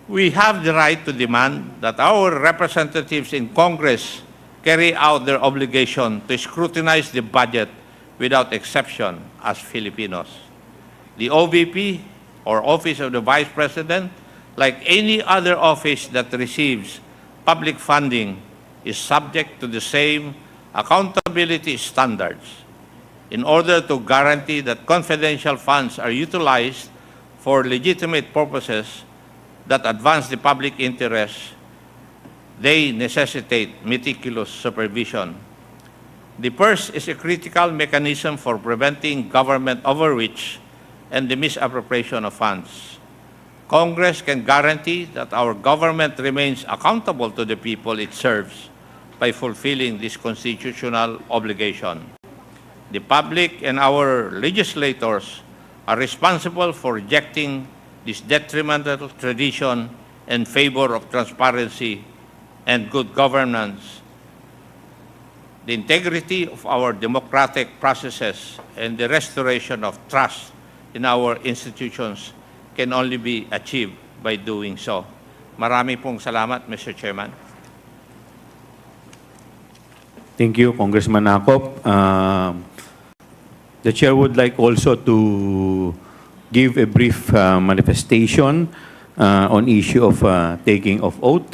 We have the right to demand that our representatives in Congress carry out their obligation to scrutinize the budget without exception as Filipinos. The OVP, or Office of the Vice President, like any other office that receives public funding, is subject to the same accountability standards. In order to guarantee that confidential funds are utilized for legitimate purposes that advance the public interest, they necessitate meticulous supervision. The purse is a critical mechanism for preventing government overreach and the misappropriation of funds. Congress can guarantee that our government remains accountable to the people it serves by fulfilling this constitutional obligation. The public and our legislators are responsible for rejecting this detrimental tradition in favor of transparency and good governance. The integrity of our democratic processes and the restoration of trust in our institutions can only be achieved by doing so. Marami pong salamat, Mr. Chairman. Thank you, Congressman Akop. The Chair would like also to give a brief manifestation on issue of taking of oath.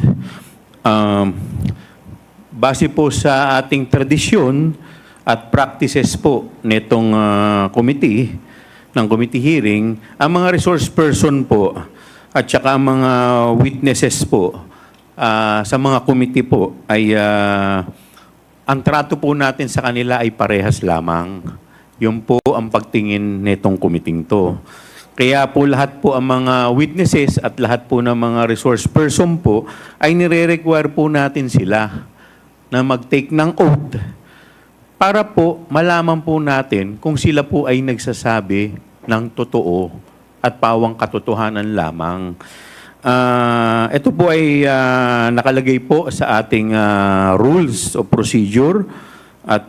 Base po sa ating tradisyon at practices po nitong committee, ng committee hearing, ang mga resource person po at saka ang mga witnesses po sa mga committee po ay ang trato po natin sa kanila ay parehas lamang. Yun po ang pagtingin nitong committee to. Kaya po lahat po ang mga witnesses at lahat po ng mga resource person po ay nire-require po natin sila na mag-take ng oath para po malaman po natin kung sila po ay nagsasabi ng totoo at pawang katotohanan lamang. Ito po ay nakalagay po sa ating rules of procedure at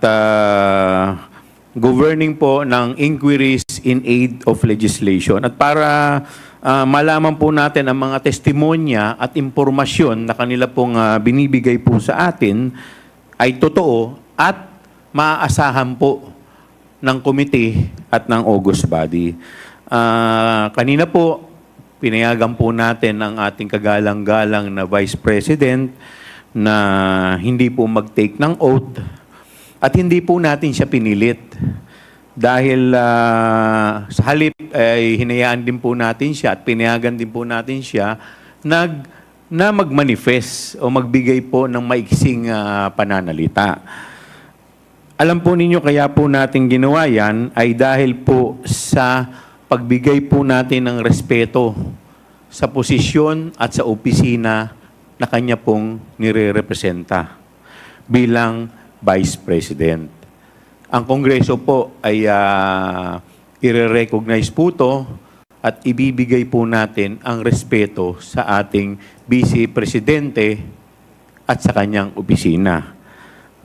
governing po ng inquiries in aid of legislation. At para malaman po natin ang mga testimonya at impormasyon na kanila pong binibigay po sa atin ay totoo at maaasahan po ng committee at ng August body. Kanina po, pinayagan po natin ang ating kagalang-galang na Vice President na hindi po mag-take ng oath at hindi po natin siya pinilit. Dahil sa halip ay hinayaan din po natin siya at pinayagan din po natin siya na mag-manifest o magbigay po ng maiksing pananalita. Alam po ninyo kaya po natin ginawa yan ay dahil po sa pagbigay po natin ng respeto sa posisyon at sa opisina na kanya pong nire-representa bilang Vice President. Ang Kongreso po ay i-recognize po to at ibibigay po natin ang respeto sa ating Vice Presidente at sa kanyang opisina.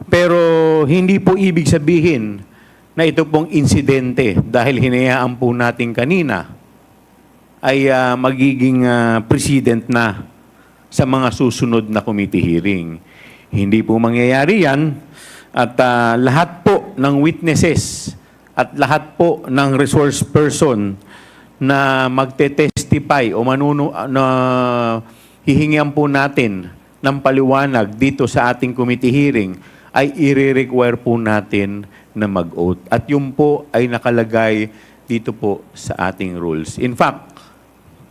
Pero hindi po ibig sabihin na ito pong insidente dahil hinayaan po natin kanina ay magiging president na sa mga susunod na committee hearing. Hindi po mangyayari yan at lahat po ng witnesses at lahat po ng resource person na magte-testify o hihingian po natin ng paliwanag dito sa ating committee hearing ay i-require po natin na mag-oath. At yun po ay nakalagay dito po sa ating rules. In fact,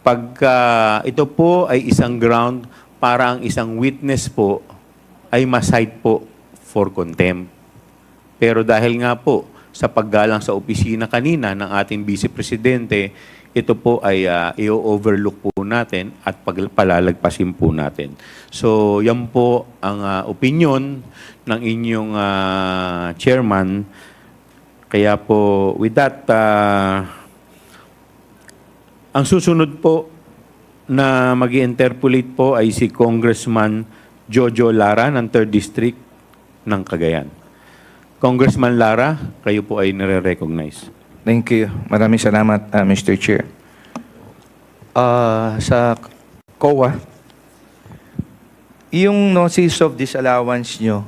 pagka ito po ay isang ground para ang isang witness po ay ma-cite po for contempt. Pero dahil nga po sa paggalang sa opisina kanina ng ating Vice Presidente, ito po ay i-overlook po natin at palalagpasin po natin. So, yan po ang opinion ng inyong chairman. Kaya po, with that, Ang susunod po na mag-interpolate po ay si Congressman Jojo Lara ng 3rd District ng Cagayan. Congressman Lara, kayo po ay nare-recognize. Thank you. Maraming salamat, Mr. Chair. Sa COA, yung notice of disallowance nyo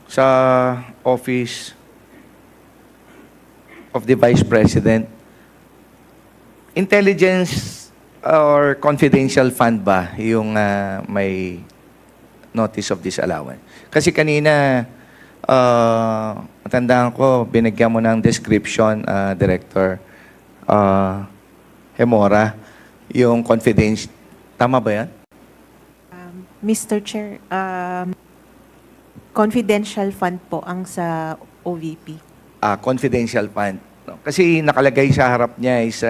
sa Office of the Vice President, intelligence or confidential fund ba yung may notice of disallowance? Kasi kanina, matandaan ko, binigyan mo ng description, Director Hemora, yung confidential. Tama ba yan? Mr. Chair, confidential fund po ang sa OVP. Confidential fund. No? Kasi nakalagay sa harap niya is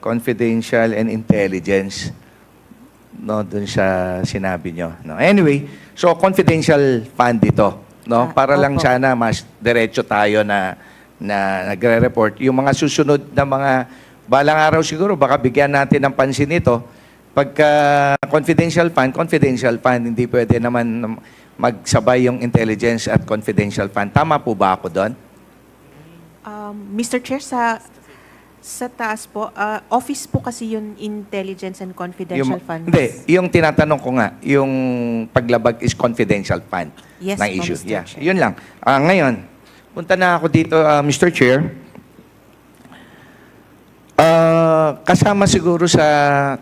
confidential and intelligence. No, dun sa sinabi nyo. No? Anyway, so confidential fund ito. No? Para lang opo. sana mas diretso tayo na nagre-report. Yung mga susunod na mga balang araw siguro, baka bigyan natin ng pansin ito. Pagka confidential fund, hindi pwede naman magsabay yung intelligence at confidential fund. Tama po ba ako doon? Mr. Chair, sa taas po, office po kasi yung intelligence and confidential funds. Hindi, yung tinatanong ko nga, yung paglabag is confidential fund Yes ng po, issue. Mr. Yeah, Chair. yun lang. Ngayon, punta na ako dito, Mr. Chair. Kasama siguro sa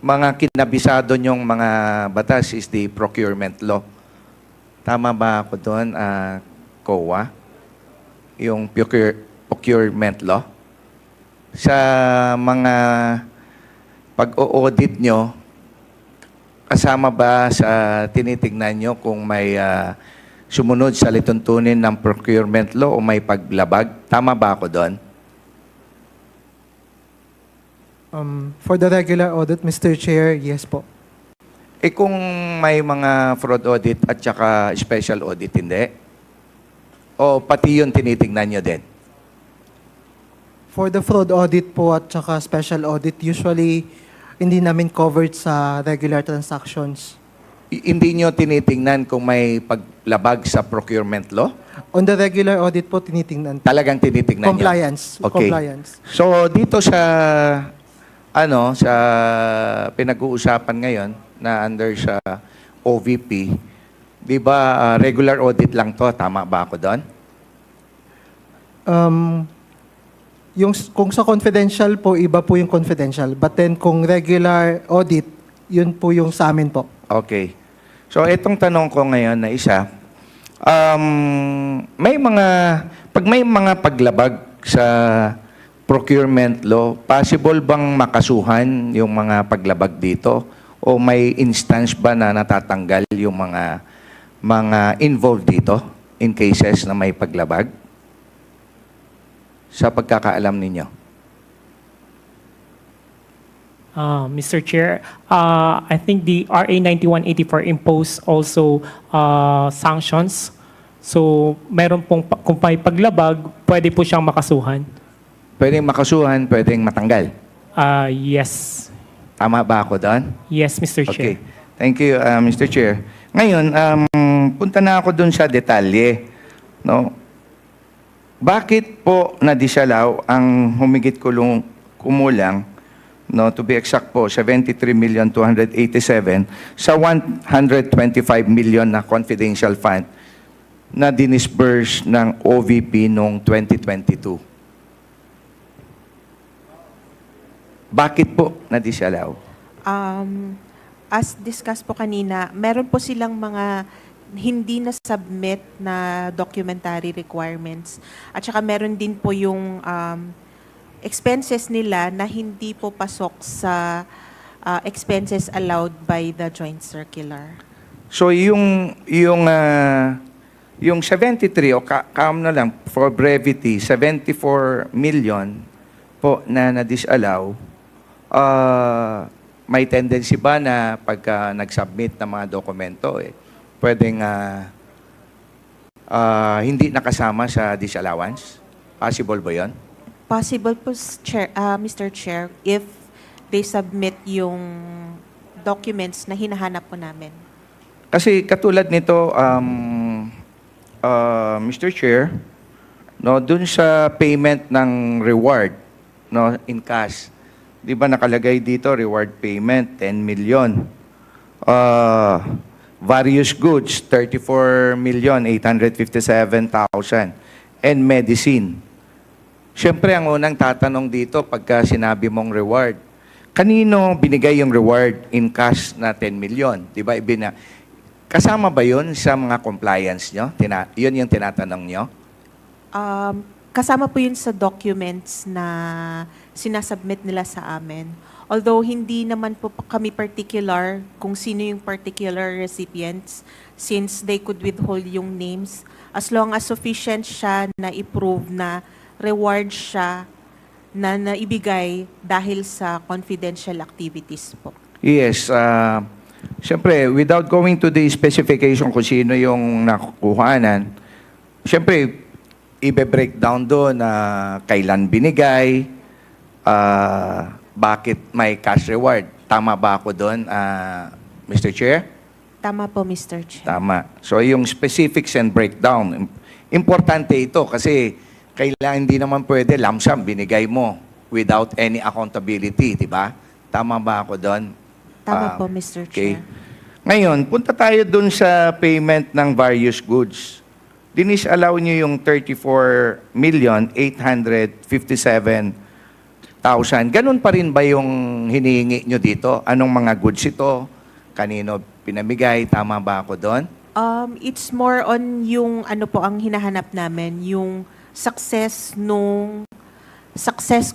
mga kinabisado nyong mga batas is the procurement law. Tama ba ako doon, COA? Yung procurement law? Sa mga pag-o-audit nyo, kasama ba sa tinitingnan nyo kung may sumunod sa lituntunin ng procurement law o may paglabag? Tama ba ako doon? For the regular audit, Mr. Chair, yes po. Kung may mga fraud audit at saka special audit, hindi? O pati yun tinitingnan nyo din? For the fraud audit po at saka special audit, usually hindi namin covered sa regular transactions. Hindi nyo tinitingnan kung may paglabag sa procurement law? On the regular audit po, tinitingnan. Talagang tinitingnan Compliance. nyo? Okay. Compliance. So, dito sa sa pinag-uusapan ngayon na under sa OVP, di ba regular audit lang to? Tama ba ako doon? Kung sa confidential po, iba po yung confidential. But then kung regular audit, yun po yung sa amin po. Okay. So, itong tanong ko ngayon na isa, pag may mga paglabag sa procurement law, possible bang makasuhan yung mga paglabag dito? O may instance ba na natatanggal yung mga involved dito in cases na may paglabag? Sa pagkakaalam ninyo. Mr. Chair, I think the RA 9184 imposed also sanctions. So, meron pong, kung may paglabag, pwede po siyang makasuhan. Pwedeng makasuhan, pwedeng matanggal. Yes. Tama ba ako doon? Yes, Mr. Okay. Chair. Thank you, Mr. Chair. Ngayon, punta na ako doon sa detalye. No? Bakit po na-disallow ang humigit kumulang, no, to be exact po, 73,287,000 sa 125 million na confidential fund na dinisburse ng OVP noong 2022? Bakit po na-disallow? As discussed po kanina, meron po silang mga hindi na-submit na documentary requirements. At saka meron din po yung expenses nila na hindi po pasok sa expenses allowed by the joint circular. So yung 73 o na lang for brevity, 74 million po na na-disallow, may tendency ba na pagka nag-submit ng mga dokumento, pwedeng hindi nakasama sa disallowance? Possible ba yun? Possible po, Mr. Chair, if they submit yung documents na hinahanap po namin. Kasi katulad nito, Mr. Chair, no, dun sa payment ng reward, no, in cash, di ba nakalagay dito, reward payment, 10 million. Various goods, 34,857,000. And medicine. Siyempre, ang unang tatanong dito, pagka sinabi mong reward, kanino binigay yung reward in cash na 10 million? Di ba? Kasama ba yun sa mga compliance nyo? Yun yung tinatanong nyo? Kasama po yun sa documents na sinasubmit nila sa amin. Although hindi naman po kami particular kung sino yung particular recipients since they could withhold yung names as long as sufficient siya na i-prove na reward siya na naibigay dahil sa confidential activities po. Yes. Siyempre, without going to the specification kung sino yung nakukuhanan, siyempre, i-breakdown doon na kailan binigay, bakit may cash reward. Tama ba ako doon, Mr. Chair? Tama po, Mr. Chair. Tama. So yung specifics and breakdown, importante ito kasi kailangan hindi naman pwede lump sum binigay mo without any accountability, di ba? Tama ba ako doon? Tama po, Mr. Okay. Chair. Ngayon, punta tayo doon sa payment ng various goods. Dinis-allow nyo yung 34,857,000. Ganun pa rin ba yung hinihingi nyo dito? Anong mga goods ito? Kanino pinamigay? Tama ba ako doon? It's more on yung ano po ang hinahanap namin, yung success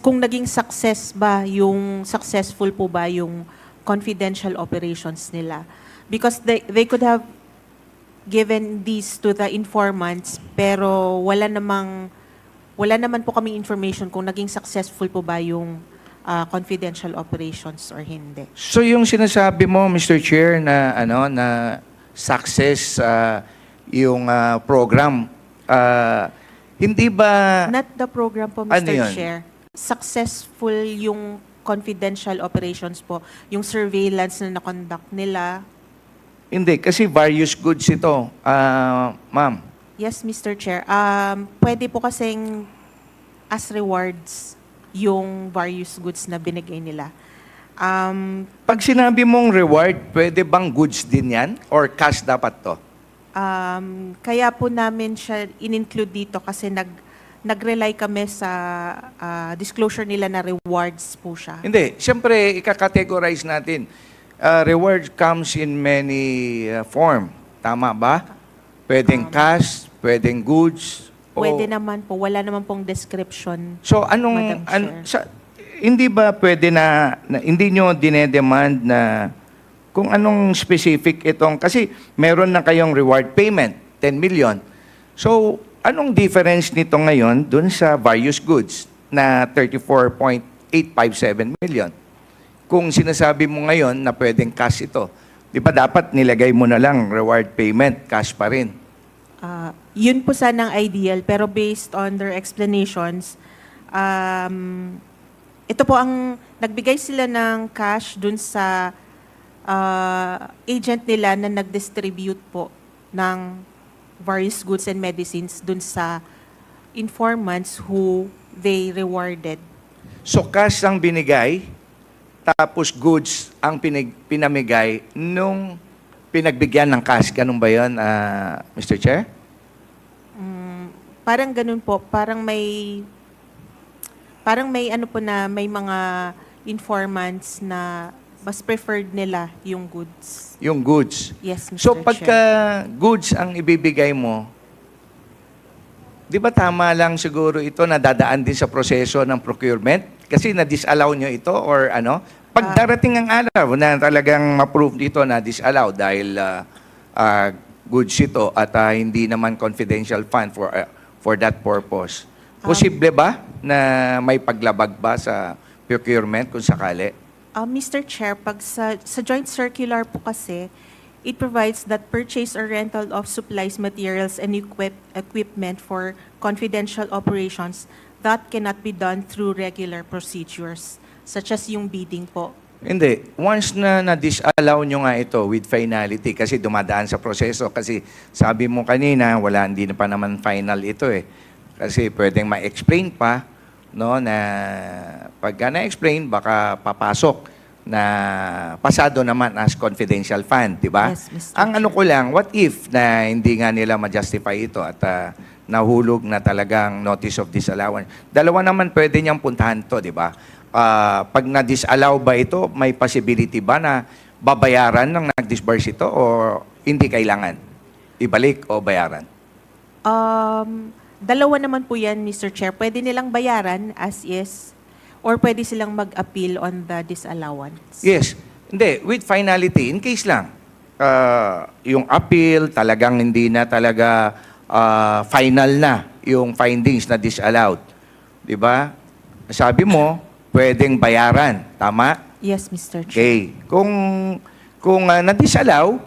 kung naging success ba, yung successful po ba yung confidential operations nila. Because they could have given these to the informants pero wala naman po kaming information kung naging successful po ba yung confidential operations or hindi. So yung sinasabi mo, Mr. Chair, na success yung program, hindi ba... Not the program po, Ano Mr. yun? Chair. Successful yung confidential operations po, yung surveillance na na-conduct nila. Hindi, kasi various goods ito, ma'am. Yes, Mr. Chair. Pwede po kasing as rewards yung various goods na binigay nila. Pag sinabi mong reward, pwede bang goods din yan? Or cash dapat to? Kaya po namin siya in-include dito kasi nag-rely kami sa disclosure nila na rewards po siya. Hindi. Siyempre, ika-categorize natin. Reward comes in many form. Tama ba? Pwedeng cash, pwedeng goods. Pwede naman po. Wala naman pong description. So, Madam Chair. hindi ba pwede na hindi nyo dinedemand na kung anong specific itong, kasi meron na kayong reward payment, 10 million. So, anong difference nito ngayon dun sa various goods na 34,857 million? Kung sinasabi mo ngayon na pwedeng cash ito, di ba dapat nilagay mo na lang reward payment, cash pa rin? Yun po sanang ideal, pero based on their explanations, ito po ang nagbigay sila ng cash dun sa agent nila na nag-distribute po ng various goods and medicines dun sa informants who they rewarded. So cash ang binigay, tapos goods ang pinamigay nung pinagbigyan ng cash. Ganun ba yun, Mr. Chair? Parang ganun po, parang may ano po na may mga informants na mas preferred nila yung goods. Yung goods. Yes, Mr. So Chair. pagka goods ang ibibigay mo, di ba tama lang siguro ito na dadaan din sa proseso ng procurement? Kasi na-disallow nyo ito or ano? Pag darating ang araw na talagang ma-prove dito na disallow dahil goods ito at hindi naman confidential fund for that purpose. Posible ba na may paglabag ba sa procurement kung sakali? Mr. Chair, pag sa joint circular po kasi, it provides that purchase or rental of supplies, materials, and equipment for confidential operations, that cannot be done through regular procedures, such as yung bidding po. Hindi. Once na na-disallow nyo nga ito with finality kasi dumadaan sa proseso kasi sabi mo kanina, hindi na pa naman final ito eh. Kasi pwedeng ma-explain pa, no, na pagka na-explain, baka papasok na pasado naman as confidential fund, di ba? Yes, Mr. Ang ano ko lang, what if na hindi nga nila ma-justify ito at nahulog na talagang notice of disallowance? Dalawa naman pwede niyang puntahan to, di ba? Pag na-disallow ba ito, may possibility ba na babayaran ng nag-disburse ito o hindi kailangan? Ibalik o bayaran? Dalawa naman po yan, Mr. Chair. Pwede nilang bayaran as is, or pwede silang mag-appeal on the disallowance. Yes. Hindi, with finality, in case lang, yung appeal talagang hindi na talaga final na yung findings na disallowed. Di ba? Sabi mo, pwedeng bayaran. Tama? Yes, Mr. Chair. Okay. Kung na-disallow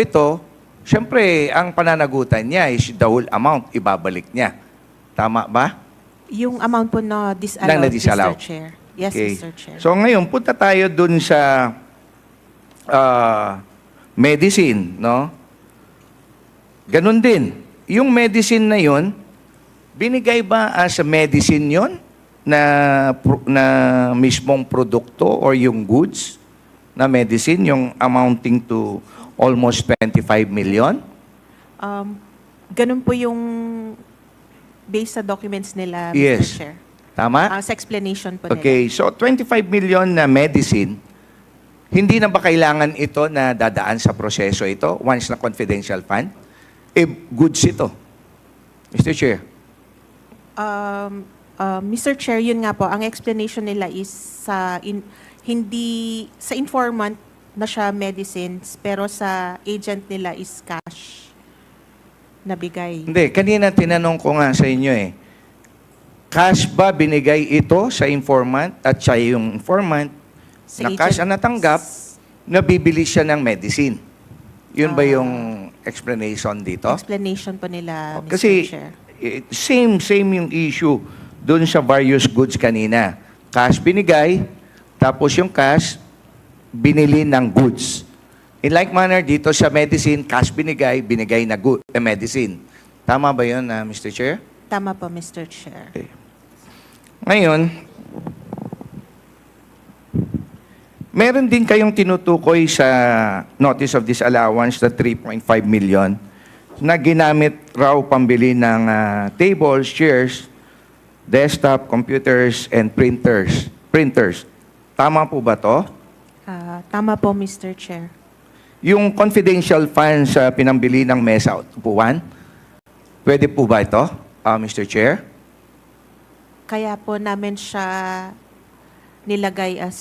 ito, siyempre, ang pananagutan niya is the whole amount, ibabalik niya. Tama ba? Yung amount po na disallowed, Na-disallow. Mr. Chair. Yes, Okay. Mr. Chair. So ngayon, punta tayo dun sa medicine, no? Ganun din. Yung medicine na yun, binigay ba as a medicine yun na mismong produkto or yung goods na medicine, yung amounting to almost 25 million? Ganun po yung based sa documents nila, Mr. Yes. Chair. Tama? Sa explanation po nila. Okay, so 25 million na medicine, hindi na ba kailangan ito na dadaan sa proseso ito once na confidential fund? Goods ito. Mr. Chair. Mr. Chair, yun nga po, ang explanation nila is hindi sa informant na siya medicines, pero sa agent nila is cash na bigay. Hindi, kanina tinanong ko nga sa inyo eh. Cash ba binigay ito sa informant at siya yung informant Sa na cash agent. ang natanggap, nabibili siya ng medicine? Yun ba yung explanation dito? Explanation po nila, Mr. Kasi Chair. same yung issue doon sa various goods kanina. Cash binigay, tapos yung cash binili ng goods. In like manner, dito sa medicine, cash binigay na medicine. Tama ba yun, Mr. Chair? Tama po, Mr. Chair. Okay. Ngayon, meron din kayong tinutukoy sa notice of disallowance na 3.5 million na ginamit raw pambili ng tables, chairs, desktop, computers, and printers. Tama po ba to? Tama po, Mr. Chair. Yung confidential funds sa pinambili ng mesa upuan, pwede po ba ito, Mr. Chair? Kaya po namin siya nilagay as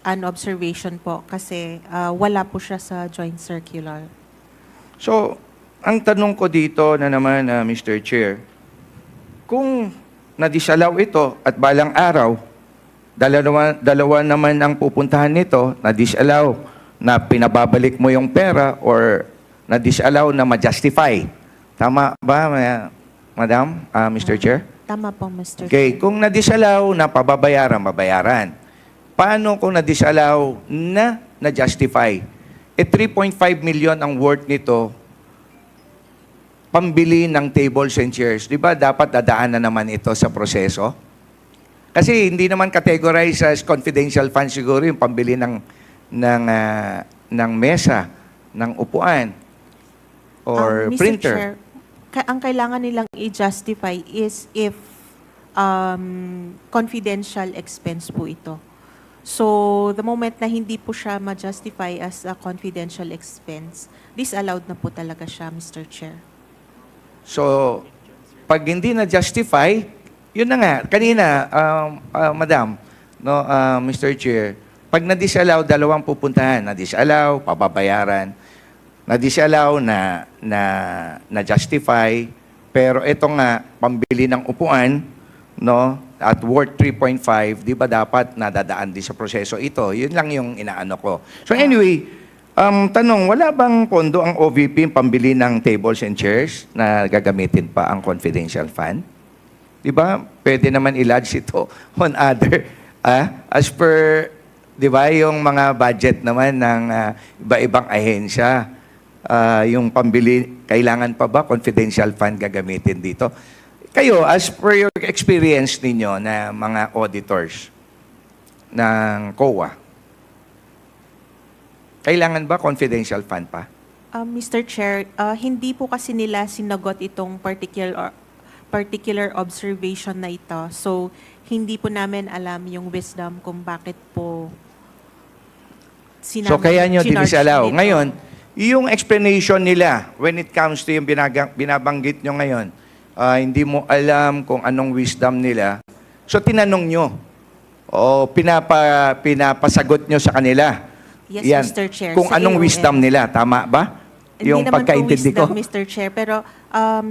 an observation po kasi wala po siya sa joint circular. So, ang tanong ko dito na naman, Mr. Chair, kung nadisalaw ito at balang araw, dalawa naman ang pupuntahan nito, nadisalaw na pinababalik mo yung pera or nadisalaw na ma-justify. Tama ba, Madam, Mr. Chair? Tama po, Mr. Okay, Chair. kung nadisalaw na mabayaran. Paano kung nadisalaw na na-justify? 3.5 million ang worth nito, pambili ng tables and chairs. Di ba dapat dadaan na naman ito sa proseso? Kasi hindi naman categorize as confidential fund siguro yung pambili ng mesa, ng upuan, or Mr. printer. Chair, ang kailangan nilang i-justify is if confidential expense po ito. So, the moment na hindi po siya ma-justify as a confidential expense, disallowed na po talaga siya, Mr. Chair. So, pag hindi na-justify, yun na nga. Kanina, Madam, no, Mr. Chair, pag na-disallow, dalawang pupuntahan. Na-disallow, pababayaran. Na-disallow na justify. Pero ito nga, pambili ng upuan, no, at worth 3.5, di ba dapat nadadaan din sa proseso ito? Yun lang yung inaano ko. So anyway, tanong, wala bang pondo ang OVP pambili ng tables and chairs na gagamitin pa ang confidential fund? Di ba? Pwede naman i-lodge ito on other, as per, di ba, yung mga budget naman ng iba-ibang ahensya. Yung pambili, kailangan pa ba confidential fund gagamitin dito? Kayo, as per your experience ninyo na mga auditors ng COA, kailangan ba confidential fund pa? Mr. Chair, hindi po kasi nila sinagot itong particular observation na ito. So, hindi po namin alam yung wisdom kung bakit po So kaya nyo chinarge dinisalaw. nito. Ngayon, yung explanation nila when it comes to yung binabanggit nyo ngayon, hindi mo alam kung anong wisdom nila. So tinanong nyo o pinapasagot nyo sa kanila. Yes, Yan. Mr. Chair. Kung Sa anong AOM. wisdom nila. Tama ba? Yung Hindi naman po pagkaintindi ko. wisdom, Mr. Chair, pero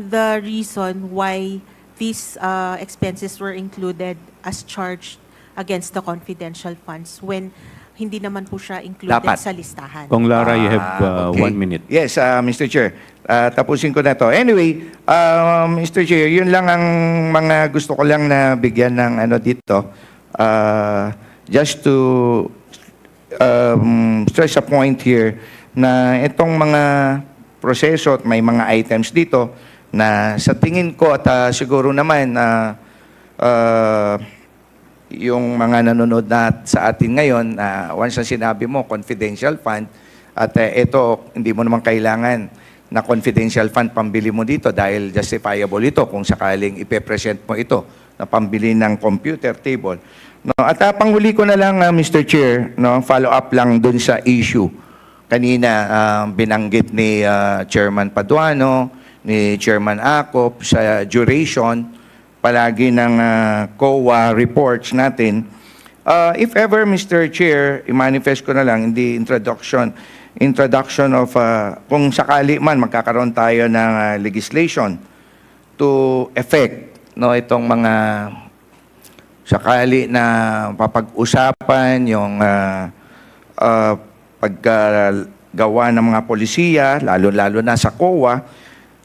the reason why these expenses were included as charged against the confidential funds when hindi naman po siya included Dapat. sa listahan. Kong Lara, you have Okay. 1 minute. Yes, Mr. Chair. Tapusin ko na to. Anyway, Mr. Chair, yun lang ang mga gusto ko lang na bigyan ng ano dito. Just to stress a point here na itong mga proseso at may mga items dito na sa tingin ko at siguro naman na yung mga nanonood na sa atin ngayon, once na sinabi mo, confidential fund, at ito, hindi mo naman kailangan na confidential fund pambili mo dito dahil justifiable ito kung sakaling ipepresent mo ito na pambili ng computer table. No, at panghuli ko na lang, Mr. Chair, no, follow up lang dun sa issue. Kanina, binanggit ni Chairman Paduano, ni Chairman Acop sa duration palagi ng COA reports natin. If ever, Mr. Chair, i-manifest ko na lang in the introduction of, kung sakali man magkakaroon tayo ng legislation to effect, no, itong mga sakali na papag-usapan yung paggawa ng mga polisiya, lalo-lalo na sa COA,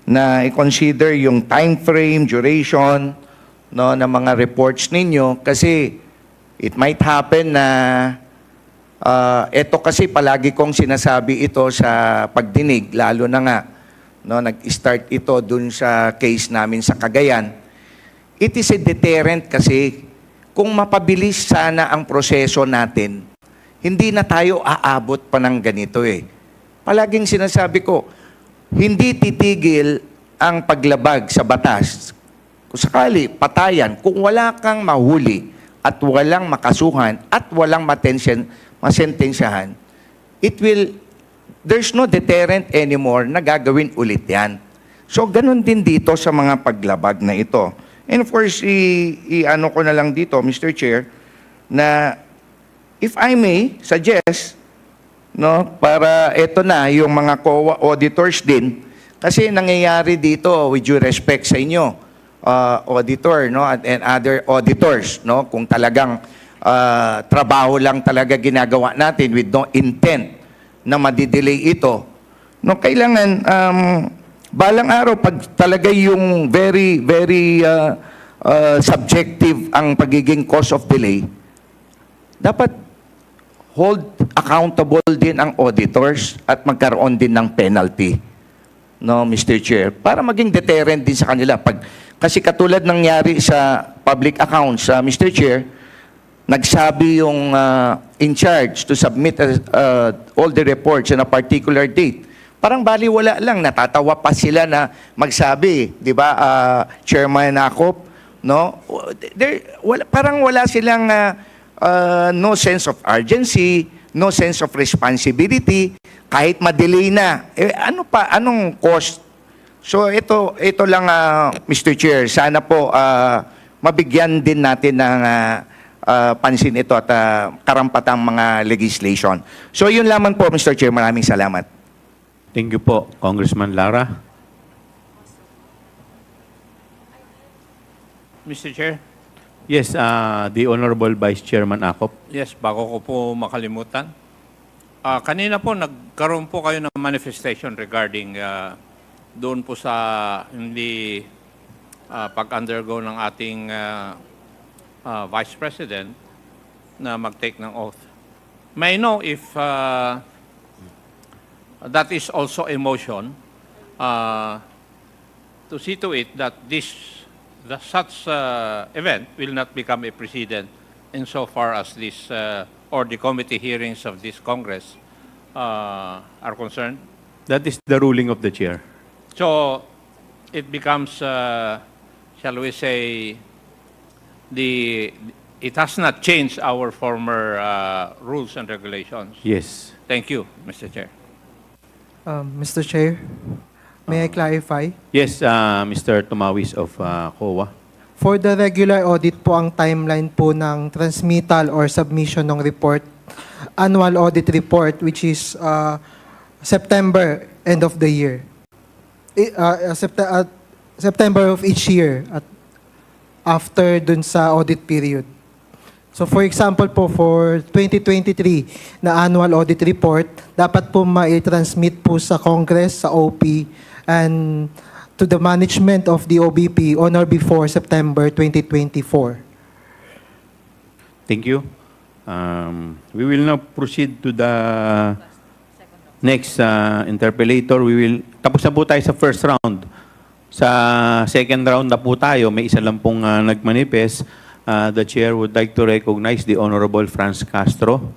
na i-consider yung time frame, duration, no, ng mga reports ninyo kasi it might happen na ito kasi palagi kong sinasabi ito sa pagdinig, lalo na nga no, nag-start ito dun sa case namin sa Cagayan. It is a deterrent kasi kung mapabilis sana ang proseso natin, hindi na tayo aabot pa ng ganito eh. Palaging sinasabi ko, hindi titigil ang paglabag sa batas. Kung sakali, patayan, kung wala kang mahuli at walang makasuhan at walang masentensyahan, there's no deterrent anymore na gagawin ulit yan. So, ganun din dito sa mga paglabag na ito. And of course, i-ano ko na lang dito, Mr. Chair, na if I may suggest, no, para ito na yung mga COA auditors din, kasi nangyayari dito, with due respect sa inyo, auditor, no, and other auditors, no, kung talagang trabaho lang talaga ginagawa natin with no intent na madidelay ito, no, kailangan balang araw pag talaga yung very subjective ang pagiging cause of delay, dapat hold accountable din ang auditors at magkaroon din ng penalty. No, Mr. Chair, para maging deterrent din sa kanila. Kasi katulad nangyari sa public accounts, Mr. Chair, nagsabi yung in charge to submit all the reports on a particular date. Parang baliwala lang, natatawa pa sila na magsabi, di ba, Chairman Acop, no? Parang wala silang no sense of urgency, no sense of responsibility, kahit ma-delay na. Anong cost? So ito lang, Mr. Chair, sana po mabigyan din natin ng pansin ito at karampatang mga legislation. So yun lamang po, Mr. Chair. Maraming salamat. Thank you po, Congressman Lara. Mr. Chair? Yes, the Honorable Vice Chairman Acop. Yes, bago ko po makalimutan. Kanina po, nagkaroon po kayo ng manifestation regarding doon po sa hindi pag-undergo ng ating Vice President na mag-take ng oath. May I know if that is also a motion to see to it that such event will not become a precedent insofar as this or the committee hearings of this Congress are concerned. That is the ruling of the chair. So it becomes, shall we say, it has not changed our former rules and regulations. Yes. Thank you, Mr. Chair. Mr. Chair, may I clarify? Yes, Mr. Tumawis of COA. For the regular audit po, ang timeline po ng transmittal or submission ng report, annual audit report, which is September, end of the year. September of each year at after dun sa audit period. So for example po, for 2023 na annual audit report, dapat po ma-transmit po sa Congress, sa OP, and to the management of the OBP on or before September 2024. Thank you. We will now proceed to the next interpellator. Tapos na po tayo sa first round. Sa second round na po tayo, may isa lang pong nagmanifest. The chair would like to recognize the Honorable Franz Castro,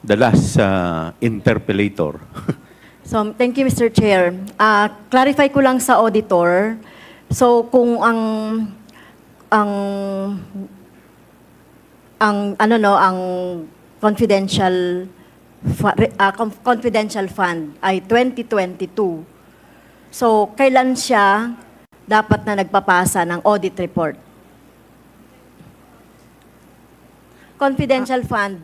the last interpellator. So, thank you, Mr. Chair. Clarify ko lang sa auditor. So, kung ang confidential fund ay 2022. So, kailan siya dapat na nagpapasa ng audit report? Confidential fund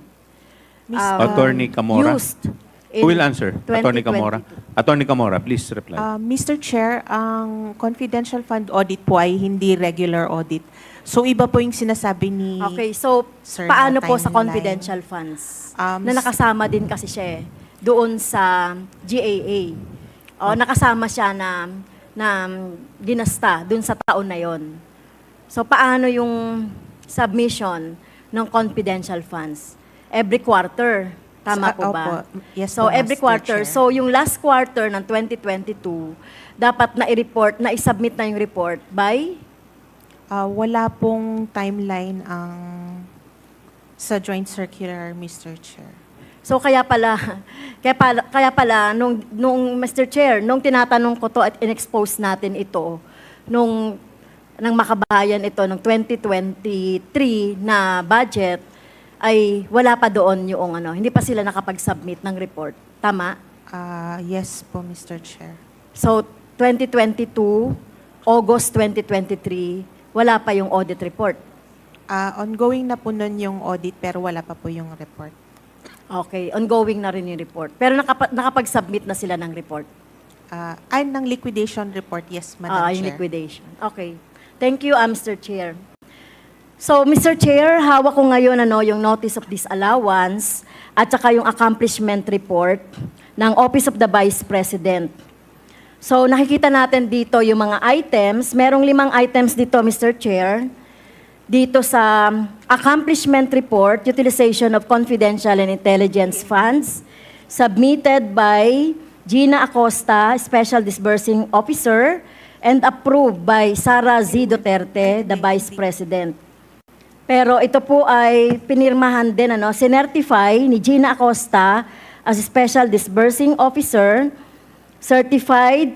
Attorney Kamara. used Who will answer? 2022. Attorney Kamara. Attorney Kamara, please reply. Mr. Chair, ang confidential fund audit po ay hindi regular audit. So iba po yung sinasabi ni Okay, so Sir, paano na po sa timeline. confidential funds? Na nakasama din kasi siya doon sa GAA. O nakasama siya na ginasta doon sa taon na yon. So paano yung submission ng confidential funds? Every quarter. Tama po ba? Opo. Yes So po, every Mr. quarter. Chair. So yung last quarter ng 2022, dapat na i-report, na i-submit na yung report by? Wala pong timeline ang sa joint circular, Mr. Chair. So kaya pala nung Mr. Chair, nung tinatanong ko to at in-expose natin ito, nang makabayan ito ng 2023 na budget, ay wala pa doon yung hindi pa sila nakapag-submit ng report. Tama? Yes po, Mr. Chair. So 2022, August 2023, wala pa yung audit report. Ongoing na po nun yung audit pero wala pa po yung report. Okay, ongoing na rin yung report. Pero nakapag-submit na sila ng report. Ay, ng liquidation report, yes, Madam Chair. Yung liquidation. Okay. Thank you, Mr. Chair. So, Mr. Chair, hawak ko ngayon yung notice of disallowance at saka yung accomplishment report ng Office of the Vice President. So, nakikita natin dito yung mga items. Merong 5 items dito, Mr. Chair. Dito sa accomplishment report, utilization of confidential and intelligence funds, submitted by Gina Acosta, Special Disbursing Officer, and approved by Sara Z. Duterte, the Vice President. Pero ito po ay pinirmahan din, sinertify ni Gina Acosta as Special Disbursing Officer, certified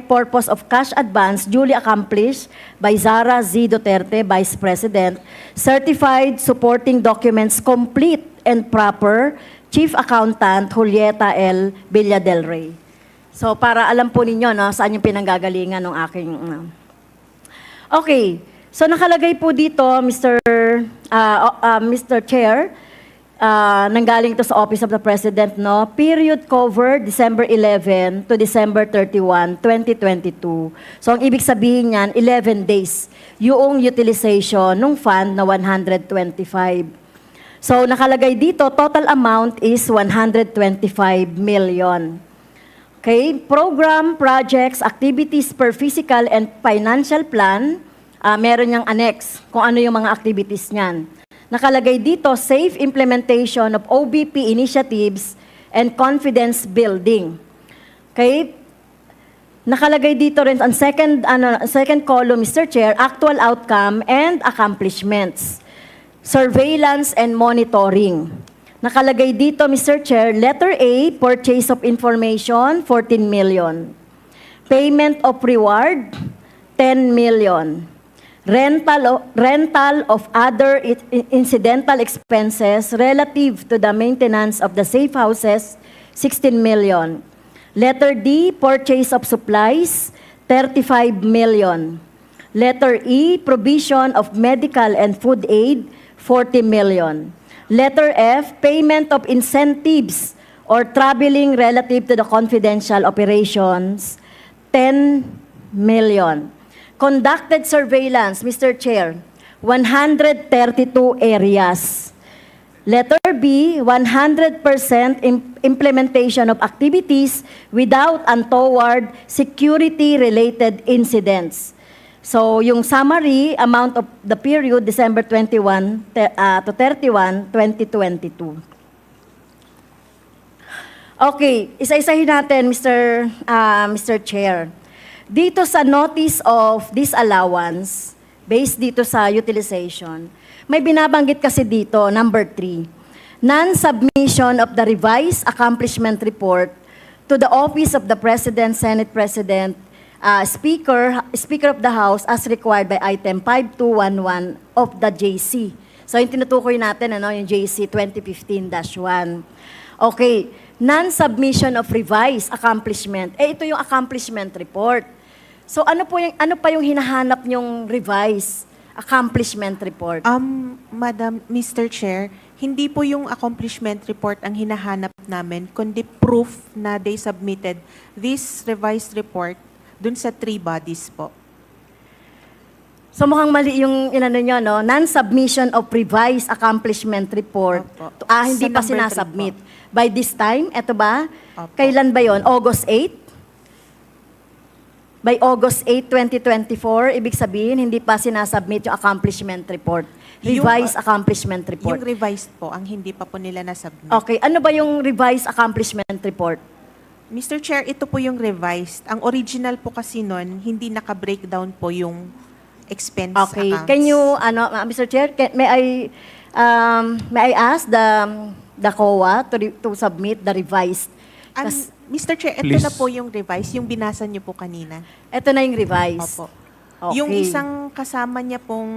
purpose of cash advance duly accomplished by Sara Z. Duterte, Vice President, certified supporting documents complete and proper, Chief Accountant Julieta L. Villadel-Rey. So para alam po ninyo saan yung pinanggagalingan ng aking Okay. So nakalagay po dito, Mr. Chair, nanggaling to sa Office of the President, period cover December 11 to December 31, 2022. So ang ibig sabihin niyan, 11 days yung utilization ng fund na 125. So nakalagay dito, total amount is 125 million. Okay, program, projects, activities per physical and financial plan, meron niyang annex kung ano yung mga activities niyan. Nakalagay dito, safe implementation of OBP initiatives and confidence building. Okay, nakalagay dito rin ang second column, Mr. Chair, actual outcome and accomplishments. Surveillance and monitoring. Nakalagay dito, Mr. Chair, letter A, purchase of information, 14 million. Payment of reward, 10 million. Rental of other incidental expenses relative to the maintenance of the safe houses, 16 million. Letter D, purchase of supplies, 35 million. Letter E, provision of medical and food aid, 40 million. Letter F, payment of incentives or traveling relative to the confidential operations, 10 million. Conducted surveillance, Mr. Chair, 132 areas. Letter B, 100% implementation of activities without untoward security-related incidents. So, yung summary, amount of the period, December 21 to 31, 2022. Okay, isa-isahin natin, Mr. Chair. Dito sa notice of disallowance, based dito sa utilization, may binabanggit kasi dito, number 3, non-submission of the revised accomplishment report to the Office of the President, Senate President, Speaker of the House as required by item 5211 of the JC. So yung tinutukoy natin, yung JC 2015-1. Okay, non-submission of revised accomplishment. Ito yung accomplishment report. So ano pa yung hinahanap nyong revised accomplishment report? Madam, Mr. Chair, hindi po yung accomplishment report ang hinahanap namin, kundi proof na they submitted this revised report dun sa 3 bodies po. So mukhang mali yung inano nyo, no? Non-submission of revised accomplishment report. Hindi pa sinasubmit. By this time, eto ba? Opo. Kailan ba yon? August 8? By August 8, 2024, ibig sabihin, hindi pa sinasubmit yung accomplishment report. Revised accomplishment report. Yung revised po, ang hindi pa po nila nasubmit. Okay, ano ba yung revised accomplishment report? Mr. Chair, ito po yung revised. Ang original po kasi nun, hindi naka-breakdown po yung expense Okay, accounts. can you, Mr. Chair, may I ask the COA to submit the revised? Mr. Chair, ito Please. na po yung revised, yung binasa niyo po kanina. Ito na yung revised. Opo. Okay. Yung isang kasama niya pong,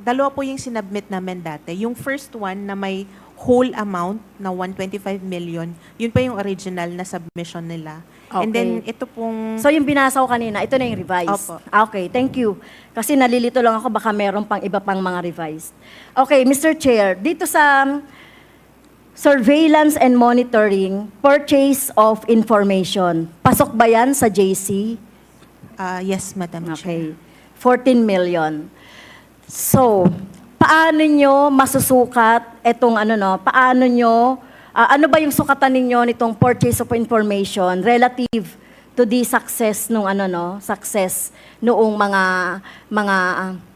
dalawa po yung sinubmit namin dati. Yung first one na may whole amount na 125 million, yun pa yung original na submission nila. Okay. And then ito pong... So yung binasa ko kanina, ito na yung revised. Opo. Okay, thank you. Kasi nalilito lang ako, baka meron pang iba pang mga revised. Okay, Mr. Chair, dito sa surveillance and monitoring, purchase of information, pasok ba yan sa JC? Yes, Madam Chair. Okay. 14 million. So, paano nyo masusukat itong paano nyo, ano ba yung sukatan ninyo nitong purchase of information relative to the success nung success noong mga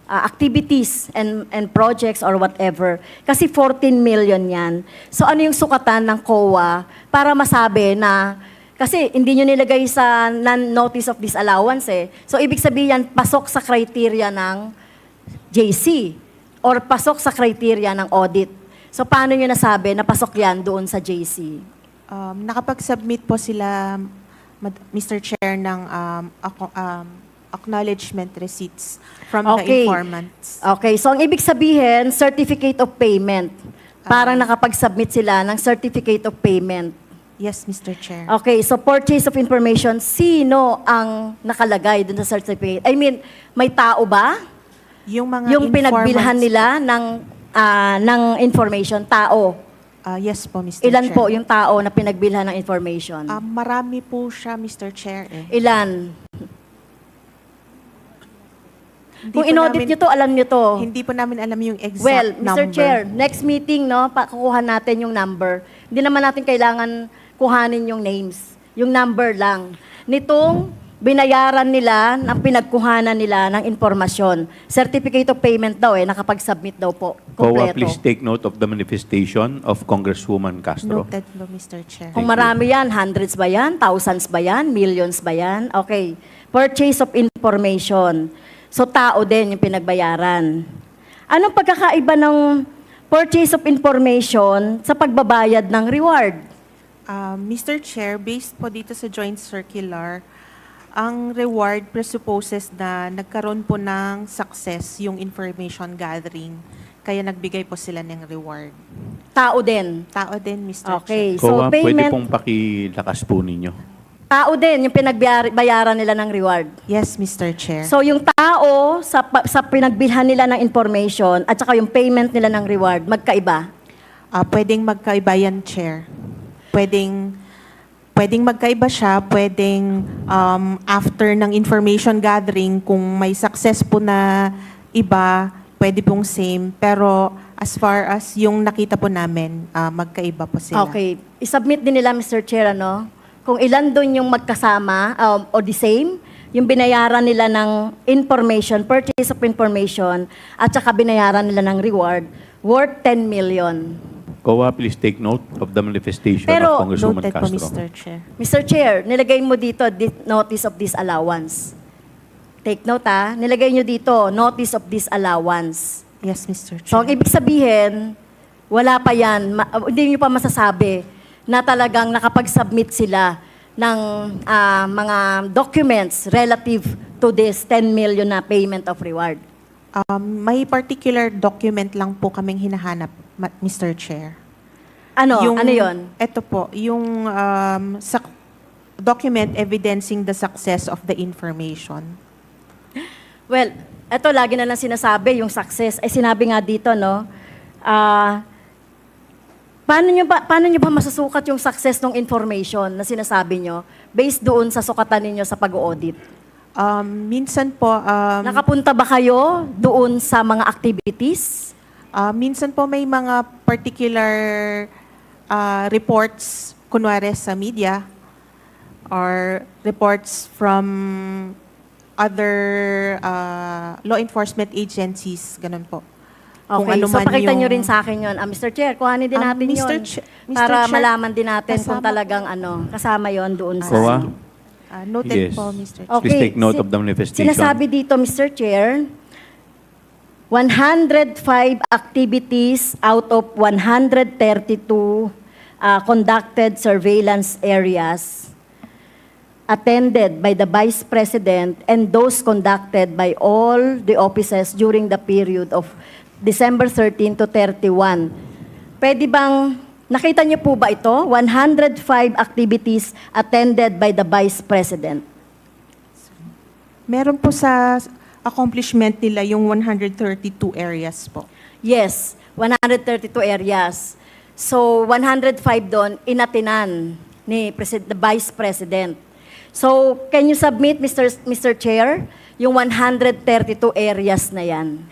activities and projects or whatever. Kasi 14 million yan. So ano yung sukatan ng COA para masabi na, kasi hindi nyo nilagay sa non-notice of disallowance eh. So ibig sabihin pasok sa criteria ng JC or pasok sa criteria ng audit. So paano nyo nasabi na pasok yan doon sa JC? Nakapag-submit po sila, Mr. Chair, ng acknowledgement receipts from the informants. Okay, so ang ibig sabihin, certificate of payment. Parang nakapag-submit sila ng certificate of payment. Yes, Mr. Chair. Okay, so purchase of information, sino ang nakalagay dun sa certificate? I mean, may tao ba? Yung mga Yung pinagbilhan nila ng information, tao. Yes po, Mr. Ilan Chair. po yung tao na pinagbilhan ng information? Marami po siya, Mr. Chair. Ilan? Hindi Kung po inaudit namin- nyo to, alam nyo to. Hindi po namin alam yung exact Well, number. Mr. Chair, next meeting, kukuha natin yung number. Hindi naman natin kailangan kuhanin yung names. yung number lang. Nitong binayaran nila, ng pinagkuhanan nila ng informasyon. Certificate of payment daw nakapag-submit daw po. COA, Kompleto. please take note of the manifestation of Congresswoman Castro. Noted po, Mr. Chair. Kung marami yan, hundreds ba yan, thousands ba yan, millions ba yan? Okay. Purchase of information. So tao din yung pinagbayaran. Anong pagkakaiba ng purchase of information sa pagbabayad ng reward? Mr. Chair, based po dito sa joint circular, ang reward presupposes na nagkaroon po ng success yung information gathering. Kaya nagbigay po sila ng reward. Tao din? Tao din, Mr. Okay. Chair. So COA, pwede payment, pong pakilakas po ninyo. tao din yung pinagbayaran nila ng reward. Yes, Mr. Chair. So yung tao sa pinagbilhan nila ng information at saka yung payment nila ng reward, magkaiba? Pwedeng magkaiba yan, Chair. Pwedeng magkaiba siya, pwedeng after ng information gathering, kung may success po na iba, pwede pong same. Pero as far as yung nakita po namin, magkaiba po sila. Okay. I-submit din nila, Mr. Chair, kung ilan doon yung magkasama o the same, yung binayaran nila ng information, purchase of information, at saka binayaran nila ng reward, worth 10 million. COA, please take note of the manifestation Pero, of Congresswoman Noted po, Castro. Mr. Chair. Mr. Chair, nilagay mo dito notice of disallowance. Take note nilagay nyo dito notice of disallowance. Yes, Mr. Chair. So, ang ibig sabihin, wala pa yan, hindi nyo pa masasabi na talagang nakapag-submit sila ng mga documents relative to this 10 million na payment of reward. May particular document lang po kaming hinahanap, Mr. Chair. Ano yon? Ito po, yung document evidencing the success of the information. Well, ito lagi na lang sinasabi, yung success. Ay sinabi nga dito, paano nyo ba masusukat yung success ng information na sinasabi nyo based doon sa sukatan ninyo sa pag-audit? Minsan po... Nakapunta ba kayo doon sa mga activities? Minsan po may mga particular reports, kunwari sa media, or reports from other law enforcement agencies, ganun po. Kung Okay, ano so man pakita yung- nyo rin sa akin yun. Mr. Chair, kuhanin din natin Mr. yun. Mr. Para Chair, malaman din natin kung kasama- talagang kasama yon doon sa... COA? Noted Yes. po, Mr. Chair. Okay, Please take note of the manifestation. Sinasabi dito, Mr. Chair, 105 activities out of 132 conducted surveillance areas attended by the Vice President and those conducted by all the offices during the period of December 13 to 31. Pwede bang, nakita niyo po ba ito? 105 activities attended by the Vice President. Meron po sa accomplishment nila yung 132 areas po. Yes, 132 areas. So, 105 doon, inatinan ni the Vice President. So, can you submit, Mr. Chair, yung 132 areas na yan?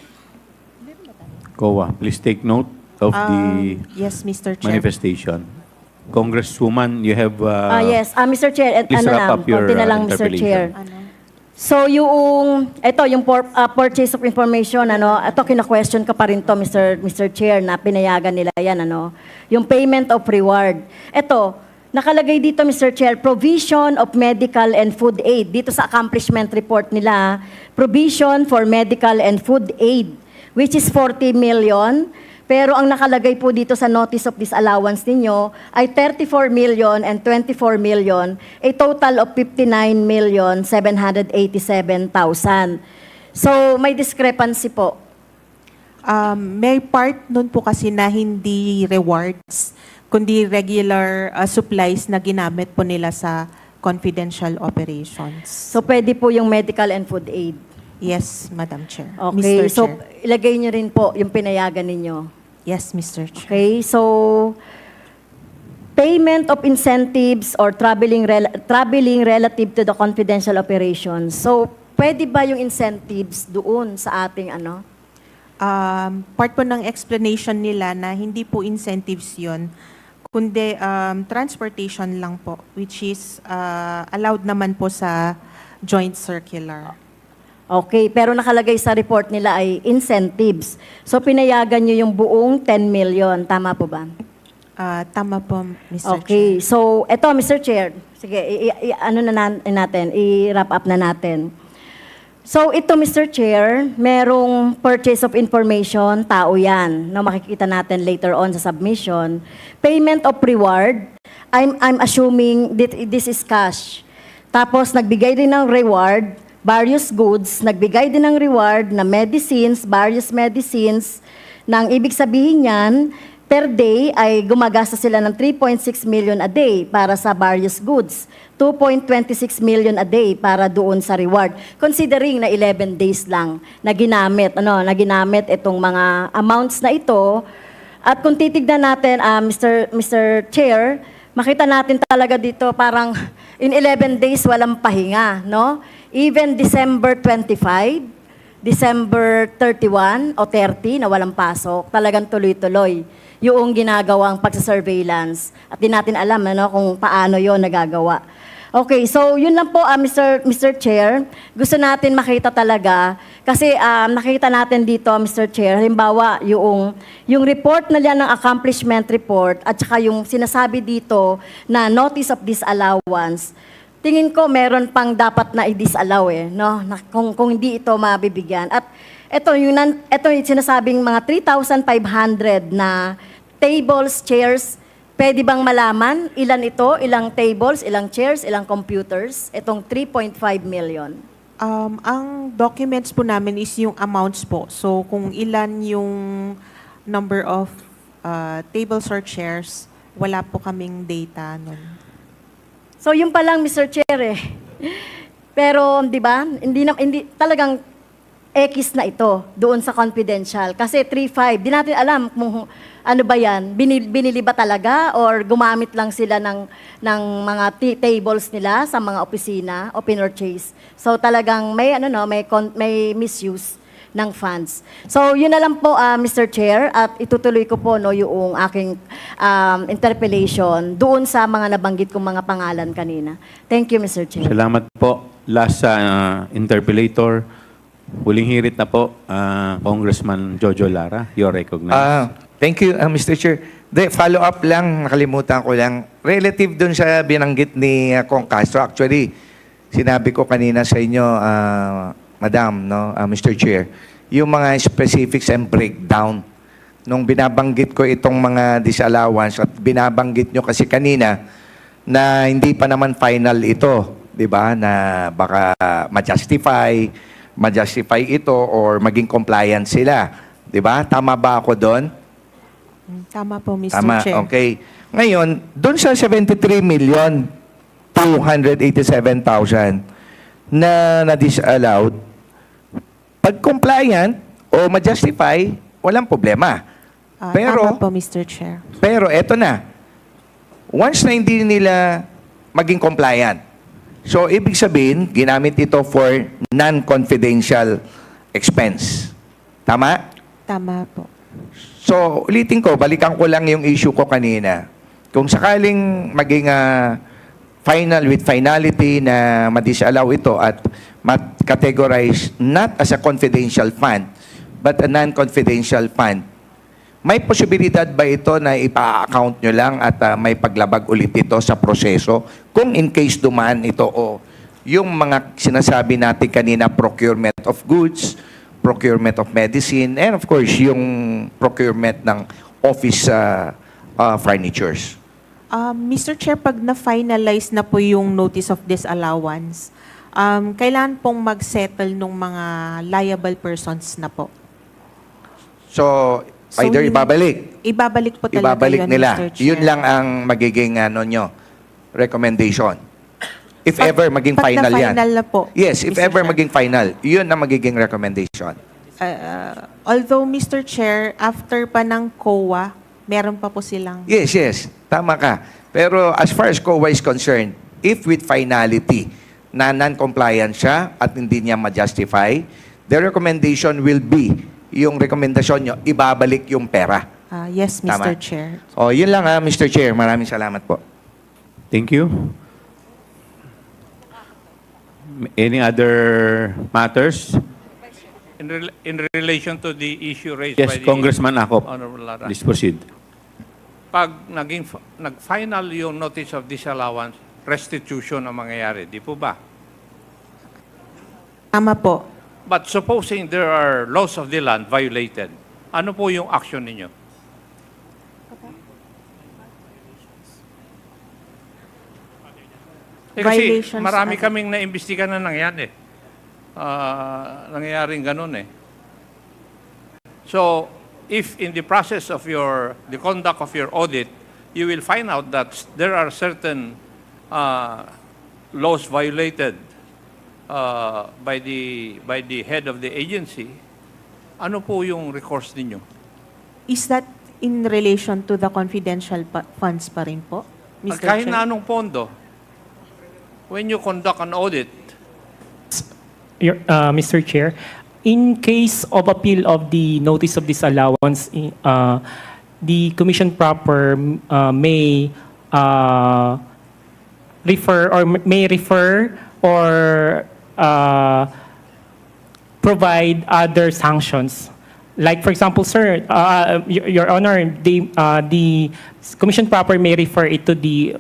COA, please take note of the Yes, Mr. Chair. manifestation. Congresswoman, you have... Yes, Mr. Chair, please wrap up your konti na lang, Mr. Chair. So, yung purchase of information, ito kina-question ka pa rin to, Mr. Chair, na pinayagan nila yan, yung payment of reward. Ito, nakalagay dito, Mr. Chair, provision of medical and food aid. Dito sa accomplishment report nila, provision for medical and food aid, which is 40 million. Pero ang nakalagay po dito sa notice of disallowance ninyo ay 34 million and 24 million, a total of 59,787,000. So, may discrepancy po. May part nun po kasi na hindi rewards, kundi regular supplies na ginamit po nila sa confidential operations. So, pwede po yung medical and food aid. Yes, Madam Chair. Okay, Mr. so Chair. ilagay nyo rin po yung pinayagan ninyo. Yes, Mr. Chair. Okay, so payment of incentives or traveling relative to the confidential operations. So, pwede ba yung incentives doon sa ating Part po ng explanation nila na hindi po incentives yon, kundi transportation lang po, which is allowed naman po sa joint circular. Okay, pero nakalagay sa report nila ay incentives. So pinayagan nyo yung buong 10 million. Tama po ba? Tama po, Mr. Okay, Chair. so eto Mr. Chair. Sige, i-wrap up na natin. So ito Mr. Chair, merong purchase of information, tao yan, na makikita natin later on sa submission. Payment of reward, I'm assuming this is cash. Tapos nagbigay din ng reward, various goods, nagbigay din ng reward na medicines, various medicines, nang ibig sabihin yan, per day ay gumagasta sila ng 3.6 million a day para sa various goods, 2.26 million a day para doon sa reward. Considering na 11 days lang na ginamit itong mga amounts na ito. At kung titignan natin, Mr. Chair, makita natin talaga dito parang in 11 days walang pahinga, no? Even December 25, December 31 o 30 na walang pasok, talagang tuloy-tuloy yung ginagawang pagsa-surveillance. At di natin alam kung paano yon nagagawa. Okay, so yun lang po, Mr. Chair. Gusto natin makita talaga, kasi nakita natin dito, Mr. Chair, halimbawa yung report na yan ng accomplishment report at saka yung sinasabi dito na notice of disallowance, tingin ko meron pang dapat na i-disallow no? Kung hindi ito mabibigyan. At ito yung sinasabing mga 3,500 na tables, chairs, pwede bang malaman ilan ito, ilang tables, ilang chairs, ilang computers, itong 3.5 million? Ang documents po namin is yung amounts po. So kung ilan yung number of tables or chairs, wala po kaming data nun. So yun pa lang, Mr. Chair Pero, di ba, hindi talagang X na ito doon sa confidential. Kasi 3.5, di natin alam kung ano ba yan, binili ba talaga or gumamit lang sila ng mga tables nila sa mga opisina o pinorchase. So talagang may misuse ng funds. So yun na lang po, Mr. Chair, at itutuloy ko po yung aking interpellation doon sa mga nabanggit kong mga pangalan kanina. Thank you, Mr. Chair. Salamat po. Last interpellator, huling hirit na po, Congressman Jojo Lara. You're recognized. Thank you, Mr. Chair. Follow up lang, nakalimutan ko lang. Relative dun sa binanggit ni Kong Castro, actually, sinabi ko kanina sa inyo, Madam, Mr. Chair, yung mga specifics and breakdown. Nung binabanggit ko itong mga disallowance at binabanggit nyo kasi kanina na hindi pa naman final ito, di ba? Na baka ma-justify ito or maging compliant sila. Di ba? Tama ba ako doon? Tama po, Mr. Tama, Chair. okay. Ngayon, doon sa 73,287,000 na na-disallowed, pag compliant o ma-justify, walang problema. Tama po, Mr. Chair. Pero eto na, once na hindi nila maging compliant, so ibig sabihin, ginamit ito for non-confidential expense. Tama? Tama po. So, ulitin ko, balikan ko lang yung issue ko kanina. Kung sakaling maging final with finality na ma-disallow ito at ma-categorize not as a confidential fund, but a non-confidential fund, may posibilidad ba ito na ipa-account nyo lang at may paglabag ulit ito sa proseso kung in case dumaan ito o yung mga sinasabi natin kanina, procurement of goods, procurement of medicine, and of course, yung procurement ng office furnitures. Mr. Chair, pag na-finalize na po yung notice of disallowance, kailan pong mag-settle ng mga liable persons na po? So either ibabalik. Ibabalik po talaga Ibabalik yun, nila. Mr. Chair. Yun lang ang magiging recommendation. If ever maging pag final yan. na-final na po. Yes, if Mr. ever Chair. maging final, yun ang magiging recommendation. Although, Mr. Chair, after pa ng COA, meron pa po silang... Yes. Tama ka. Pero as far as COA is concerned, if with finality na non-compliant siya at hindi niya ma-justify, the recommendation will be, yung rekomendasyon nyo, ibabalik yung pera. Yes, Mr. Tama? Chair. O, yun lang Mr. Chair. Maraming salamat po. Thank you. Any other matters? In relation to the issue raised Yes, by the Congressman Akop. Honorable Lara. Please proceed. Pag nag-final yung notice of disallowance, restitution ang mangyayari. Di po ba? Tama po. But supposing there are laws of the land violated, ano po yung action ninyo? Kasi Violations marami other- kaming naimbestigan na nangyari. Nangyayaring ganun eh. So, if in the process of the conduct of your audit, you will find out that there are certain laws violated by the head of the agency, ano po yung recourse ninyo? Is that in relation to the confidential funds pa rin po, Mr. Kahit Chair? na anong pondo, when you conduct an audit, Mr. Chair, in case of appeal of the notice of disallowance, the commission proper may refer or provide other sanctions. Like, for example, sir, Your Honor, the commission proper may refer it to the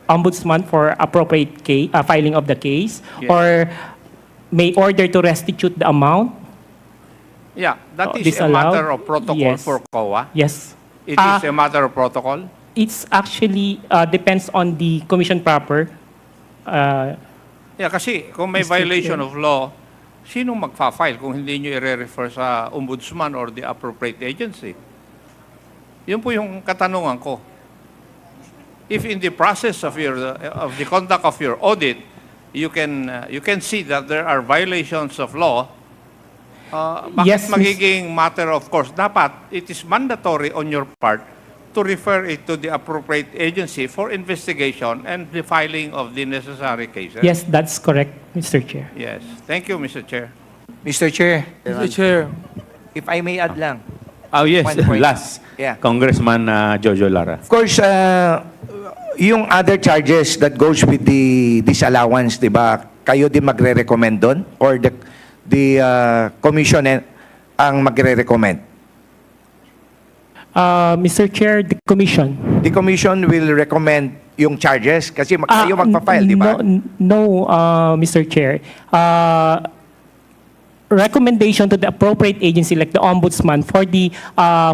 ombudsman for appropriate filing of the case, Yes. or may order to restitute the amount. yeah, that is a Disallowed? matter of protocol Yes. for COA. Yes. It is a matter of protocol. It's actually depends on the commission proper. Yeah, kasi kung may Mr. violation Chair. of law, sinong magfa-file kung hindi nyo i-refer sa ombudsman or the appropriate agency? Yun po yung katanungan ko. If in the process of the conduct of your audit, you can see that there are violations of law, bakit Yes, magiging matter of course? Dapat it is mandatory on your part to refer it to the appropriate agency for investigation and the filing of the necessary cases. Yes, that's correct, Mr. Chair. Yes. Thank you, Mr. Chair. Mr. Chair, Mr. Chair, if I may add lang. Oh, yes. One point. Last. Yeah. Congressman Jojo Lara. Of course, yung other charges that goes with the disallowance, di ba, kayo din magre-recommend doon? Or the commission ang magre-recommend? Mr. Chair, the commission. The commission will recommend yung charges kasi kayo magpa-file, di ba? No, Mr. Chair. Recommendation to the appropriate agency like the ombudsman for the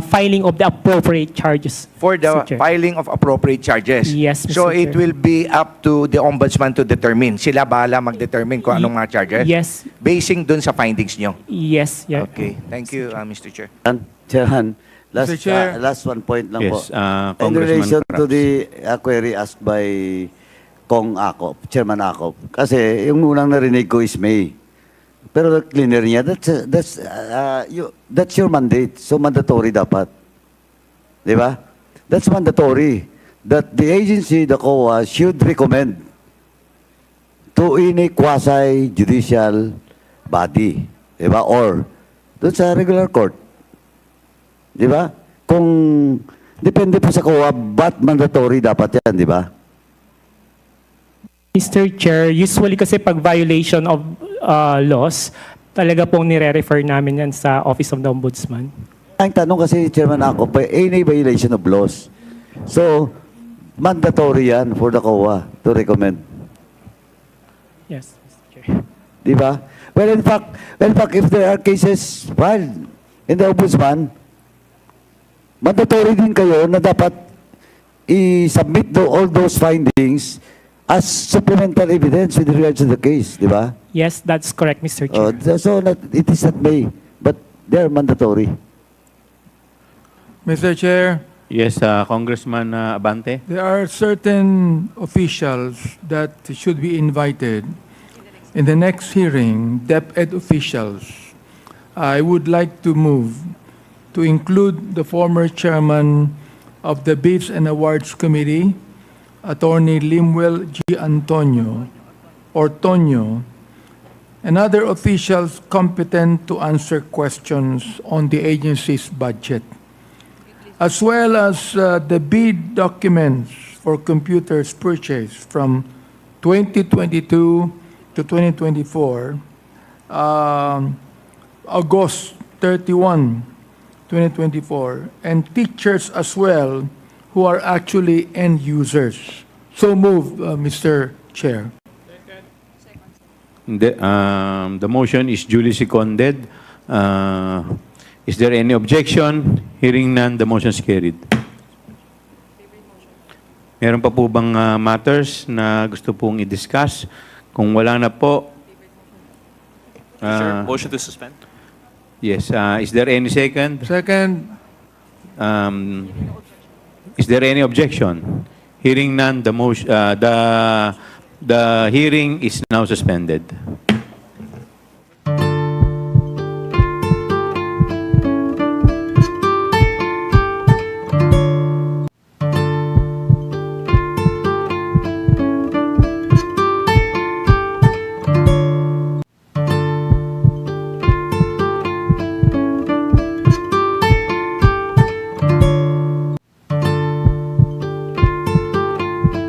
filing of the appropriate charges. For the Mr. Chair. filing of appropriate charges. Yes, So Mr. it Chair. will be up to the ombudsman to determine. Sila bahala mag-determine kung anong mga charges? Yes. Basing dun sa findings nyo? Yes. Yeah. Okay. Thank you, Mr. Chair. Chairman, last, Mr. Chair. last one point lang po. Yes, In Congressman relation to Craps. the query asked by Kong Akop, Chairman Akop, kasi yung unang narinig ko is May. Pero cleaner niya, that's your mandate. So mandatory dapat. Di ba? That's mandatory. That the agency, the COA, should recommend to any quasi-judicial body. Di ba? Or doon sa regular court. Di ba? Kung depende po sa COA, but mandatory dapat yan, di ba? Mr. Chair, usually kasi pag violation of laws, talaga pong nire-refer namin yan sa Office of the Ombudsman. Ang tanong kasi, Chairman ako, any violation of laws. So, mandatory yan for the COA to recommend. Yes, Mr. Chair. Di ba? Well, in fact, if there are cases filed in the Ombudsman, mandatory din kayo na dapat i-submit all those findings as supplemental evidence with regards to the case, di ba? Yes, that's correct, Mr. Chair. So, it is not may, but they're mandatory. Mr. Chair, Yes, Congressman Abante. there are certain officials that should be invited in the next hearing, DepEd officials. I would like to move to include the former chairman of the Bids and Awards Committee, Attorney Limwell G. Antonio, or Tonyo, and other officials competent to answer questions on the agency's budget. as well as the bid documents for computers purchased from 2022 to 2024, August 31, 2024, and teachers as well who are actually end users. So move, Mr. Chair. The motion is duly seconded. Is there any objection? Hearing none, the motion is carried. Meron pa po bang matters na gusto pong i-discuss? Kung wala na po, Sure. Motion to suspend. yes. Is there any second? Second, Is there any objection? Hearing none, the hearing is now suspended.